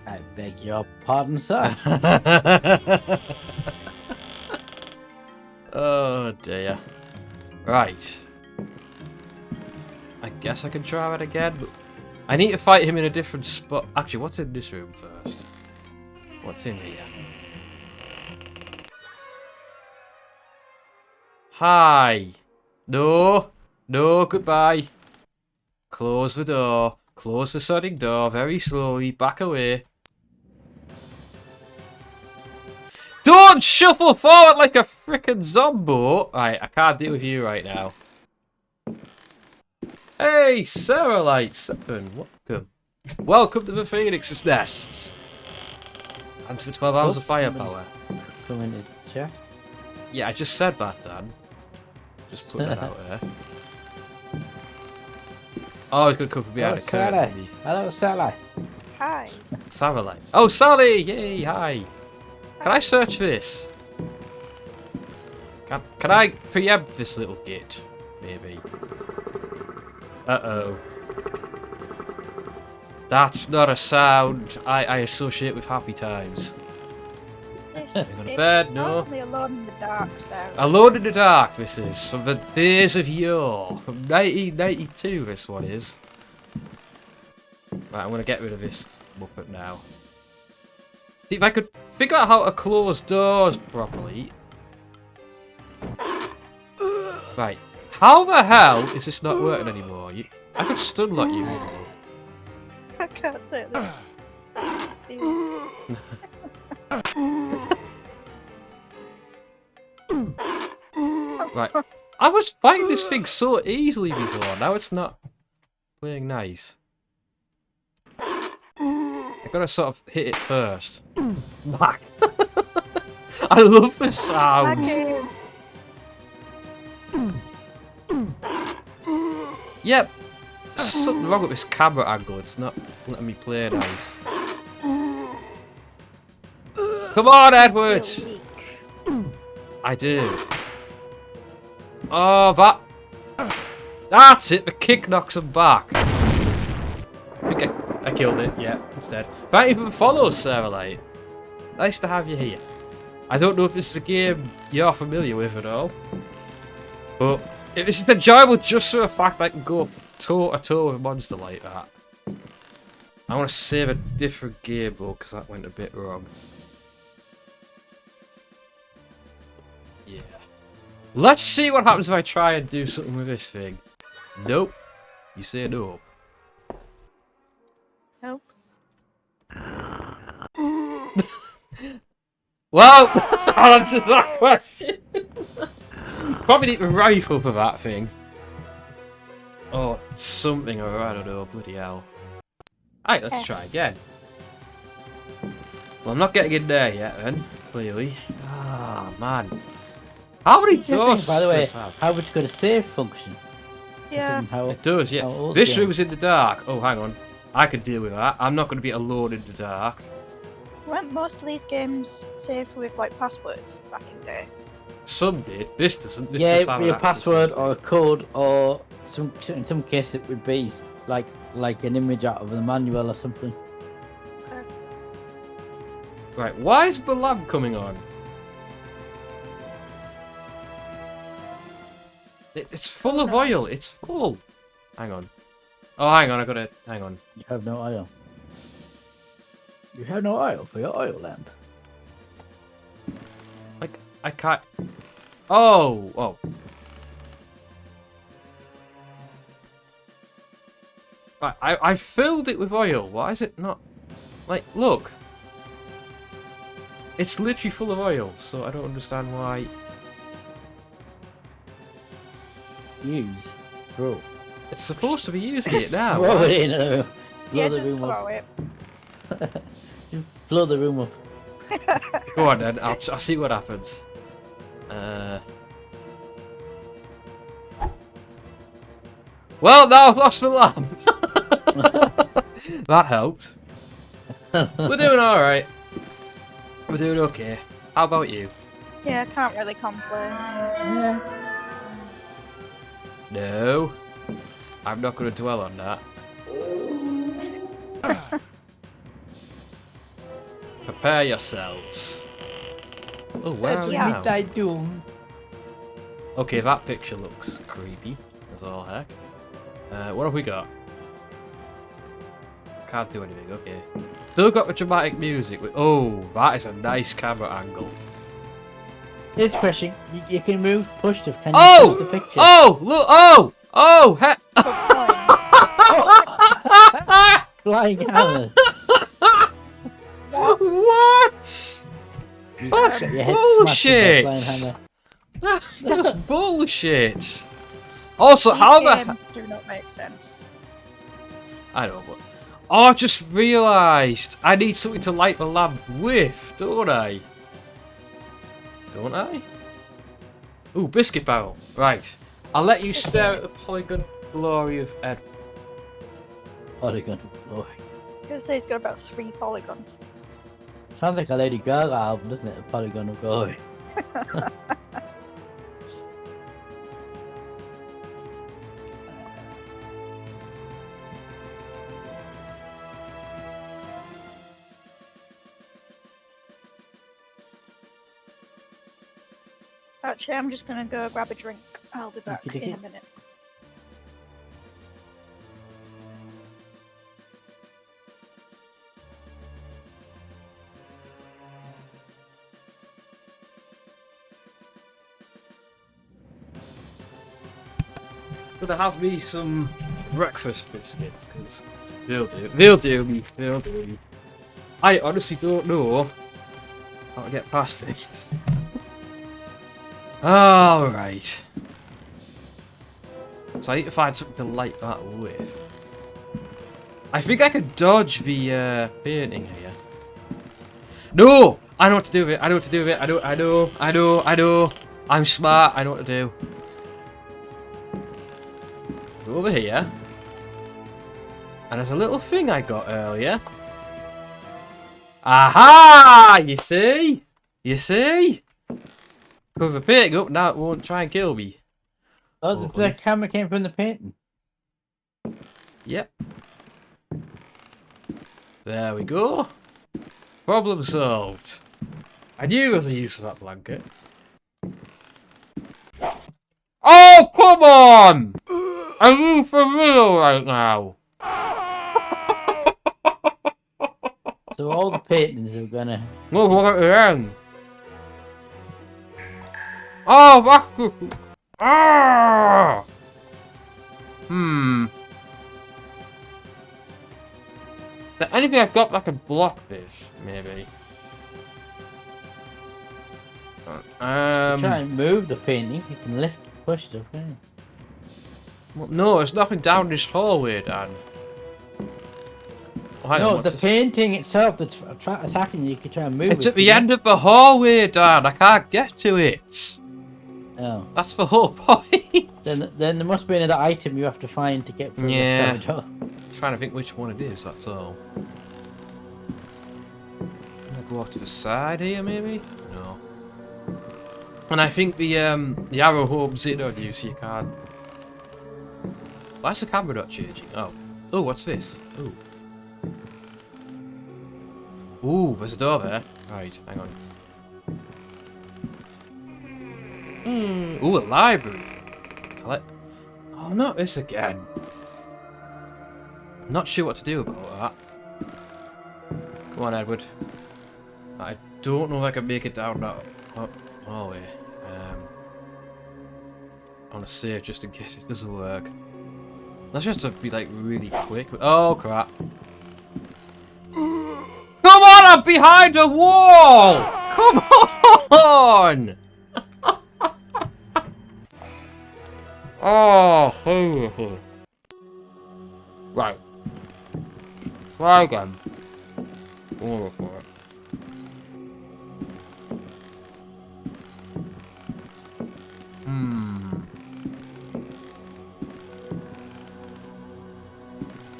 I beg your pardon, sir. Oh dear. Right. I guess I can try it again, but I need to fight him in a different spot. Actually, what's in this room first? What's in here? Hi. No. No, goodbye. Close the door. Close the sodding door very slowly. Back away. Don't shuffle forward like a frickin' zombo! Right, I can't deal with you right now. Hey, Sarah Light 7, welcome. Welcome to the Phoenix's Nests. And for 12 hours of firepower. Come in the chat. Yeah, I just said that, Dan. Just put that out there. Oh, he's gonna come from behind a curtain. Hello, Sally. Hi. Sarah Light. Oh, Sally! Yay, hi. Can I search this? Can I preempt this little git? Maybe. Uh-oh. That's not a sound I associate with happy times. It's Go to bed, no. Only Alone in the Dark, Sarah. Alone in the Dark, this is. From the days of yore. From 1992, this one is. Right, I'm going to get rid of this Muppet now. See if I could figure out how to close doors properly. Right. How the hell is this not working anymore? I could stun lock you. I can't take that. See. Right. I was fighting this thing so easily before. Now it's not playing nice. I gotta sort of hit it first. Back. I love the sounds. Yep. There's something wrong with this camera angle. It's not letting me play nice. Come on, Edward! I do. Oh, that's it. The kick knocks him back. Okay, I killed it. Yeah, instead. Thank you for the follow, Sarah Light. Nice to have you here. I don't know if this is a game you're familiar with at all, but if this is enjoyable just for the fact that I can go toe to toe with a monster like that. I want to save a different game though, because that went a bit wrong. Yeah. Let's see what happens if I try and do something with this thing. Nope. You say nope. Nope. Well, I'll answer that question. Probably need a rifle for that thing. Or something, or I don't know, bloody hell. Alright, let's try again. Well, I'm not getting in there yet then, clearly. Ah, man. How many doors By the way, does this have? how much got a save function? Yeah. It does, yeah. This room's in the dark. Oh, hang on. I can deal with that. I'm not going to be alone in the dark. Weren't most of these games saved with like passwords back in the day? Some did. This doesn't. This Yeah, does it have would be an a password access. or a code, or in some cases it would be like an image out of the manual or something. Right, why is the lamp coming on? It's full of oil. It's full. Hang on. Oh, hang on. I gotta. Hang on. You have no oil. You have no oil for your oil lamp. Like, I can't. Oh, oh. I filled it with oil. Why is it not? Like, look. It's literally full of oil, so I don't understand why. Use. Throw. It's supposed to be using it now. Throw Why? it in. Blow Yeah, the just room up. throw it. Blow the room up. Go on then, I'll see what happens. Well, now I've lost my lamp. That helped. We're doing alright. We're doing okay. How about you? Yeah, I can't really complain. Yeah. No. I'm not going to dwell on that. Prepare yourselves. Oh, where are we Yeah. now? I doom. Okay, that picture looks creepy as all heck. What have we got? Can't do anything, okay. Still got the dramatic music. Oh, that is a nice camera angle. Here's a question. You can move push to. Can you Oh! push the picture? Oh! Look! Oh! Oh! Flying hammer. What? That's Get your head smashed with a flying bullshit! hammer. That's bullshit! Also, These how the games do not make sense. I know, but oh, I just realised I need something to light the lamp with, don't I? Don't I? Ooh, biscuit barrel. Right. I'll let you stare at the polygon glory of Ed. Polygon. Oh. I was gonna say it's got about 3 polygons. Sounds like a Lady Gaga album, doesn't it? A Polygon of Glory. Actually, I'm just gonna go grab a drink. I'll be back Okey-dokey. in a minute. Gonna have me some breakfast biscuits, because they'll do. They'll do me. They'll do me. I honestly don't know how to get past this. Alright. So I need to find something to light that with. I think I could dodge the painting here. No! I know what to do with it. I know what to do with it. I know. I'm smart. I know what to do. Go over here. And there's a little thing I got earlier. Aha! You see? You see? Cover the painting up, now it won't try and kill me. Oh, the camera came from the painting. Yep. There we go. Problem solved. I knew there was a use for that blanket. Oh, come on! Are you for real right now? So all the paintings are gonna. Look, look at the end. Oh, that's good. Ah! Is there anything I've got that can block this? Maybe. Try and move the painting. You can lift, push stuff. Yeah. Well, no, there's nothing down this hallway, Dan. Oh, hang on, No, what's the this? painting itself that's attacking you. You can try and move It's it. at the end of the hallway, Dan. I can't get to it. Oh. That's the whole point. Then there must be another item you have to find to get through Yeah. this corridor. Trying to think which one it is, that's all. I'll go off to the side here, maybe? No. And I think the arrow homes in on you, so you can't. Why is the camera not changing? Oh. Oh, what's this? Ooh. Ooh, there's a door there. Right, hang on. Ooh, a library. Oh, not this again. I'm not sure what to do about that. Come on, Edward. I don't know if I can make it down that hallway. I want to save just in case it doesn't work. Let's just have to be like really quick. Oh crap. Come on, I'm behind a wall! Come on! Oh, right. Try again. Oh, for it.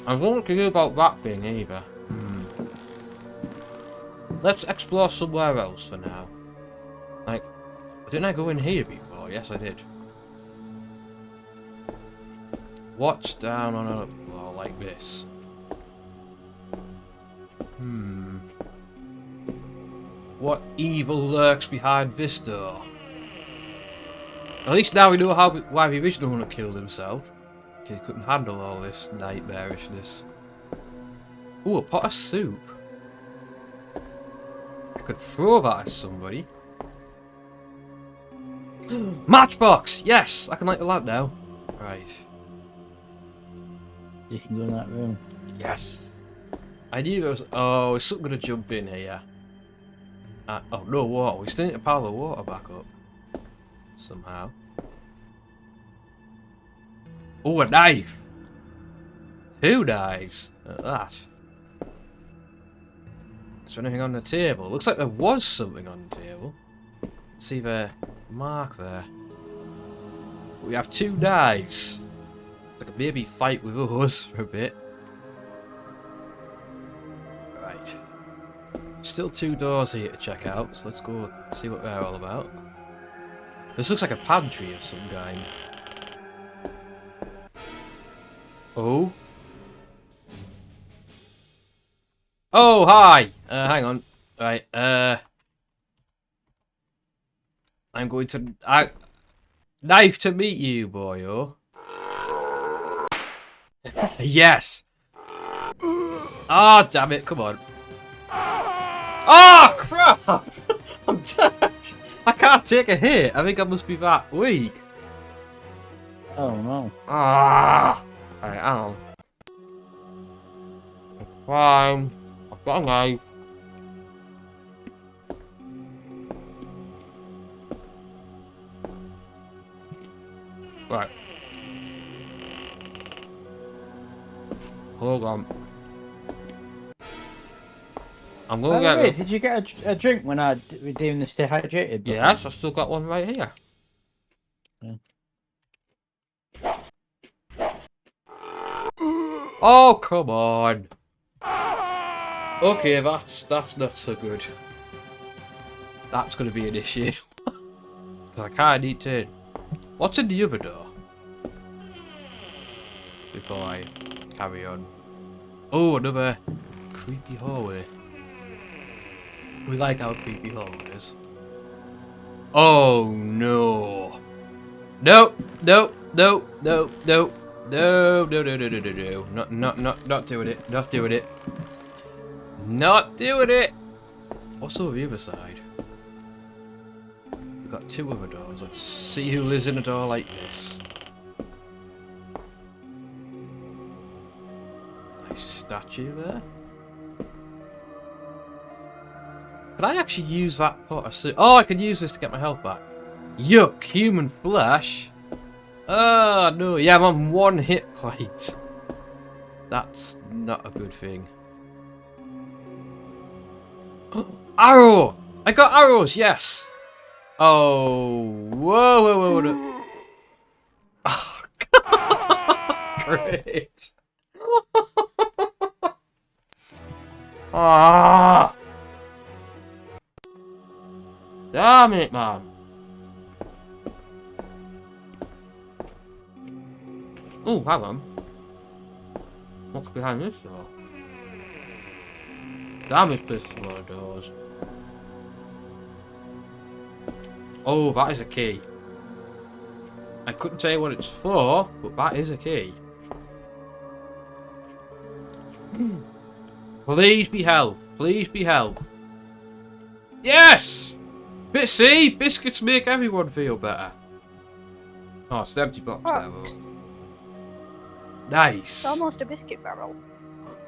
I don't know what to do about that thing either. Let's explore somewhere else for now. Like, didn't I go in here before? Yes, I did. What's down on a floor like this? What evil lurks behind this door? At least now we know why the original one killed himself. He couldn't handle all this nightmarishness. Ooh, a pot of soup. I could throw that at somebody. Matchbox! Yes! I can light the lamp now. Right. You can go in that room. Yes. I knew there was... Oh, is something going to jump in here? Oh, no water. We still need to power the water back up. Somehow. Oh, a knife! 2 knives! At that. Is there anything on the table? Looks like there was something on the table. See the mark there. We have 2 knives. I could maybe fight with us for a bit. Right. Still 2 doors here to check out, so let's go see what they're all about. This looks like a pantry of some kind. Oh. Oh, hi! Hang on. Right, I'm going to... Knife to meet you, boyo. Yes! Ah, oh, damn it, come on. Oh, crap! I'm dead! I can't take a hit. I think I must be that weak. Oh no. Ah! Alright, hang on. Fine. I've got a knife. Right. Hold on. I'm going to get... Wait, did you get a drink when I was doing the stay hydrated? Yes, I've still got one right here. Yeah. Oh, come on. Okay, that's not so good. That's going to be an issue. Because I can't eat it. What's in the other door? Before I carry on. Oh, another creepy hallway. We like our creepy hallways. Oh no. No, no, no, no, no. No, no, no, no, no, no, no. Not doing it. Not doing it. Not doing it. What's over the other side? We've got 2 other doors. Let's see who lives in a door like this. Nice statue there. Can I actually use that pot of soup? Oh, I can use this to get my health back. Yuck, human flesh. Oh, no. Yeah, I'm on 1 hit point. That's not a good thing. Arrow! I got arrows, yes! Oh, whoa, whoa, whoa, whoa. Oh, God. Great. Ah! Damn it, man. Oh, hang on. What's behind this door? Damn it, this is a lot of doors. Oh, that is a key. I couldn't tell you what it's for, but that is a key. Please be health. Please be health. Yes! See, biscuits make everyone feel better. Oh, it's an empty box there, though. Nice. It's almost a biscuit barrel.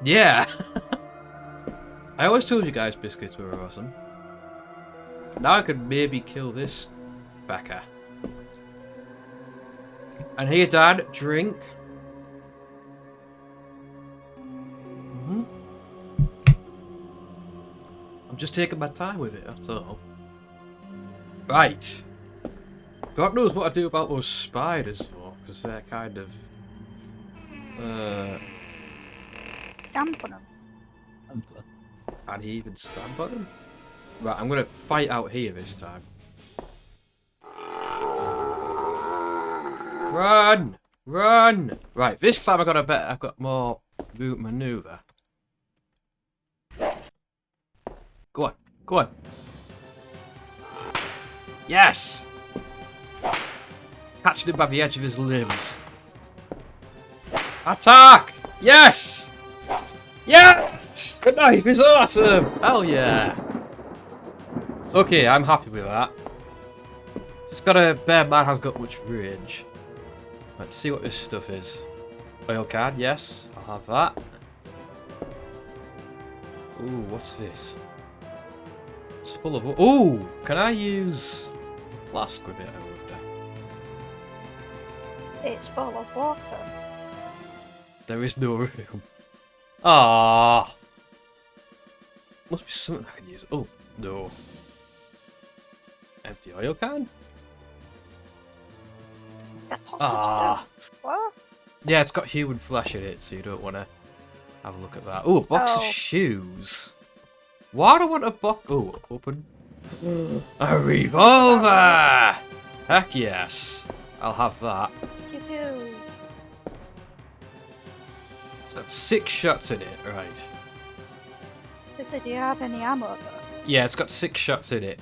Yeah. I always told you guys biscuits were awesome. Now I could maybe kill this Becca. And here, Dad, drink. I'm just taking my time with it, that's all. Right. God knows what I do about those spiders, though, because they're kind of... Stamp on them. Can he even stamp on them? Right, I'm gonna fight out here this time. Run! Run! Right, this time I've got more route maneuver. Go on, go on. Yes! Catching him by the edge of his limbs. Attack! Yes! Yes! The knife is awesome! Hell yeah! Okay, I'm happy with that. Just gotta bear man has got much range. Let's see what this stuff is. Oil can, yes, I'll have that. Ooh, what's this? It's full of... Ooh! Can I use a flask with it, I wonder? It's full of water. There is no room. Ah. Must be something I can use. Oh, no. Empty oil can? Got pots of soap. What? Yeah, it's got human flesh in it, so you don't want to have a look at that. Oh, a box of shoes. Why do I want a box? Oh, open. A revolver! Heck yes. I'll have that. Yoo-hoo. It's got 6 shots in it, right. Do you have any ammo though? Yeah, it's got 6 shots in it.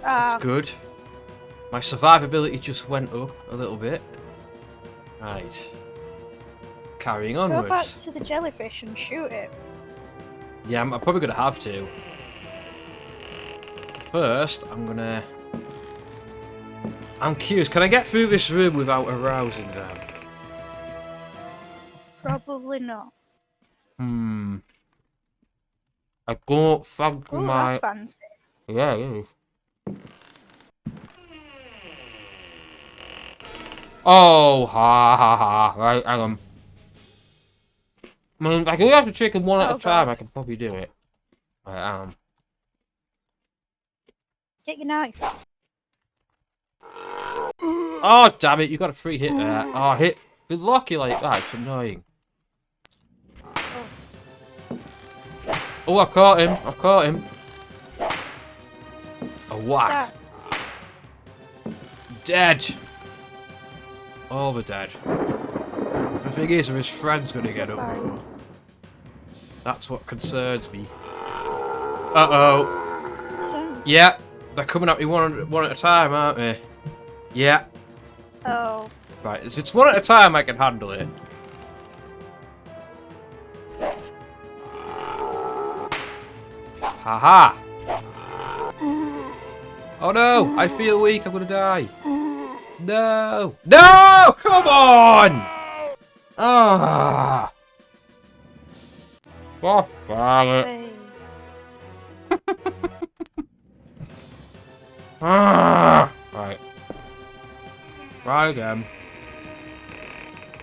Ah, That's good. My survivability just went up a little bit. Right. Carrying go back onwards. to the jellyfish and shoot it. Yeah, I'm probably going to have to. First, I'm curious, can I get through this room without arousing them? Probably not. I don't think Oh, my... that's fancy. Yeah, it is. Oh, ha ha ha. Right, hang on. I mean, I can have to chicken one at a time, I can probably do it. Right, Get your knife. Oh, damn it, you got a free hit there. Oh, hit. Be lucky like that, it's annoying. Oh, I caught him. I caught him. A whack. Dead. All the dead. The thing is, are his friends going to get up though? That's what concerns me. Uh-oh. Yeah, they're coming at me one at a time, aren't they? Yeah. Oh. Right, if it's one at a time, I can handle it. Haha! Oh no! I feel weak, I'm gonna die. No! No! Come on! Ah! Oh, darn it. Hey. Ah! Right. Try again.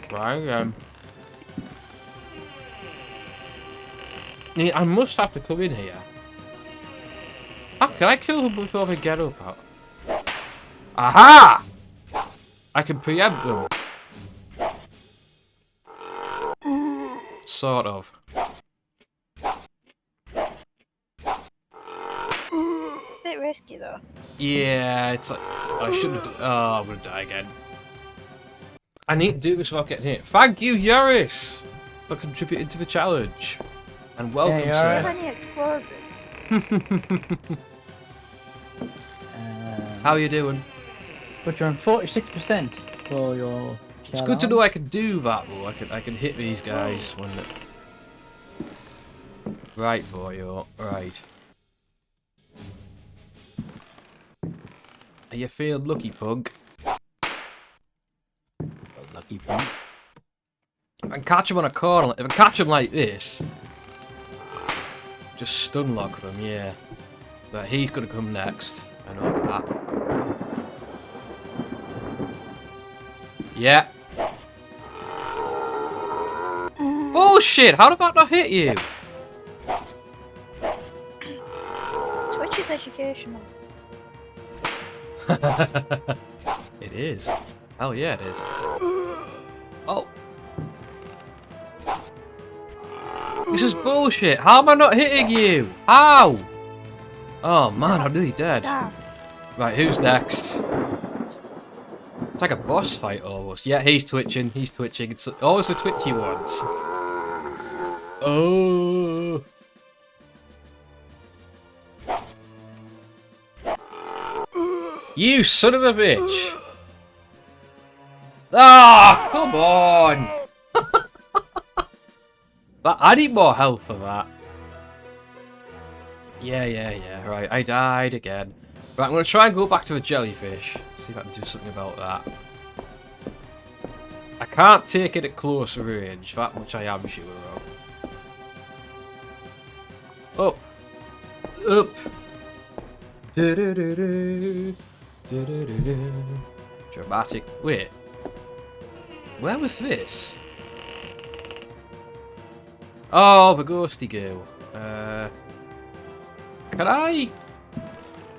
Try again. I must have to come in here. Oh, can I kill them before they get up? Aha! I can preempt them. Sort of. Bit risky though. Yeah, it's like I shouldn't. Oh, I'm gonna die again. I need to do this without getting hit. Thank you, Yaris, for contributing to the challenge. And welcome, Hey, sir. How many explosions? How are you doing? But you're on 46% for your. It's good to know I can do that though. I can hit these guys when. Right, boyo. Right. Are you feeling lucky, punk? Lucky punk. catch him on a corner, if I catch him like this, just stun lock them, yeah. But he's gonna come next. I know that. Yeah. Bullshit! How did that not hit you? Twitch is educational. It is. Hell yeah, it is. Oh. This is bullshit. How am I not hitting you? How? Oh man, I'm nearly dead. Stab. Right, who's next? It's like a boss fight almost. Yeah, he's twitching. He's twitching. It's always the twitchy ones. Oh. You son of a bitch. Ah, come on. But I need more health for that. Yeah. Right, I died again. Right, I'm going to try and go back to the jellyfish. See if I can do something about that. I can't take it at close range. That much I am sure of. Up. Up. Do-do-do-do. Do-do-do-do. Dramatic. Wait. Where was this? Oh, the ghosty goo. Can I...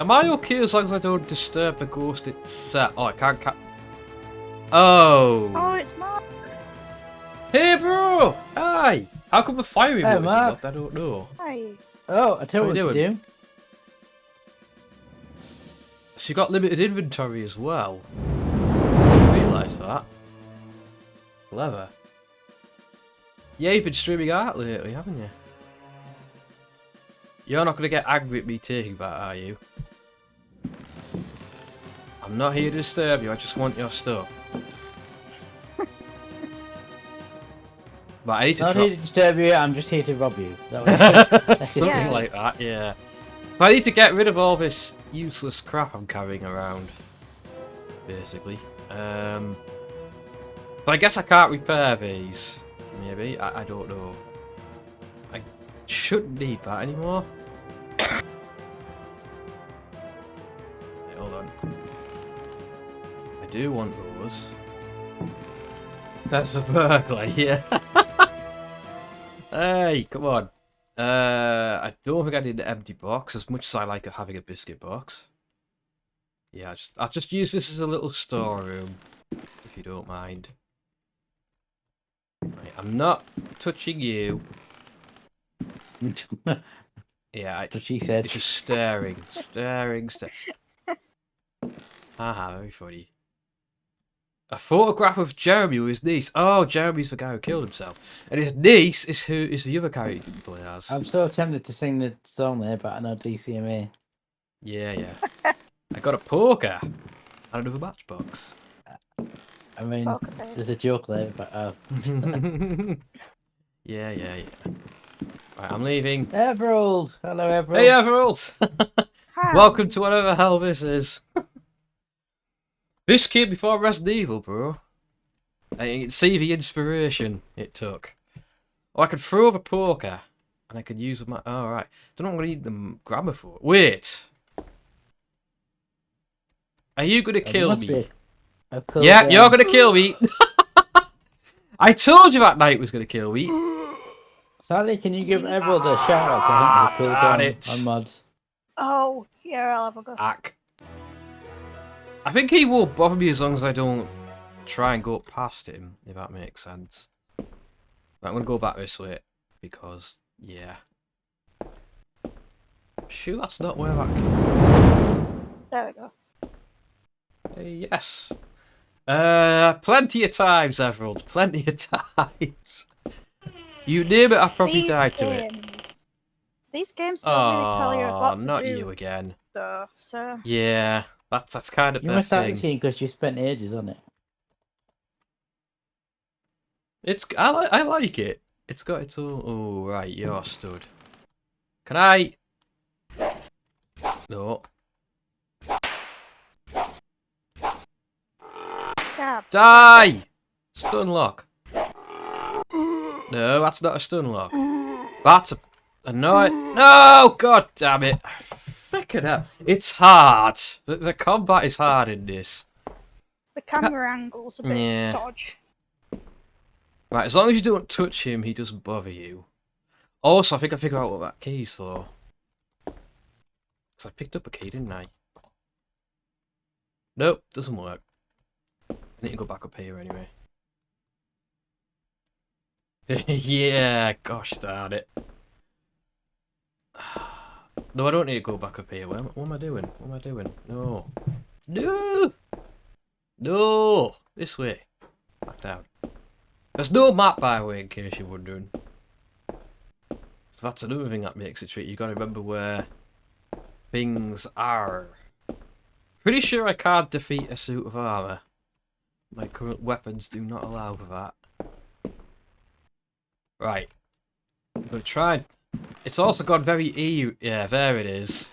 Am I okay as long as I don't disturb the ghost itself? Oh, I can't Oh, Oh! it's Mark. Hey, bro! Hi! How come the fire Hey, emote is Mark. locked? I don't know. Hi. Oh, I tell What you are what you to do. So you got limited inventory as well. I didn't realise that. Clever. Yeah, you've been streaming art lately, haven't you? You're not going to get angry at me taking that, are you? I'm not here to disturb you, I just want your stuff. But I need to Not drop... here to disturb you, I'm just here to rob you. Is that what you said? Something Yeah. like that, yeah. So I need to get rid of all this useless crap I'm carrying around. Basically. But I guess I can't repair these. Maybe. I don't know. I shouldn't need that anymore. Wait, hold on. I do want those. That's for burglar, yeah. Hey, come on. I don't think I need an empty box as much as I like having a biscuit box. Yeah, I'll just use this as a little storeroom, if you don't mind. Right, I'm not touching you. Yeah, That's what she said. it's just staring. Haha, very funny. A photograph of Jeremy with his niece. Oh, Jeremy's the guy who killed himself. And his niece is who is the other character you can play as. I'm so tempted to sing the song there, but I know DCMA. Yeah. I got a poker. And another matchbox. I mean, Poker face. there's a joke there, but Yeah. Right, I'm leaving. Everald! Hello, Everald. Hey, Everald! Hi. Welcome to whatever the hell this is. This came before Resident Evil, bro. I can see the inspiration it took. Oh, I could throw the poker, and I could use my... Oh, right. Don't know what I'm going to need the grabber for. Wait! Are you going to There kill must me? be a cool Yeah, down. you're going to kill me. I told you that knight was going to kill me. Sally, can you give Everald a shout out? I think there's a darn cooldown it. on mods. Oh, yeah, I'll have a go. Ack. I think he won't bother me as long as I don't try and go past him, if that makes sense. Right, I'm going to go back this way, because, yeah. Shoot, that's not where that came. There we go. Yes. Plenty of times, Everald. Plenty of times. You name it, I've probably died to it. These games don't really tell you Oh, what to not do, you again. though, so... Yeah, that's kind of You the must have thing. this game because you spent ages on it. I like it. It's got its own... Oh, right, you're stood. Can I... No. Gab. Die! Stun lock. No, that's not a stun lock. That's a no. No, god damn it! Frickin' hell, it's hard. The combat is hard in this. The camera angle's a bit Yeah. dodge. Right, as long as you don't touch him, he doesn't bother you. Also, I think I figured out what that key's for. Because I picked up a key, didn't I? Nope, doesn't work. I need to go back up here anyway. Yeah, gosh darn it. No, I don't need to go back up here. What am I doing? What am I doing? No. No! No! This way. Back down. There's no map, by the way, in case you're wondering. So that's another thing that makes it tricky. You gotta remember where things are. Pretty sure I can't defeat a suit of armour. My current weapons do not allow for that. Right. I'm gonna try. It's also got very EU. Yeah, there it is.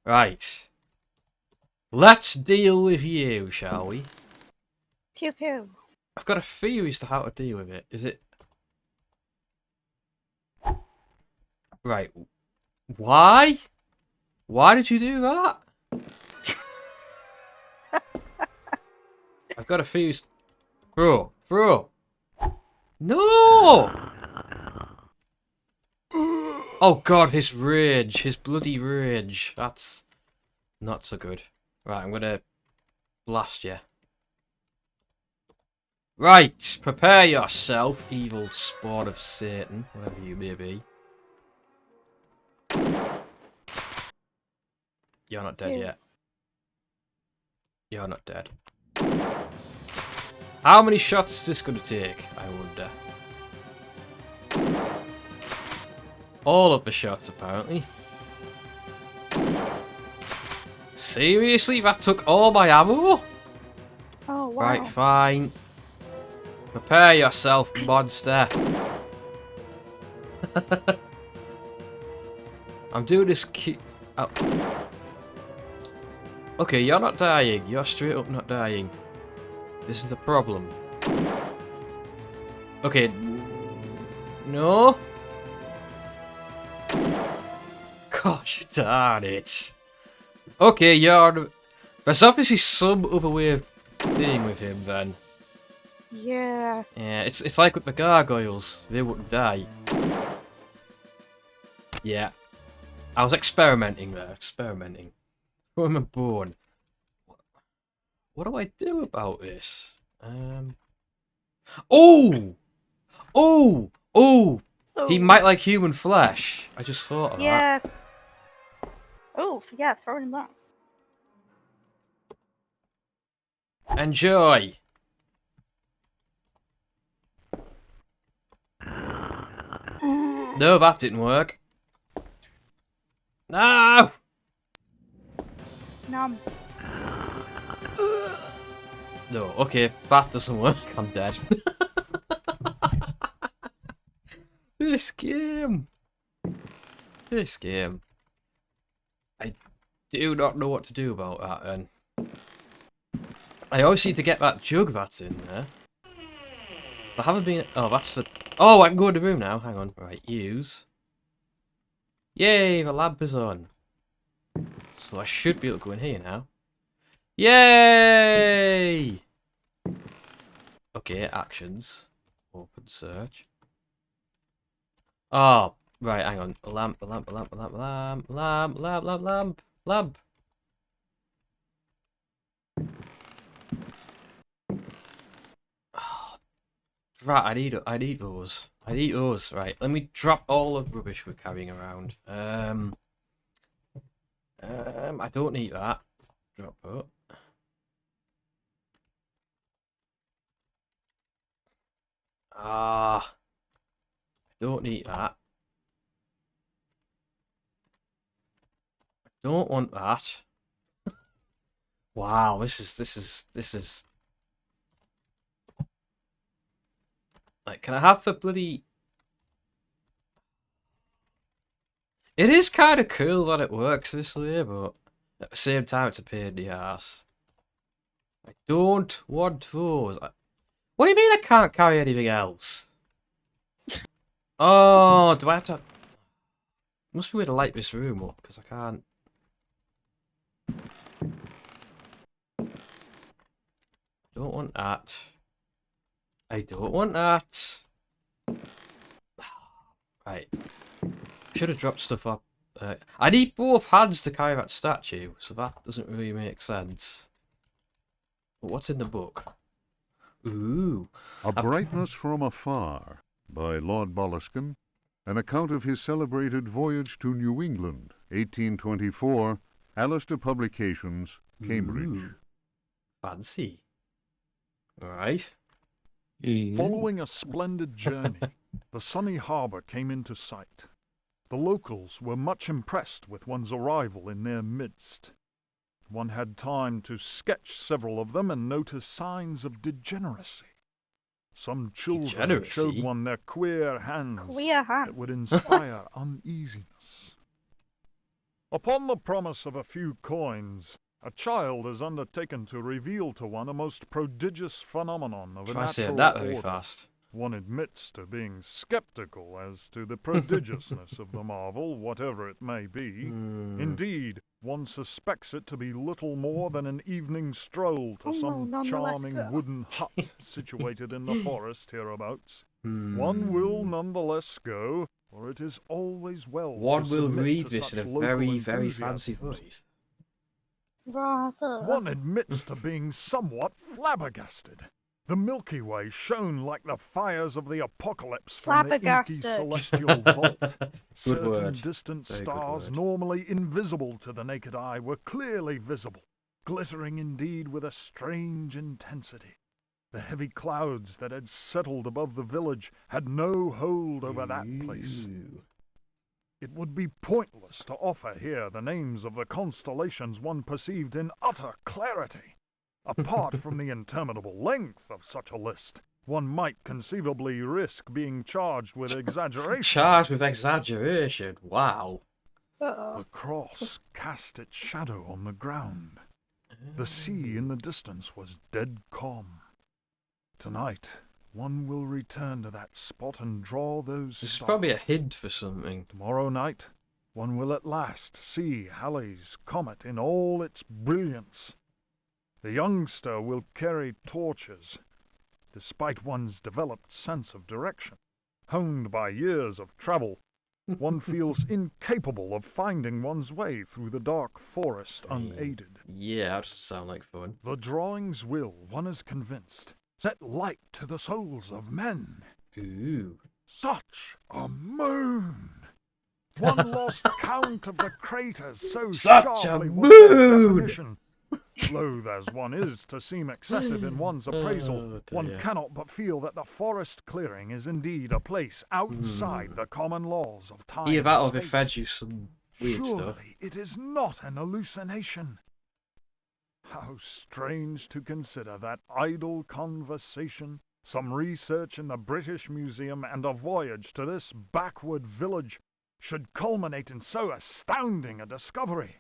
Right. Let's deal with you, shall we? Pew pew. I've got a theory as to how to deal with it. Is it... Right. Why? Why did you do that? I've got a theory... Throw. Throw. No! Oh god, his rage. His bloody rage. That's not so good. Right, I'm gonna blast you. Right, prepare yourself, evil spawn of Satan, whatever you may be. You're not dead yet. You're not dead. How many shots is this going to take, I wonder? All of the shots, apparently. Seriously? That took all my ammo? Oh, wow. Right, fine. Prepare yourself, monster. I'm doing this oh. Okay, you're not dying. You're straight up not dying. This is the problem. Okay. No? Gosh darn it. Okay, you're... There's obviously some other way of dealing with him then. Yeah. Yeah, it's like with the gargoyles. They wouldn't die. Yeah. I was experimenting there. Experimenting. Who am I born? What do I do about this? Oh! Oh! Oh! He might like human flesh. I just thought of that. Yeah. Oh, yeah, throw him that. Enjoy! No, that didn't work. No! Nom. No, okay, that doesn't work. I'm dead. This game. This game. I do not know what to do about that, and I always need to get that jug that's in there. I haven't been... Oh, that's for... Oh, I can go in the room now. Hang on. Right, use. Yay, the lamp is on. So I should be able to go in here now. Yay! Okay, actions. Open search. Oh, right, hang on. A lamp, a lamp, a lamp, a lamp, a lamp, lamp, lamp, lamp, lamp, lamp. Oh, right, I need those. I need those. Right, let me drop all the rubbish we're carrying around. I don't need that. Drop it. Ah, I don't need that. I don't want that. Wow, this is. Like, can I have the bloody? It is kind of cool that it works this way, but at the same time, it's a pain in the ass. I don't want those. What do you mean I can't carry anything else? Oh, do I have to... Must be way to light this room up, because I can't... Don't want that. I don't want that. Right. Should have dropped stuff up. I need both hands to carry that statue, so that doesn't really make sense. But what's in the book? Ooh. A Brightness from Afar by Lord Boleskine, an account of his celebrated voyage to New England, 1824, Alistair Publications, Cambridge. Ooh. Fancy. Alright. Following a splendid journey, the sunny harbour came into sight. The locals were much impressed with one's arrival in their midst. One had time to sketch several of them and notice signs of degeneracy. Some children showed one their queer hands that would inspire uneasiness. Upon the promise of a few coins, a child is undertaken to reveal to one a most prodigious phenomenon of a natural order. Fast. One admits to being skeptical as to the prodigiousness of the marvel, whatever it may be. Indeed, one suspects it to be little more than an evening stroll to some charming wooden hut situated in the forest hereabouts. One will nonetheless go, for it is always well One to will submit read to this such in a local very enthusiasms. fancy voice. Rather. One admits to being somewhat flabbergasted. The Milky Way shone like the fires of the apocalypse from the inky Flabbergasted. celestial vault. Certain word. distant Very good stars, word. normally invisible to the naked eye, were clearly visible, glittering indeed with a strange intensity. The heavy clouds that had settled above the village had no hold over that place. It would be pointless to offer here the names of the constellations one perceived in utter clarity. Apart from the interminable length of such a list, one might conceivably risk being charged with exaggeration. Charged with exaggeration? Wow. The cross cast its shadow on the ground. The sea in the distance was dead calm. Tonight, one will return to that spot and draw those This is stars. probably a hint for something. Tomorrow night, one will at last see Halley's comet in all its brilliance. The youngster will carry torches, despite one's developed sense of direction. Honed by years of travel, one feels incapable of finding one's way through the dark forest unaided. Yeah, that doesn't sound like fun. The drawings will, one is convinced, set light to the souls of men. Ooh. Such a moon! One lost count of the craters, so Such a sharply was their moon! definition. Loath as one is to seem excessive in one's appraisal, one cannot but feel that the forest clearing is indeed a place outside the common laws of time Either that or and they space. fed you some weird Surely stuff. it is not an hallucination. How strange to consider that idle conversation, some research in the British Museum, and a voyage to this backward village should culminate in so astounding a discovery.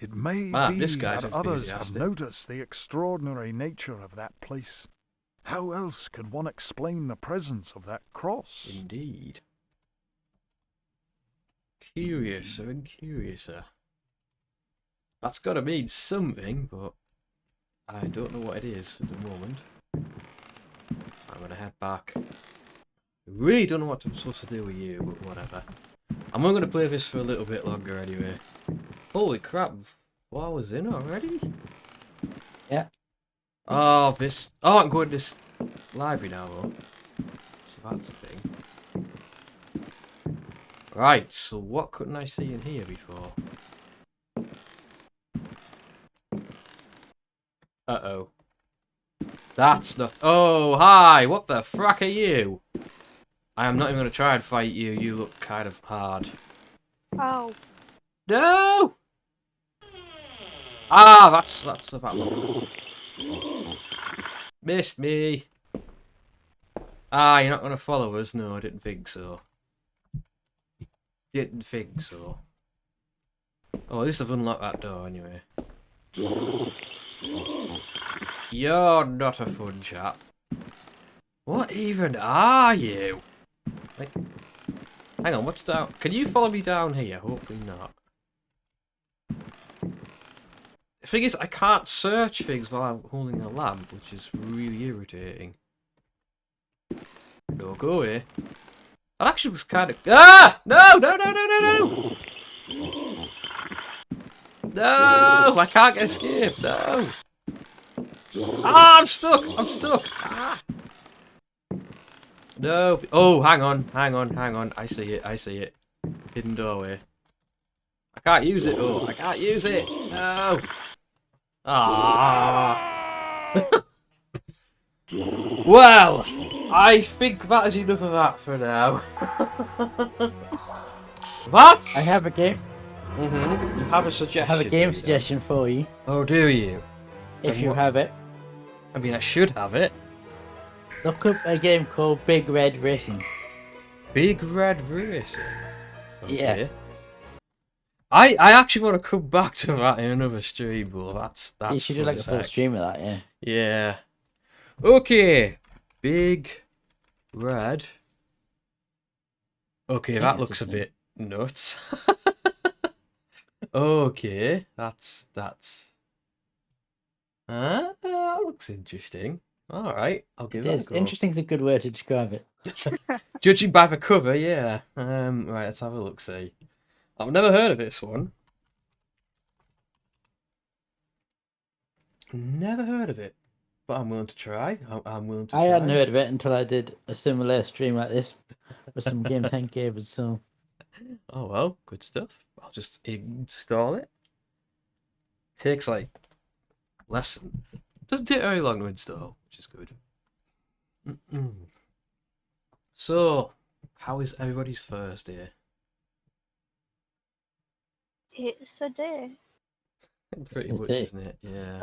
It may be this guy's that others have enthusiastic. noticed the extraordinary nature of that place. How else could one explain the presence of that cross? Indeed. Curiouser and curiouser. That's got to mean something, but I don't know what it is at the moment. I'm going to head back. I really don't know what I'm supposed to do with you, but whatever. I'm only going to play this for a little bit longer anyway. Holy crap, 4 hours in already? Yeah. Oh, this... Oh, I'm going to this library now, though. So that's a thing. Right, so what couldn't I see in here before? Uh-oh. That's not... Oh, hi! What the frack are you? I am not even going to try and fight you. You look kind of hard. Oh. No! Ah, that's the fat one. Missed me. Ah, you're not going to follow us? No, I didn't think so. Didn't think so. Oh, at least I've unlocked that door anyway. You're not a fun chap. What even are you? Like, Hang on, what's down? Can you follow me down here? Hopefully not. The thing is, I can't search things while I'm holding a lamp, which is really irritating. No, go away. That actually was kind of... Ah! No, no, no, no, no, no! No! I can't escape, no! Ah, I'm stuck! I'm stuck! Ah! No! Oh, hang on, hang on, hang on. I see it, I see it. Hidden doorway. I can't use it, oh, I can't use it! No! Ah! Well, I think that is enough of that for now. What? I have a game. You have a suggestion. I have a game suggestion for you. Oh, do you? If you have it. I mean, I should have it. Look up a game called Big Red Racing. Big Red Racing? Okay. Yeah. I actually want to come back to that in another stream, but that's You should do like a full stream of that, yeah. Yeah. Okay. Big Red. Okay, that looks a bit nuts. Okay, that's that looks interesting. All right, I'll give it a go. Interesting's a good word to describe it. Judging by the cover, yeah. Right, let's have a look. See, I've never heard of this one. Never heard of it, but I'm willing to try. I'm willing to. I hadn't heard of it until I did a similar stream like this with some Game 10 cables. So. Oh well, good stuff. I'll just install it. Takes like less. Doesn't take very long to install, which is good. So, how is everybody's Thursday? It's a day. Pretty much, isn't it? Yeah.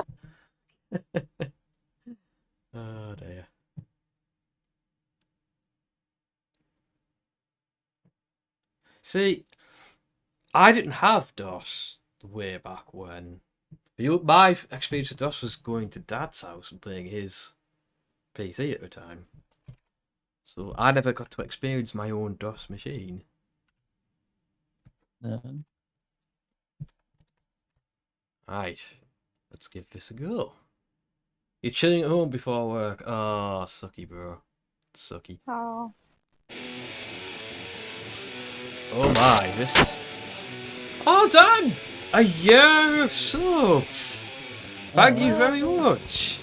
Oh dear. See, I didn't have DOS way back when. My experience with DOS was going to Dad's house and playing his PC at the time. So I never got to experience my own DOS machine. Right, let's give this a go. You're chilling at home before work. Oh, sucky, bro. Sucky. Oh. Oh my, this... Oh, Dan! A year of subs! Thank you very much!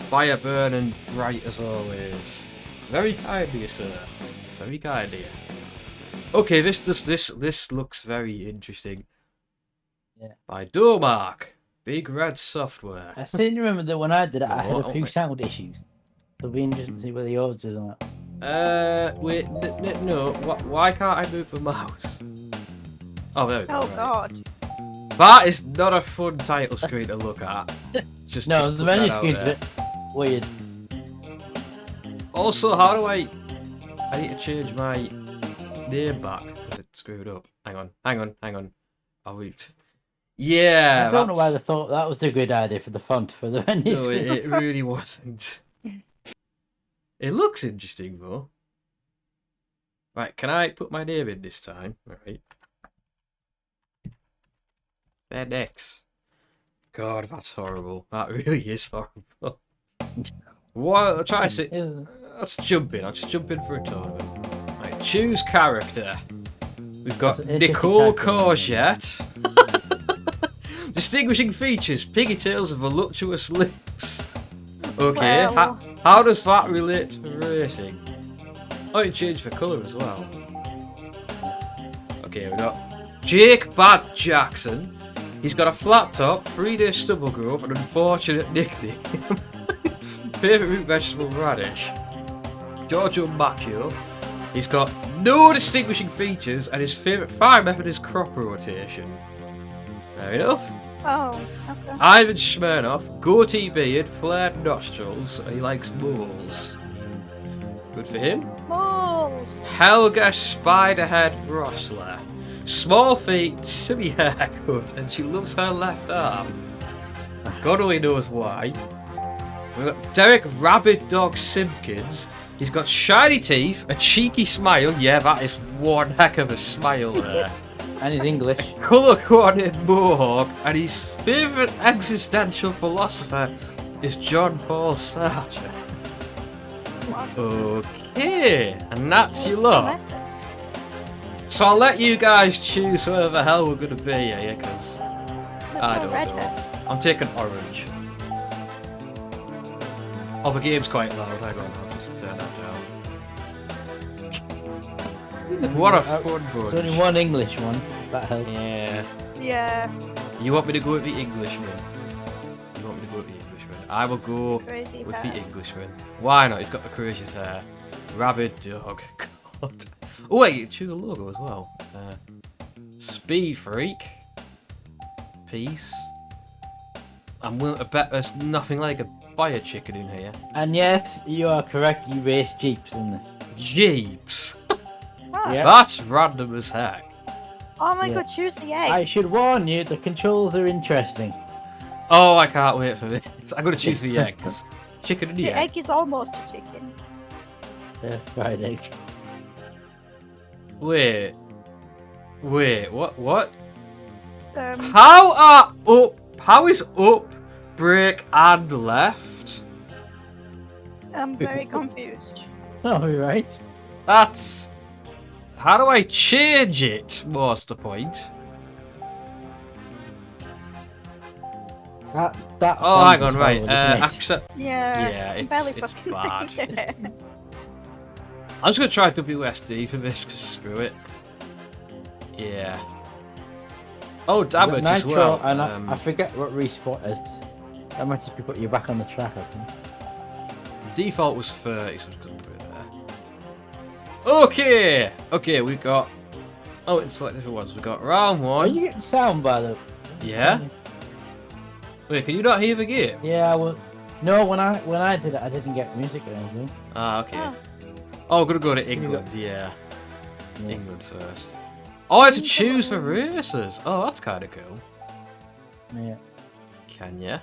Fire burning bright as always. Very kind of you, sir. Very kind of you. Okay, this looks very interesting. Yeah. By Dormark. Big Red Software. I seem to remember that when I did it, I had a few okay. sound issues. So it'll be interesting to see whether yours is on that. Wait, no. Why can't I move the mouse? Oh, there we go. Oh right. god. That is not a fun title screen to look at. Just the put menu that out screen's a there. bit weird. Also, how do I need to change my name back because it's screwed up. Hang on. I'll read. Yeah. I don't know why they thought that was a good idea for the font for the menu No, screen. it really wasn't. It looks interesting though. Right, can I put my name in this time? Right. FedEx. God, that's horrible. That really is horrible. What? I'll try to see. Let's jump in. I'll just jump in for a tournament. Right, choose character. We've got Nicole Courgette. Distinguishing features: pigtails and voluptuous lips. Okay, Well. how does that relate to racing? Oh, you change the colour as well. Okay, we got Jake Bad Jackson. He's got a flat top, 3-day stubble growth, and unfortunate nickname. Favourite root vegetable radish. Giorgio Macchio. He's got no distinguishing features, and his favourite fire method is crop rotation. Fair enough. Oh, okay. Ivan Smirnoff, goatee beard, flared nostrils, and he likes moles. Good for him. Moles! Helga Spiderhead Rossler. Small feet, silly haircut, and she loves her left arm. God only knows why. We've got Derek Rabid Dog Simpkins. He's got shiny teeth, a cheeky smile. Yeah, that is one heck of a smile there. And he's English. Colour-coordinated mohawk, and his favourite existential philosopher is John Paul Sartre. Okay, and that's your lot. So I'll let you guys choose where the hell we're going to be here, because I don't know. I'm taking orange. Oh, the game's quite loud. Hang on, I'll just turn that down. What a fun bunch. There's only one English one. That helps. Yeah. Yeah. You want me to go with the Englishman? You want me to go with the Englishman? I will go Crazy with hair. the Englishman. Why not? He's got the craziest hair. Rabid dog. God. Oh wait, you choose a logo as well. Speed Freak. Peace. I'm willing to bet there's nothing like a fire chicken in here. And yes, you are correct. You race jeeps in this. Jeeps. Oh. Yeah. That's random as heck. Oh my Yeah. god, choose the egg. I should warn you, the controls are interesting. Oh, I can't wait for this. I'm gonna choose the egg because chicken and the The egg. egg is almost a chicken. Fried egg. Wait, what? Um, How is up, brake, and left? I'm very confused. Oh, you're right. That's... How do I change it? What's the point? That Oh, hang font on, is right. horrible, isn't it? Accept... Yeah. Yeah, I'm barely it's fucking bad. thinking it. I'm just gonna try WSD for this, because screw it. Yeah. Oh, damage as Nitro, well. and I forget what respot is. That might just be put you back on the track, I think. Default was 30, so I'm just gonna put it there. Okay! Okay, we've got... Oh, it's like different ones. We've got round Are one. you getting sound by the... Yeah? Wait, can you not hear the game? Yeah, well... No, when I did it, I didn't get music or anything. Ah, okay. Oh. Oh, we're gonna go to England, yeah. England first. Oh, I have to choose the races. Oh, that's kind of cool. Yeah. Can ya?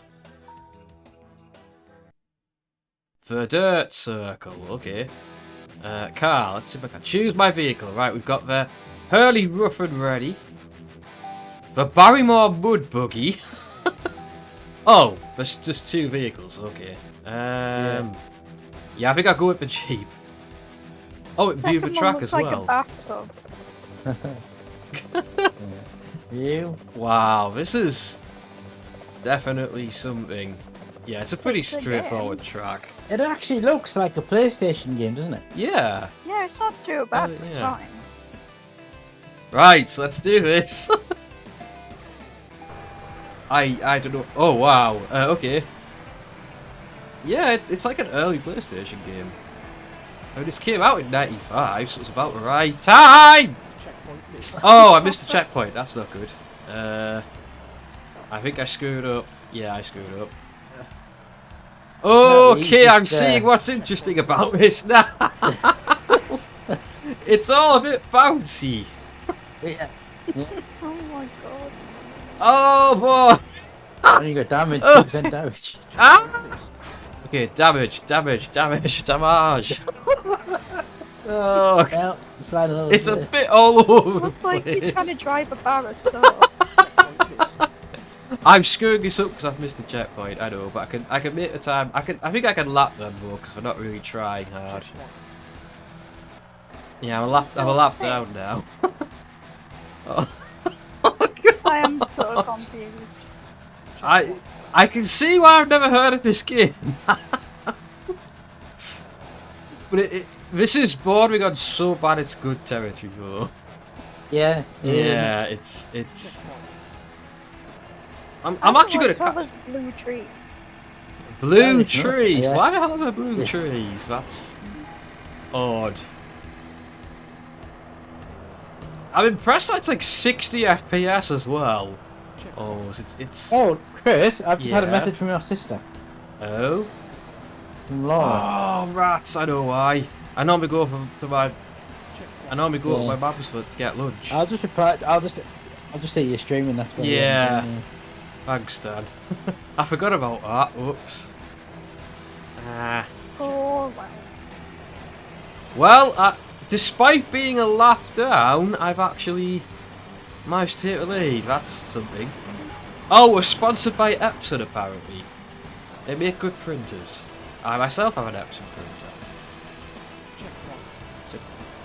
The dirt circle, okay. Car, let's see if I can choose my vehicle. Right, we've got the Hurley Rough and Ready. The Barrymore Mud Buggy. Oh, there's just two vehicles, okay. Yeah, I think I'll go with the Jeep. Oh, it view the Second one track looks as like well. a bathtub. You? Wow, this is definitely something. Yeah, it's a pretty It's a straightforward track. It actually looks like a PlayStation game, doesn't it? Yeah. Yeah, it's not too bad for yeah. time. Right, so let's do this. I don't know. Oh wow. Okay. Yeah, it's like an early PlayStation game. Oh, this came out in '95, so it's about the right time. Oh, I missed the checkpoint. That's not good. I think I screwed up. Yeah, I screwed up. Okay, I'm seeing what's interesting about this now. It's all a bit bouncy. Yeah. Oh my god. Oh boy. And you got damage, 2% damage. Ah! Okay, damage. Oh, Well, slide a little it's a bit. bit all over the Looks like you're place. trying to drive a bar of stuff. I'm screwing this up because I've missed a checkpoint. I know, but I can make the time. I think I can lap them though because we're not really trying hard. Yeah, I'm a lap down now. Oh. Oh, God. I am so confused. I can see why I've never heard of this game. But this is bordering on so bad it's good territory though. Yeah. Yeah, it's. I'm actually gonna There's blue trees. blue Yeah, it's nice, trees. yeah. Why the hell are there blue trees? That's odd. I'm impressed that it's like 60 FPS as well. Oh, it's. Oh, Chris, I've just had a Yeah. message from your sister. Oh. From Laura. Oh, rats! I know why. I normally go to my mum's to get lunch. I'll just reply. I'll just say you're streaming. That's why. Yeah. Thanks, Dan. I forgot about that. Oops. Oh wow. Well, despite being a lap down, I've actually managed to take the lead. That's something. Oh, we're sponsored by Epson, apparently. They make good printers. I myself have an Epson printer.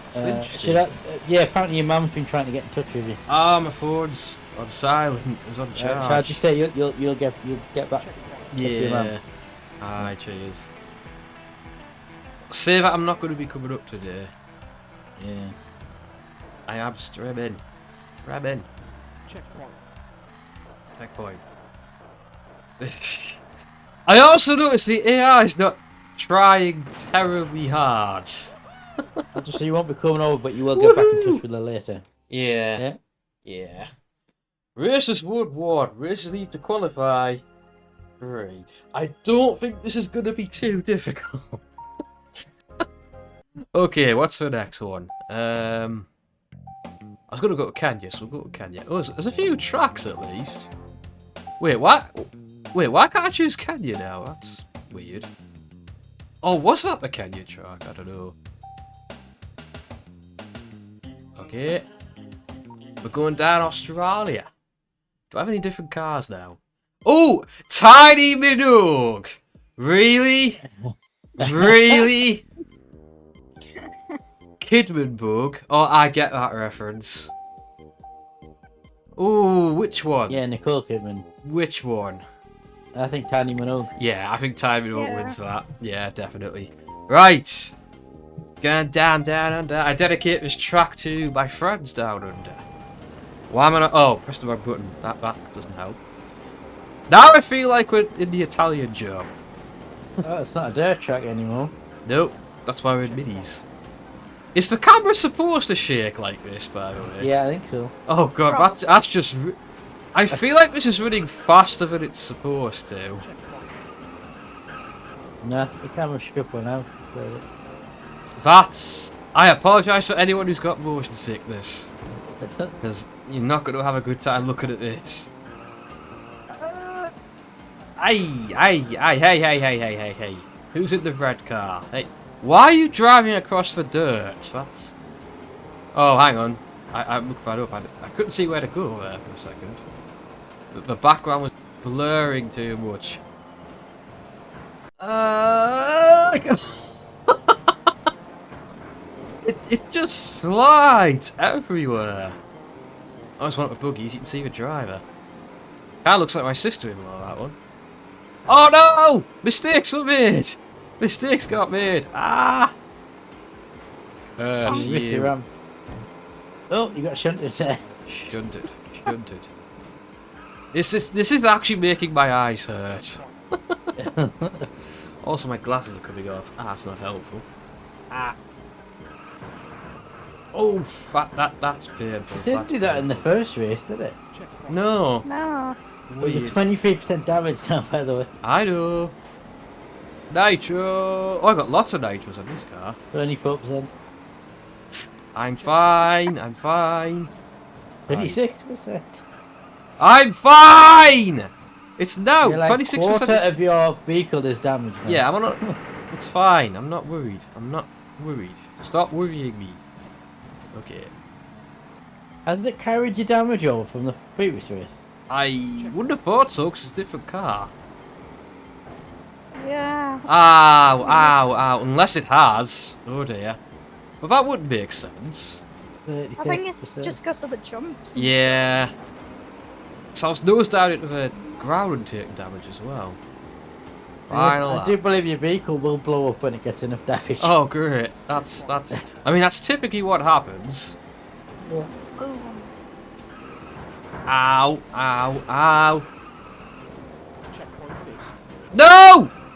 It's interesting. Yeah, apparently your mum's been trying to get in touch with you. Ah, my phone's on silent. It was on charge. Shall I just say you'll get back? To your mum? Yeah. Aye, cheers. Say that I'm not going to be coming up today. Yeah. I am streaming. Rabbin. Checkpoint. I also noticed the AI is not trying terribly hard. Just so you won't be coming over, but you will get back in touch with her later. Yeah. Yeah. Races would won. Races need to qualify. 3. I don't think this is going to be too difficult. Okay, what's the next one? I was going to go to Kenya, so we'll go to Kenya. Oh, there's a few tracks at least. Wait, what? Wait, why can't I choose Kenya now? That's weird. Oh, was that the Kenya track? I don't know. Okay. We're going down Australia. Do I have any different cars now? Oh! Tiny Minogue! Really? Really? Kidman Bug? Oh, I get that reference. Oh, which one? Yeah, Nicole Kidman. Which one? I think Tiny Minogue. Yeah, I think Tiny Minogue wins for that. Yeah, definitely. Right. Going down, down under. I dedicate this track to my friends down under. Why am I not... Oh, press the wrong button. That doesn't help. Now I feel like we're in the Italian job. Oh, it's not a dirt track anymore. Nope. That's why we're in minis. Is the camera supposed to shake like this, by the way? Yeah, I think so. Oh god, that's just... I feel like this is running faster than it's supposed to. Nah, the camera should one out. That's... I apologise for anyone who's got motion sickness. Because you're not going to have a good time looking at this. Hey. Who's in the red car? Hey, why are you driving across the dirt? That's... Oh, hang on. I looked that up. I couldn't see where to go there for a second. The background was blurring too much. It just slides everywhere. I just want the buggies. You can see the driver. That looks like my sister-in-law, that one. Oh no! Mistakes were made! Mistakes got made! Ah! Curse You missed the you. ramp. Oh, you got shunted there. Shunted. This is actually making my eyes hurt. Also, my glasses are coming off. That's not helpful. Oh, that's painful. It didn't do that in the first race, did it? No. No. Well, you're 23% damage now, by the way. I know. Nitro. Oh, I got lots of nitros on this car. 24%. I'm fine. 26%. I'm fine. It's now You're like 26%. quarter of your vehicle is damaged now. Yeah, it's fine. I'm not worried. Stop worrying me. Okay. Has it carried your damage over from the previous race? I wouldn't have thought so, because it's a different car. Yeah. Ow. Unless it has. Oh dear. Well, that wouldn't make sense. 36%. I think it's just because of the jumps. and Yeah. So I was nose down into the ground and taking damage as well. I do believe your vehicle will blow up when it gets enough damage. Oh, great. That's. I mean, that's typically what happens. Yeah. stuff. Ooh. Ow.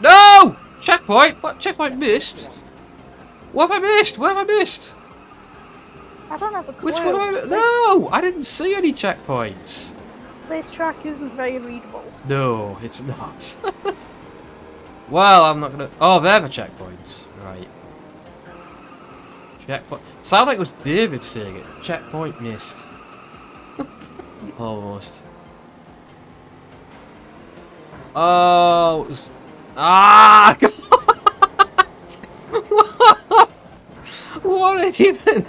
No! Checkpoint? What? Checkpoint missed? What have I missed? I don't have a clue. Which one have I... No! I didn't see any checkpoints. This track isn't very readable. No, it's not. Well, I'm not gonna... Oh, they're the checkpoints. Right. Checkpoint... Sound like it was David saying it. Checkpoint missed. Almost. Oh, it was... Ah! didn't even.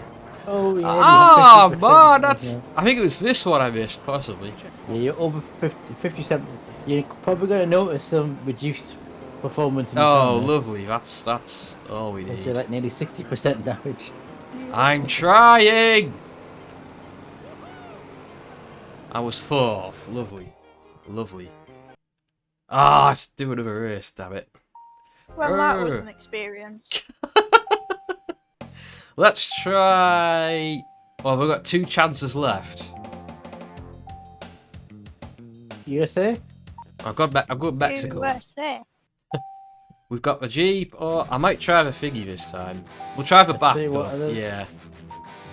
Oh yeah. Oh you're 50%, man, that's. yeah. I think it was this one I missed, possibly. Yeah, you're over 50%. You're probably going to notice some reduced performance in your Oh, camera. lovely. That's all we Because you're need. like nearly 60% damaged. I'm trying. I was fourth. Lovely, lovely. Ah, I have to do another race. Damn it. Well, that was an experience. Let's try. Well, we've got 2 chances left. USA? I'm going Mexico. USA. We've got the Jeep, or I might try the thingy this time. We'll try the Let's see what bathtub. other- Yeah.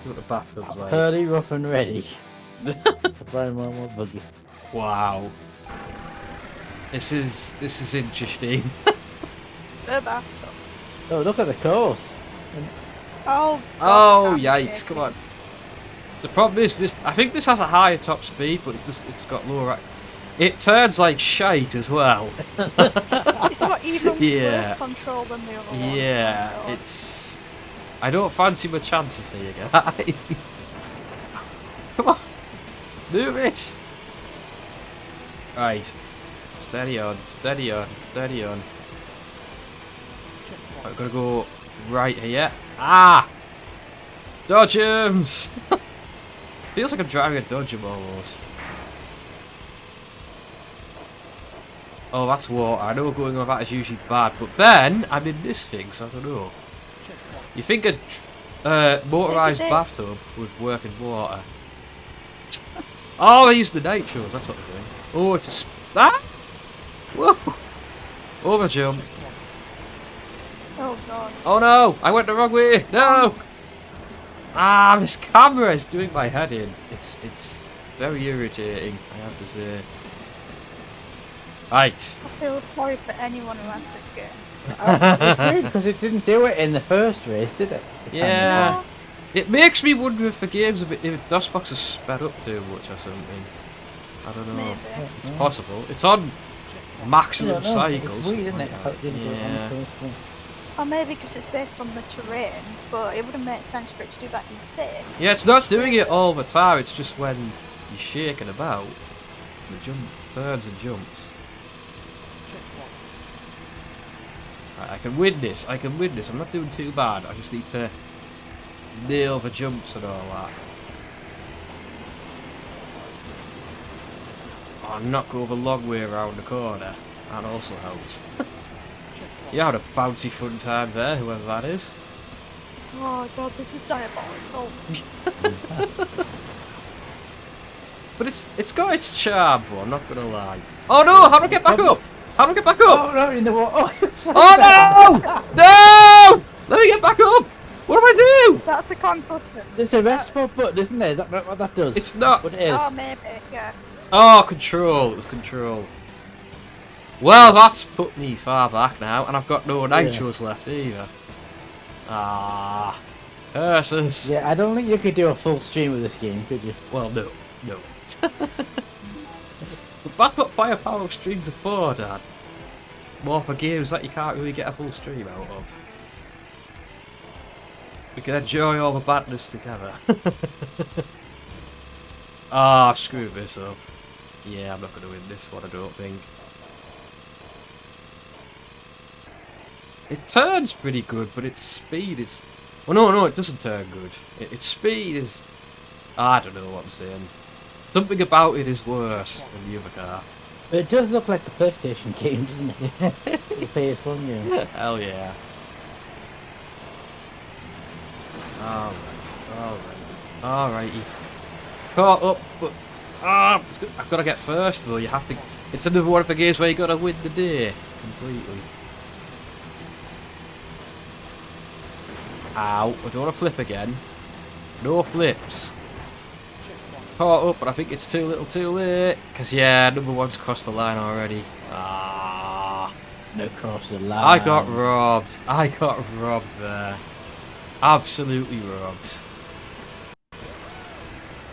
See what the bathtub's like. Hurdy, rough and ready. Brian Wilmot buggy. Wow. This is interesting. The bathtub. Oh, look at the course. Oh. Oh God, yikes! Come on. The problem is this. I think this has a higher top speed, but it's got lower. It turns like shite as well. It's got even Yeah. worse control than the other one. Yeah, Oh, God. it's. I don't fancy my chances here, guys. Come on, move it. Right, steady on, steady on, steady on. I'm gonna go right here. Ah, dodgems. Feels like I'm driving a dodgem almost. Oh, that's water. I know going on that is usually bad, but then I'm in this thing, so I don't know. You think a motorised bathtub would work in water? Oh, I use the nitros. That's what they're doing. Oh, it's a whoa! Over jump. Oh God. Oh no! I went the wrong way. No! Ah, this camera is doing my head in. It's very irritating, I have to say. Right. I feel sorry for anyone who had this game. It's weird because it didn't do it in the first race, did it? The camera. Yeah. It makes me wonder if the game's a bit, if DOSBox is sped up too much or something. I don't know. Maybe. It's possible. It's on maximum I don't know. cycles. It's weird, isn't it? How it didn't do it on Yeah. the first one. Or maybe because it's based on the terrain, but it wouldn't make sense for it to do that in safe. Yeah, it's not doing it all the time. It's just when you're shaking about, the jump turns and jumps. Right, I can win this. I can win this. I'm not doing too bad. I just need to nail the jumps and all that. Oh, not go the long way around the corner. That also helps. You had a bouncy fun time there, whoever that is. Oh God, this is diabolical. But it's got its charm, though, I'm not gonna lie. Oh no! How do I get back up? How do I get back up? Oh, no, in the water. Oh no! No! Let me get back up! What do I do? That's a concussion. There's a rest spot button, isn't there? Is that what that does? It's not. What it is? Oh, maybe, yeah. Oh, control. It was control. Well, that's put me far back now, and I've got no nitros left either. Ah, curses. Yeah, I don't think you could do a full stream of this game, could you? Well, no, no. But that's what firepower streams are for, Dad. More for games that you can't really get a full stream out of. We can enjoy all the badness together. Ah, I've screwed this up. Yeah, I'm not going to win this one, I don't think. It turns pretty good, but its speed is... Well, no, it doesn't turn good. Its speed is... I don't know what I'm saying. Something about it is worse than the other car. But it does look like a PlayStation game, doesn't it? The PS1 game. Hell yeah. Alrighty. Caught up, but... I've got to get first, though. You have to... It's another one of the games where you got to win the day. Completely. Ow. I don't want to flip again. No flips. Caught up, but I think it's too little too late. Because, yeah, number one's crossed the line already. Ah. No cross the line. I got robbed. I got robbed there. Absolutely robbed.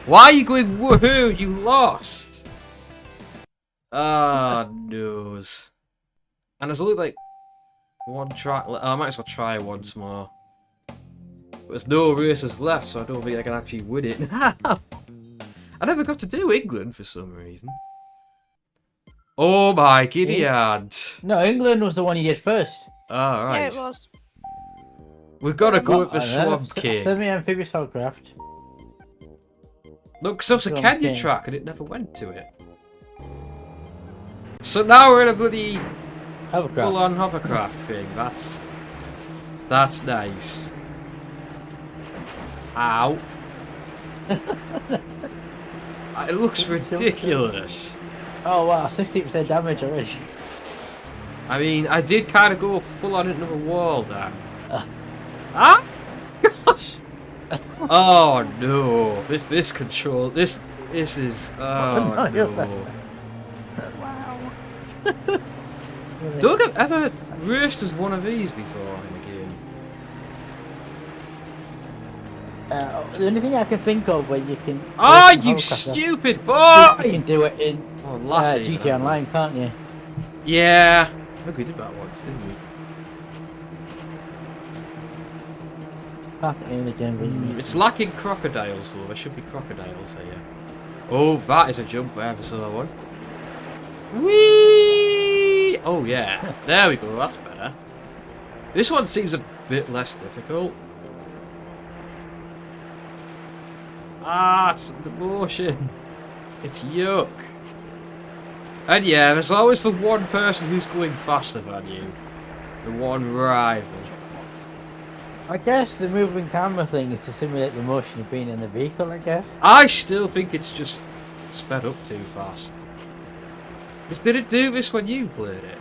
Why are you going woohoo? You lost. Ah, noes. And there's only like one try. I might as well try once more. There's no races left, so I don't think I can actually win it. I never got to do England for some reason. Oh my giddy aunt. No, England was the one you did first. Alright. Yeah, it was. We've got to go with the I don't know, Swamp King. Semi-amphibious hovercraft. Look, because it was a Swamp Kenya King. track and it never went to it. So now we're in a bloody Hovercraft. full-on hovercraft thing. That's nice. Ow. It looks ridiculous. Oh wow, 60% damage already. I mean, I did kind of go full-on into the wall there. Ah! Gosh! Oh no! This control. This is. Oh No, no! Wow. Don't I've ever raced as one of these before in a game. The only thing I can think of where you can. Oh, race in you hovercraft, stupid boy! You can do it in Oh, lassie. GTA Online, can't you? Yeah. I think we did that once, didn't we? Can't in the game, but you need It's lacking crocodiles though. There should be crocodiles here. Oh, that is a jump there for someone. Whee! Oh yeah. There we go. That's better. This one seems a bit less difficult. Ah, it's the motion. It's yuck. And yeah, there's always the one person who's going faster than you. The one rival. I guess the moving camera thing is to simulate the motion of being in the vehicle, I guess. I still think it's just sped up too fast. Did it do this when you played it?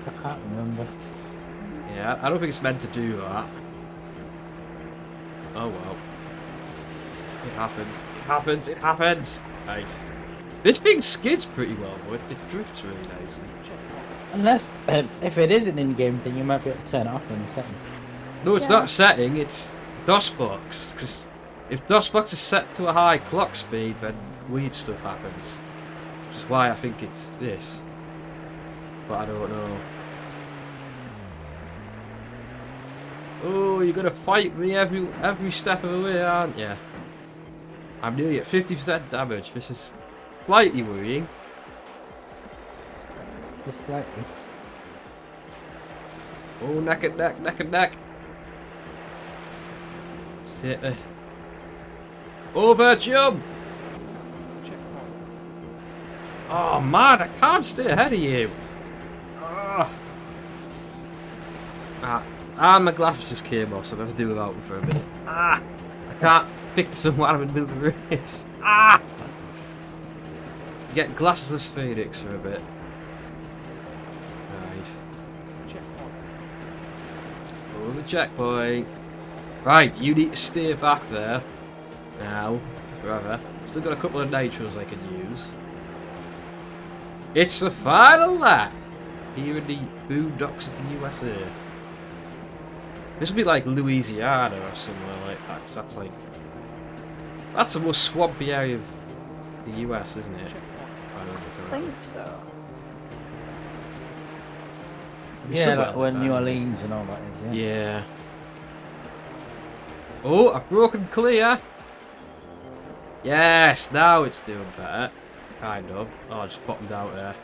I can't remember. Yeah, I don't think it's meant to do that. Oh well. It happens. It happens. It happens. Right. This thing skids pretty well, but it drifts really nicely. Unless, if it is an in-game thing, you might be able to turn it off in the settings. No, it's Yeah. not setting, it's DOSBox. Because if DOSBox is set to a high clock speed, then weird stuff happens. Which is why I think it's this. But I don't know. Oh, you're gonna fight me every step of the way, aren't you? I'm nearly at 50% damage. This is slightly worrying. Just slightly. Oh, neck and neck, neck and neck. Sit there. Over jump! Oh man, I can't stay ahead of you. My glasses just came off, so I have to do without them for a bit. I can't fix them while I'm in the middle of the race. You get glassless Phoenix for a bit. Right. Oh, the checkpoint. Right, you need to stay back there. Now, forever. Still got a couple of nitros I can use. It's the final lap here in the boondocks of the USA. This would be like Louisiana or somewhere like that, 'cause that's the most swampy area of the US, isn't it? I think so. Yeah, Somewhere like where like New that. Orleans and all that is, yeah. Yeah. Oh, I've broken clear. Yes, now it's doing better. Kind of. Oh, I just bottomed out there.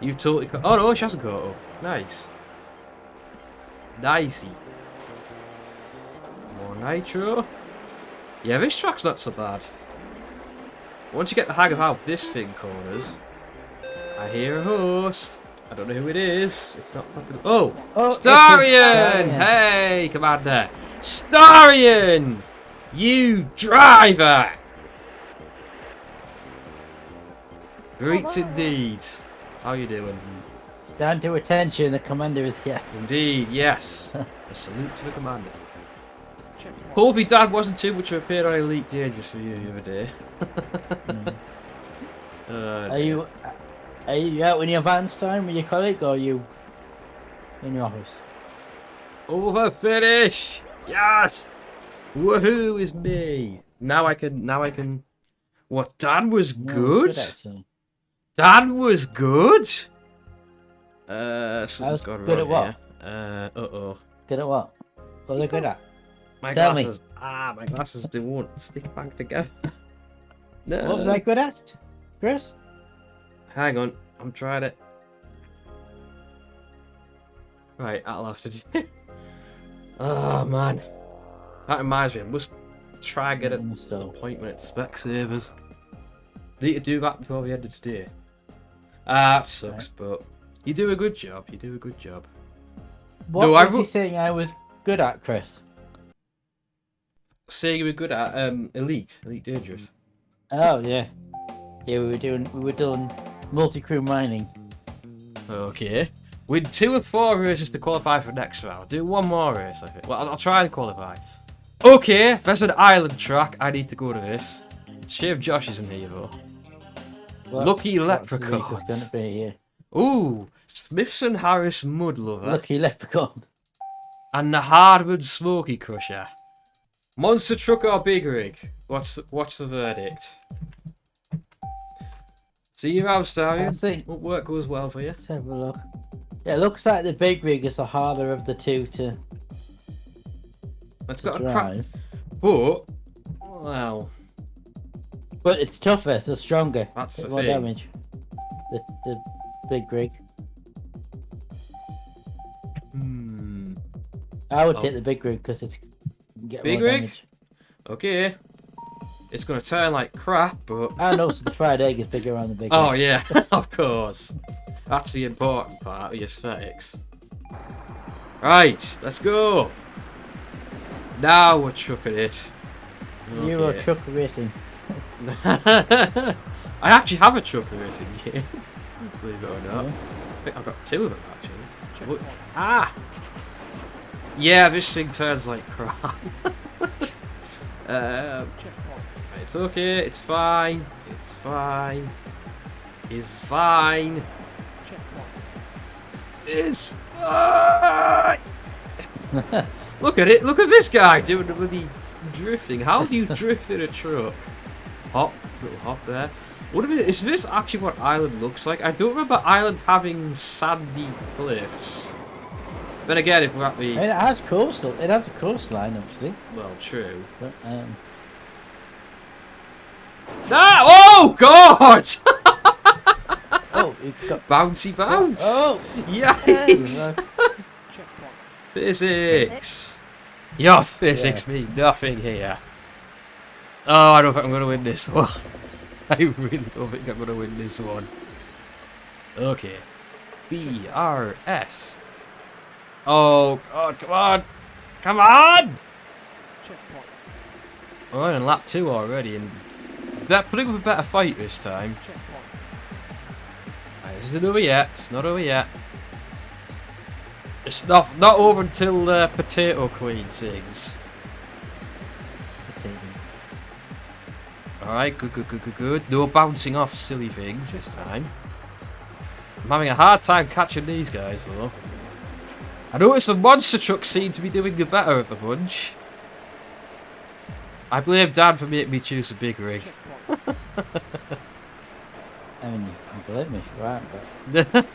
You totally caught. Oh no, she hasn't caught up. Nice. Nicey. More nitro. Yeah, this track's not so bad. Once you get the hang of how this thing corners, I hear a host. I don't know who it is. It's not popular. Oh, Oh, it is Starion! Starion. Hey, Commander. Starion! You driver! Great indeed. How you doing? Stand to attention, the commander is here. Indeed, yes. A salute to the commander. Hopefully Dad wasn't too much of a pain on Elite Dangerous for you the other day. Are you out in your van's time with your colleague, or are you in your office? Over finish! Yes! Woohoo is me! Now I can... What, Dan was No, good? it's actually. Dan was good? Something's was gone good wrong at what? here. Uh-oh. Good at what? What are they good at? My Tell me. glasses. My glasses, they won't stick back together. No. What was I good at, Chris? Hang on, I'm trying it. Right, that'll have to do. Oh man. That reminds me, I must try and get an appointment at Specsavers. Need to do that before the end of today. That sucks, but you do a good job. You do a good job. What was he saying I was good at, Chris? Saying you were good at Elite Dangerous. Oh yeah, yeah. We were doing multi-crew mining. Okay. With 2 of 4 races to qualify for next round. Do one more race, I think. Well, I'll try and qualify. Okay, there's an island track. I need to go to this. Shame Josh isn't here though. Lucky Leprechauns. Gonna be here. Ooh, Smithson Harris Mudlover. Lucky Leprechaun. And the Hardwood Smoky Crusher. Monster truck or big rig? What's the verdict? See you out, Starion. I think what work goes well for you. Let's have a look. Yeah, it looks like the big rig is the harder of the two to. It's got drive. a crap, but well. But it's tougher, so stronger. That's the more thing. damage. The big rig. I would take the big rig because it's get big more rig. Damage. Okay. It's gonna turn like crap, but I know so the fried egg is bigger on the big. Oh rig. yeah, of course. That's the important part of the aesthetics. Right, let's go. Now we're trucking it. You are truck racing. I actually have a truck racing game, believe it or not. Yeah. I think I've got 2 of them actually. Yeah, this thing turns like crap. It's okay, it's fine. It's fine. It's fine. It's fine. Look at it. Look at this guy doing the bloody drifting. How do you drift in a truck? Hop, little hop there. What is this actually what Ireland looks like? I don't remember Ireland having sandy cliffs. Then again, if we're at the... It has coastal. It has a coastline, obviously. Well, true. But, Oh, God! oh, it's got... Bouncy bounce! Oh! Yikes! Physics! Your physics mean nothing here. Oh, I don't think I'm going to win this one. I really don't think I'm going to win this one. Okay. BRS. Oh, God, come on! Come on! We're in lap 2 already, and they're putting up a better fight this time. Right, this isn't over yet. It's not over yet. It's not over until Potato Queen sings. Alright, good. No bouncing off silly things this time. I'm having a hard time catching these guys though. I noticed the monster trucks seem to be doing the better of the bunch. I blame Dan for making me choose a big rig. I mean, you can blame me, right? But...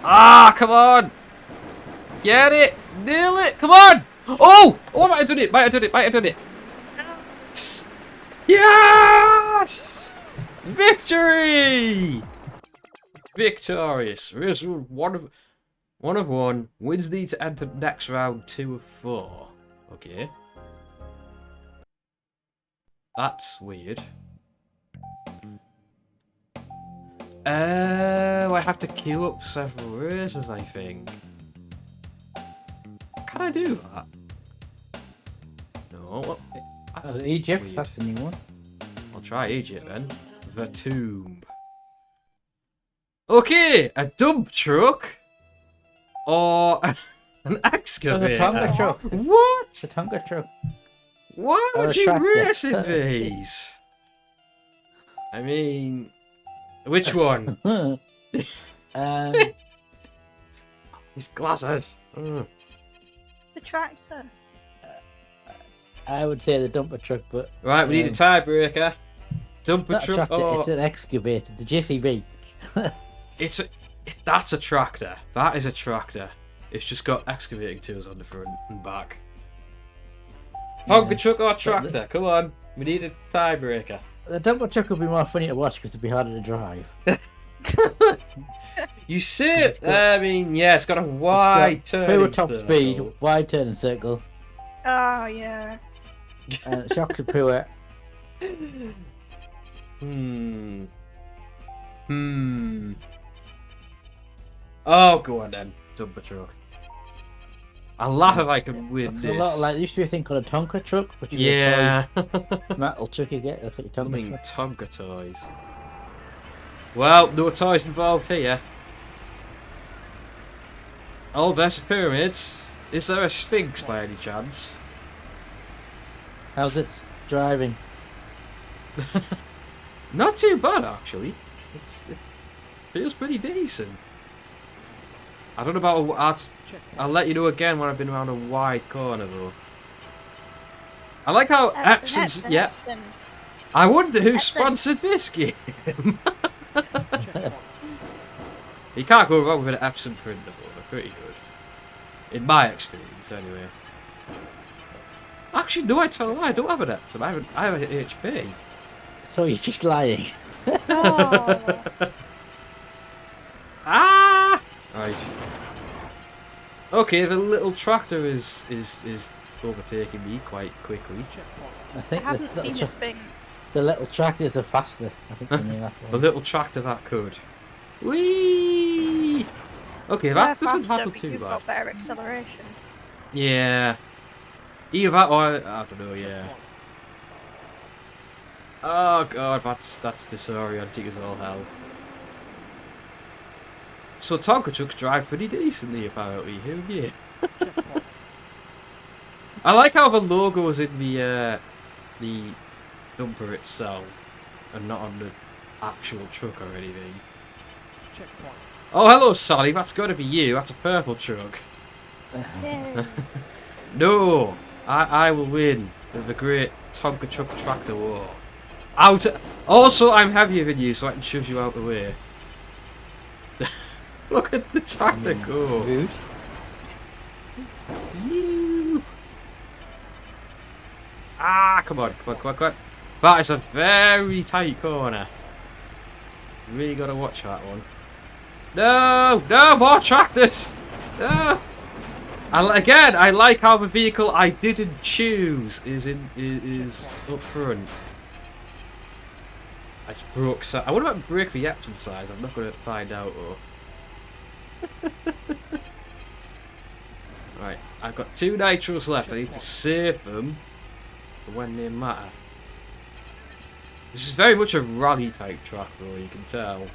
Ah, come on! Get it! Nail it! Come on! Oh! Oh, I might have done it! Might have done it! Yes! Victory! Victorious. Race one of 1. Wins need to enter next round 2 of 4. Okay. That's weird. I have to queue up several races, I think. Can I do that? No. What? That's Egypt, weird. that's the new one. I'll try Egypt then. The Tomb. Okay, a dump truck or an excavator. A Tonga truck. What? It's a Tonga truck. Why Or would a you tractor. race in these? I mean, which one? These glasses. The tractor. I would say the dumper truck, but Right, we need a tiebreaker. Dumper not a truck. tractor, Or... it's an excavator. It's a JCB. That's a tractor. That is a tractor. It's just got excavating tools on the front and back. Honker truck or tractor? Come on. We need a tiebreaker. The dumper truck would be more funny to watch because it'd be harder to drive. You see, I mean, yeah, it's got a wide turn. Poor top speed, wide turning circle, Oh, yeah. and shocks are poor. Oh, go on then, dumper truck. I'll laugh if I can win It's this. a lot like there used to be a thing called a Tonka truck, which is Yeah. a toy metal truck you get. Look at your I Tonka mean, truck. Tonka toys. Well, no toys involved here. Oh, there's pyramids. Is there a sphinx by any chance? How's it driving? Not too bad, actually. It feels pretty decent. I don't know about... I'll let you know again when I've been around a wide corner, though. I like how Epson's... Yeah. Epson. I wonder who Epson. sponsored this game. You can't go wrong with an Epson printer, but they're pretty good. In my experience, anyway. Actually, no, I tell a lie. I don't have an Epson. I have an HP. So you're just lying. Oh. Ah! Right. Okay, the little tractor is overtaking me quite quickly. I I think haven't seen the Sphinx. the little tractors are faster. I think than that's The little tractor that could. Whee! Okay, that They're doesn't faster, happen but too you've bad. got better acceleration. Yeah. Either that or I don't know, yeah. Oh god, that's disorienting as all hell. So Tonka trucks drive pretty decently apparently, who knew? I like how the logo is in the dumper itself and not on the actual truck or anything. Oh hello Sally, that's gotta be you, that's a purple truck. Yay. No! I will win with the great Tonka truck tractor war. Also, I'm heavier than you, so I can shove you out the way. Look at the tractor go. rude. Ah, come on. That is a very tight corner. Really gotta watch that one. No, more tractors. No. I like how the vehicle I didn't choose is up front. I just broke. I wonder if I break the Epsom size. I'm not gonna find out though. Right, I've got 2 nitros left. I need to save them for when they matter. This is very much a rally type track though, you can tell.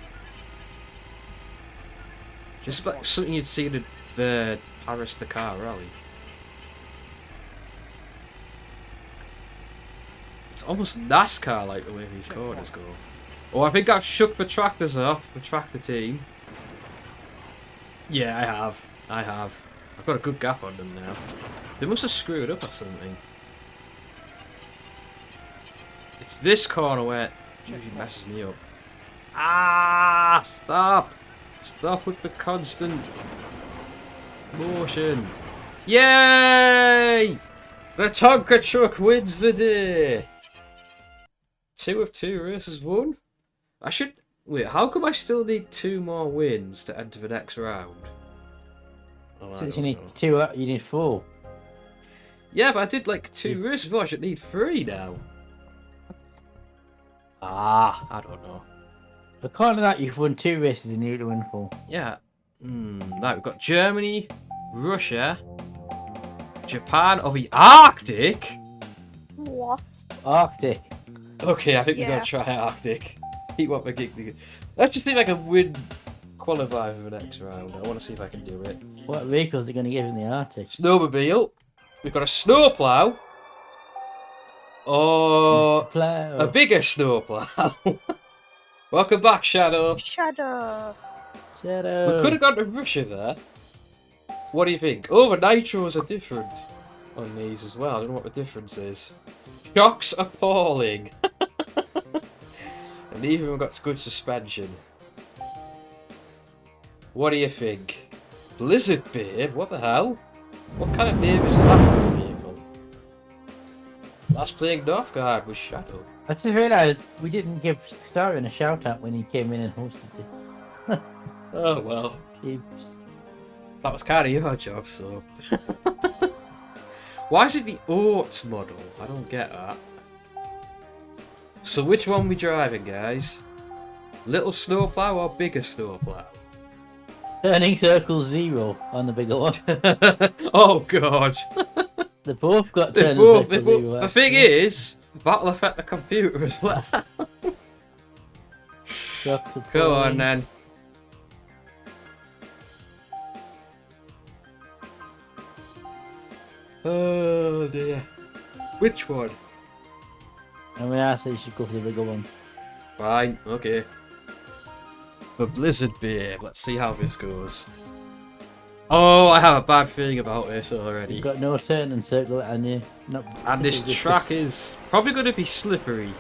Just like something you'd see in the Paris-Dakar rally. It's almost NASCAR like the way these corners go. Oh, I think I've shook the tractors off, the tractor team. Yeah, I have. I've got a good gap on them now. They must have screwed up or something. It's this corner where it usually messes me up. Ah! Stop! Stop with the constant motion. Yay! The Tonka truck wins the day! 2 of 2 races won? I should... Wait, how come I still need 2 more wins to enter the next round? Oh, Since you need 2, you need 4. Yeah, but I did like 2 races before. I should need 3 now. Ah, I don't know. According to that, you've won 2 races and you need to win 4. Yeah. Right, we've got Germany, Russia, Japan, or the Arctic. What? Arctic. Okay, I think we're Yeah. gonna try Arctic. Keep up the gig. Let's just see if I can win, qualify for the next round. I want to see if I can do it. What vehicles are going to give in the Arctic? Snowmobile. We've got a snowplow. Or Mr. Plow. a bigger snowplow. Welcome back, Shadow. Shadow. Shadow. We could have gone to Russia there. What do you think? Oh, the nitros are different on these as well. I don't know what the difference is. Shocks appalling. And even we've got good suspension. What do you think? Blizzard Babe? What the hell? What kind of name is that for a vehicle? That's playing Northgard with Shadow. I just realised we didn't give Starring a shout out when he came in and hosted it. Oh well. Oops. That was kind of your job, so. Why is it the Oats model? I don't get that. So which one we driving, guys? Little snowplow or bigger snowplow? Turning circle 0 on the bigger one. Oh god. They both got They turning both, circle 0. the thing is, that'll affect the computer as well. Come on then. Oh dear. Which one? I mean, I say you should go for the bigger one. Fine, okay. The Blizzard beer. Let's see how this goes. Oh, I have a bad feeling about this already. You've got no turning circle and you not. And this track is probably going to be slippery.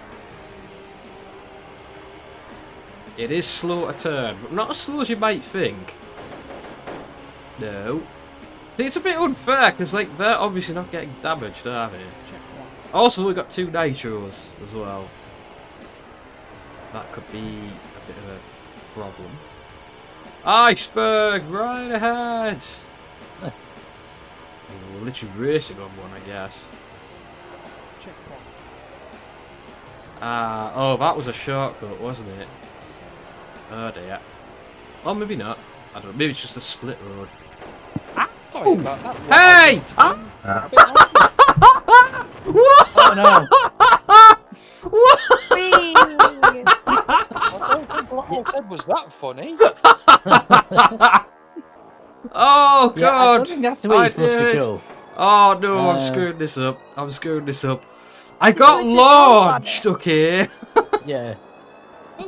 It is slow to turn, but not as slow as you might think. No. See, it's a bit unfair, because like, they're obviously not getting damaged, are they? Also, we've got 2 nitros as well. That could be a bit of a problem. Iceberg, right ahead! We're literally racing on one, I guess. Oh, that was a shortcut, wasn't it? Oh dear. Oh, maybe not. I don't know, maybe it's just a split road. Sorry about that. Hey! What? Oh no! Whee! I don't think what I said was that funny. Oh Yeah, I god! don't think that's the way you're supposed to go. Oh no, I'm screwing this up. I'm screwing this up. I It's got like you launched, okay? Yeah.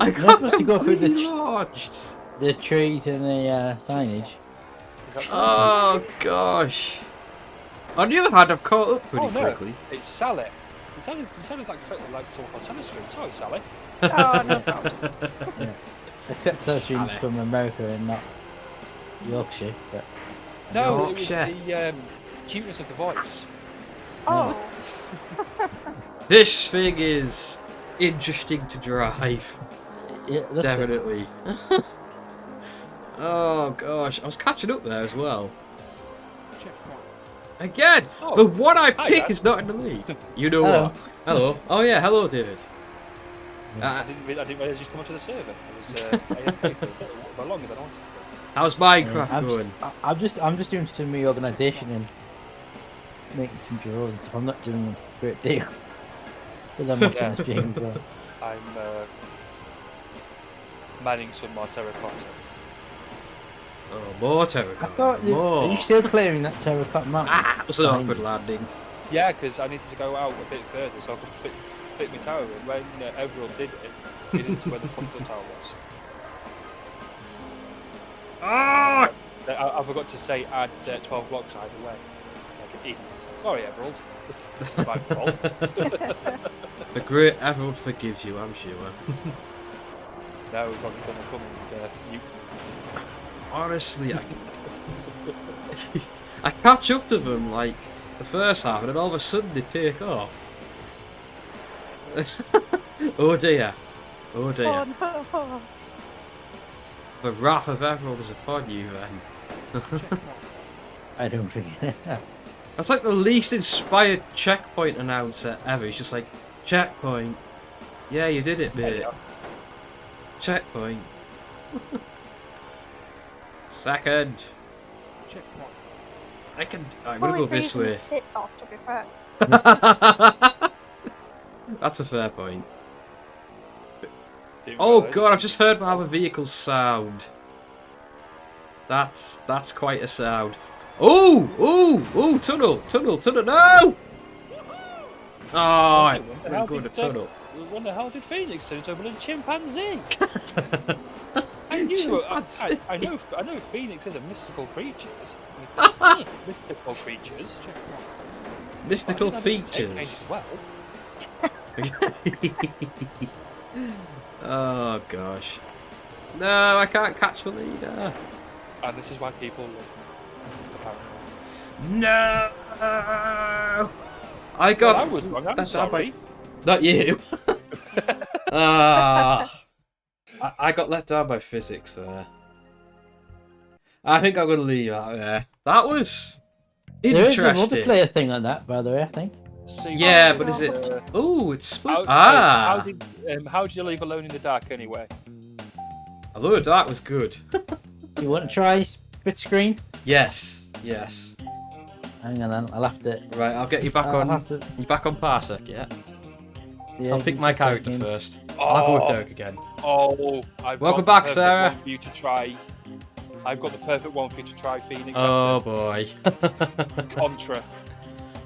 I You're got supposed to go through launched. the trees and the signage. Oh gosh. On the other hand, I've caught up pretty Oh no, quickly. it's Sally. It sounded like someone on Sally Street. Sorry, Sally. Oh, no problem. Yeah. Except those streams Ali. from America and not Yorkshire. But No, it was Yorkshire. the cuteness of the voice. Oh, This thing is interesting to drive. yeah, that's it. Definitely. Oh gosh, I was catching up there as well. Again, Oh, the one I hi, pick guys. is not in the lead. You know Hello. what? Hello. Oh yeah, hello David. I didn't realise you'd come onto the server. I was AFK for a bit longer than I wanted to. How's Minecraft I'm going? I'm just doing some reorganisation and making some drawers and stuff. I'm not doing a great deal. But I'm watching the stream as well. I'm manning some more terracotta. Oh, more I terracotta. thought, More. are you still clearing that terracotta mountain? Ah, it was an Behind awkward you? landing. Yeah, because I needed to go out a bit further so I could fit my tower in. When everyone did it, he didn't see where the front of the tower was. Ah! I forgot to say add 12 blocks either way. Like an idiot. Sorry, Everald. My fault. The great Everald forgives you, I'm sure. Now he's probably going to come and you. Honestly, I catch up to them like the first half, and then all of a sudden they take off. Oh dear. Oh dear. oh no. The wrath of Everald is upon you then. I don't think. That's like the least inspired checkpoint announcer ever. He's just like, checkpoint. Yeah, you did it, mate. Checkpoint. Second. I can. I'm gonna Only go this freezing way. his tits off, to be fair. That's a fair point. Didn't Oh realise. god, I've just heard how the vehicles sound. That's quite a sound. Oh, tunnel, no! Oh, I wouldn't go in the tunnel. When the hell did Phoenix turn into a bloody chimpanzee? I knew. I know Phoenix is a mystical creatures. Mystical creatures. Mystical I didn't have it features. well. Oh gosh. No, I can't catch the leader. And this is why people love me, apparently. No! I got. Well, I was wrong. I'm let down by- sorry. Not you. I got let down by physics there. I think I'm gonna leave out there. That was There is a interesting. multiplayer thing on that, by the way, I think. See, Yeah, but is it? Oh, it's split. how did you leave Alone in the Dark anyway? Alone in the Dark was good. You want to try split screen? Yes, yes. Hang on, then. I'll have to. Right, I'll get you back I'll on. have to. You back on Parsec, yeah? Yeah, I'll give pick me my 2 character seconds. first. I'll go with Derek again. Oh, I've Welcome got back, the perfect Sarah. one for you to try. I've got the perfect one for you to try, Phoenix. Oh boy. Contra.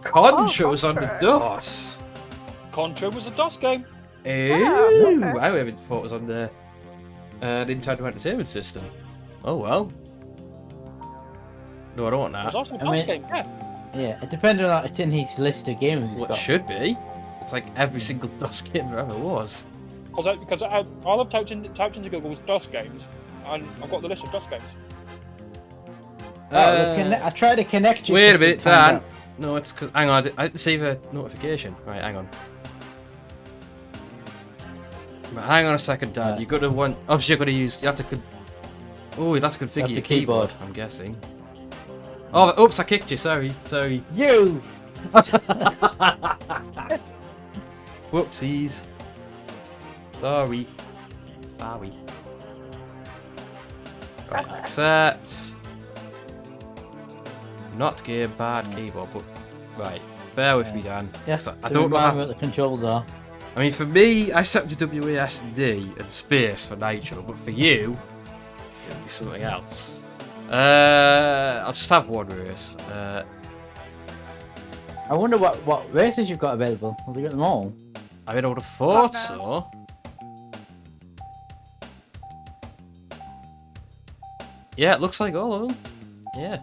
Contra was on the Contra. DOS. Contra was a DOS game. Ooh, okay. I would have thought it was on the Nintendo Entertainment System. Oh well. No, I don't want It was that. also a I DOS mean- game, yeah. Yeah, it depends on that. It's in his list of games. he's Well, it got. should be. It's like every single DOS game there ever was. Because all I've typed into Google was DOS games, and I've got the list of DOS games. I tried to connect you. Wait a just minute, with timed Dan. out. No, it's cause, hang on, I didn't save a notification. Right, hang on. Right, hang on a second, Dan. Right. You're gonna want. Obviously, you're gonna use. You have to. Oh, you have to configure Have your the keyboard. I'm guessing. Oh, oops! I kicked you. Sorry, sorry. You. Whoopsies. Sorry. Sorry. Right, accept. Not game bad keyboard, but right. Bear with me, Dan. Yes. 'cause I don't know remind how. me what the controls are. I mean, for me, I set to WASD and space for nitro, but for you, it'll be something else. I'll just have one race. I wonder what races you've got available. Have you got them all? I mean, I would have thought God so. Yeah, it looks like all of them. Yeah.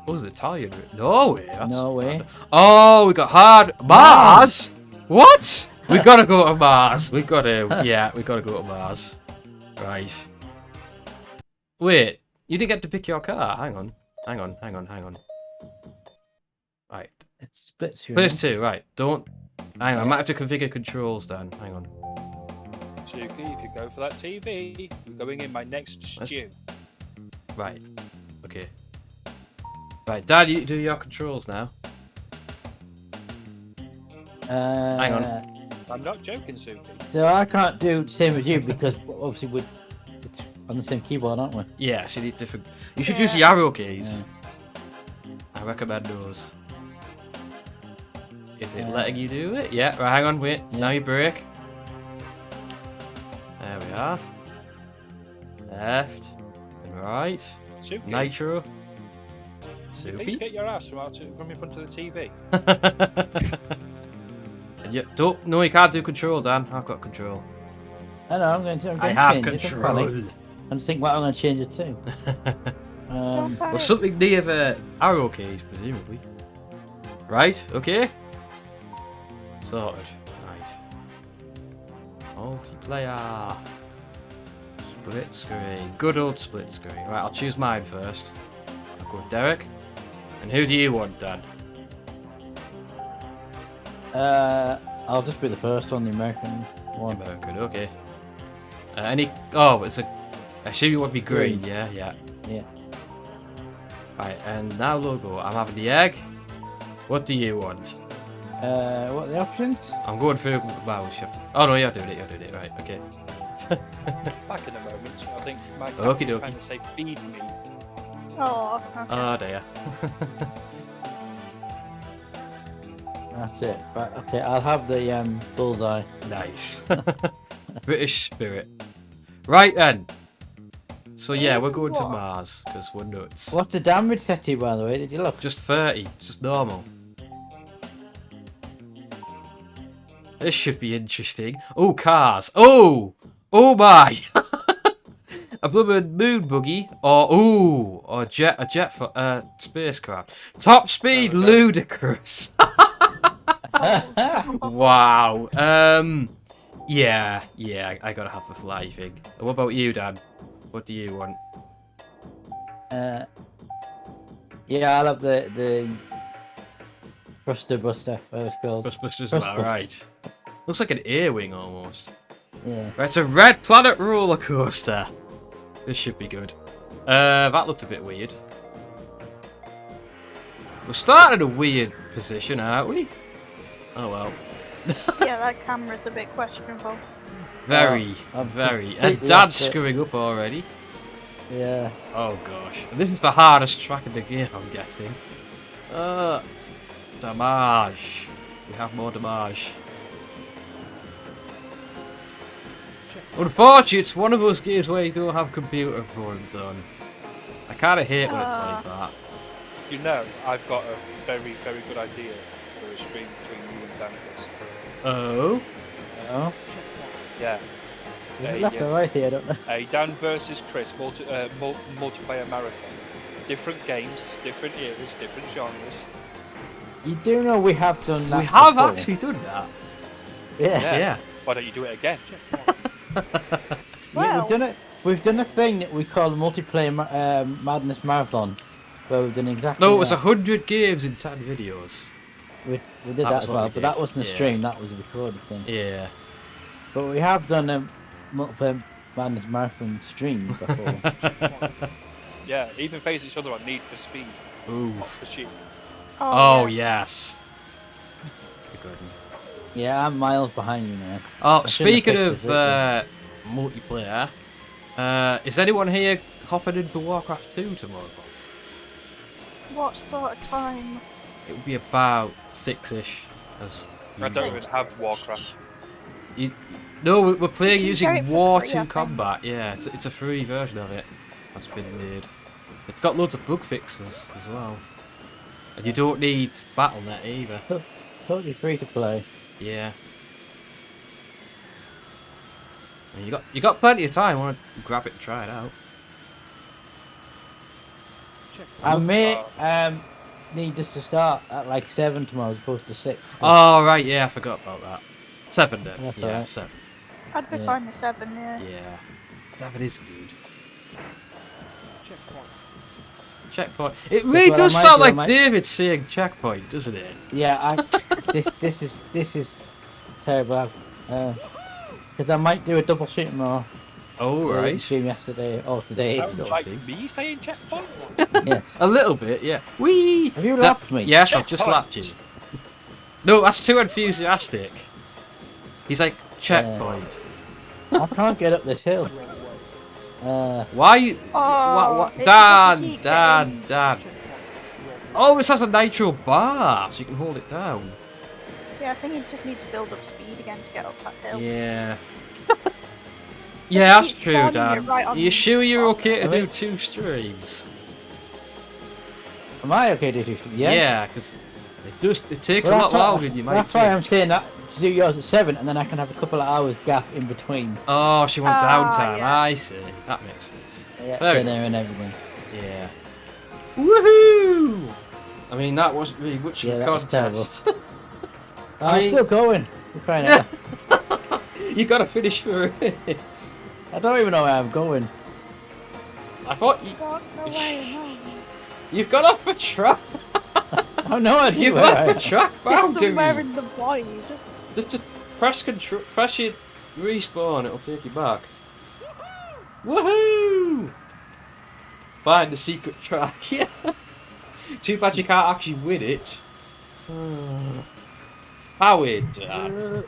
Oh, it's Italian. No way. That's No way. Oh, we got hard Mars. What? We gotta go to Mars. We gotta. Yeah, we gotta go to Mars. Right. Wait, you didn't get to pick your car. Hang on. Hang on. Hang on. Hang on. Right. It's split screen. Place 2. Right. Don't. Hang on. I might have to configure controls then. Hang on. Suki, if you go for that TV, you're going in my next stew. Right. Okay. Right, Dad, you do your controls now. Hang on. I'm not joking, Suki. So I can't do the same as you because obviously it's on the same keyboard, aren't we? Yeah, so you need different. You should use the arrow keys. Yeah. I recommend those. Is it letting you do it? Yeah, right, hang on, wait. Yeah. Now you brake. There we are. Left and right. Suki, Nitro. please Soupy. get your ass from in front of the TV. And you don't. No, you can't do control, Dan. I've got control. I know, I'm going to I have change it, don't control. panic. I'm just thinking what I'm going to change it to. Don't Well, panic. something near the arrow keys, presumably. Right, okay. Sorted. Right. Multiplayer. Split screen. Good old split screen. Right, I'll choose mine first. I'll go with Derek. And who do you want, Dan? I'll just be the first one, the American one. American, okay. Any... Oh, it's a... I assume you want me green, Green. yeah? Yeah. Yeah. Right, and now logo. I'm having the egg. What do you want? What are the options? I'm going for wow shift. Oh no, you're doing it, right, okay. Back in a moment. I think my Okie cat is dokie. trying to say feed me. Oh, okay. Oh dear. That's it. Right, okay, I'll have the bullseye. Nice. British spirit. Right then. So yeah, we're going to What? Mars, because we're nuts. What's the damage set to, by the way? Did you look? Just 30, it's just normal. This should be interesting. Oh, cars. Oh! Oh my! A blooming moon buggy, or a jet for spacecraft. Top speed, ludicrous. Wow. Yeah, I gotta have the fly thing. What about you, Dan? What do you want? Yeah, I love the Thruster Buster, whatever it's called. Ghostbusters, Thrust well, bus. right. Looks like an earwing almost. Yeah. Right, it's a red planet roller coaster. This should be good. That looked a bit weird. We're starting in a weird position, aren't we? Oh well. Yeah, that camera's a bit questionable. Very, I'm very. And completely Dad's upset. screwing up already. Yeah. Oh gosh. This is the hardest track in the game, I'm guessing. Damage. We have more damage. Unfortunately, it's one of those games where you don't have computer runs on. I kind of hate when it's like that. You know, I've got a very, very good idea for a stream between you and Dan. Chris. Oh? Oh. Yeah. Is it left or right here? I don't know. A Dan versus Chris multiplayer marathon. Different games, different eras, different genres. You do know we have done that. We have before. actually done that. Yeah. Yeah. Why don't you do it again? Yeah, Well- we've done it. We've done a thing that we call multiplayer madness marathon, where we've done exactly. No, it was that. 100 games in 10 videos. We did That that, was as what well, we but did, that wasn't a yeah. stream. That was a recorded thing. Yeah. But we have done a multiplayer madness marathon stream before. Yeah, even face each other on Need for Speed. Ooh. For sheep. Oh, yeah. yes. Good one. Yeah, I'm miles behind you, man. Oh, I shouldn't speaking have of picked this, multiplayer, is anyone here hopping in for Warcraft 2 tomorrow? What sort of time? It would be about 6-ish. As I don't even have Warcraft. No, we're playing You using can get it for War free, I 2 think. Combat. Yeah, it's a free version of it that's been made. It's got loads of bug fixes as well. And you don't need Battle.net either. Totally free to play. Yeah. And you got plenty of time. Want to grab it and try it out? I may need us to start at like 7 tomorrow as opposed to 6. Oh right, yeah, I forgot about that. 7 then. That's Yeah, alright. 7. I'd be Yeah. fine with 7, yeah. Yeah. 7 is good. Checkpoint. It really what I does might sound do, I like might- David saying checkpoint, doesn't it? Yeah, this is terrible. Because I might do a double shoot tomorrow. Oh We right. stream yesterday or today. Sounds So. like me saying checkpoint. Yeah. A little bit, yeah. Wee. Have you lapped me? Yes, I've just Checkpoint. lapped you. No, that's too enthusiastic. He's like checkpoint. I can't get up this hill. Why you? Oh, what? it's because you Dan, keep Dan. Oh, this has a nitro bar, so you can hold it down. Yeah, I think you just need to build up speed again to get up that hill. Yeah. Yeah, that's keep true, spawning Dan. it right Are on you sure you're okay to I do mean- 2 streams? Am I okay to do? Yeah, because it takes Well, a lot that's why- longer than you might That's why think. I'm saying that to do yours at 7, and then I can have a couple of hours gap in between. Oh, she wants Ah, downtime. yeah. I see. That makes sense. Yeah, Fair dinner and everything. Yeah. Woohoo! I mean, that wasn't really much Yeah, of a that was contest. I'm mean- still going. You're crying out. You gotta finish for it. I don't even know where I'm going. I thought you, God, no way, no. you've got off the track. I have no idea You've where got I off am. the track It's somewhere boundary. in the void. Just press control, press your respawn. It'll take you back. Woohoo! Find the secret track. Yeah. Too bad you can't actually win it. How is that?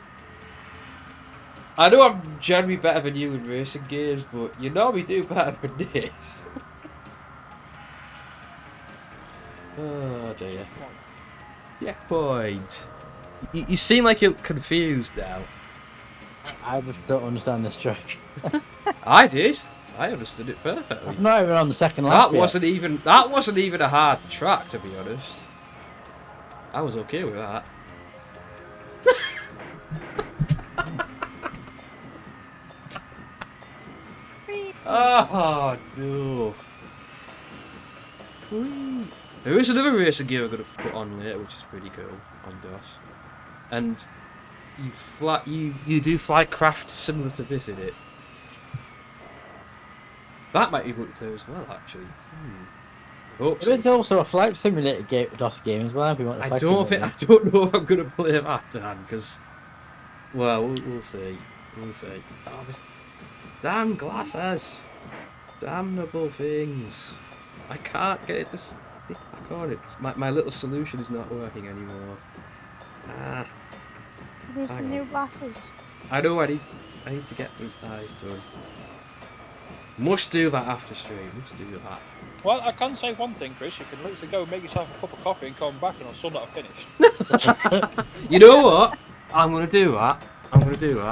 I know I'm generally better than you in racing games, but you know me do better than this. Oh dear. Checkpoint. You seem like you're confused now. I just don't understand this track. I did. I understood it perfectly. I'm not even on the second lap That yet. wasn't even a hard track, to be honest. I was okay with that. Oh no. Whee. There is another racing game I'm gonna put on later, which is pretty cool on DOS. And you do fly craft similar to this in it. That might be multiplayer as well, actually. Oops. There is also a flight simulator game, DOS game as well. If you want a I flight don't know if I'm gonna play that, Dan, because well, we'll see. We'll see. Oh, this damn glasses, damnable things. I can't get it to stick back on. My little solution is not working anymore. Ah, There's hang some on. new glasses. I know. I need to get my eyes done. Must do that after stream. Must do that. Well, I can say one thing, Chris. You can literally go and make yourself a cup of coffee and come back, and I'll still not have finished. You know what? I'm gonna do that.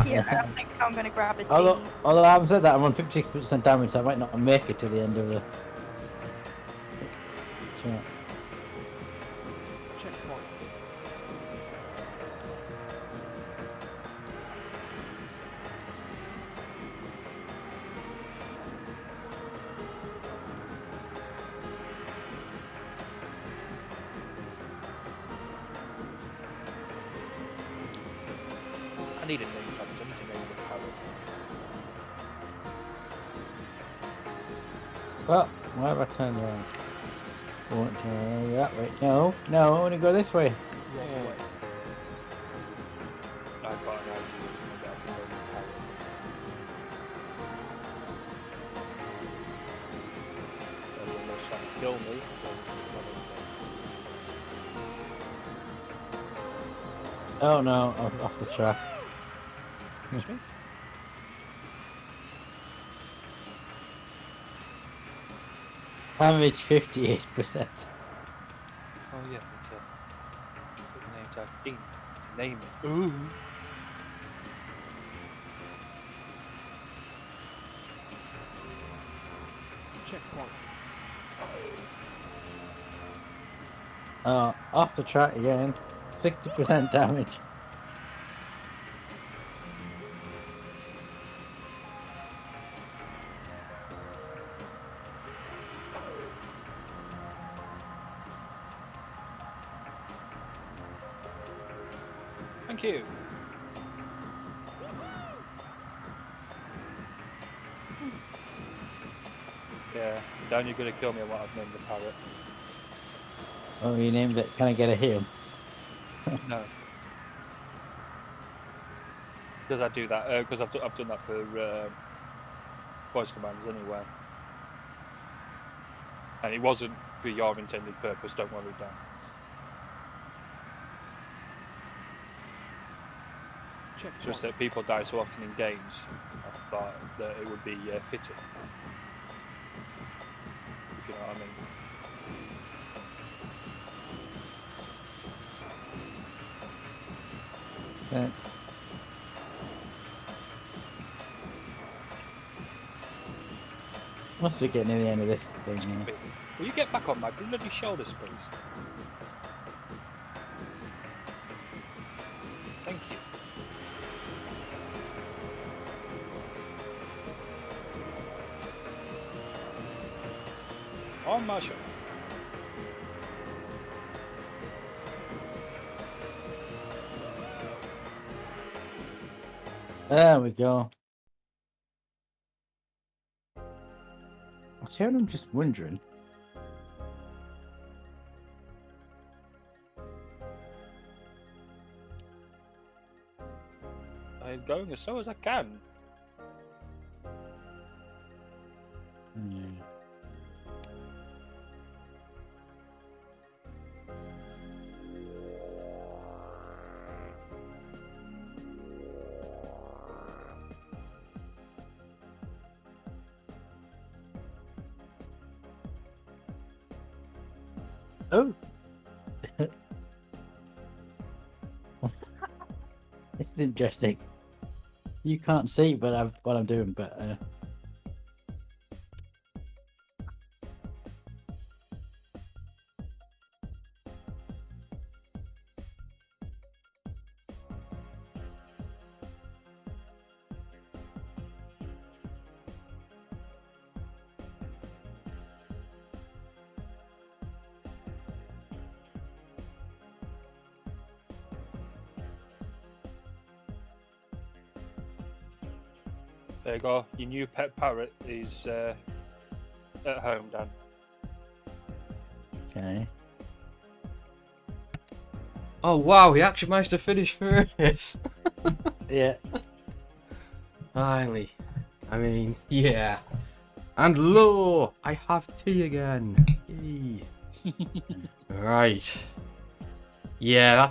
Yeah, I think I'm gonna grab a tea. Although I haven't said that, I'm on 56% damage, so I might not make it to the end of the. Sure. Checkpoint. I need a name tag. I need to name the parrot. Well, why have I turned around? I won't turn that way. No, I want to go this way. Wrong way. I've got an idea. Maybe I can name the parrot. Everyone knows trying to kill me. Oh no, I'm off the track. Excuse me? Damage 58%. Oh yeah, it's a put the name tag in to name it. Ooh. Checkpoint. Off the track again. 60% damage. Thank you. Yeah, Dan, you're gonna kill me on what I've named the parrot. Oh, you named it. Can I get a him? No. Because I do that, because I've done that for voice commands anyway. And it wasn't for your intended purpose, don't worry, Dan. It's just that people die so often in games, I thought that it would be fitting. If you know what I mean. So, must be getting near the end of this thing here. Will you get back on my bloody shoulders, please? Thank you. On my shoulder. There we go. I'm just wondering. I'm going as slow as I can. Oh. It's interesting. You can't see what I'm doing, but There you go. Your new pet parrot is at home, Dan. Okay. Oh wow, he actually managed to finish first. Yeah. Finally. I mean, yeah. And lo, I have tea again. Yay. Right. Yeah,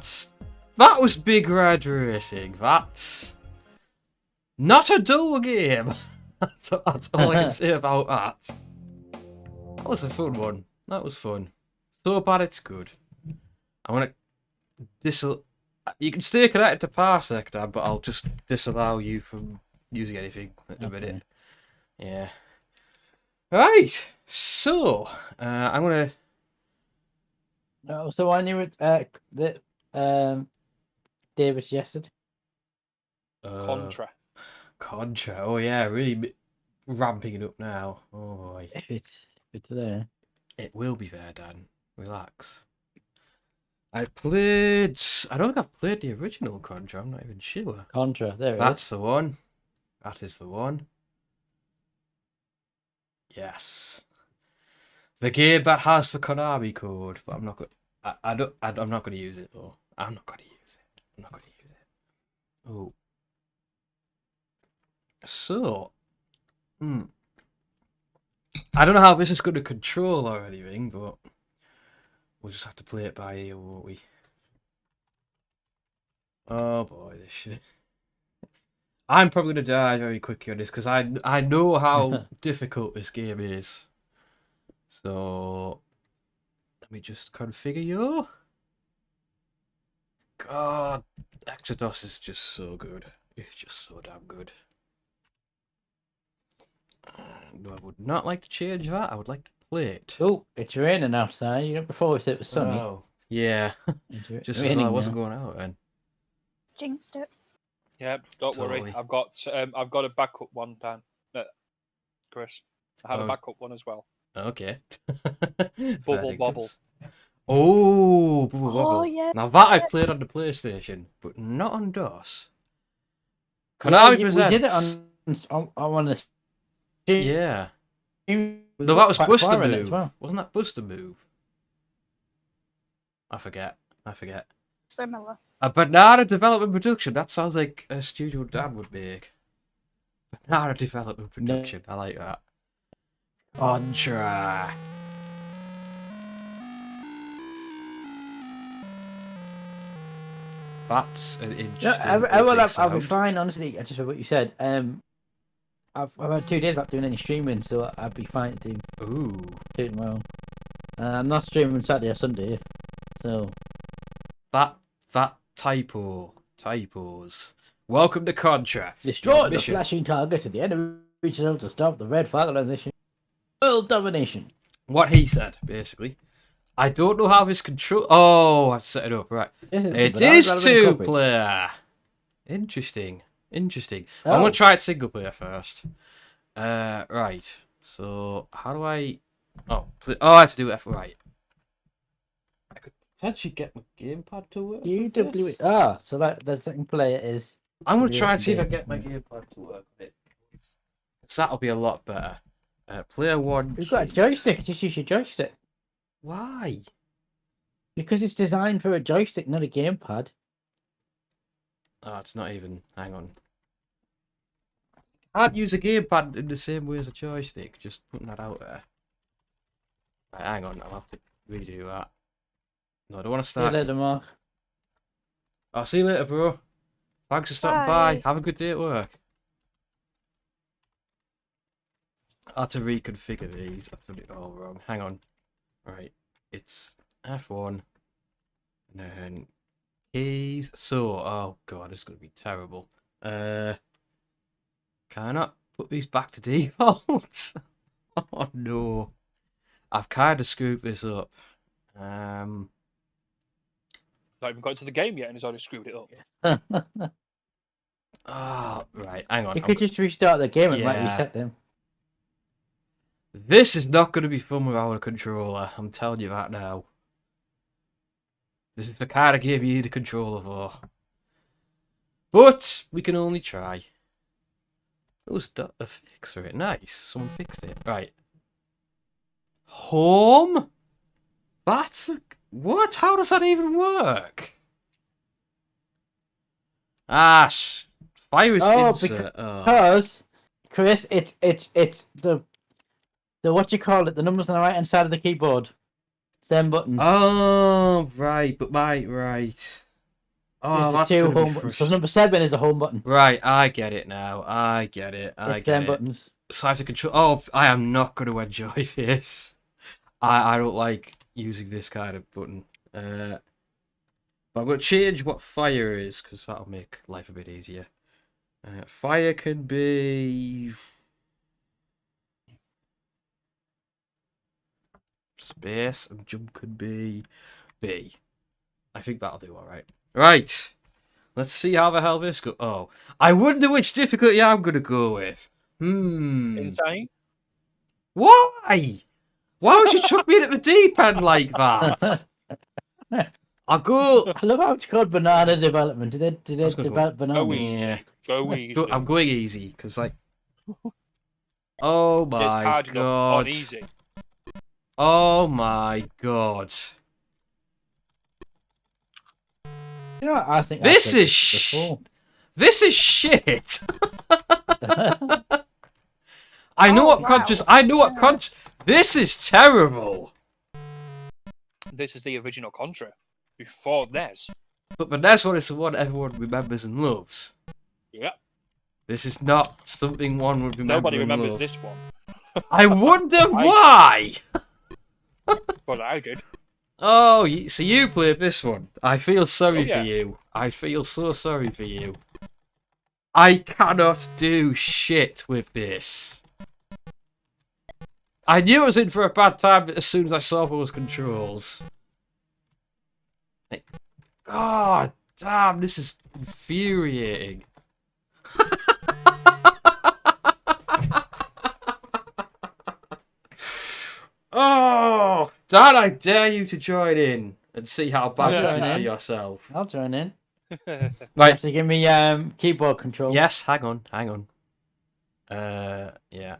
that was Big Red Racing. That's not a dull game. that's all I can say about that. That was a fun one. That was fun. So bad it's good. I want to you can stay connected to Parsec, Dad, but I'll just disallow you from using anything at the minute. Yeah. Right. So, I'm gonna. Oh, so I knew it. David suggested. Contra. Contra. Oh yeah, really ramping it up now. Oh boy. If it's there. It will be there, Dan. Relax. I don't think I've played the original Contra. I'm not even sure. Contra. There it is. That's the one. That is the one. Yes. The game that has the Konami code, but I'm not going. I'm not going to use it though. I'm not going to use it. I'm not going to use it. Oh. So. I don't know how this is going to control or anything, but we'll just have to play it by ear, won't we? Oh boy, this shit. I'm probably going to die very quickly on this because I know how difficult this game is. So, let me just configure you. God, Exodus is just so good. It's just so damn good. No, I would not like to change that. I would like to play it. Oh, it's raining outside. You know, before we said it was sunny. Oh, yeah. It's Just as raining well I wasn't now. going out then. Jinxed it. Yeah, don't Totally. worry. I've got a backup one, Dan. Chris, I had a backup one as well. Okay. Bubble Bobble. Oh, Bubble Oh, Bobble. yeah. Now that I played on the PlayStation, but not on DOS. Yeah, Konami we presents. did it on one of the. Yeah. We No, got that was quite Buster far in Move. it as well. Wasn't that Buster Move? I forget. Similar. A Banana Development Production. That sounds like a studio Dan would make. Banana Development Production. I like that. Contra. That's an interesting. I'll be fine, honestly. Just for what you said. I've had 2 days without doing any streaming, so I'd be fine to Ooh. do it tomorrow. I'm not streaming Saturday or Sunday, so. That typos. Welcome to Contra. Destroy Your the mission. flashing target at the enemy region to stop the red flag organization. World domination. What he said, basically. I don't know how this control. Oh, I've set it up right. It is 2-player. Interesting. I'm gonna try it single player first. Right. So how do I? Oh, I have to do F right. I could potentially get my gamepad to work. with this. So that the second player is. I'm gonna try and see if I can get my gamepad to work with it. So that'll be a lot better. Player 1. You've got a joystick. Just use your joystick. Why? Because it's designed for a joystick, not a gamepad. Oh, it's not even. Hang on. Can't use a gamepad in the same way as a joystick. Just putting that out there. Right, hang on. I'll have to redo that. No, I don't want to See you start. later, Mark. I'll see you later, bro. Thanks for stopping by. Bye. Have a good day at work. I had to reconfigure these. I've done it all wrong. Hang on. Right. It's F1. And then keys. So, oh god, this is going to be terrible. Can I not put these back to default? Oh no. I've kind of screwed this up. Not even got into the game yet, and he's already screwed it up. Right, hang on. You could just restart the game and might Yeah. reset them. This is not going to be fun without a controller. I'm telling you that now. This is the kind of game you need a controller for. But we can only try. It was a fix for it. Nice. Someone fixed it. Right. Home? That's what? How does that even work? Fire is insert. Because Chris, it's the what you call it, the numbers on the right hand side of the keyboard. It's them buttons. Oh, right, but right. Oh, There's two home buttons. So number 7 is a home button. Right, I get it now. I get it. It's them buttons. So I have to control. Oh, I am not going to enjoy this. I don't like using this kind of button. But I'm going to change what fire is because that'll make life a bit easier. Fire can be space, and jump could be B. I think that'll do all right. Right. Let's see how the hell this goes. Oh, I wonder which difficulty I'm going to go with. Insane. Why? Why would you chuck me in at the deep end like that? I'll go. I love how it's called banana development. Did they develop bananas? Go easy. Yeah. Go easy. I'm going easy because, like, oh my It's hard enough god. on easy. Oh my god. You know what I think? This is This is shit. I know what conscious. I know what conscious. This is terrible. This is the original Contra before NES. But the NES one is the one everyone remembers and loves. Yeah. This is not something one would remember. Nobody and remembers love. this one. I wonder why. But I did. Oh, so you played this one. I feel sorry yeah. for you. I feel so sorry for you. I cannot do shit with this. I knew I was in for a bad time as soon as I saw those controls. God damn, this is infuriating. Oh, Dad, I dare you to join in and see how bad this is for yourself. I'll join in. Right. You have to give me keyboard control. Yes, hang on. Yeah.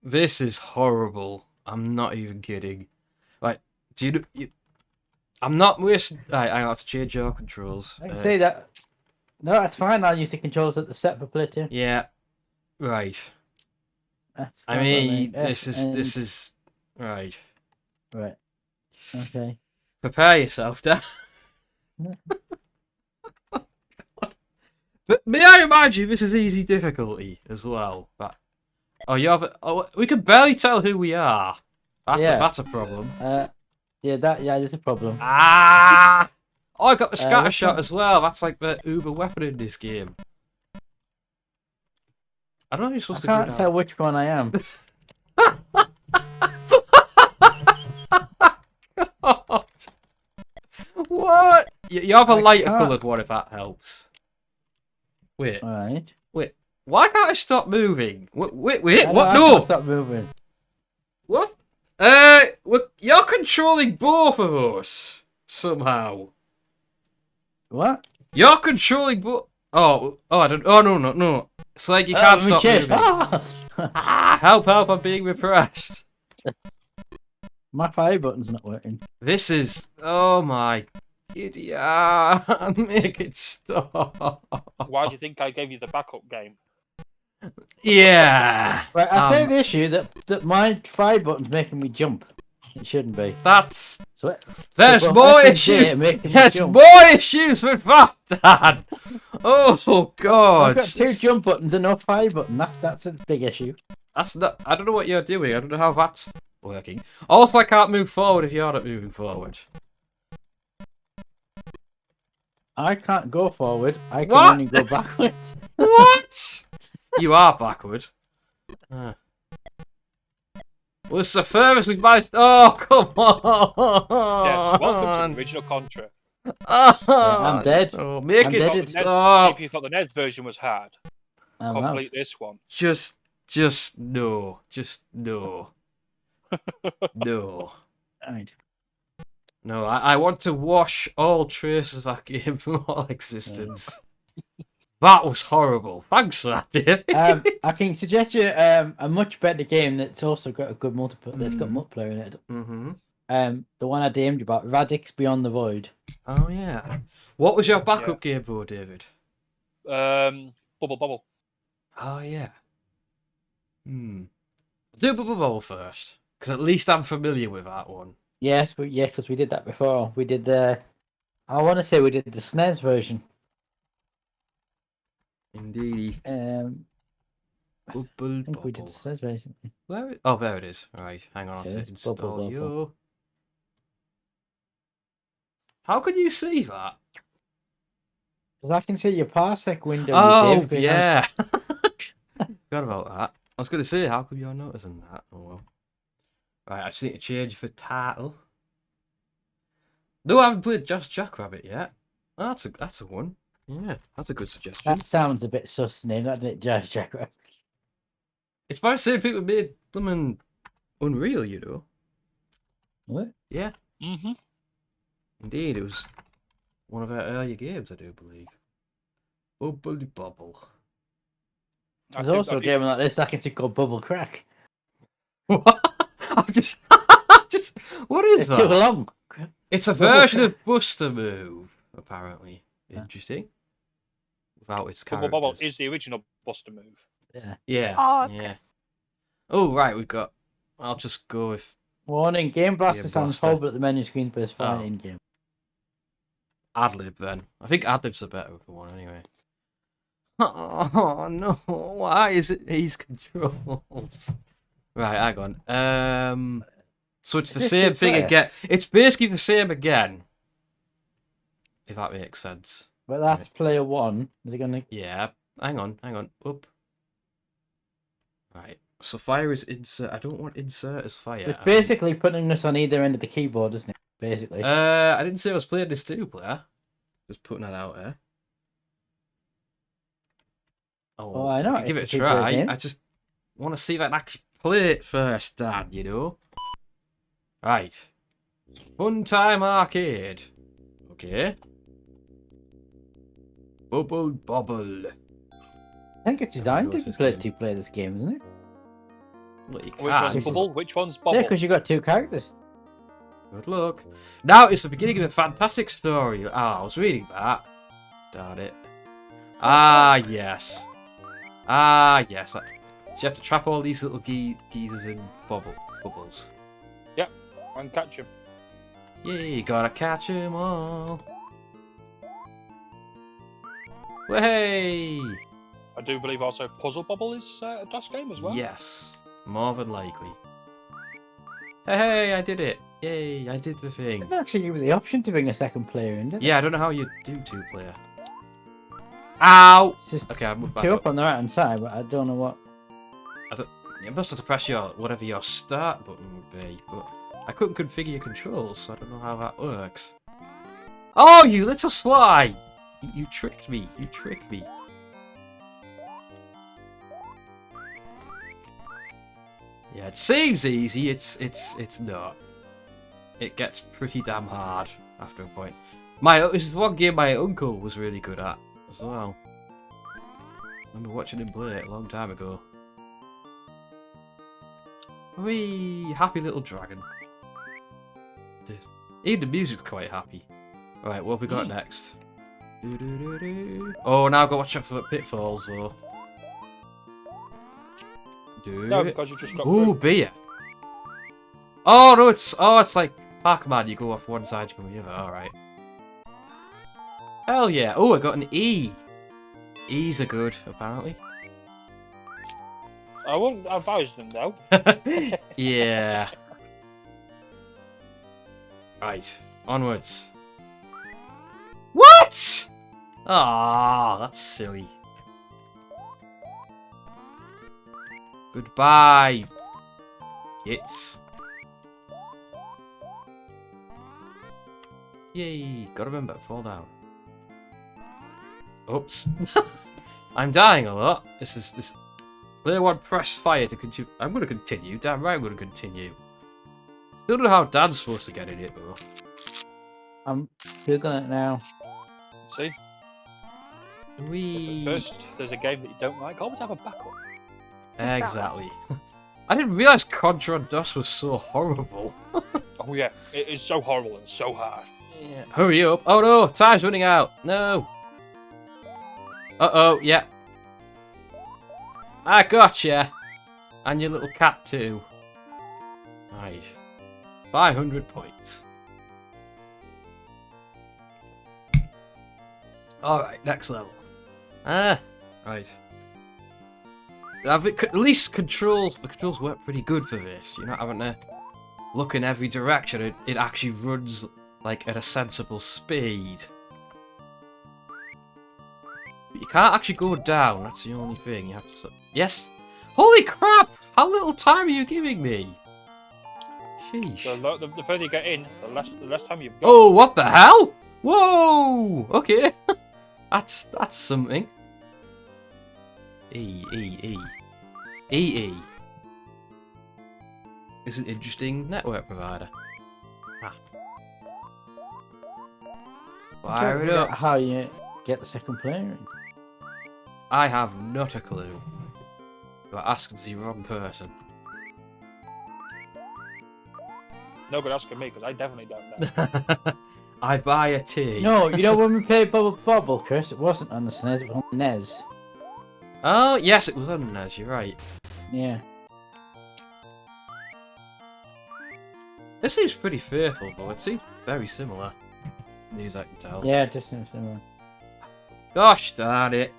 This is horrible. I'm not even kidding. Right, I'm not wasting. Right, I have to change your controls. I can see that. No, that's fine. I'll use the controls at the set for play too. Yeah. Right. That's I fine, mean, mate. this is right. Right. Okay. Prepare yourself, Dad. But may I remind you, this is easy difficulty as well. But we can barely tell who we are. That's a problem. There's a problem. Oh, I got the scatter which shot one? as well. That's like the uber weapon in this game. I don't know if you're I supposed to can't tell which one I am. God. What? You have a I lighter can't. coloured one if that helps. Wait. Alright. Wait. Why can't I stop moving? Wait. I What? can't No. stop moving. What? You're controlling both of us somehow. What? You're controlling both. Oh, I don't. Oh no. It's like you can't stop moving. Help! I'm being repressed. My fire button's not working. This is. Oh my. Idiot! Make it stop. Why do you think I gave you the backup game? Yeah. Right, I'll tell you the issue that my fire button's making me jump. It shouldn't be. That's. So There's more issues. There's more issues with that, Dad. Oh God. I've got 2 jump buttons and no fire button. That's a big issue. That's not. I don't know what you're doing. I don't know how that's working. Also, I can't move forward if you're not moving forward. I can't go forward. I can What? only go backwards. What? You are backward. Well, it's the furthest we've managed. Oh, come on. Yes, welcome to the original Contra. Oh, I'm dead. Oh, make I'm it dead. stop. If you thought the NES version was hard, I'm complete out. this one. Just no. Just no. No. Right. No, I want to wash all traces of that game from all existence. That was horrible. Thanks for that, David. I can suggest you a much better game that's also got a good multiplayer. That's got multiplayer in it. Mm-hmm. The one I DM'd you about, Radix Beyond the Void. Oh yeah. What was your backup game for, David? Bubble Bobble. Oh yeah. Do Bubble Bobble first, because at least I'm familiar with that one. Yes, but yeah, because we did that before. We did the. I want to say we did the SNES version. Indeed. I Bubble think we did the Bobble. SNES version. Oh, there it is. Right, hang on, I'll Okay, to it's install Bubble you. Bobble. How can you see that? Because I can see your parsec window. Oh, you did, yeah. Forgot about that. I was going to say, how come you're noticing that? Oh, well. Right, I just need to change the title. No, I haven't played Just Jackrabbit yet. Oh, that's a one. Yeah, that's a good suggestion. That sounds a bit sus name, doesn't it, Jazz Jackrabbit? It's by the same people who made them in Unreal, you know. What? Yeah. Mm-hmm. Indeed, it was one of our earlier games, I do believe. Bubble Bobble. There's also a game like this I can see called Bubble Crack. What? I just, what is It's too that? long. It's a Bubble version Crack. of Buster Move, apparently. Interesting. Without its Bubble characters. Bobble is the original Buster move. Yeah. Yeah. Oh, okay. Yeah. Oh, right, we've got. I'll just go with Warning, Game Blaster Game sounds Blaster. horrible at the menu screen, but it's fine Oh. in game. Adlib then. I think Adlib's the better one anyway. Oh no! Why is it these controls? Right, hang on. So it's Is the this same thing two-player? again. It's basically the same again. If that makes sense. But that's player one. Is it gonna? Yeah. Hang on. Up. Right. So fire is insert. I don't want insert as fire. It's basically putting this on either end of the keyboard, isn't it? Basically. I didn't say I was playing this two-player. Just putting that out there. Oh, I know, we can give it's it a a two-player try. game. I just want to see if I can actually play it first, Dan, you know? Right. Fun Time Arcade. Okay. Bubble Bobble. I think it's designed What's to this play game? two-player this game, isn't it? Well, you Which can. one's Bubble? Which one's Bubble? Yeah, because you got two characters. Good luck. Now it's the beginning of a fantastic story. I was reading that. Darn it. Yes. Yes. So you have to trap all these little geezers in bubbles. Yep, and catch him. Yeah, you gotta catch 'em all. Way! I do believe also Puzzle Bubble is a DOS game as well. Yes, more than likely. Hey, I did it! Yay, I did the thing. Didn't actually give you the option to bring a second player in, did it? Yeah, I don't know how you do two-player. Ow! It's just Okay, I moved back two up. up on the right hand side, but I don't know what. You must have to press whatever your start button would be, but I couldn't configure your controls, so I don't know how that works. Oh, you little sly! You tricked me. You tricked me. Yeah, it seems easy. It's not. It gets pretty damn hard after a point. This is one game my uncle was really good at as well. I remember watching him play it a long time ago. Whee! Happy little dragon. Even the music's quite happy. Alright, what have we got next? Oh, now I've got to watch out for pitfalls, though. No, because you just dropped Ooh, through. beer. Oh, no, it's like Pac-Man. You go off one side, you go the other. Alright. Hell yeah. Oh, I got an E. E's are good, apparently. I wouldn't advise them though. Yeah. Right. Onwards. What? Ah, that's silly. Goodbye, kids. Yay! Gotta remember, fall down. Oops. I'm dying a lot. This. Player one, press fire to continue. I'm gonna continue. Damn right, I'm gonna continue. Still don't know how Dan's supposed to get in it though. I'm googling it now. See? We First, there's a game that you don't like. Always have a backup. exactly. I didn't realise Contra on DOS was so horrible. Oh yeah, it is so horrible and so hard. Yeah. Hurry up. Oh no, time's running out. No. Uh-oh, yeah. I gotcha. And your little cat too. Right. 500 points. Alright, next level. Right. At least the controls work pretty good for this. You're not having to look in every direction. It actually runs like at a sensible speed. But you can't actually go down, that's the only thing. You have to... Yes! Holy crap! How little time are you giving me? Sheesh. The further you get in, the less time you've got. Oh, what the hell? Whoa! Okay. That's something. E. Is an interesting network provider. Fire it up. How you get the second player in? I have not a clue. You are asking the wrong person. No, but asking me, because I definitely don't know. I buy a tea. No, you know when we played Bubble, Chris, it wasn't on the SNES, it was on the NES. Oh, yes, it was on the NES, you're right. Yeah. This seems pretty fearful, though. It seems very similar. These I can tell. Yeah, it just seems similar. Gosh darn it.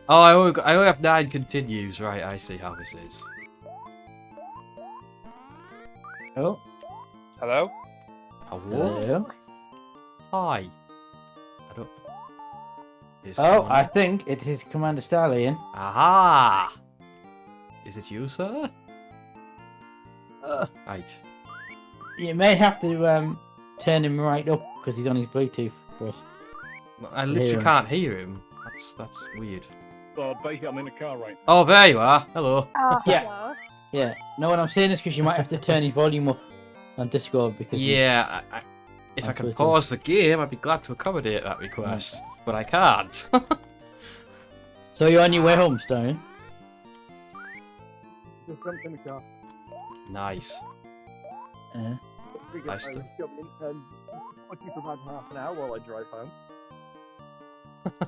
Oh, I only have 9 continues. Right, I see how this is. Oh. Hello? Hello. Hi. I don't... Oh, I think it is Commander Stallion. Aha! Is it you, sir? Right. You may have to turn him right up because he's on his Bluetooth, Chris. I literally can't hear him. That's weird. So basically, I'm in the car right now. Oh, there you are. Hello. Oh, Yeah. hello. Yeah. No, what I'm saying is because you might have to turn his volume up on Discord because Yeah, if I can pause the game, I'd be glad to accommodate that request. But I can't. So you're on your way home, Stallion? Just jumped in the car. Nice. Nice stuff. Put you for about half an hour while I drive home.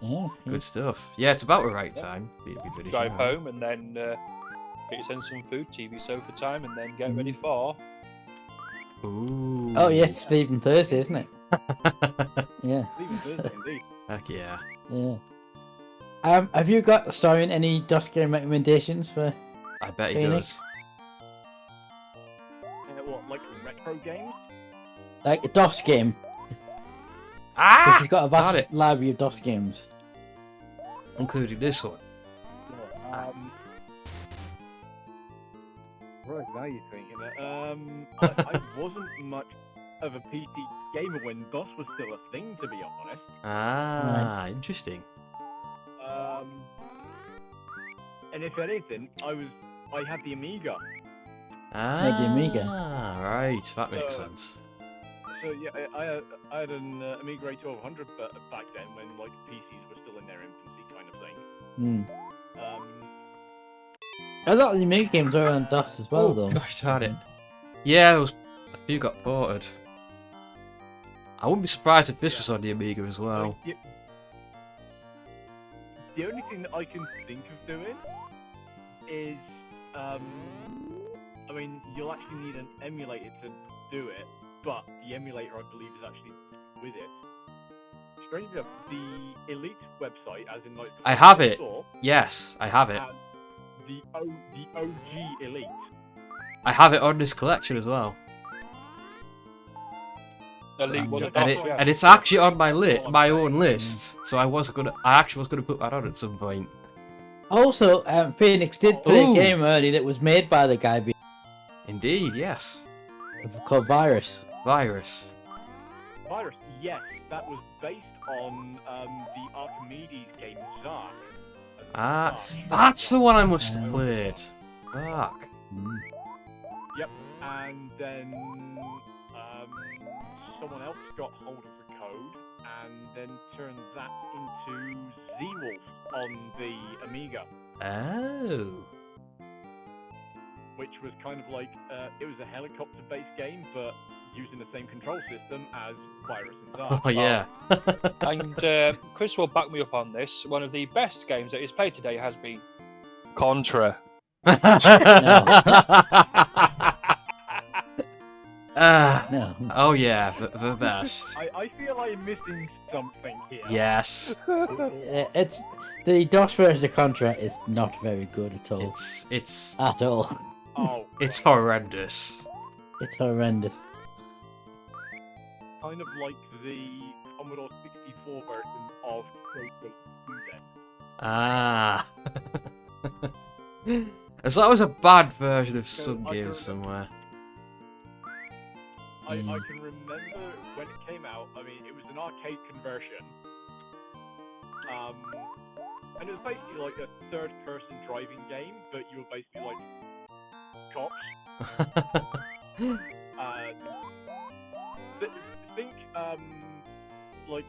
Yeah. Good stuff. Yeah, it's about the right time for you to be finishing. Drive home and then get yourself some food, TV sofa time, and then get ready for... Ooh. Oh yes, Stephen Thursday, isn't it? Yeah. Even Thursday, indeed. Heck yeah. Yeah. Have you got, Stallion, any DOS game recommendations for? I bet he Phoenix? does. What, like retro games? Like a DOS game? Ah! Because he's got a Got vast it. library of DOS games. Including this one. Right, now you're thinking it. I wasn't much of a PC gamer when DOS was still a thing, to be honest. Ah, interesting. And if anything, I had the Amiga. Ah, the Amiga. Right, that makes sense. So yeah, I had an Amiga 1200 back then when like PCs were still in their infancy, kind of thing. A lot of the Amiga games are on DOS as well, though. Gosh darn it. Yeah, there was a few got ported. I wouldn't be surprised if this was on the Amiga as well. Like, the only thing that I can think of doing is, I mean, you'll actually need an emulator to do it, but the emulator, I believe, is actually with it. Strangely enough, the Elite website, as in like the I have it. store, Yes, I have it. and the OG Elite. I have it on this collection as well. Elite was a And, DOS, yeah. and it's actually on my own list, so I actually was gonna put that on at some point. Also, Phoenix did play Ooh. a game early that was made by the guy Indeed, yes. called Virus. Virus. Virus, yes, that was based on the Archimedes game Zark. Ah, that's the one I must have played. Fuck. Yep, and then someone else got hold of the code and then turned that into Z-Wolf on the Amiga. Oh. which was kind of like it was a helicopter-based game, but using the same control system as Virus and Dark. Oh yeah. And Chris will back me up on this. One of the best games that he's played today has been Contra. No. Oh yeah, the best. I feel I'm missing something here. Yes. It's the DOS version of Contra is not very good at all. It's At all. Oh, it's horrendous. It's horrendous. kind of like the Commodore 64 version of PlayStation 2 then. Ah. As that was a bad version of So, some I games can- somewhere. I can remember when it came out. I mean, it was an arcade conversion. And it was basically like a third-person driving game, but you were basically like cops. Think like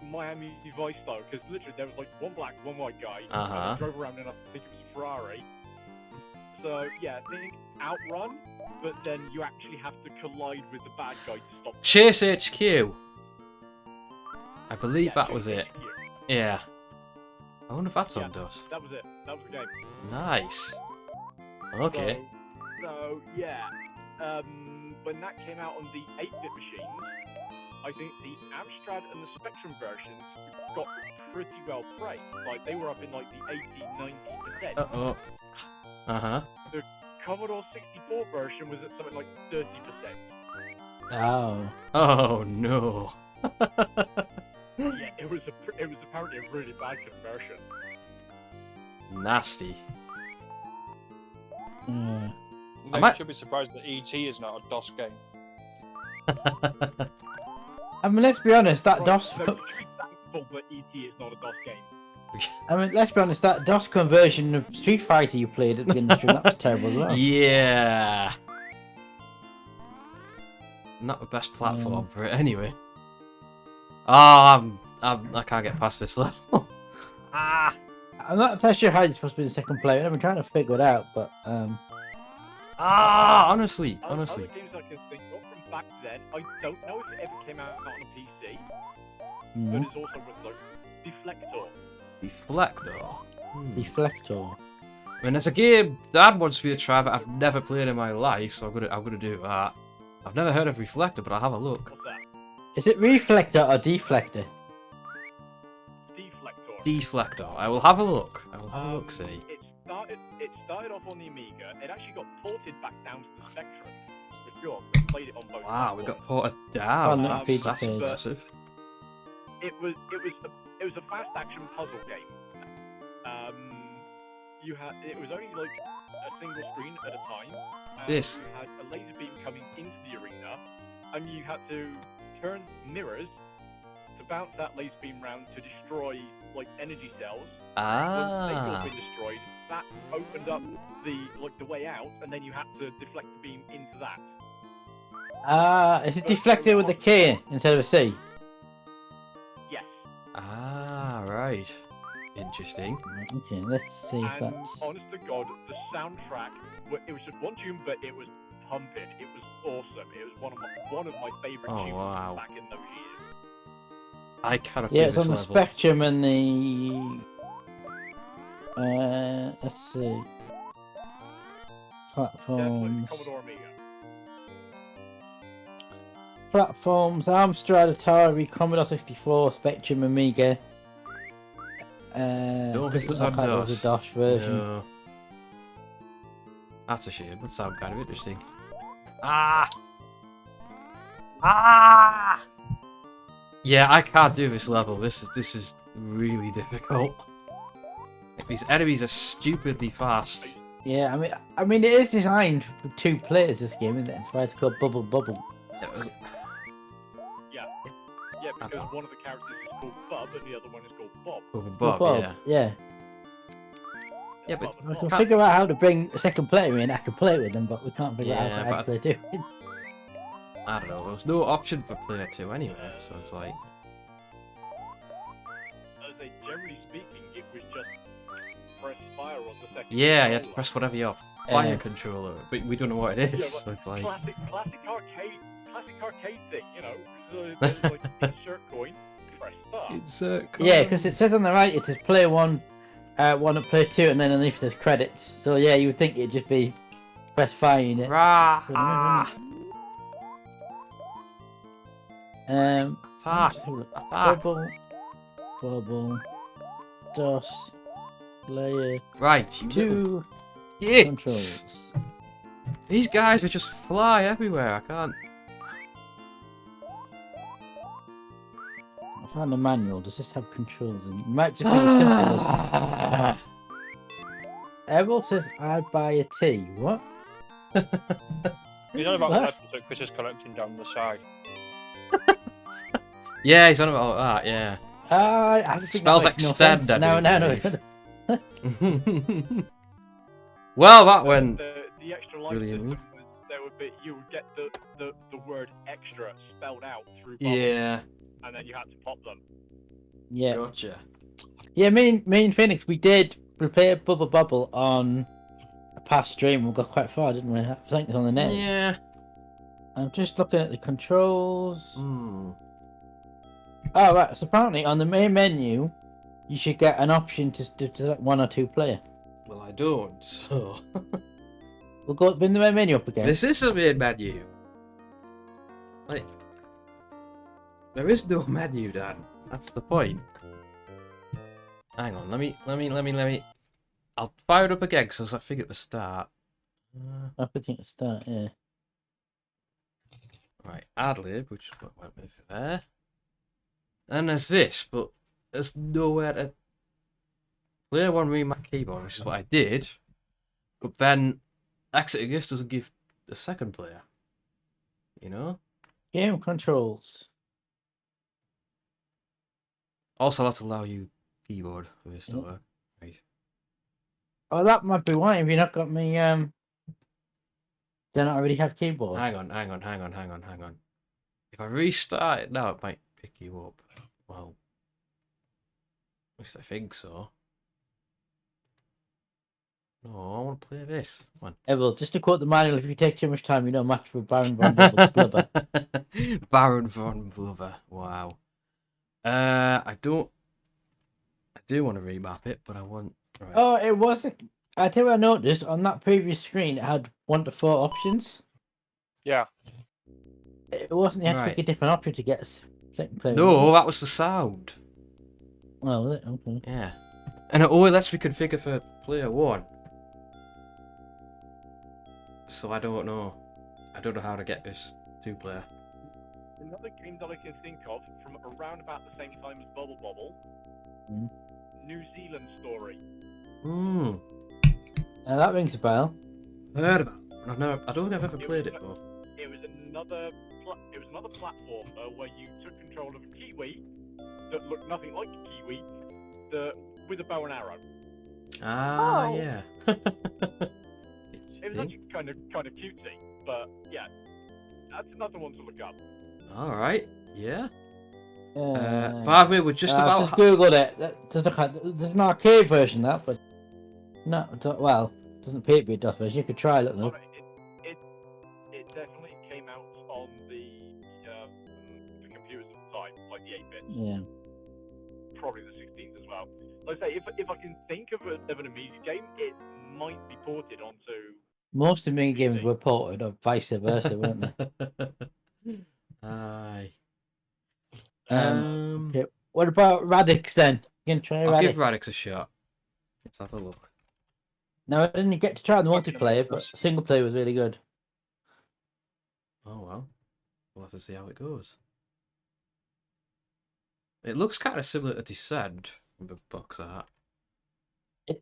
Miami Vice style, because literally there was like one black, one white guy. Uh-huh. Drove around in, I think it was a Ferrari. So yeah, think Outrun, but then you actually have to collide with the bad guy to stop. Chase HQ. I believe Yeah, that was it. HQ. Yeah. I wonder if that's Yeah. on DOS. That was it. That was the game. Nice. Okay. So yeah, when that came out on the 8-bit machines, I think the Amstrad and the Spectrum versions got pretty well praised. Like they were up in like the 80-90%. Uh-oh. Uh-huh. The Commodore 64 version was at something like 30%. Oh. Oh no. Yeah, it was apparently a really bad conversion. Nasty. Yeah. You might- should be surprised that ET is not a DOS game. I mean, let's be honest. That Right, DOS. so you should be thankful that ET is not a DOS game. I mean, let's be honest. That DOS conversion of Street Fighter you played at the beginning of the stream, that was terrible as well. Yeah. Not the best platform for it anyway. Oh, I can't get past this level. Ah. I'm not entirely sure how you're supposed to be the second player. I've been trying to figure it out, but Honestly. Other games I can think of from back then, I don't know if it ever came out on a PC, but it's also with like Deflector. Deflector. Deflector. I mean, it's a game Dad wants me to try that I've never played in my life, so I'm gonna do that. I've never heard of Reflector, but I'll have a look. What's that? Is it reflector or deflector? Deflector. Deflector. I will have a look. I will have a look. See. It started off on the Amiga. It actually got ported back down to the Spectrum. For sure, we played it on both. Wow, we got platforms. ported down. Oh, no, that's Peter Page. impressive. It was a fast action puzzle game. It was only like a single screen at a time. This- You had a laser beam coming into the arena, and you had to turn mirrors to bounce that laser beam round to destroy like energy cells. Once they've all been destroyed, that opened up the way out, and then you had to deflect the beam into that. Is it deflector with a K instead of a C? Yes. Right. Interesting. Okay, let's see if And that's. honest to God, the soundtrack, it was just one tune, but it was pumping. It was awesome. It was one of my favourite Oh, tunes wow. back in those years. I cannot Yeah, do it's this on the level. Spectrum and the. Let's see. Definitely Platforms. Commodore Amiga. Platforms: Amstrad, Atari, Commodore 64, Spectrum, Amiga. Don't think Doesn't it's look on like there was a DOS. DOS version. No. That's a shame. That sounds kind of interesting. Ah! Yeah, I can't do this level. This is really difficult. These enemies are stupidly fast. Yeah, I mean, it is designed for 2 players. This game, isn't it? That's why it's called Bubble Bubble. Yeah, because one of the characters is called Bub and the other one is called Bob. Bob, yeah. Yeah. Yeah, but We can Can't- figure out how to bring a second player in. I can play with them, but we can't figure out Yeah, how to do it. I don't know. There was no option for player 2 anyway, so it's like... As a generally speaking, it was just press fire on the second. Yeah, you had to controller. press whatever you fire controller, but we don't know what it is. Yeah, So it's like classic arcade thing, you know. There's like insert coin, press start. insert. Yeah, because it says on the right, it says player 1, 1 and player 2, and then underneath there's credits. So yeah, you would think it'd just be press fire in it. Rah! Attack! Attack! Bubble, DOS, layer Right, you 2, gits. controls. These guys would just fly everywhere. I can't. I found a manual. Does this have controls? And it might just be as simple as. Errol says, "I buy a tea." What? You know about What? letters that Chris is collecting down the side. Yeah, he's on about that. Yeah. I just think Spells that makes extend, no sense. I No. believe. Well, that went The extra life really system weird. was there would be you would get the word extra spelled out through bubbles, Yeah. and then you had to pop them. Yeah. Gotcha. Yeah, me and Phoenix, we did play Bubble on a past stream. We got quite far, didn't we? I think it's on the net. Yeah. I'm just looking at the controls. Hmm. Oh, right. So apparently on the main menu, you should get an option to 1 or 2 player. Well, I don't. So. We'll go bring the main menu up again. This is a main menu. Like, there is no menu, Dan. That's the point. Hang on, let me. I'll fire it up again because I think at the start. Everything to start, yeah. Right, Adlib, which is what went with there. And there's this, but there's nowhere to player 1 read my keyboard, which is what I did. But then exiting this doesn't give the second player. You know? Game controls. Also, I'll have to allow you keyboard for this to work. Right. Oh, that might be why. Have you not got me? Don't I already have keyboard? Hang on. If I restart it now, it might pick you up. Well, at least I think so. No, I want to play this. Come on. Well, just to quote the manual, if you take too much time, you don't match for Baron von Blubber. Baron von Blubber. Wow. I do want to remap it, but I want. Right. Oh, it wasn't. I tell you what I noticed on that previous screen, it had 1 to 4 options. Yeah. It wasn't. You had to Right. pick a different option to get second player. No, that was for sound. Oh, was it? Okay. Yeah. And it only lets me configure for player 1. So I don't know. I don't know how to get this 2-player. Another game that I can think of from around about the same time as Bubble Bobble, New Zealand Story. Hmm. Now that rings a bell. Heard about it. I don't think I've ever played it before. It was another platform where you took control of a Kiwi that looked nothing like a Kiwi, with a bow and arrow. Ah, Oh. yeah. It was actually kind of cutesy, but yeah, that's another one to look up. All right. Yeah. By the way, we're just about. I've just googled it. There's an arcade version of that, but no. Well, it doesn't appear to be a DOS version. You could try it though. It definitely came out on the computers at the time, like the 8-bits. Yeah. Probably the 16s as well. Like I say, if I can think of an Amiga game, it might be ported onto. Most Amiga games were ported, or vice versa, weren't they? Aye. Okay. What about Radix then? You can try I'll Radix. give Radix a shot. Let's have a look. No, I didn't get to try the multiplayer, but single player was really good. Oh well. We'll have to see how it goes. It looks kind of similar to Descent from the box art.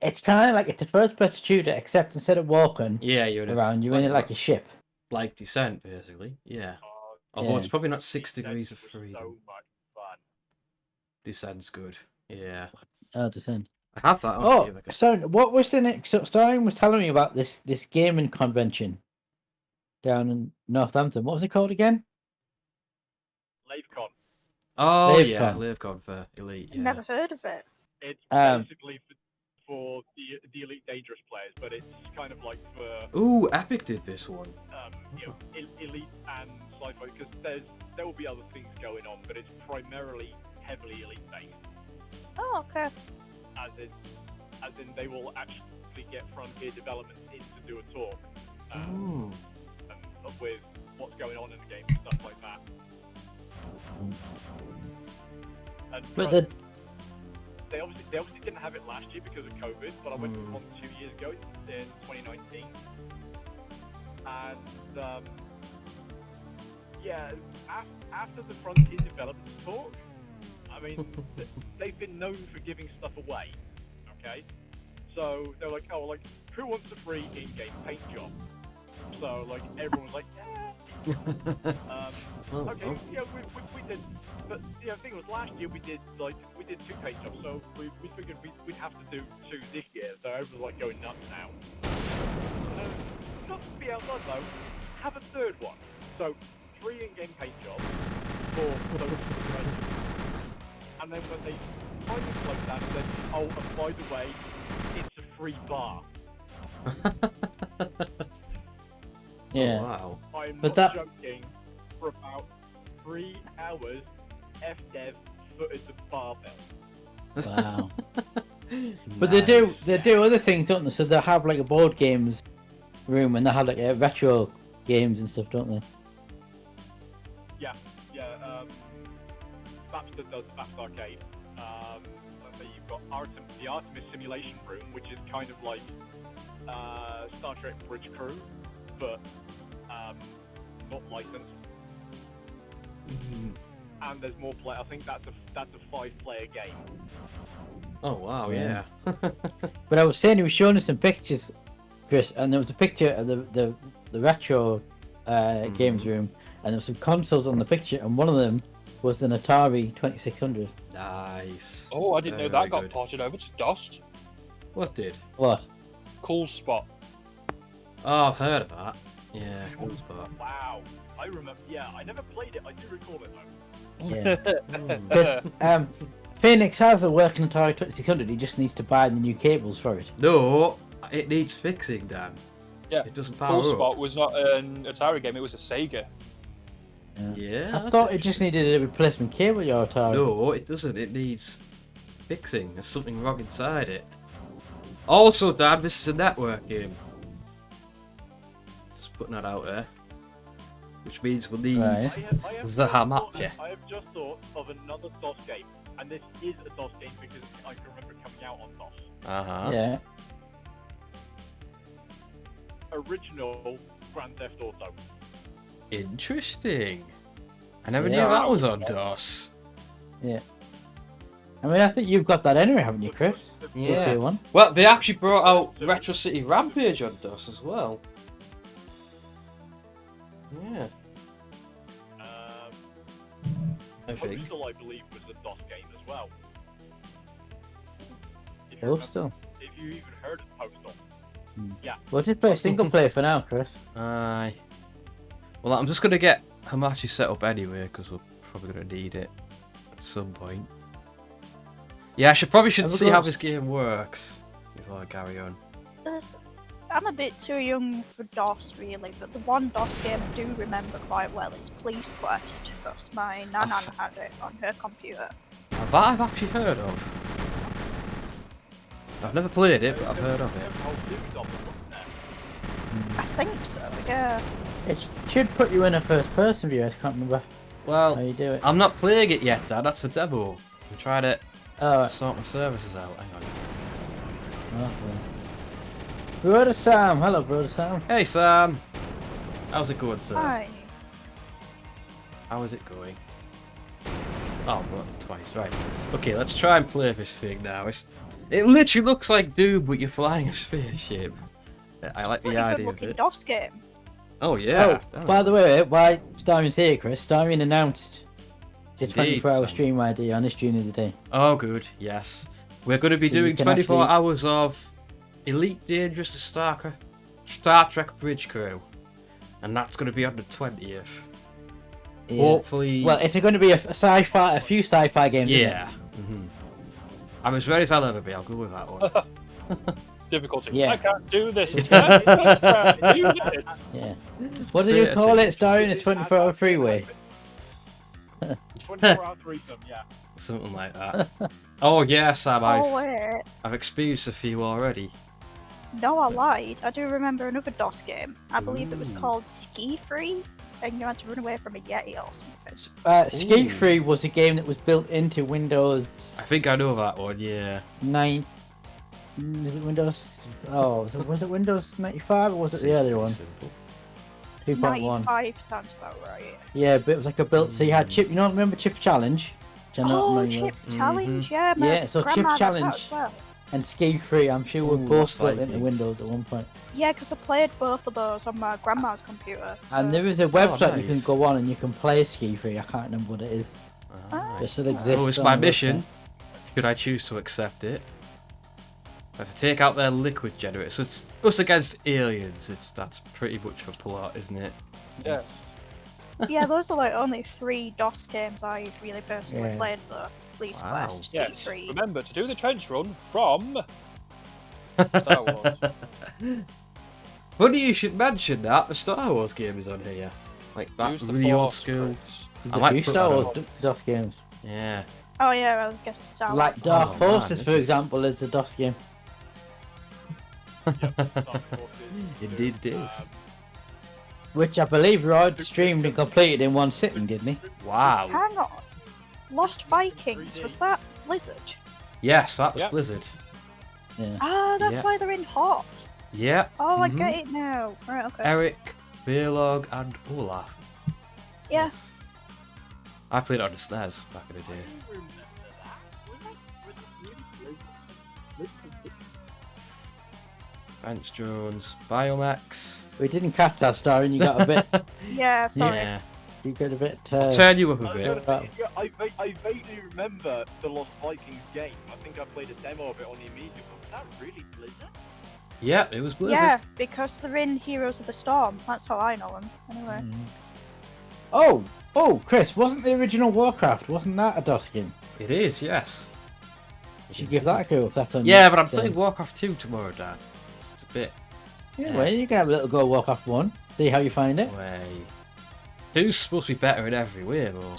It's kind of like it's a first-person shooter, except instead of walking Yeah, you're around, you're in it like a ship. Like Descent, basically. Yeah. Although it's probably not 6 degrees of freedom. So much fun. Descent's good. Yeah. Oh, Descent. I have that on Oh, here. so what was the next? So Starling was telling me about this gaming convention down in Northampton. What was it called again? LaveCon. Oh, LaveCon. yeah, LaveCon for Elite. Yeah. Never heard of it. It's Um, basically for the Elite Dangerous players, but it's kind of like for Ooh, Epic did this one. Elite and Sci-Fi, because there will be other things going on, but it's primarily heavily Elite based. Oh, okay. As in they will actually get Frontier Development in to do a talk with what's going on in the game and stuff like that. And But they obviously didn't have it last year because of COVID, but I went to one 2 years ago in 2019, and after the Frontier Development talk, I mean, they've been known for giving stuff away. Okay, so they're like, oh, like who wants a free in-game paint job? So like everyone was like, yeah. Okay, we did, but the thing was last year we did 2 paint jobs, so we figured we'd have to do 2 this year. So everyone's like going nuts now. Not to be outside though, have a 3rd one. So 3 in-game paint jobs for those friends. And then when they finally like that, then oh, and by the way, it's a free bar. Yeah. Oh, wow. I'm But not joking. For about 3 hours, FDev footed the barbell. Wow. But they do other things, don't they? So they have like a board games room, and they have like retro games and stuff, don't they? Yeah. Bapster does Bapster Arcade. And then you've got the Artemis Simulation Room, which is kind of like Star Trek Bridge Crew, but not licensed. And there's more play. I think that's a 5-player game. Oh wow, yeah. But I was saying, he was showing us some pictures, Chris, and there was a picture of the retro games room, and there were some consoles on the picture, and one of them was an Atari 2600. Nice. Oh, I didn't know that Very got good. ported over to DOS. What did? What? Cool Spot. Oh, I've heard of that. Yeah, cool spot. Wow. I remember. Yeah, I never played it. I do recall it though. Yeah. Because Phoenix has a working Atari 2600. He just needs to buy the new cables for it. No, it needs fixing, Dan. Yeah. It doesn't power Cool up. Spot was not an Atari game, it was a Sega. Yeah. I thought it just needed a replacement cable, your Atari. No, it doesn't. It needs fixing. There's something wrong inside it. Also, Dan, this is a network game. Just putting that out there. Which means we'll need Right. the Hamachi. I have just thought of another DOS game, and this is a DOS game because I can remember it coming out on DOS. Uh-huh. Yeah. Original Grand Theft Auto. Interesting. I never Yeah. knew that was on DOS. Yeah. I mean, I think you've got that anyway, haven't you, Chris? Yeah. GTA 1. Well, they actually brought out Retro City Rampage on DOS as well. Yeah. I think. Postal, I believe, was a DOS game as well. If you Postal. If you even heard of Postal. Yeah. Well, just play a single player for now, Chris. Aye. Well, I'm just going to get Hamachi set up anyway, because we're probably going to need it at some point. Yeah, I probably should see how this game works before I carry on. I'm a bit too young for DOS, really, but the one DOS game I do remember quite well is Police Quest, because my nana had it on her computer. That I've actually heard of. I've never played it, but I've heard of it. I think so, yeah. It should put you in a first-person view. I can't remember Well, how you do it. I'm not playing it yet, Dad. That's for demo. I'm trying to Oh, sort my services out. Hang on. okay. Brother Sam. Hello, Brother Sam. Hey, Sam. How's it going, sir? Hi. How is it going? Oh, well, twice. Right. Okay, let's try and play this thing now. It literally looks like Doom, but you're flying a spaceship. I like the idea of it. DOS game. Oh, yeah. Oh, by the way, why Starman's here, Chris? Starman announced the Indeed, 24-hour Sam. stream ID on his stream of the day. Oh, good. Yes. We're going to be So you doing can 24 actually- hours of Elite Dangerous Star Trek Bridge Crew. And that's going to be on the 20th. Yeah. Hopefully. Well, it's going to be a few sci-fi games. isn't it? Yeah. I'm as ready as I'll ever be. I'll go with that one. Difficulty. Yeah. I can't do this. I can't do this. Yeah. What do you call it? Starring a 24-hour freeway. 24-hour threesome, yeah. Something like that. Oh yes, Sam, Oh wait. I've experienced a few already. No, I lied. I do remember another DOS game. I believe it was called Ski Free, and you had to run away from a Yeti or something. Ski Free was a game that was built into Windows. I think I know that one. Yeah. 9. Is it Windows? Oh, was it Windows 95 or was it the earlier one? 2.1. 95 sounds about right. Yeah, but it was like a built. So you had Chip. You know, remember Chip Challenge? Oh, Chip's Challenge, yeah. Yeah, so Chip Challenge and Ski Free, I'm sure were both built into Windows at one point. Yeah, because I played both of those on my grandma's computer. So... And there is a website you can go on and you can play Ski Free. I can't remember what it is. It still exists. Oh, it's my mission. Should I choose to accept it? I have to take out their liquid generator. So it's us against aliens. That's pretty much for plot, isn't it? Yeah. Yeah, those are like only 3 DOS games I really personally played though. Police Quest, Ski Yes. Free. Remember to do the trench run from Star Wars. Funny you should mention that. The Star Wars game is on here. Like that Use the really old Force, school. Chris. There's a few Star Wars DOS games. Yeah. Oh yeah, I guess Star Wars. Like Dark man, Forces, this for is- example, is a DOS game. Indeed it is. Which I believe Rod streamed and completed in one sitting, didn't he? Wow. Hang on. Lost Vikings, was that Blizzard? Yes, that was Yep. Blizzard. Yeah. Ah, that's Yeah. why they're in Hops. Yeah. Oh, I get it now. Right, okay. Eric, Beerlog, and Olaf. Yeah. Yes. I played it on the SNES back in the day. Bench Jones, Biomax. We didn't catch that star and you got a bit. Yeah, sorry. Yeah. You got a bit. I'll turn you up a I was bit. gonna say, yeah, I vaguely remember the Lost Vikings game. I think I played a demo of it on the Amiga. Was that really Blizzard? Yeah, it was Blizzard. Yeah, because they're in Heroes of the Storm. That's how I know them. Anyway. Oh, Chris, wasn't the original Warcraft? Wasn't that a DOS game? It is, yes. You should give that a go if that's on. Yeah, but I'm there. playing Warcraft 2 tomorrow, Dan. It's a bit. Yeah, well, you can have a little go at Warcraft 1. See how you find it. Way. 2's supposed to be better in every way, though.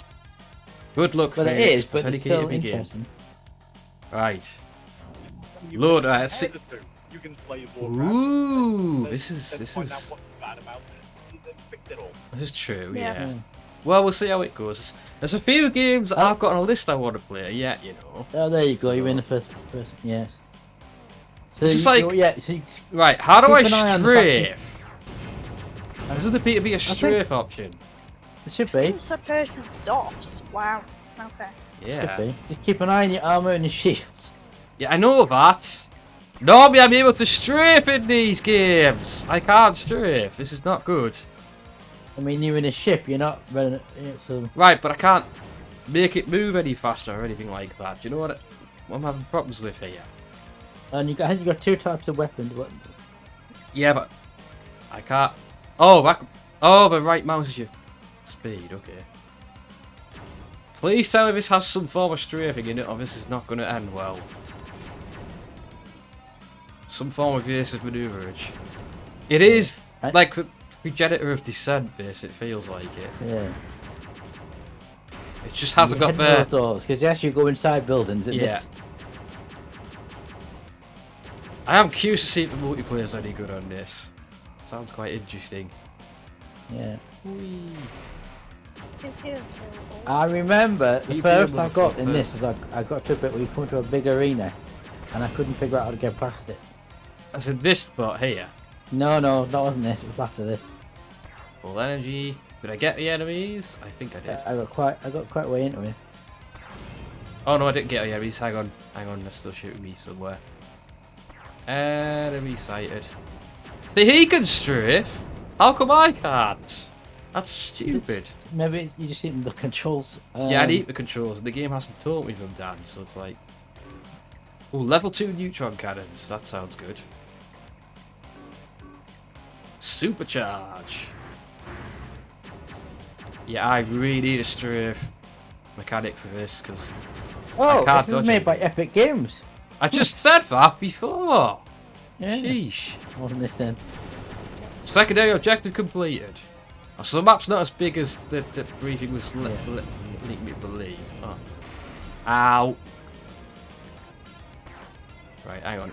Good luck, But it Felix. is, but Pretty it's still key to begin. interesting. Right. You Lord, can let's see. compare the two. You can play Warcraft. Ooh, then- this is then this find out is what's bad about it, and then fix it all. this is true. Yeah. Yeah. Well, we'll see how it goes. There's a few games I've got on a list I want to play yet, you know. Oh, there you go. You're in the first person. Yes. So It's just you- like- yeah. So you, Right, how do I Keep an eye on the fact strafe? There's going to be a strafe option. there should be. It's supposed as DOS. Wow. Okay. Yeah. Should be. Just keep an eye on your armor and your shields. Yeah, I know that. Normally I'm able to strafe in these games. I can't strafe. This is not good. I mean, you're in a ship. You're not running. So Right, but I can't make it move any faster or anything like that. Do you know what I'm having problems with here? and I think you got 2 types of weapons. Yeah, but I can't. Oh, the right mouse is your speed. Okay. Please tell me this has some form of strafing in it, or this is not going to end well. Some form of evasive manoeuvrage. It is like the progenitor of descent. This it feels like it. Yeah. It just hasn't got the. Because yes, you go inside buildings. Yeah. I am curious to see if the multiplayer is any good on this. Sounds quite interesting. Yeah. Whee. I remember the You first be a I got in motherfucker. this was I got to a bit where you come to a big arena, and I couldn't figure out how to get past it. As in this spot here. No, that wasn't this. It was after this. Full energy. Did I get the enemies? I think I did. I got quite way into it. Oh no, I didn't get the enemies. Hang on. They're still shooting me somewhere. Enemy sighted. See, he can strafe. How come I can't? That's stupid. Maybe you just need the controls. Yeah, I need the controls, and the game hasn't taught me them, Dan. So it's like, oh, level 2 neutron cannons. That sounds good. Supercharge. Yeah, I really need a strafe mechanic for this because I Oh, can't this was dodge made it. by Epic Games. I just said that before. Yeah. Sheesh. Wasn't this then? Secondary objective completed. Oh, so the map's not as big as the briefing was leading me to believe. Oh. Ow. Right, hang on.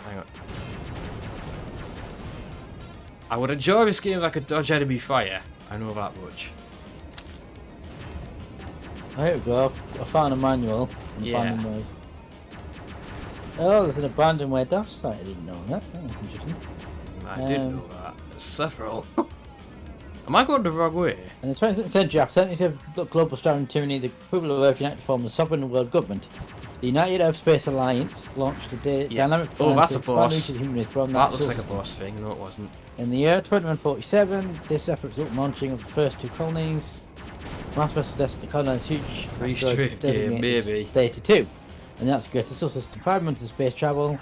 I would enjoy this game if I could dodge enemy fire. I know that much. There we go. I found a manual. Abandoned way. Oh, there's an abandoned way dash site. I didn't know that. That was interesting. I did know that. There's several. Am I going the wrong way? In the 22nd century, after 77 global strategy tyranny, the people of Earth united to form the sovereign world government. The United Aerospace Alliance launched a dynamic plan that's to a boss. expand the human race beyond That the looks solar like a system. boss thing. No, it wasn't. In the year 2147, this effort resulted in launching of the first 2 colonies. Mass vessel destined to colonize huge Free asteroid strip game, designated maybe. Theta 2. And that's good. The solar system, 5 months of space travel.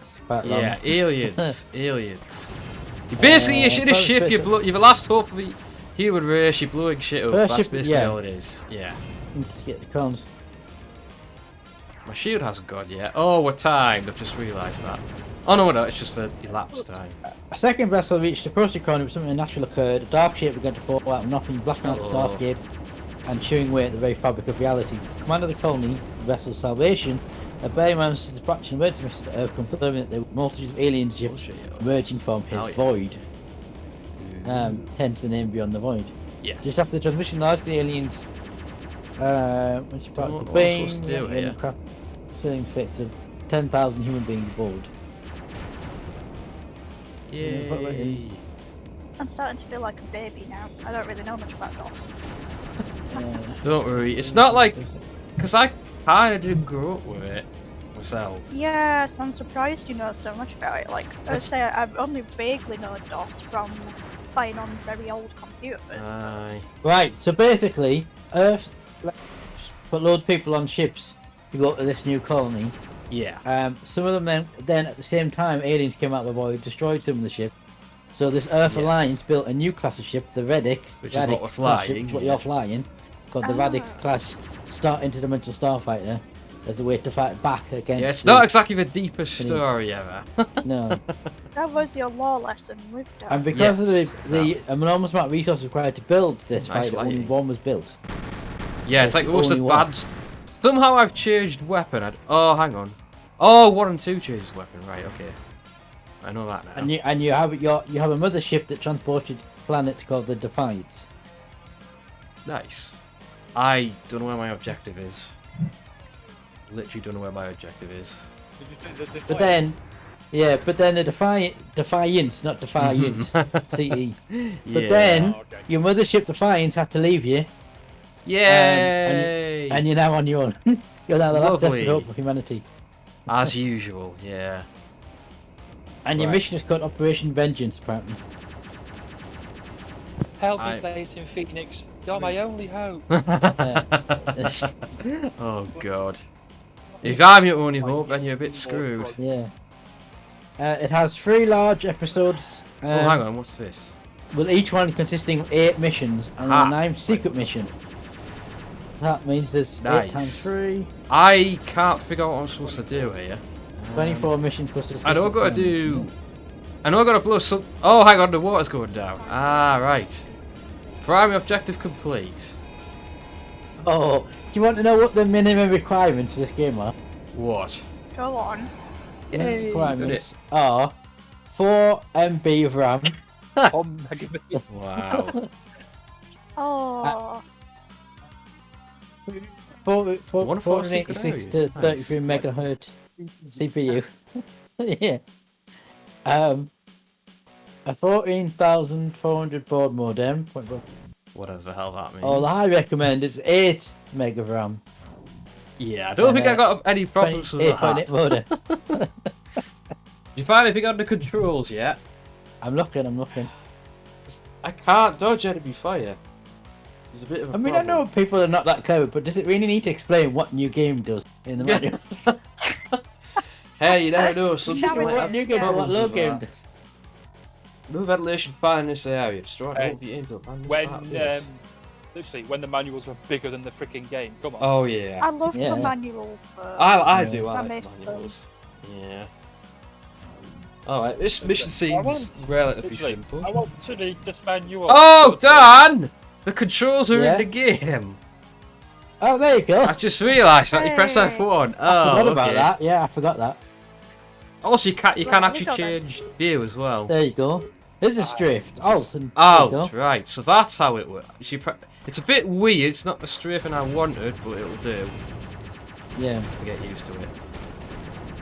It's quite long. Yeah, aliens. Aliens. You basically you should have ship. You're the last hope of the human race. You're blowing shit up. First That's ship, basically yeah. all it is. Yeah. Needs to get the cons. My shield hasn't gone yet. Oh, we're timed. I've just realised that. Oh no, no, it's just for elapsed time. A second vessel reached the approach corner, but something unnatural occurred. A dark shape began to fall out of nothing, blacking out the starscape and chewing away at the very fabric of reality. Commander of the colony, the vessel's salvation, a barely managed to dispatch an emergency message to Earth, confirming that there were multitudes of alien ships emerging from his void. Hence the name Beyond the Void. Yeah. Just after the transmission, large the aliens, when she parted the bane, sailing fates of 10,000 human beings aboard. Yay. I'm starting to feel like a baby now. I don't really know much about dogs. Don't worry. It's not like... Because I kind of didn't grow up with it myself. Yes, I'm surprised you know so much about it. Like, I say, I've only vaguely known DOS from playing on very old computers. Right, so basically, Earth put loads of people on ships to go to this new colony. Yeah. Some of them then at the same time, aliens came out of the void, destroyed some of the ship. So this Earth Alliance built a new class of ship, the Radix, which is what we're flying. Ship, which is what you're flying, called the Radix class Interdimensional Starfighter, as a way to fight back against. Yeah, it's not exactly the deepest story ever. No. That was your law lesson with DOS. And because of the enormous amount of resources required to build this fighter, only one was built. Yeah, it's like the most advanced. Somehow I've changed weapon. Oh, hang on. Oh, 1 and 2 changes weapon. Right, okay. I know that now. And you have a mothership that transported planets called the Defiance. Nice. I don't know where my objective is. Literally don't know where my objective is. But then the Defiance, not Defiant, CE. But then your mothership Defiance had to leave you. Yay! And you're now on your own. You're now the last desperate hope of humanity. As usual, yeah. And your mission is called Operation Vengeance, apparently. Help me, place in Phoenix. You're my only hope. Oh god. If I'm your only hope, then you're a bit screwed. Yeah. It has 3 large episodes. Oh, hang on, what's this? With each one consisting of 8 missions and a 9th secret mission. That means there's 8 times 3. I can't figure out what I'm supposed to do here. 24 missions plus a secret. I know I've got to do... I know I've got to blow some... Oh, hang on, the water's going down. Ah, right. Primary objective complete. Oh, do you want to know what the minimum requirements for this game are? What? Go on. Yay, requirements are 4 MB of RAM. 1 megabit. Wow. Oh. 486 to 33 megahertz CPU. Yeah. A 14,400 baud modem. Whatever the hell that means. Oh, the high recommend is 8 meg of RAM. Yeah, I don't think I got any problems with that. 8.8 modem. Did you find anything on the controls yet? I'm looking. I can't dodge enemy fire. There's a bit of a I problem. know people are not that clever, but does it really need to explain what new game does in the manual? Hey, you never know. Some people might what have new game does, what problems low with game that. does. No ventilation fan in this area. Destroy won't be able to Literally, when the manuals were bigger than the freaking game. Come on. Oh yeah. I love the manuals though. I do. I I like miss manuals. Yeah. Alright, this mission seems relatively simple. I want to need this manual. Oh, Dan! The controls are in the game. Oh, there you go. I've just realised that you press F1. I forgot Oh, about okay. that. Yeah, I forgot that. Also, you can Right, actually we got that. change view as well. There you go. There's a strafe. Alt. And Oh, right. So that's how it works. It's a bit weird. It's not the strafing I wanted, but it'll do. Yeah. To get used to it.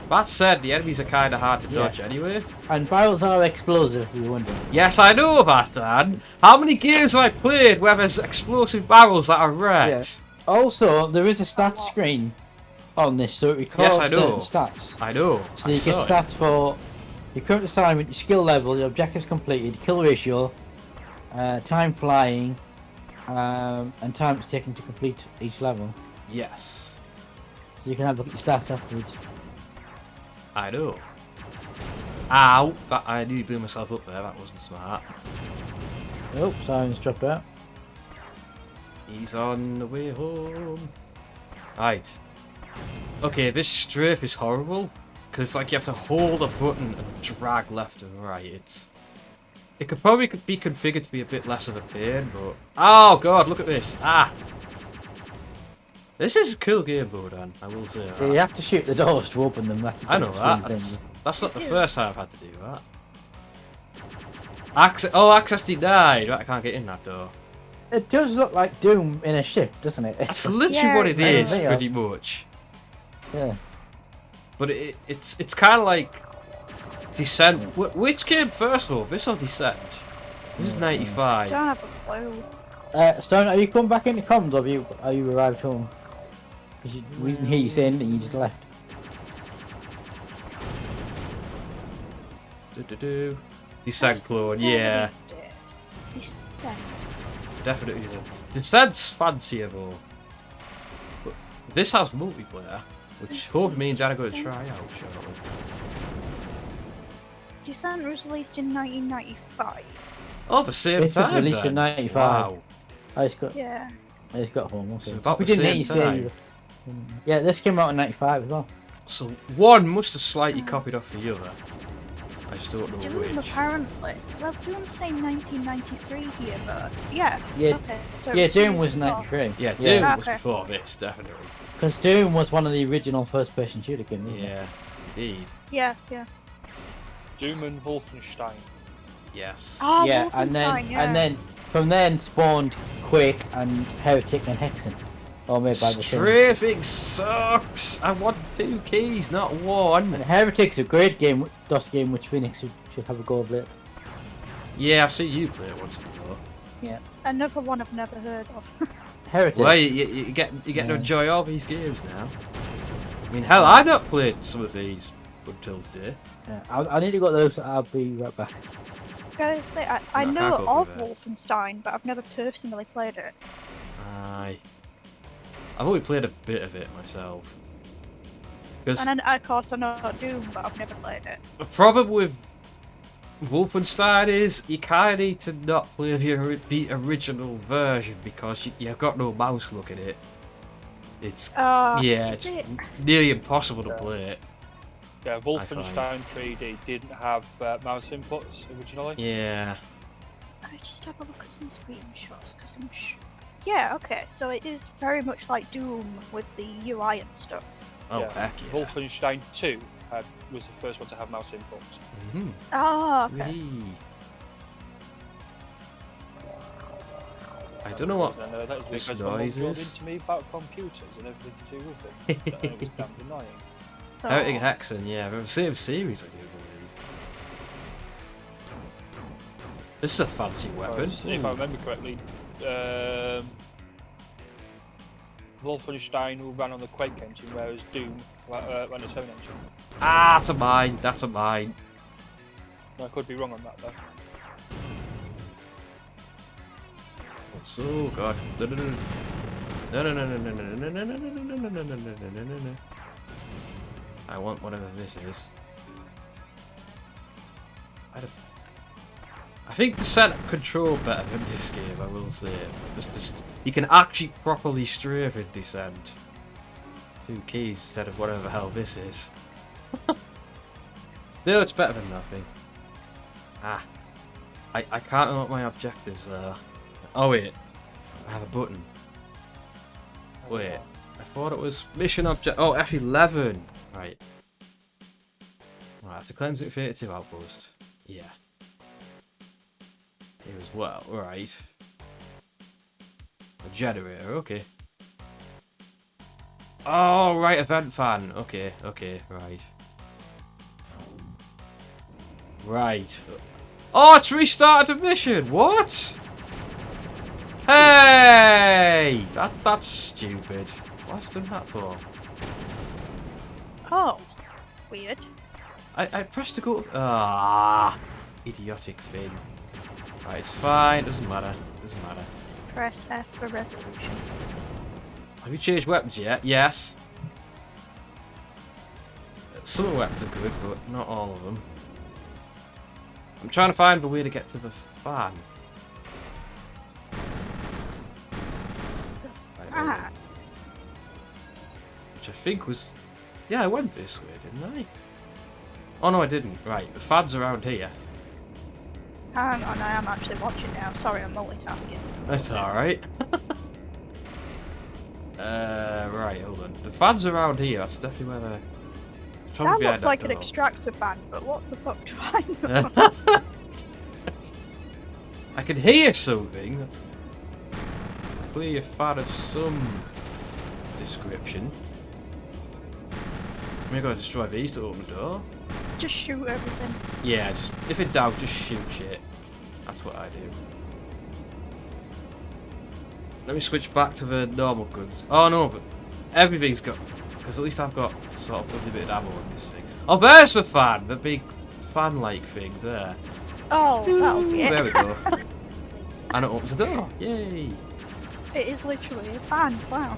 That said, the enemies are kind of hard to dodge anyway. And barrels are explosive, if you're wondering. Yes, I know that, Dan. How many games have I played where there's explosive barrels that are red? Yeah. Also, there is a stats screen on this, so it records Yes, I know. certain stats. I know. So you get stats for your current assignment, your skill level, your objectives completed, kill ratio, time flying, and time it's taken to complete each level. Yes. So you can have a look at your stats afterwards. I know. Ow! I nearly blew myself up there. That wasn't smart. Oh, Simon's dropped out. He's on the way home. Right. Okay, this strafe is horrible. Because it's like you have to hold a button and drag left and right. It could probably be configured to be a bit less of a pain, but... Oh god, look at this. Ah! This is a cool game though, Dan. I will say that. Yeah, you have to shoot the doors to open them. That's I know that. That's not the first time I've had to do that. Access denied. Right, I can't get in that door. It does look like Doom in a ship, doesn't it? That's literally what it is, pretty much. Yeah. But it's kind of like Descent. Which came first though, this or Descent? This is 95. I don't have a clue. Stone, are you come back into comms or are you arrived home? Because we didn't hear you say anything, you just left. Descent clone, yeah. Descent. Definitely Descent. Descent's fancier though. But this has multiplayer, which hopefully means I'm going to try out shortly. Descent was released in 1995. Oh, the same This was time released then. in 95. Wow. I just got, Yeah. I just got home, okay. So about We the didn't hear same you time. say... Yeah, this came out in 95 as well. So one must have slightly copied off the other. I just don't know Doom which. apparently. Well, Doom's saying 1993 here, but yeah. Yeah, Okay. So yeah, it Doom was was 93. Yeah, Doom was Okay. before this, definitely. Because Doom was one of the original first-person shooter games, wasn't it? Yeah, indeed. Yeah, yeah. Doom and Wolfenstein. Yes. Oh, Yeah, Wolfenstein, yeah. and then from then spawned Quake and Heretic and Hexen. All made by the same. Strafing sucks! I want 2 keys, not 1. And Heretic's a great game, DOS game, which Phoenix should have a go of later. Yeah, I've seen you play it once before. Yeah. Another one I've never heard of. Heretic. Well, you get to enjoy all these games now. I mean, hell, I've not played some of these until today. Yeah, I need to go those. I'll be right back. I gotta say, I No, I know can't go of through that. Wolfenstein, but I've never personally played it. Aye. I've only played a bit of it myself. Because And then, of course, I know Doom, but I've never played it. the problem with Wolfenstein is you kind of need to not play the original version because you've got no mouse look at it. It's yeah, is it's it? nearly impossible to play it. Yeah, Wolfenstein 3D didn't have mouse inputs originally. Yeah. I just have a look at some screenshots, because I'm yeah, okay, so it is very much like Doom with the UI and stuff. Oh, Yeah. heck yeah. Wolfenstein 2 was the first one to have mouse inputs. Mm-hmm. Ah, okay. I don't know what And, that is this because my mum noise drilled is. into me about computers and everything to do with it. And it was damn annoying. Heretic Oh. Hexen, yeah, they're the same series, I do believe. This is a fancy weapon. Whereas, if I remember correctly, Wolfenstein ran on the Quake engine, whereas Doom ran its own engine. Ah, that's a mine. That's a mine. I could be wrong on that though. Oh god. No no no no no no no no no no no no no no no no no no. I want whatever this is. I think the setup control better in this game, I will say. Just you can actually properly strafe in Descent. 2 keys instead of whatever the hell this is. Still, it's better than nothing. Ah. I can't unlock my objectives though. Oh wait. I have a button. Wait. I thought it was mission object. Oh, F11. Right. I have to cleanse it 32 outpost. Yeah. Here as well. Right. A generator. Okay. Oh, right. Event fan. Okay. Okay. Right. Right. Oh, it's restarted the mission. What? Hey! That's stupid. What's done that for? Oh, weird. I pressed to go. Ah, idiotic thing. Right, it's fine. Doesn't matter. Doesn't matter. Press F for resolution. Have you changed weapons yet? Yes. Some weapons are good, but not all of them. I'm trying to find the way to get to the fan. Ah. Which I think was... Yeah, I went this way, didn't I? Oh no, I didn't. Right, the fad's around here. Hang on, I am actually watching now. Sorry, I'm multitasking. That's alright. Right, hold on. The fad's around here. That's definitely where the... That looks like an extractor fan, but what the fuck do I know? I can hear something. That's clearly a fad of some description. I'm gonna destroy these to open the door. Just shoot everything. Yeah, just if in doubt, just shoot shit. That's what I do. Let me switch back to the normal guns. Oh no, but everything's got... Because at least I've got sort of a little bit of ammo on this thing. Oh, there's the fan! The big fan-like thing there. Oh, that'll be it. There we go. And it opens the door. Yay! It is literally a fan. Wow.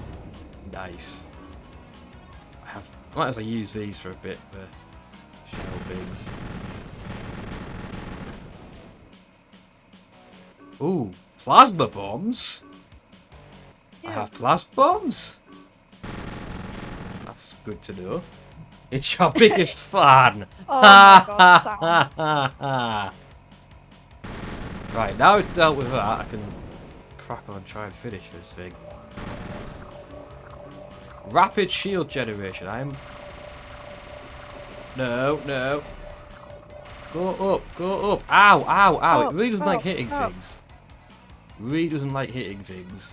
Nice. I might as well use these for a bit for shell things. Ooh, plasma bombs? I have plasma bombs? That's good to know. It's your biggest fan! Oh my god, Sam. Right, now we've dealt with that, I can crack on and try and finish this thing. Rapid shield generation, I'm... No, no. Go up, go up. Ow, ow, ow. It really doesn't like hitting things. Really doesn't like hitting things.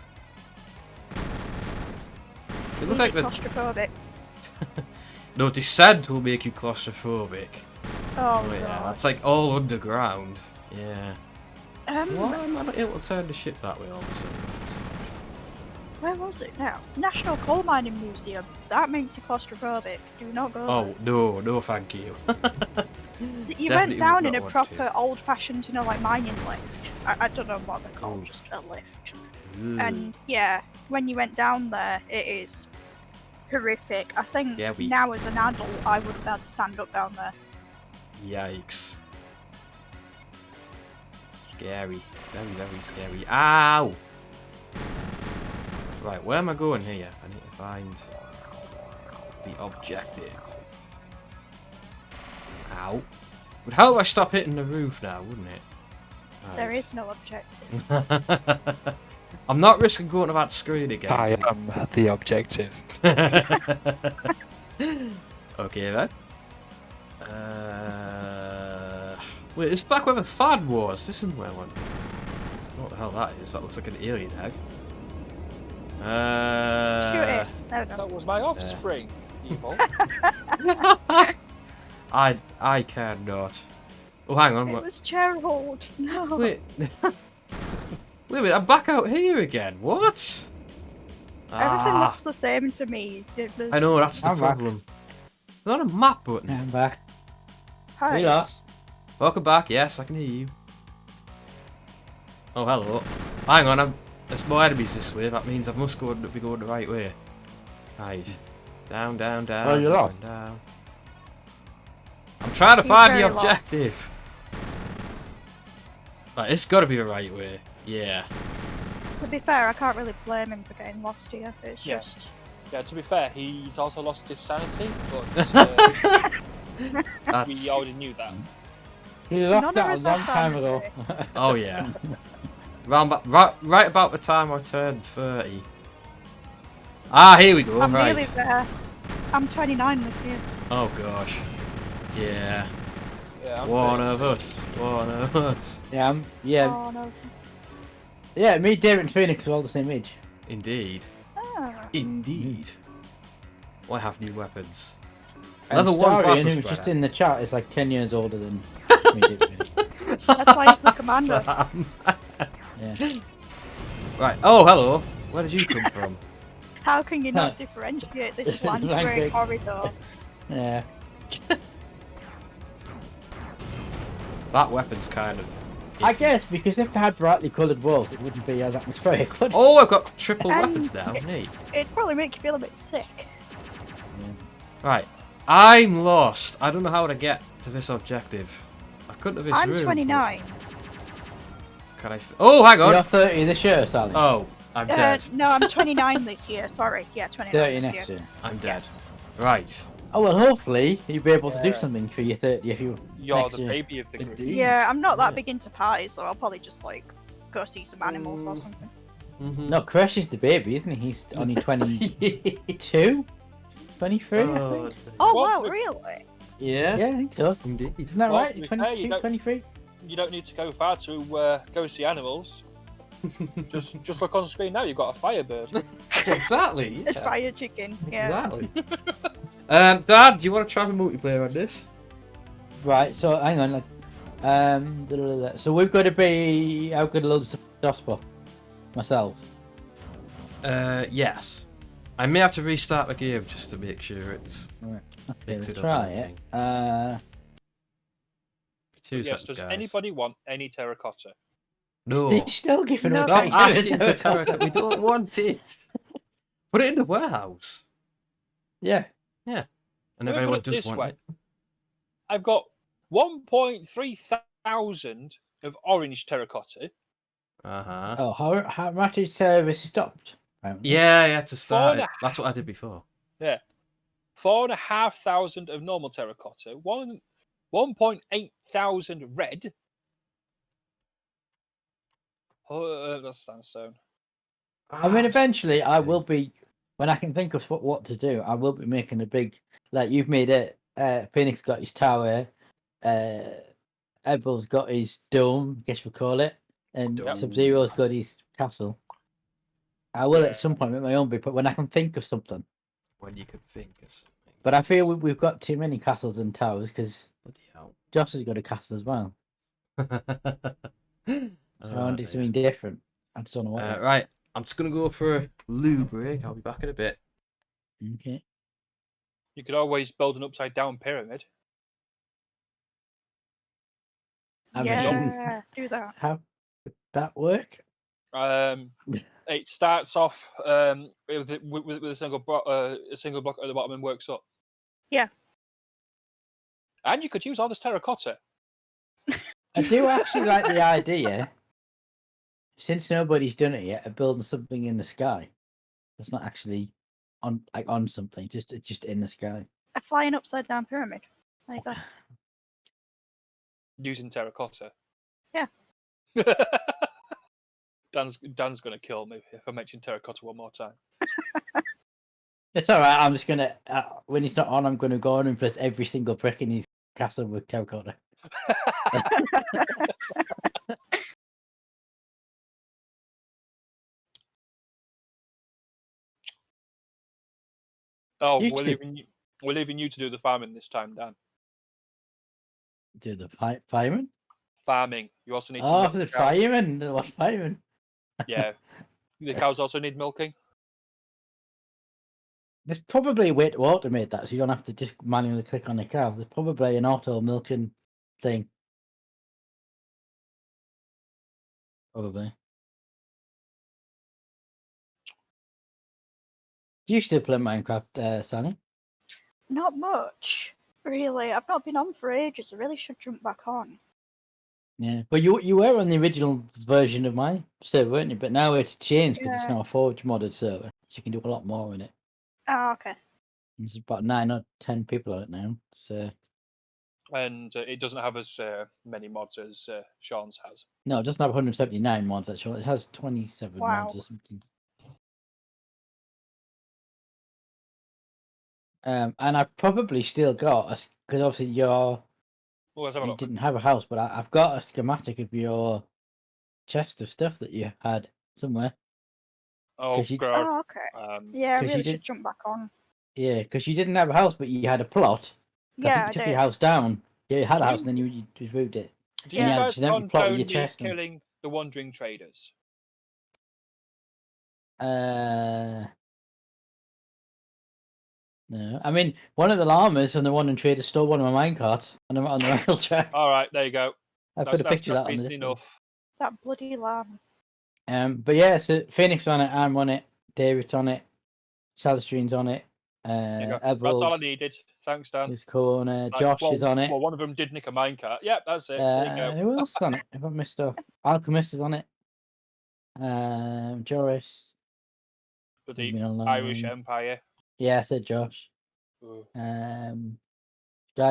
It look like the... claustrophobic. No, descent will make you claustrophobic. Oh, yeah, god. that's like all underground. Yeah. Why am I not able to turn the ship that way all of a sudden? Where was it now? National Coal Mining Museum. That makes you claustrophobic. Do not go Oh, no, no thank you. So you went down in a proper old-fashioned, you know, like mining lift. I don't know what they're called, just a lift. And yeah, when you went down there, it is horrific. I think now as an adult, I wouldn't be able to stand up down there. Yikes. Scary. Very, very scary. Ow! Right, where am I going here? I need to find the objective. Ow. Would help if I stop hitting the roof now, wouldn't it? Right. There is no objective. I'm not risking going to that screen again. I am the objective. Okay then. Wait, it's back where the fan was. This isn't where I went. What the hell that is? That looks like an alien egg. Shoot it. No, no. That was my offspring, evil. I cannot. Oh, hang on. It was Gerald. No. Wait. Wait a minute, I'm back out here again. What? Everything looks the same to me. I know, that's the problem. There's not a map button. I'm back. Hi. We lost. Welcome back. Yes, I can hear you. Oh, hello. Hang on, there's more enemies this way. That means I must be going the right way. Right. Down, down, down. Oh, you lost. Down. I'm trying to find the objective. Right, it's got to be the right way. Yeah. To be fair, I can't really blame him for getting lost here. It's just... Yeah, to be fair, he's also lost his sanity, but... We already knew that. You lost None that of a us long have time family. ago. Oh yeah. Right about the time I turned 30. Ah, here we go. I'm Right. nearly there. I'm 29 this year. Oh gosh. Yeah. Yeah, I'm One of 36. us. One of us. Yeah. Oh no. Yeah, me, David, and Phoenix are all the same age. Indeed. Ah. Indeed. Well, I have new weapons. And Level 1 Starian, plasma who was just spreader. in the chat, is like 10 years older than me, David. That's why he's the commander. Sam. Yeah. Right. Oh, hello. Where did you come from? How can you not differentiate this bland grey Blank. corridor? Yeah. That weapon's kind of... I iffy. guess because if they had brightly coloured walls, it wouldn't be as atmospheric, would it? Oh, I've got triple And weapons now. Neat. It'd probably make you feel a bit sick. Right. I'm lost. I don't know how to get to this objective. I couldn't have this I'm room, 29. but Can I... Oh, hang on. You're 30 this year, Sally. Oh, I'm dead. No, I'm 29 this year. Sorry. Yeah, 29 30 this next year. year. I'm dead. Right. Oh, well, hopefully you'll be able to do something for your 30 if you... You're next the year. baby of the group. Indeed. Yeah, I'm not that Yeah. big into parties, so I'll probably just like go see some animals or something. Mhm. No, Crash is the baby, isn't he? He's only 22? 23, I think. Oh What? wow, really? Yeah. Yeah, I think so. Indeed. Isn't that Well, right? to be 22, fair, you don't- 23? You don't need to go far to go see animals. just look on screen now. You've got a firebird. Exactly. A Yeah. fire chicken. Yeah. Exactly. Dad, do you want to try the multiplayer on this? Right, so hang on. So we've got to be... How good a load of DOSPO? Myself. Yes. I may have to restart the game just to make sure it's... Right. Okay, Mix we'll it up try and it. everything. Two Yes. seconds, Does guys. anybody want any terracotta? No. He's still giving No, us Stop thank like you. asking for terracotta. We don't want it. Put it in the warehouse. Yeah. And We'll if put anyone it does this want way. it... I've got 1.3 thousand of orange terracotta. Uh-huh. Oh, how much is service stopped? Apparently. Yeah, to start and it. a That's what I did before. 4,500 of normal terracotta. 1.8 thousand red. Oh, that's sandstone. I mean, eventually, I will be when I can think of what to do. I will be making a big like you've made it. Phoenix got his tower. Ebel's got his dome, I guess we'll call it, and Dome. Sub-Zero's got his castle. I will Yeah. at some point make my own big, but when I can think of something. When you could think of something. But I feel we've got too many castles and towers because Bloody hell. Josh has got a castle as well. So I want to do something different. I just don't know what. yet. Right, I'm just going to go for a loo break. I'll be back in a bit. Okay. You could always build an upside down pyramid. I mean, Yeah, do that. how would that work? It starts off with a single block at the bottom and works up. Yeah. And you could use all this terracotta. I do actually like the idea, since nobody's done it yet, of building something in the sky. That's not actually on something, just in the sky. A flying upside down pyramid. There you go. Using terracotta. Yeah. Dan's gonna kill me if I mention terracotta one more time. It's all right. I'm just gonna when he's not on, I'm gonna go on and press every single brick in his castle with terracotta. Oh, You we're two- leaving you to do the farming this time, Dan. Do the fireman? Farming. You also need to Oh, milk for the the cows. fireman. What fireman? Yeah. The cows also need milking. There's probably a way to automate that, so you don't have to just manually click on the cow. There's probably an auto milking thing. Probably. Do you still play Minecraft, Sally? Not much, really. I've not been on for ages. I really should jump back on. Yeah. But you were on the original version of my server, weren't you? But now it's changed because it's Yeah. now a Forge modded server, so you can do a lot more in it. Oh, okay. There's about 9 or 10 people on it now. So And it doesn't have as many mods as Sean's has. No, it doesn't have 179 mods, actually. It has 27 Wow. mods or something. And I've probably still got, because obviously you didn't have a house, but I've got a schematic of your chest of stuff that you had somewhere. Oh, God. Oh, okay. Yeah, I really should jump back on. Yeah, because you didn't have a house, but you had a plot. Yeah, I think you took your house down. Yeah, you had a house, and then you just moved it. Do you guys condone me killing the wandering traders? No, I mean, one of the llamas and the one in trader stole one of my minecarts on the rail track. All right, there you go. I put a picture of that on the enough. That bloody lamb. But yeah, so Phoenix on it, I'm on it, David's on it, Salistrene's on it, That's all I needed. Thanks, Dan. His corner, Josh is on it. Well, one of them did nick a minecart. Yep, that's it. There you go. Who else is on it? If I missed off, Alchemist is on it. Joris. The Irish Empire. Yeah, I said Josh. Guy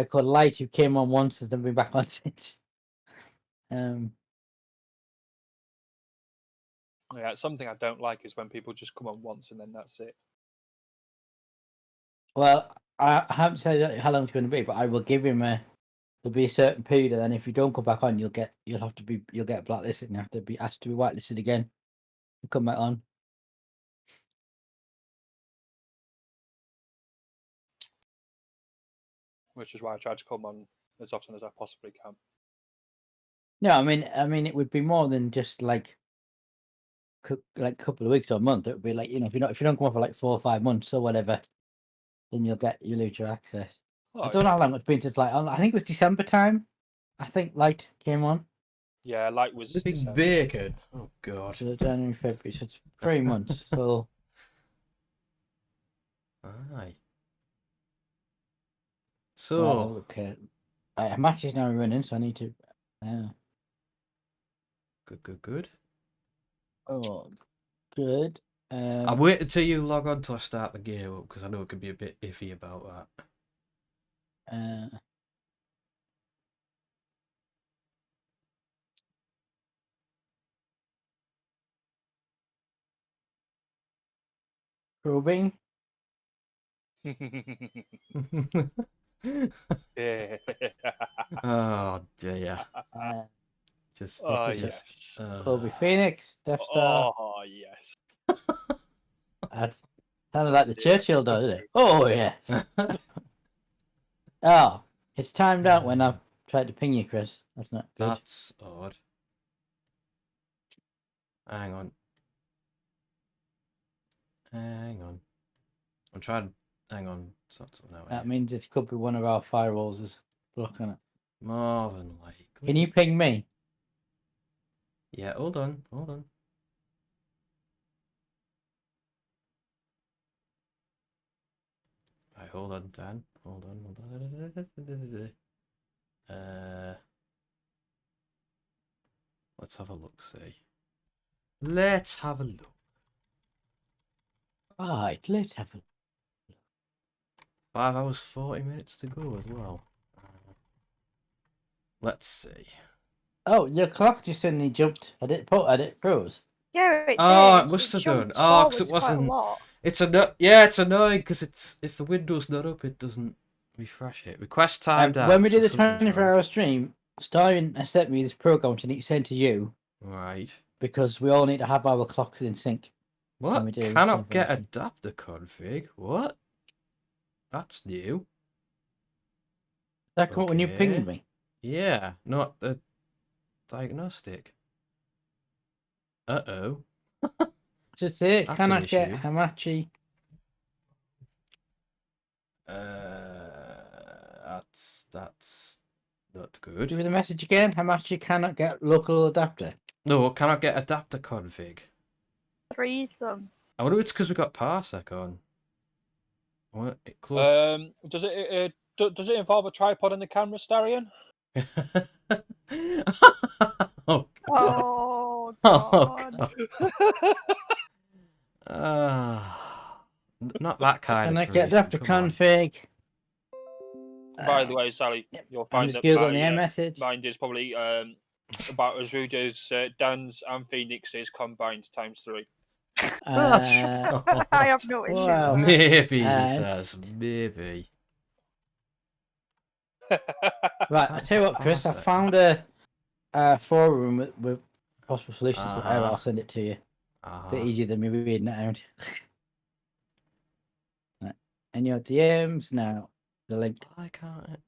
called Light who came on once and then been back on since. Yeah, something I don't like is when people just come on once and then that's it. Well, I haven't said how long it's going to be, but I will give him there'll be a certain period, and then if you don't come back on, you'll get blacklisted and have to be asked to be whitelisted again and come back on. Which is why I try to come on as often as I possibly can. No, I mean, it would be more than just like a couple of weeks or a month. It would be like, if you don't come on for like 4 or 5 months or whatever, then you lose your access. I don't know how long it's been since I think it was December time. I think Light came on. Yeah, Light was big bacon. Oh God. So January, February, so it's 3 months. So. Aye. So. Well, okay. A match is now running, so I need to. Good. Oh, good. I'll wait until you log on till I start the game up because I know it can be a bit iffy about that. Probing. Yeah. Oh dear. Yes. Kobe Phoenix, Death Star. Oh yes. That sounded like the Churchill does, didn't it? Oh yes. Oh, it's timed out when I've tried to ping you, Chris. That's not good. That's odd. Hang on. I'm trying. Hang on. That means it could be one of our firewalls is blocking it. More than likely. Can you ping me? Yeah, hold on. Right, hold on, Dan. Hold on. Let's have a look, see. Let's have a look. Right, let's have a look. 5 hours, 40 minutes to go as well. Let's see. Oh, your clock just suddenly jumped. I didn't froze. Yeah, it it must have done. Oh, because it wasn't. It's annoying because if the window's not up, it doesn't refresh it. Request timed out. When we did the 24-hour stream, Stein sent me this program which I need to send to you. Right. Because we all need to have our clocks in sync. What? Cannot get adapter config? What? That's new. That come up when you pinged me? Yeah, not the diagnostic. Uh-oh. So it's it. Cannot get Hamachi. That's not good. Do the message again. Hamachi cannot get local adapter. No, cannot get adapter config. Freeze them. I wonder if it's because we got Parsec on. Does it involve a tripod and the camera, Starion? Oh God. Oh God. Not that kind Can of I get adapter config? By the way, Sally, you'll I'm find just that googling the message. mine is probably about as rude as Dan's and Phoenix's combined times 3. I have no issue. Wow. Maybe, he says. Maybe. Right, I tell you what, Chris, I found a forum with possible solutions to the error. I'll send it to you. A bit easier than me reading it out. Right. And your DMs now. The link. I can't.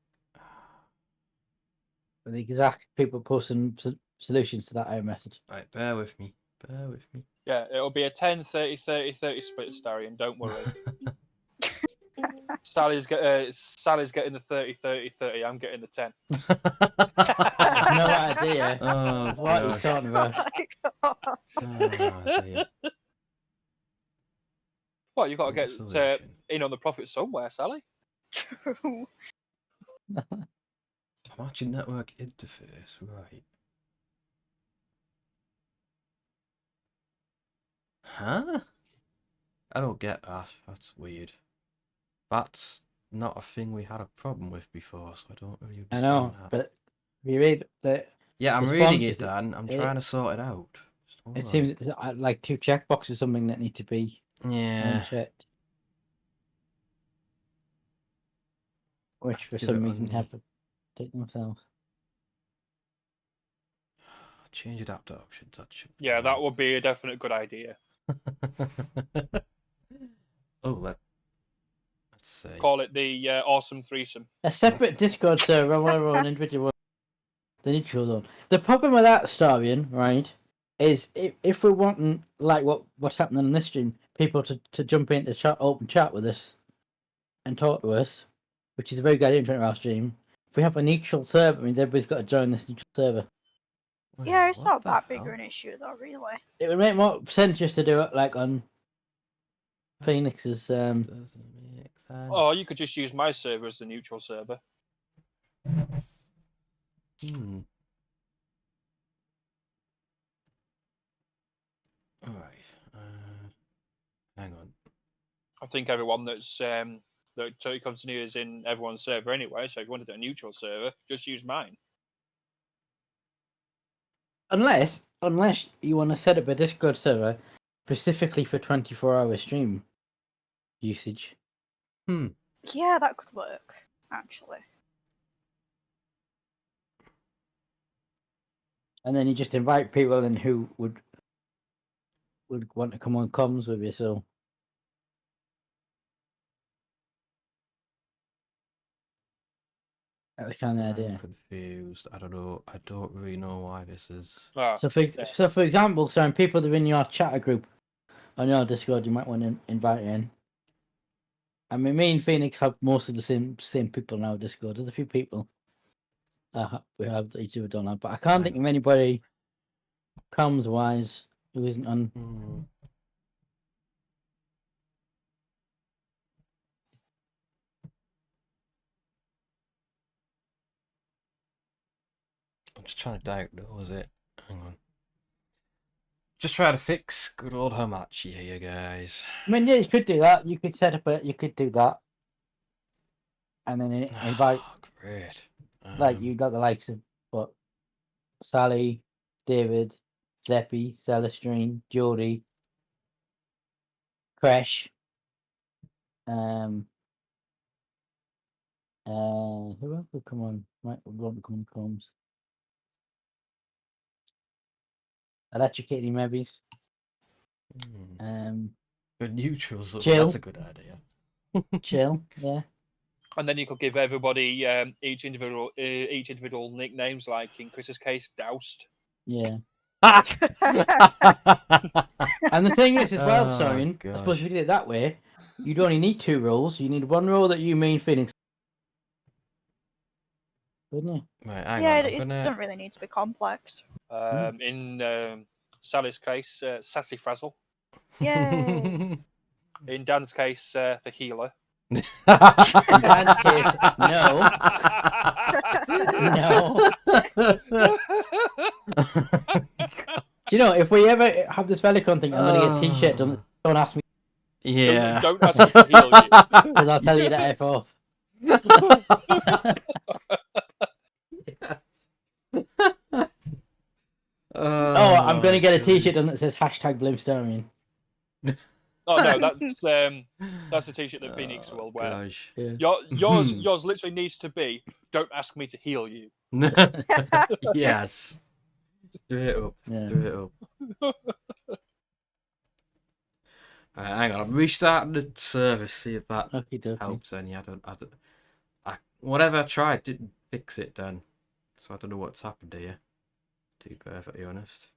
With the exact people posting solutions to that error message. Right, bear with me. Bear with me. Yeah, it'll be a 10, 30, 30, 30 split, Starion, don't worry. Sally's getting the 30, 30, 30. I'm getting the 10. No idea what he's talking about. Dear. Well, you've got to get in on the profit somewhere, Sally. True. Matching network interface, right. Huh? I don't get that. That's weird. That's not a thing we had a problem with before, so I don't really understand that. But if you read the... Yeah, I'm reading it, Dan. I'm trying to sort it out. It seems like 2 checkboxes or something that need to be unchecked. Which for some reason have to take themselves. Change adapter options. That should. Yeah, that would be a definite good idea. Oh, let's see. Call it the awesome threesome. A separate Discord server where we're on individual. The neutral zone. The problem with that, Starion, right, is if we're wanting, like what's happening on this stream, people to jump into chat, open chat with us and talk to us, which is a very good idea in 24-hour stream. If we have a neutral server, it means everybody's got to join this neutral server. Yeah, it's not that big of an issue though, really. It would make more sense just to do it like on Phoenix's. Oh, you could just use my server as the neutral server. Alright. Hang on. I think everyone that's that totally continue is in everyone's server anyway, so if you want to do a neutral server, just use mine. Unless you want to set up a Discord server specifically for 24-hour stream usage. Yeah, that could work, actually. And then you just invite people in who would want to come on comms with you, so. That was kind of the idea. I'm confused. I don't know. I don't really know why this is. So for example, so people that are in your chatter group on your Discord, you might want to invite in. I mean, me and Phoenix have most of the same people now. Discord. There's a few people we have that each other don't have, but I can't think of anybody comms wise who isn't on. I'm just trying to diagnose it. Hang on. Just try to fix good old Hamachi here, guys. I mean, yeah, you could do that. You could set up you could do that, and then invite. Great. Like you got the likes of Sally, David, Zeppy, Celestine, Jodie, Crash. Who else will come on? Might want to come on comms. Electrocuting maybe. But neutrals. Chill. That's a good idea. Chill, yeah. And then you could give everybody each individual nicknames, like in Chris's case, Doused. Yeah. And the thing is, as well, Starion, I suppose if you did it that way, you'd only need 2 roles. You need one role that you mean Phoenix. Wouldn't you? Right, hang yeah, on. it doesn't really need to be complex. In Sally's case, Sassy Frazzle. Yay! In Dan's case, the healer. In Dan's case, no. No. Do you know, if we ever have this Velicon thing, I'm going to get a t-shirt. Don't ask me. Yeah. Don't ask me to heal you. Because I'll tell you that F off. Oh, I'm going to get a gosh. T-shirt done that says #BlameStarian. Oh no, that's the T-shirt that Phoenix will wear. Gosh. Yeah. Yours literally needs to be. Don't ask me to heal you. Yes. Straight up. Yeah. Straight up. Right, hang on, I'm restarting the service, see if that helps any. Whatever I tried didn't fix it then. So I don't know what's happened here. To be perfectly honest.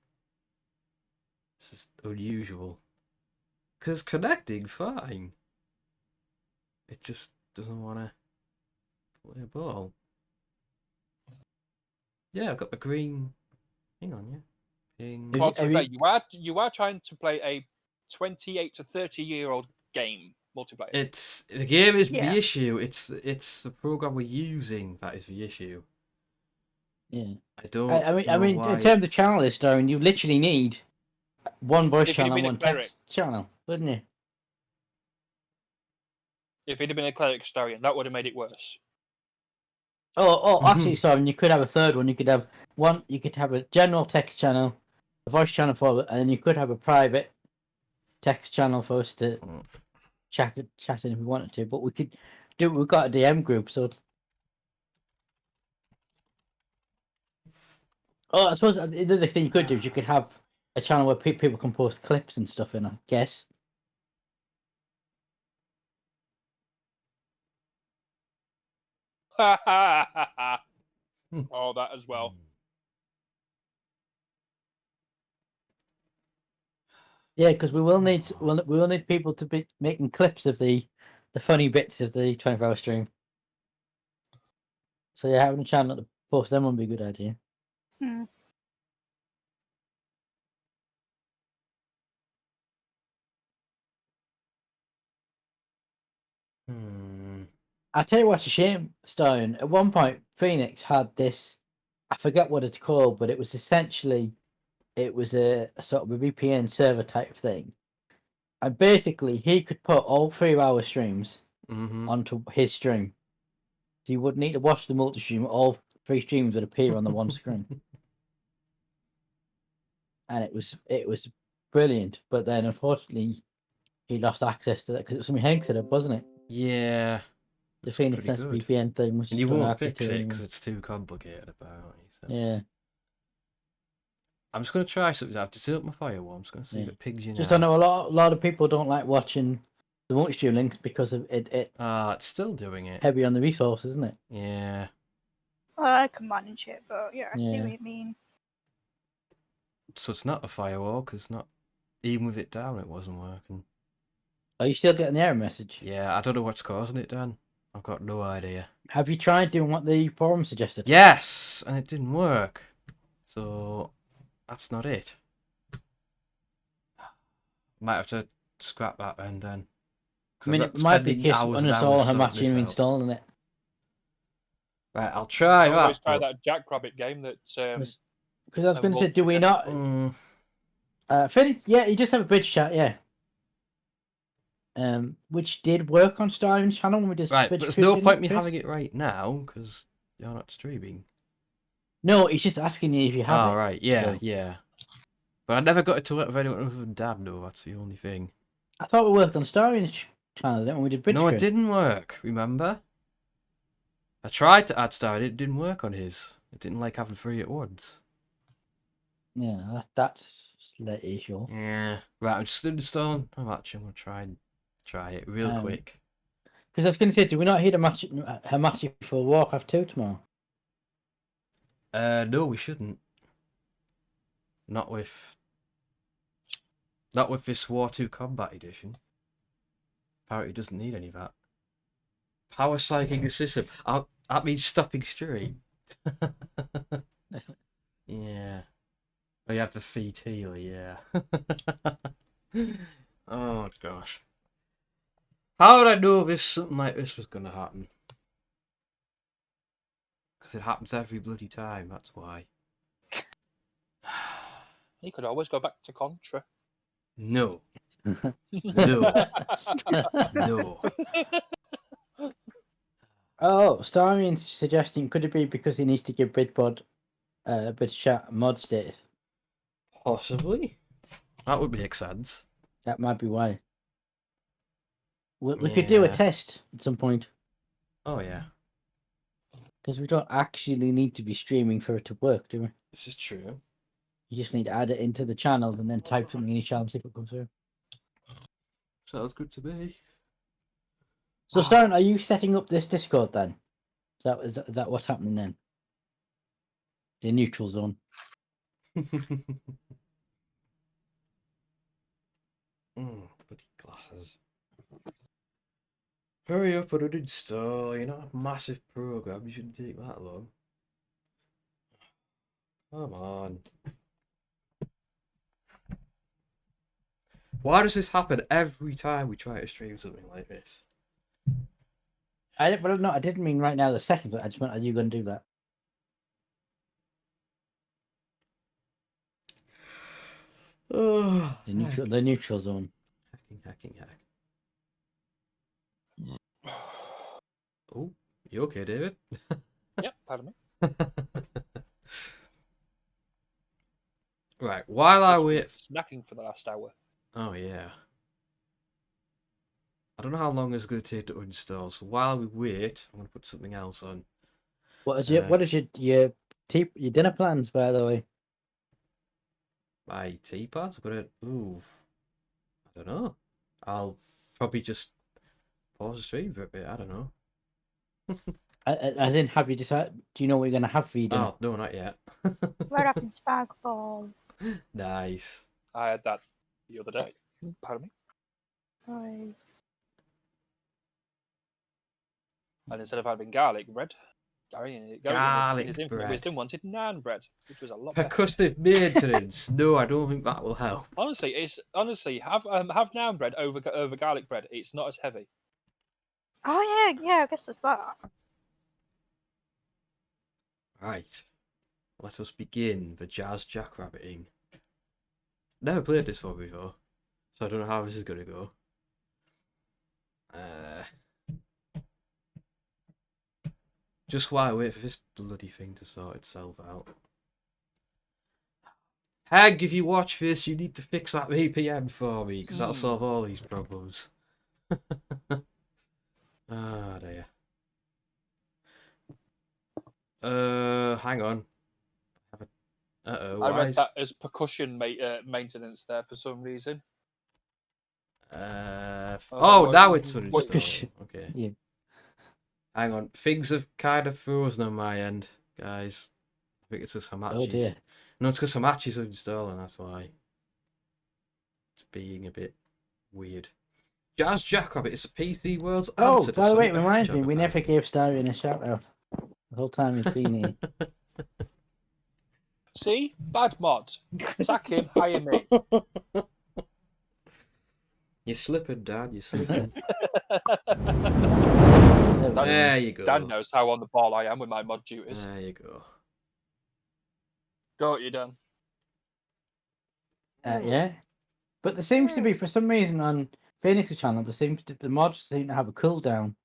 This is unusual. Because connecting fine. It just doesn't want to play a ball. Yeah, I've got the green. Hang on, yeah. Ping. Well, to be fair, you are trying to play a 28 to 30-year-old game multiplayer. The game isn't the issue. It's the program we're using that is the issue. Yeah. I mean, in terms of channel list, Darren, you literally need one voice channel and one text channel, wouldn't you? If it had been a cleric Starion, that would have made it worse. Oh, actually, sorry, you could have a third one. You could have one. You could have a general text channel, a voice channel for it, and then you could have a private text channel for us to chat in if we wanted to. But we could do. We've got a DM group, so. Oh, I suppose the other thing you could do is you could have a channel where people can post clips and stuff in, I guess. Oh, that as well. Yeah, because we will need people to be making clips of the funny bits of the 24-hour stream. So yeah, having a channel to post them would be a good idea. I tell you what's a shame, Stone. At one point, Phoenix had this. I forget what it's called, but it was essentially a sort of a VPN server type thing, and basically he could put all 3-hour streams onto his stream. So you wouldn't need to watch the multi-stream. All 3 streams would appear on the one screen, and it was brilliant. But then unfortunately, he lost access to that because it was something Hank set up, wasn't it? Yeah. The Phoenix VPN thing, which and you won't fix it because it's too complicated about it. So. Yeah. I'm just going to try something. I've set up my firewall. I'm just going to see if it pigs you now. Just I know a lot of people don't like watching the multi-stream links because of it. It's still doing it. Heavy on the resources, isn't it? Yeah. Well, I can manage it, but yeah, I see what you mean. So it's not a firewall because even with it down, it wasn't working. Are you still getting the error message? Yeah, I don't know what's causing it, Dan. I've got no idea. Have you tried doing what the forum suggested? Yes, and it didn't work. So that's not it. Might have to scrap that then. I mean, it might be a case of uninstalling Hamachi and reinstalling it. Right, I'll try that. Always try that Jackrabbit game that. Because I was going to say, do we not? Yeah, you just have a bridge chat, yeah. Which did work on Starling's channel when we just right, but there's no point me having it right now because you're not streaming. No, he's just asking you if you have it. Oh, right, yeah, yeah. But I never got it to work with anyone other than Dad, though. That's the only thing. I thought we worked on Starling's channel, didn't we? We did bridge. No, it didn't work. Remember? I tried to add Starling. It didn't work on his. It didn't like having 3 at once. Yeah, that's the issue. Yeah. Right, I'm just installing Hamachi. I'm gonna try it real quick. Because I was going to say, do we not hit Hamachi for Warcraft 2 tomorrow? No, we shouldn't. Not with this War 2 Combat Edition. Apparently, it doesn't need any of that. Power psyching the system. That means stopping stream. Yeah. Oh, you have the feet healer, yeah. Oh, gosh. How would I know something like this was going to happen? Because it happens every bloody time, that's why. You could always go back to Contra. No. No. No. Oh, Starian's suggesting could it be because he needs to give Bridpod Bridchat mod status? Possibly. That would make sense. That might be why. We could do a Yeah. test at some point. Oh yeah, Because we don't actually need to be streaming for it to work, do we? this is true. You just need to add it into the channels and then type something in each channel and see if it comes through. Sounds good to me. So, Starian, are you setting up this Discord then? Is that what's happening then? The neutral zone. Bloody glasses. Hurry up and uninstall. You're not a massive program. You shouldn't take that long. Come on. Why does this happen every time we try to stream something like this? I didn't mean right now the second. I just meant, are you going to do that? Oh, the neutral zone. Hacking. Oh, you okay, David? Yep, pardon me. Right, while I wait... Snacking for the last hour. Oh, yeah. I don't know how long it's going to take to install, so while we wait, I'm going to put something else on. What is your dinner plans, by the way? My tea pads? I've got to... Ooh. I don't know. I'll probably just pause the stream for a bit, I don't know. As in, have you decided? Do you know what you're going to have for your dinner? Oh, no, not yet. We're having spag bol. Nice. I had that the other day. Pardon me. Nice. And instead of having garlic bread, Garlic his infinite bread. wisdom wanted naan bread, which was a lot Percussive maintenance. No, I don't think that will help. Honestly, have naan bread over garlic bread. It's not as heavy. Oh yeah, I guess it's that. Right. Let us begin the jazz jackrabbiting. Never played this one before, so I don't know how this is going to go. Just while I wait for this bloody thing to sort itself out. Hag, if you watch this, you need to fix that VPN for me, because that'll solve all these problems. Ah, dear. Hang on. I read that as percussion maintenance there for some reason. Now it's uninstalled. Okay. Yeah. Hang on. Things have kind of frozen on my end, guys. I think it's just Hamachi's. Oh dear. No, it's because Hamachi's uninstalling, that's why. It's being a bit weird. Jazz Jackrabbit is a PC World's answer to by the way, it something reminds me, we Jackrabbit. never gave Starian a shout out the whole time he's been here. See? Bad mod. Sack him, hire me. You're slipping, Dan, you're slipping. There you go. Dan knows how on the ball I am with my mod duties. There you go. Don't you, Dan? Yeah. But there seems to be, for some reason, on Phoenix's channel, the mods seem to have a cooldown.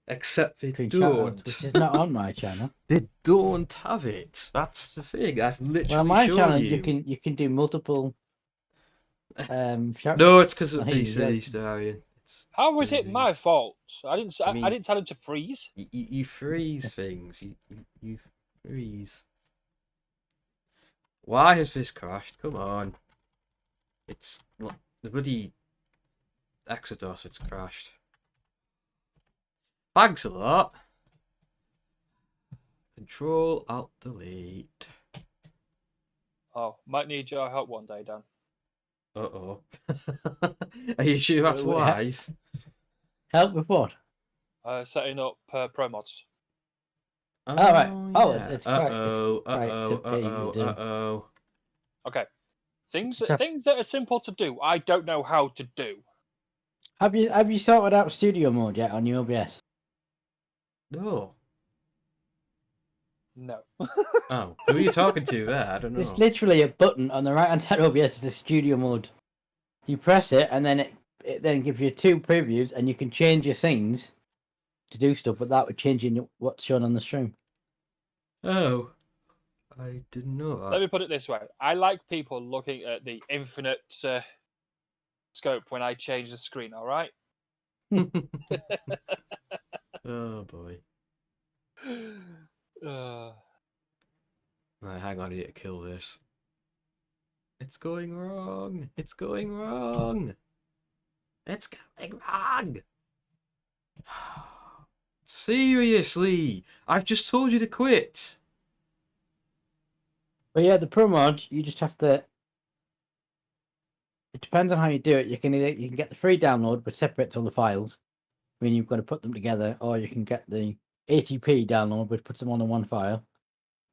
Except they between don't. shoutouts, which is not on my channel. They don't have it. That's the thing. I've literally Well, on my shown channel, you. you can do multiple. Shoutouts. No, it's because of I hear you, PC, right. Starian. How was it my fault? I didn't tell him to freeze. You freeze things. You freeze. Why has this crashed? Come on. It's the bloody Exodus. It's crashed. Thanks a lot. Control Alt Delete. Oh, might need your help one day, Dan. Uh-oh. Are you sure that's wise? Help with what? Setting up pro mods. Oh, right. Oh, yeah. it's Uh-oh. Okay. Things that are simple to do, I don't know how to do. Have you sorted out studio mode yet on your OBS? No. No. Oh, who are you talking to there? I don't know. It's literally a button on the right hand side of OBS is the studio mode. You press it and then it then gives you two previews and you can change your scenes to do stuff without changing what's shown on the stream. Oh, I didn't know that. Let me put it this way: I like people looking at the infinite scope when I change the screen. All right. Oh boy. Right, hang on, I need to kill this. It's going wrong. It's going wrong. It's going wrong. Seriously, I've just told you to quit. But yeah, the pro mod, you just have to. It depends on how you do it. You can get the free download, but separate all the files. I mean, you've got to put them together, or you can get the ATP download, which puts them on in one file,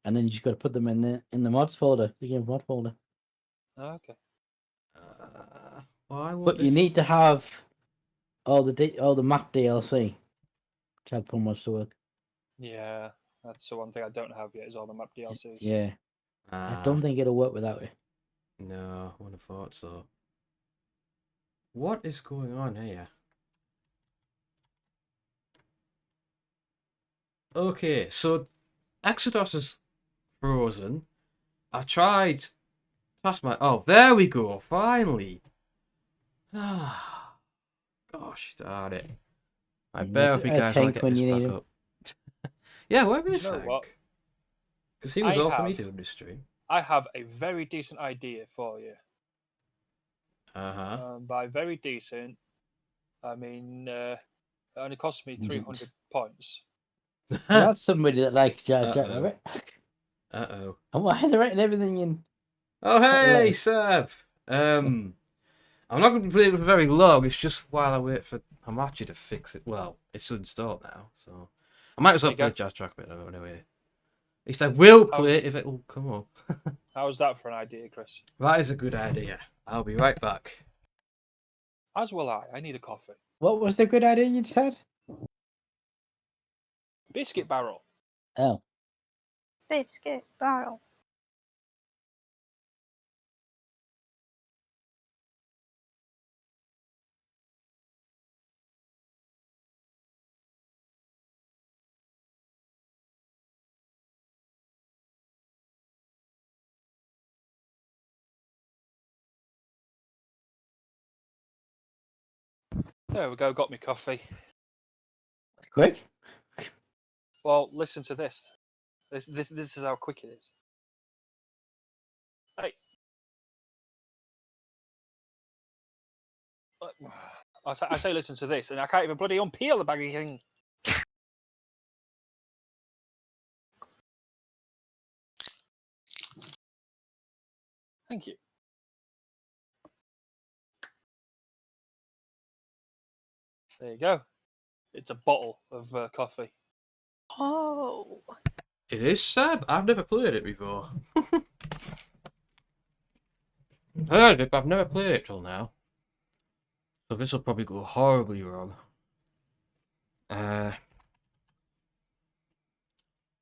and then you just got to put them in the mods folder, the game mod folder. Okay. But you need to have all the map DLC to have pro mods to work. Yeah, that's the one thing I don't have yet is all the map DLCs. Yeah. I don't think it'll work without it. No, I wouldn't have thought so. What is going on here? Okay, so Exodus is frozen. I've tried. That's my. Oh, there we go. Finally. Ah, gosh darn it! I bear with you guys when I get this back up. Yeah, where is Hank? Because he was all for me doing this stream. I have a very decent idea for you. Uh-huh. By very decent, I mean it only cost me 300 points. That's somebody that likes Jazz Jack Rabbit. Uh-oh. And why are they writing everything in? Oh, hey, Seb! I'm not going to play it for very long. It's just while I wait for Hamachi to fix it. Well, it's installed now, so I might as well play Jazz Track a bit anyway. At least I will play it if it will come up. How's that for an idea, Chris? That is a good idea. I'll be right back. As will I. I need a coffee. What was the good idea you said? Biscuit barrel. Oh. Biscuit barrel. There we go. Got me coffee. Quick. Well, listen to this. This is how quick it is. Hey. I say listen to this, and I can't even bloody unpeel the baggy thing. Thank you. There you go. It's a bottle of coffee. Oh. It is, Seb. I've never played it before. I've heard of it, but I've never played it till now. So this will probably go horribly wrong.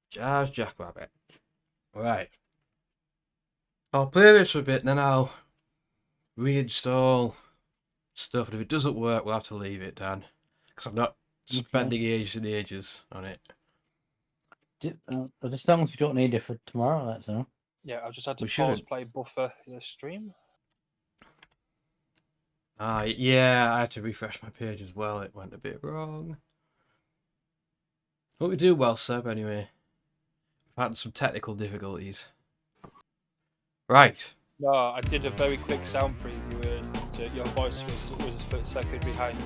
Jazz Jackrabbit. Right. I'll play this for a bit, and then I'll reinstall stuff. And if it doesn't work, we'll have to leave it, Dan. Because I'm not spending ages and ages on it. As long as you don't need it for tomorrow, that's all. Yeah, I've just had to pause play buffer in the stream. Yeah, I had to refresh my page as well. It went a bit wrong. Hope we do well, Seb, anyway. We've had some technical difficulties. Right. No, I did a very quick sound preview, and your voice was a split second behind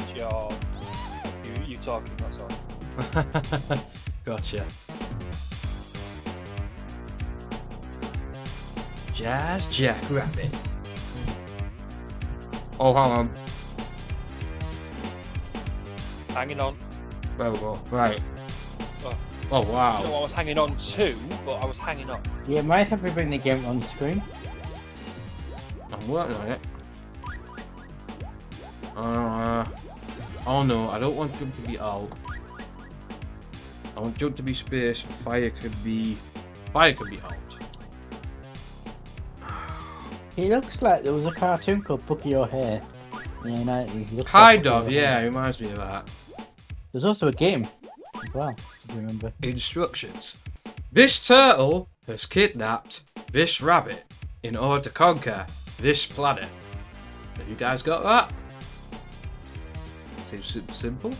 you talking, that's all. Gotcha. Jazz Jackrabbit. Oh, hang on. Hanging on. There we go. Right. Oh, wow. You know, I was hanging on too, but I was hanging on. Yeah, might have to bring the game on screen. I'm working on it. Oh no, I don't want jump to be out. I want jump to be space. Fire could be out. He looks like there was a cartoon called Bucky O'Hare in the 90s. Kind of, yeah, it reminds me of that. There's also a game Well, remember. Instructions. This turtle has kidnapped this rabbit in order to conquer this planet. Have you guys got that? Seems simple.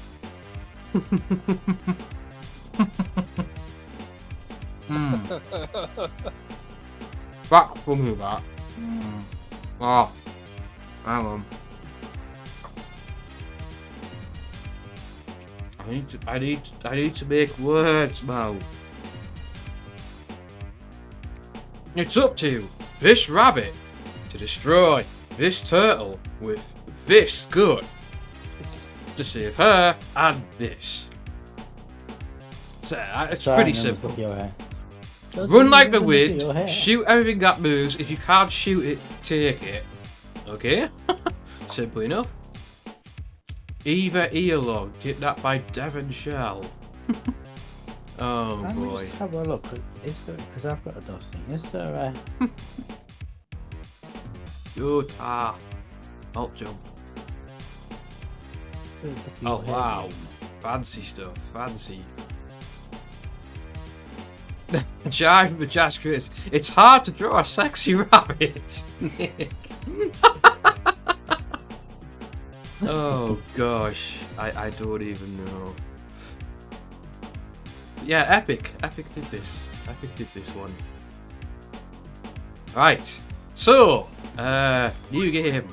That's funny, that. Oh, hang on. I need to make words, Mo. It's up to this rabbit to destroy this turtle with this gun to save her and this. So it's pretty simple. Run like the wind, shoot everything that moves. If you can't shoot it, take it. Okay? Simple enough. Eva Earlog, kidnapped by Devon Shell. Oh Let me boy. just have a look. Is there? Because I've got a DOS thing. Is there? Utah. Alt jump. Oh wow. Fancy stuff. Fancy. Jive the Jazz Chris. It's hard to draw a sexy rabbit. Nick. Oh gosh. I don't even know. Yeah, Epic. Epic did this. Epic did this one. Right. So, new game.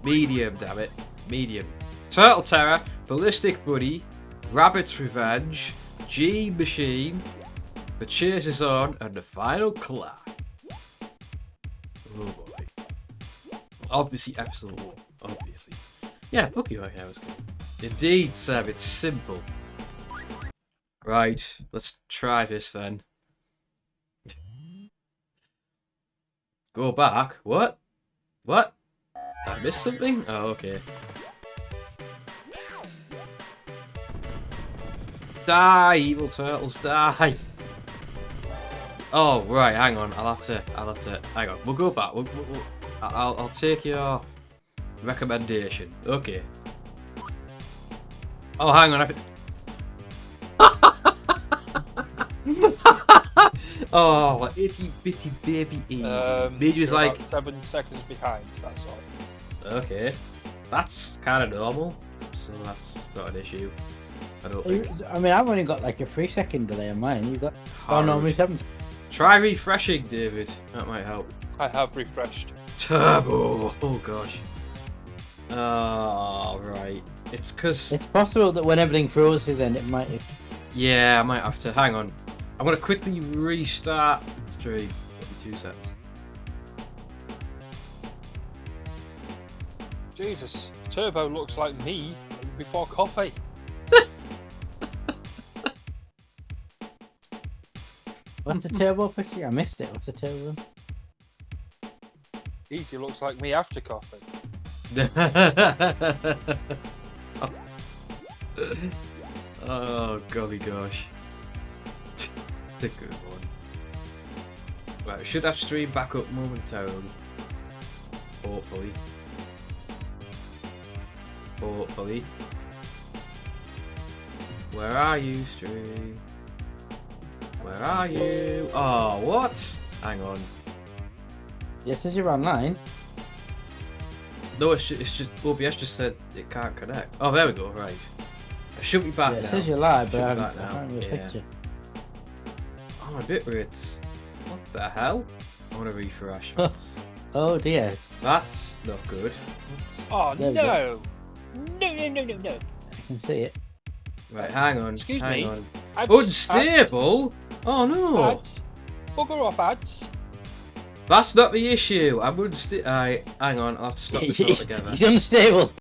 Medium, damn it. Medium. Turtle Terror, Ballistic Buddy, Rabbit's Revenge, G Machine, The Chase is On, and the final clap. Oh boy. Obviously, episode 1. Obviously. Yeah, Bookie Hook was good. Indeed, Seb, it's simple. Right, let's try this then. Go back. What? What? Did I miss something? Oh, okay. Die, evil turtles, die! Oh, right, hang on. I'll have to, hang on. We'll go back. I'll take your recommendation. Okay. Oh, hang on. Oh, itty bitty baby easy. Media's like 7 seconds behind, that's all. Okay. That's kind of normal, so that's not an issue. I don't think. I mean, I've only got like a 3-second delay on mine. You got? Oh no, me 7. Try refreshing, David. That might help. I have refreshed. Turbo. Oh gosh. Oh right. It's because it's possible that when everything freezes, then it might. Yeah, I might have to. Hang on. I'm gonna quickly restart stream. 2 seconds. Jesus, Turbo looks like me before coffee. What's the turbo picture? I missed it. What's the turbo? Easy looks like me after coffee. Oh golly gosh. The good one. Right, we should have stream back up momentarily. Hopefully. Hopefully. Where are you, stream? Where are you? Oh, what? Hang on. Yeah, it says you're online. No, it's just OBS just said it can't connect. Oh, there we go. Right. I should be back Yeah, now. it says you're live, but I back can't read a picture. Oh, my bit rates. What the hell? I want to refresh. Oh dear. That's not good. Oh There we no! No! I can see it. Right, hang on. Excuse hang me. on. Ads, Unstable? Oh no! Ads. Bugger off, ads. That's not the issue. I'm unstable. Hang on, I'll have to stop this altogether. He's unstable.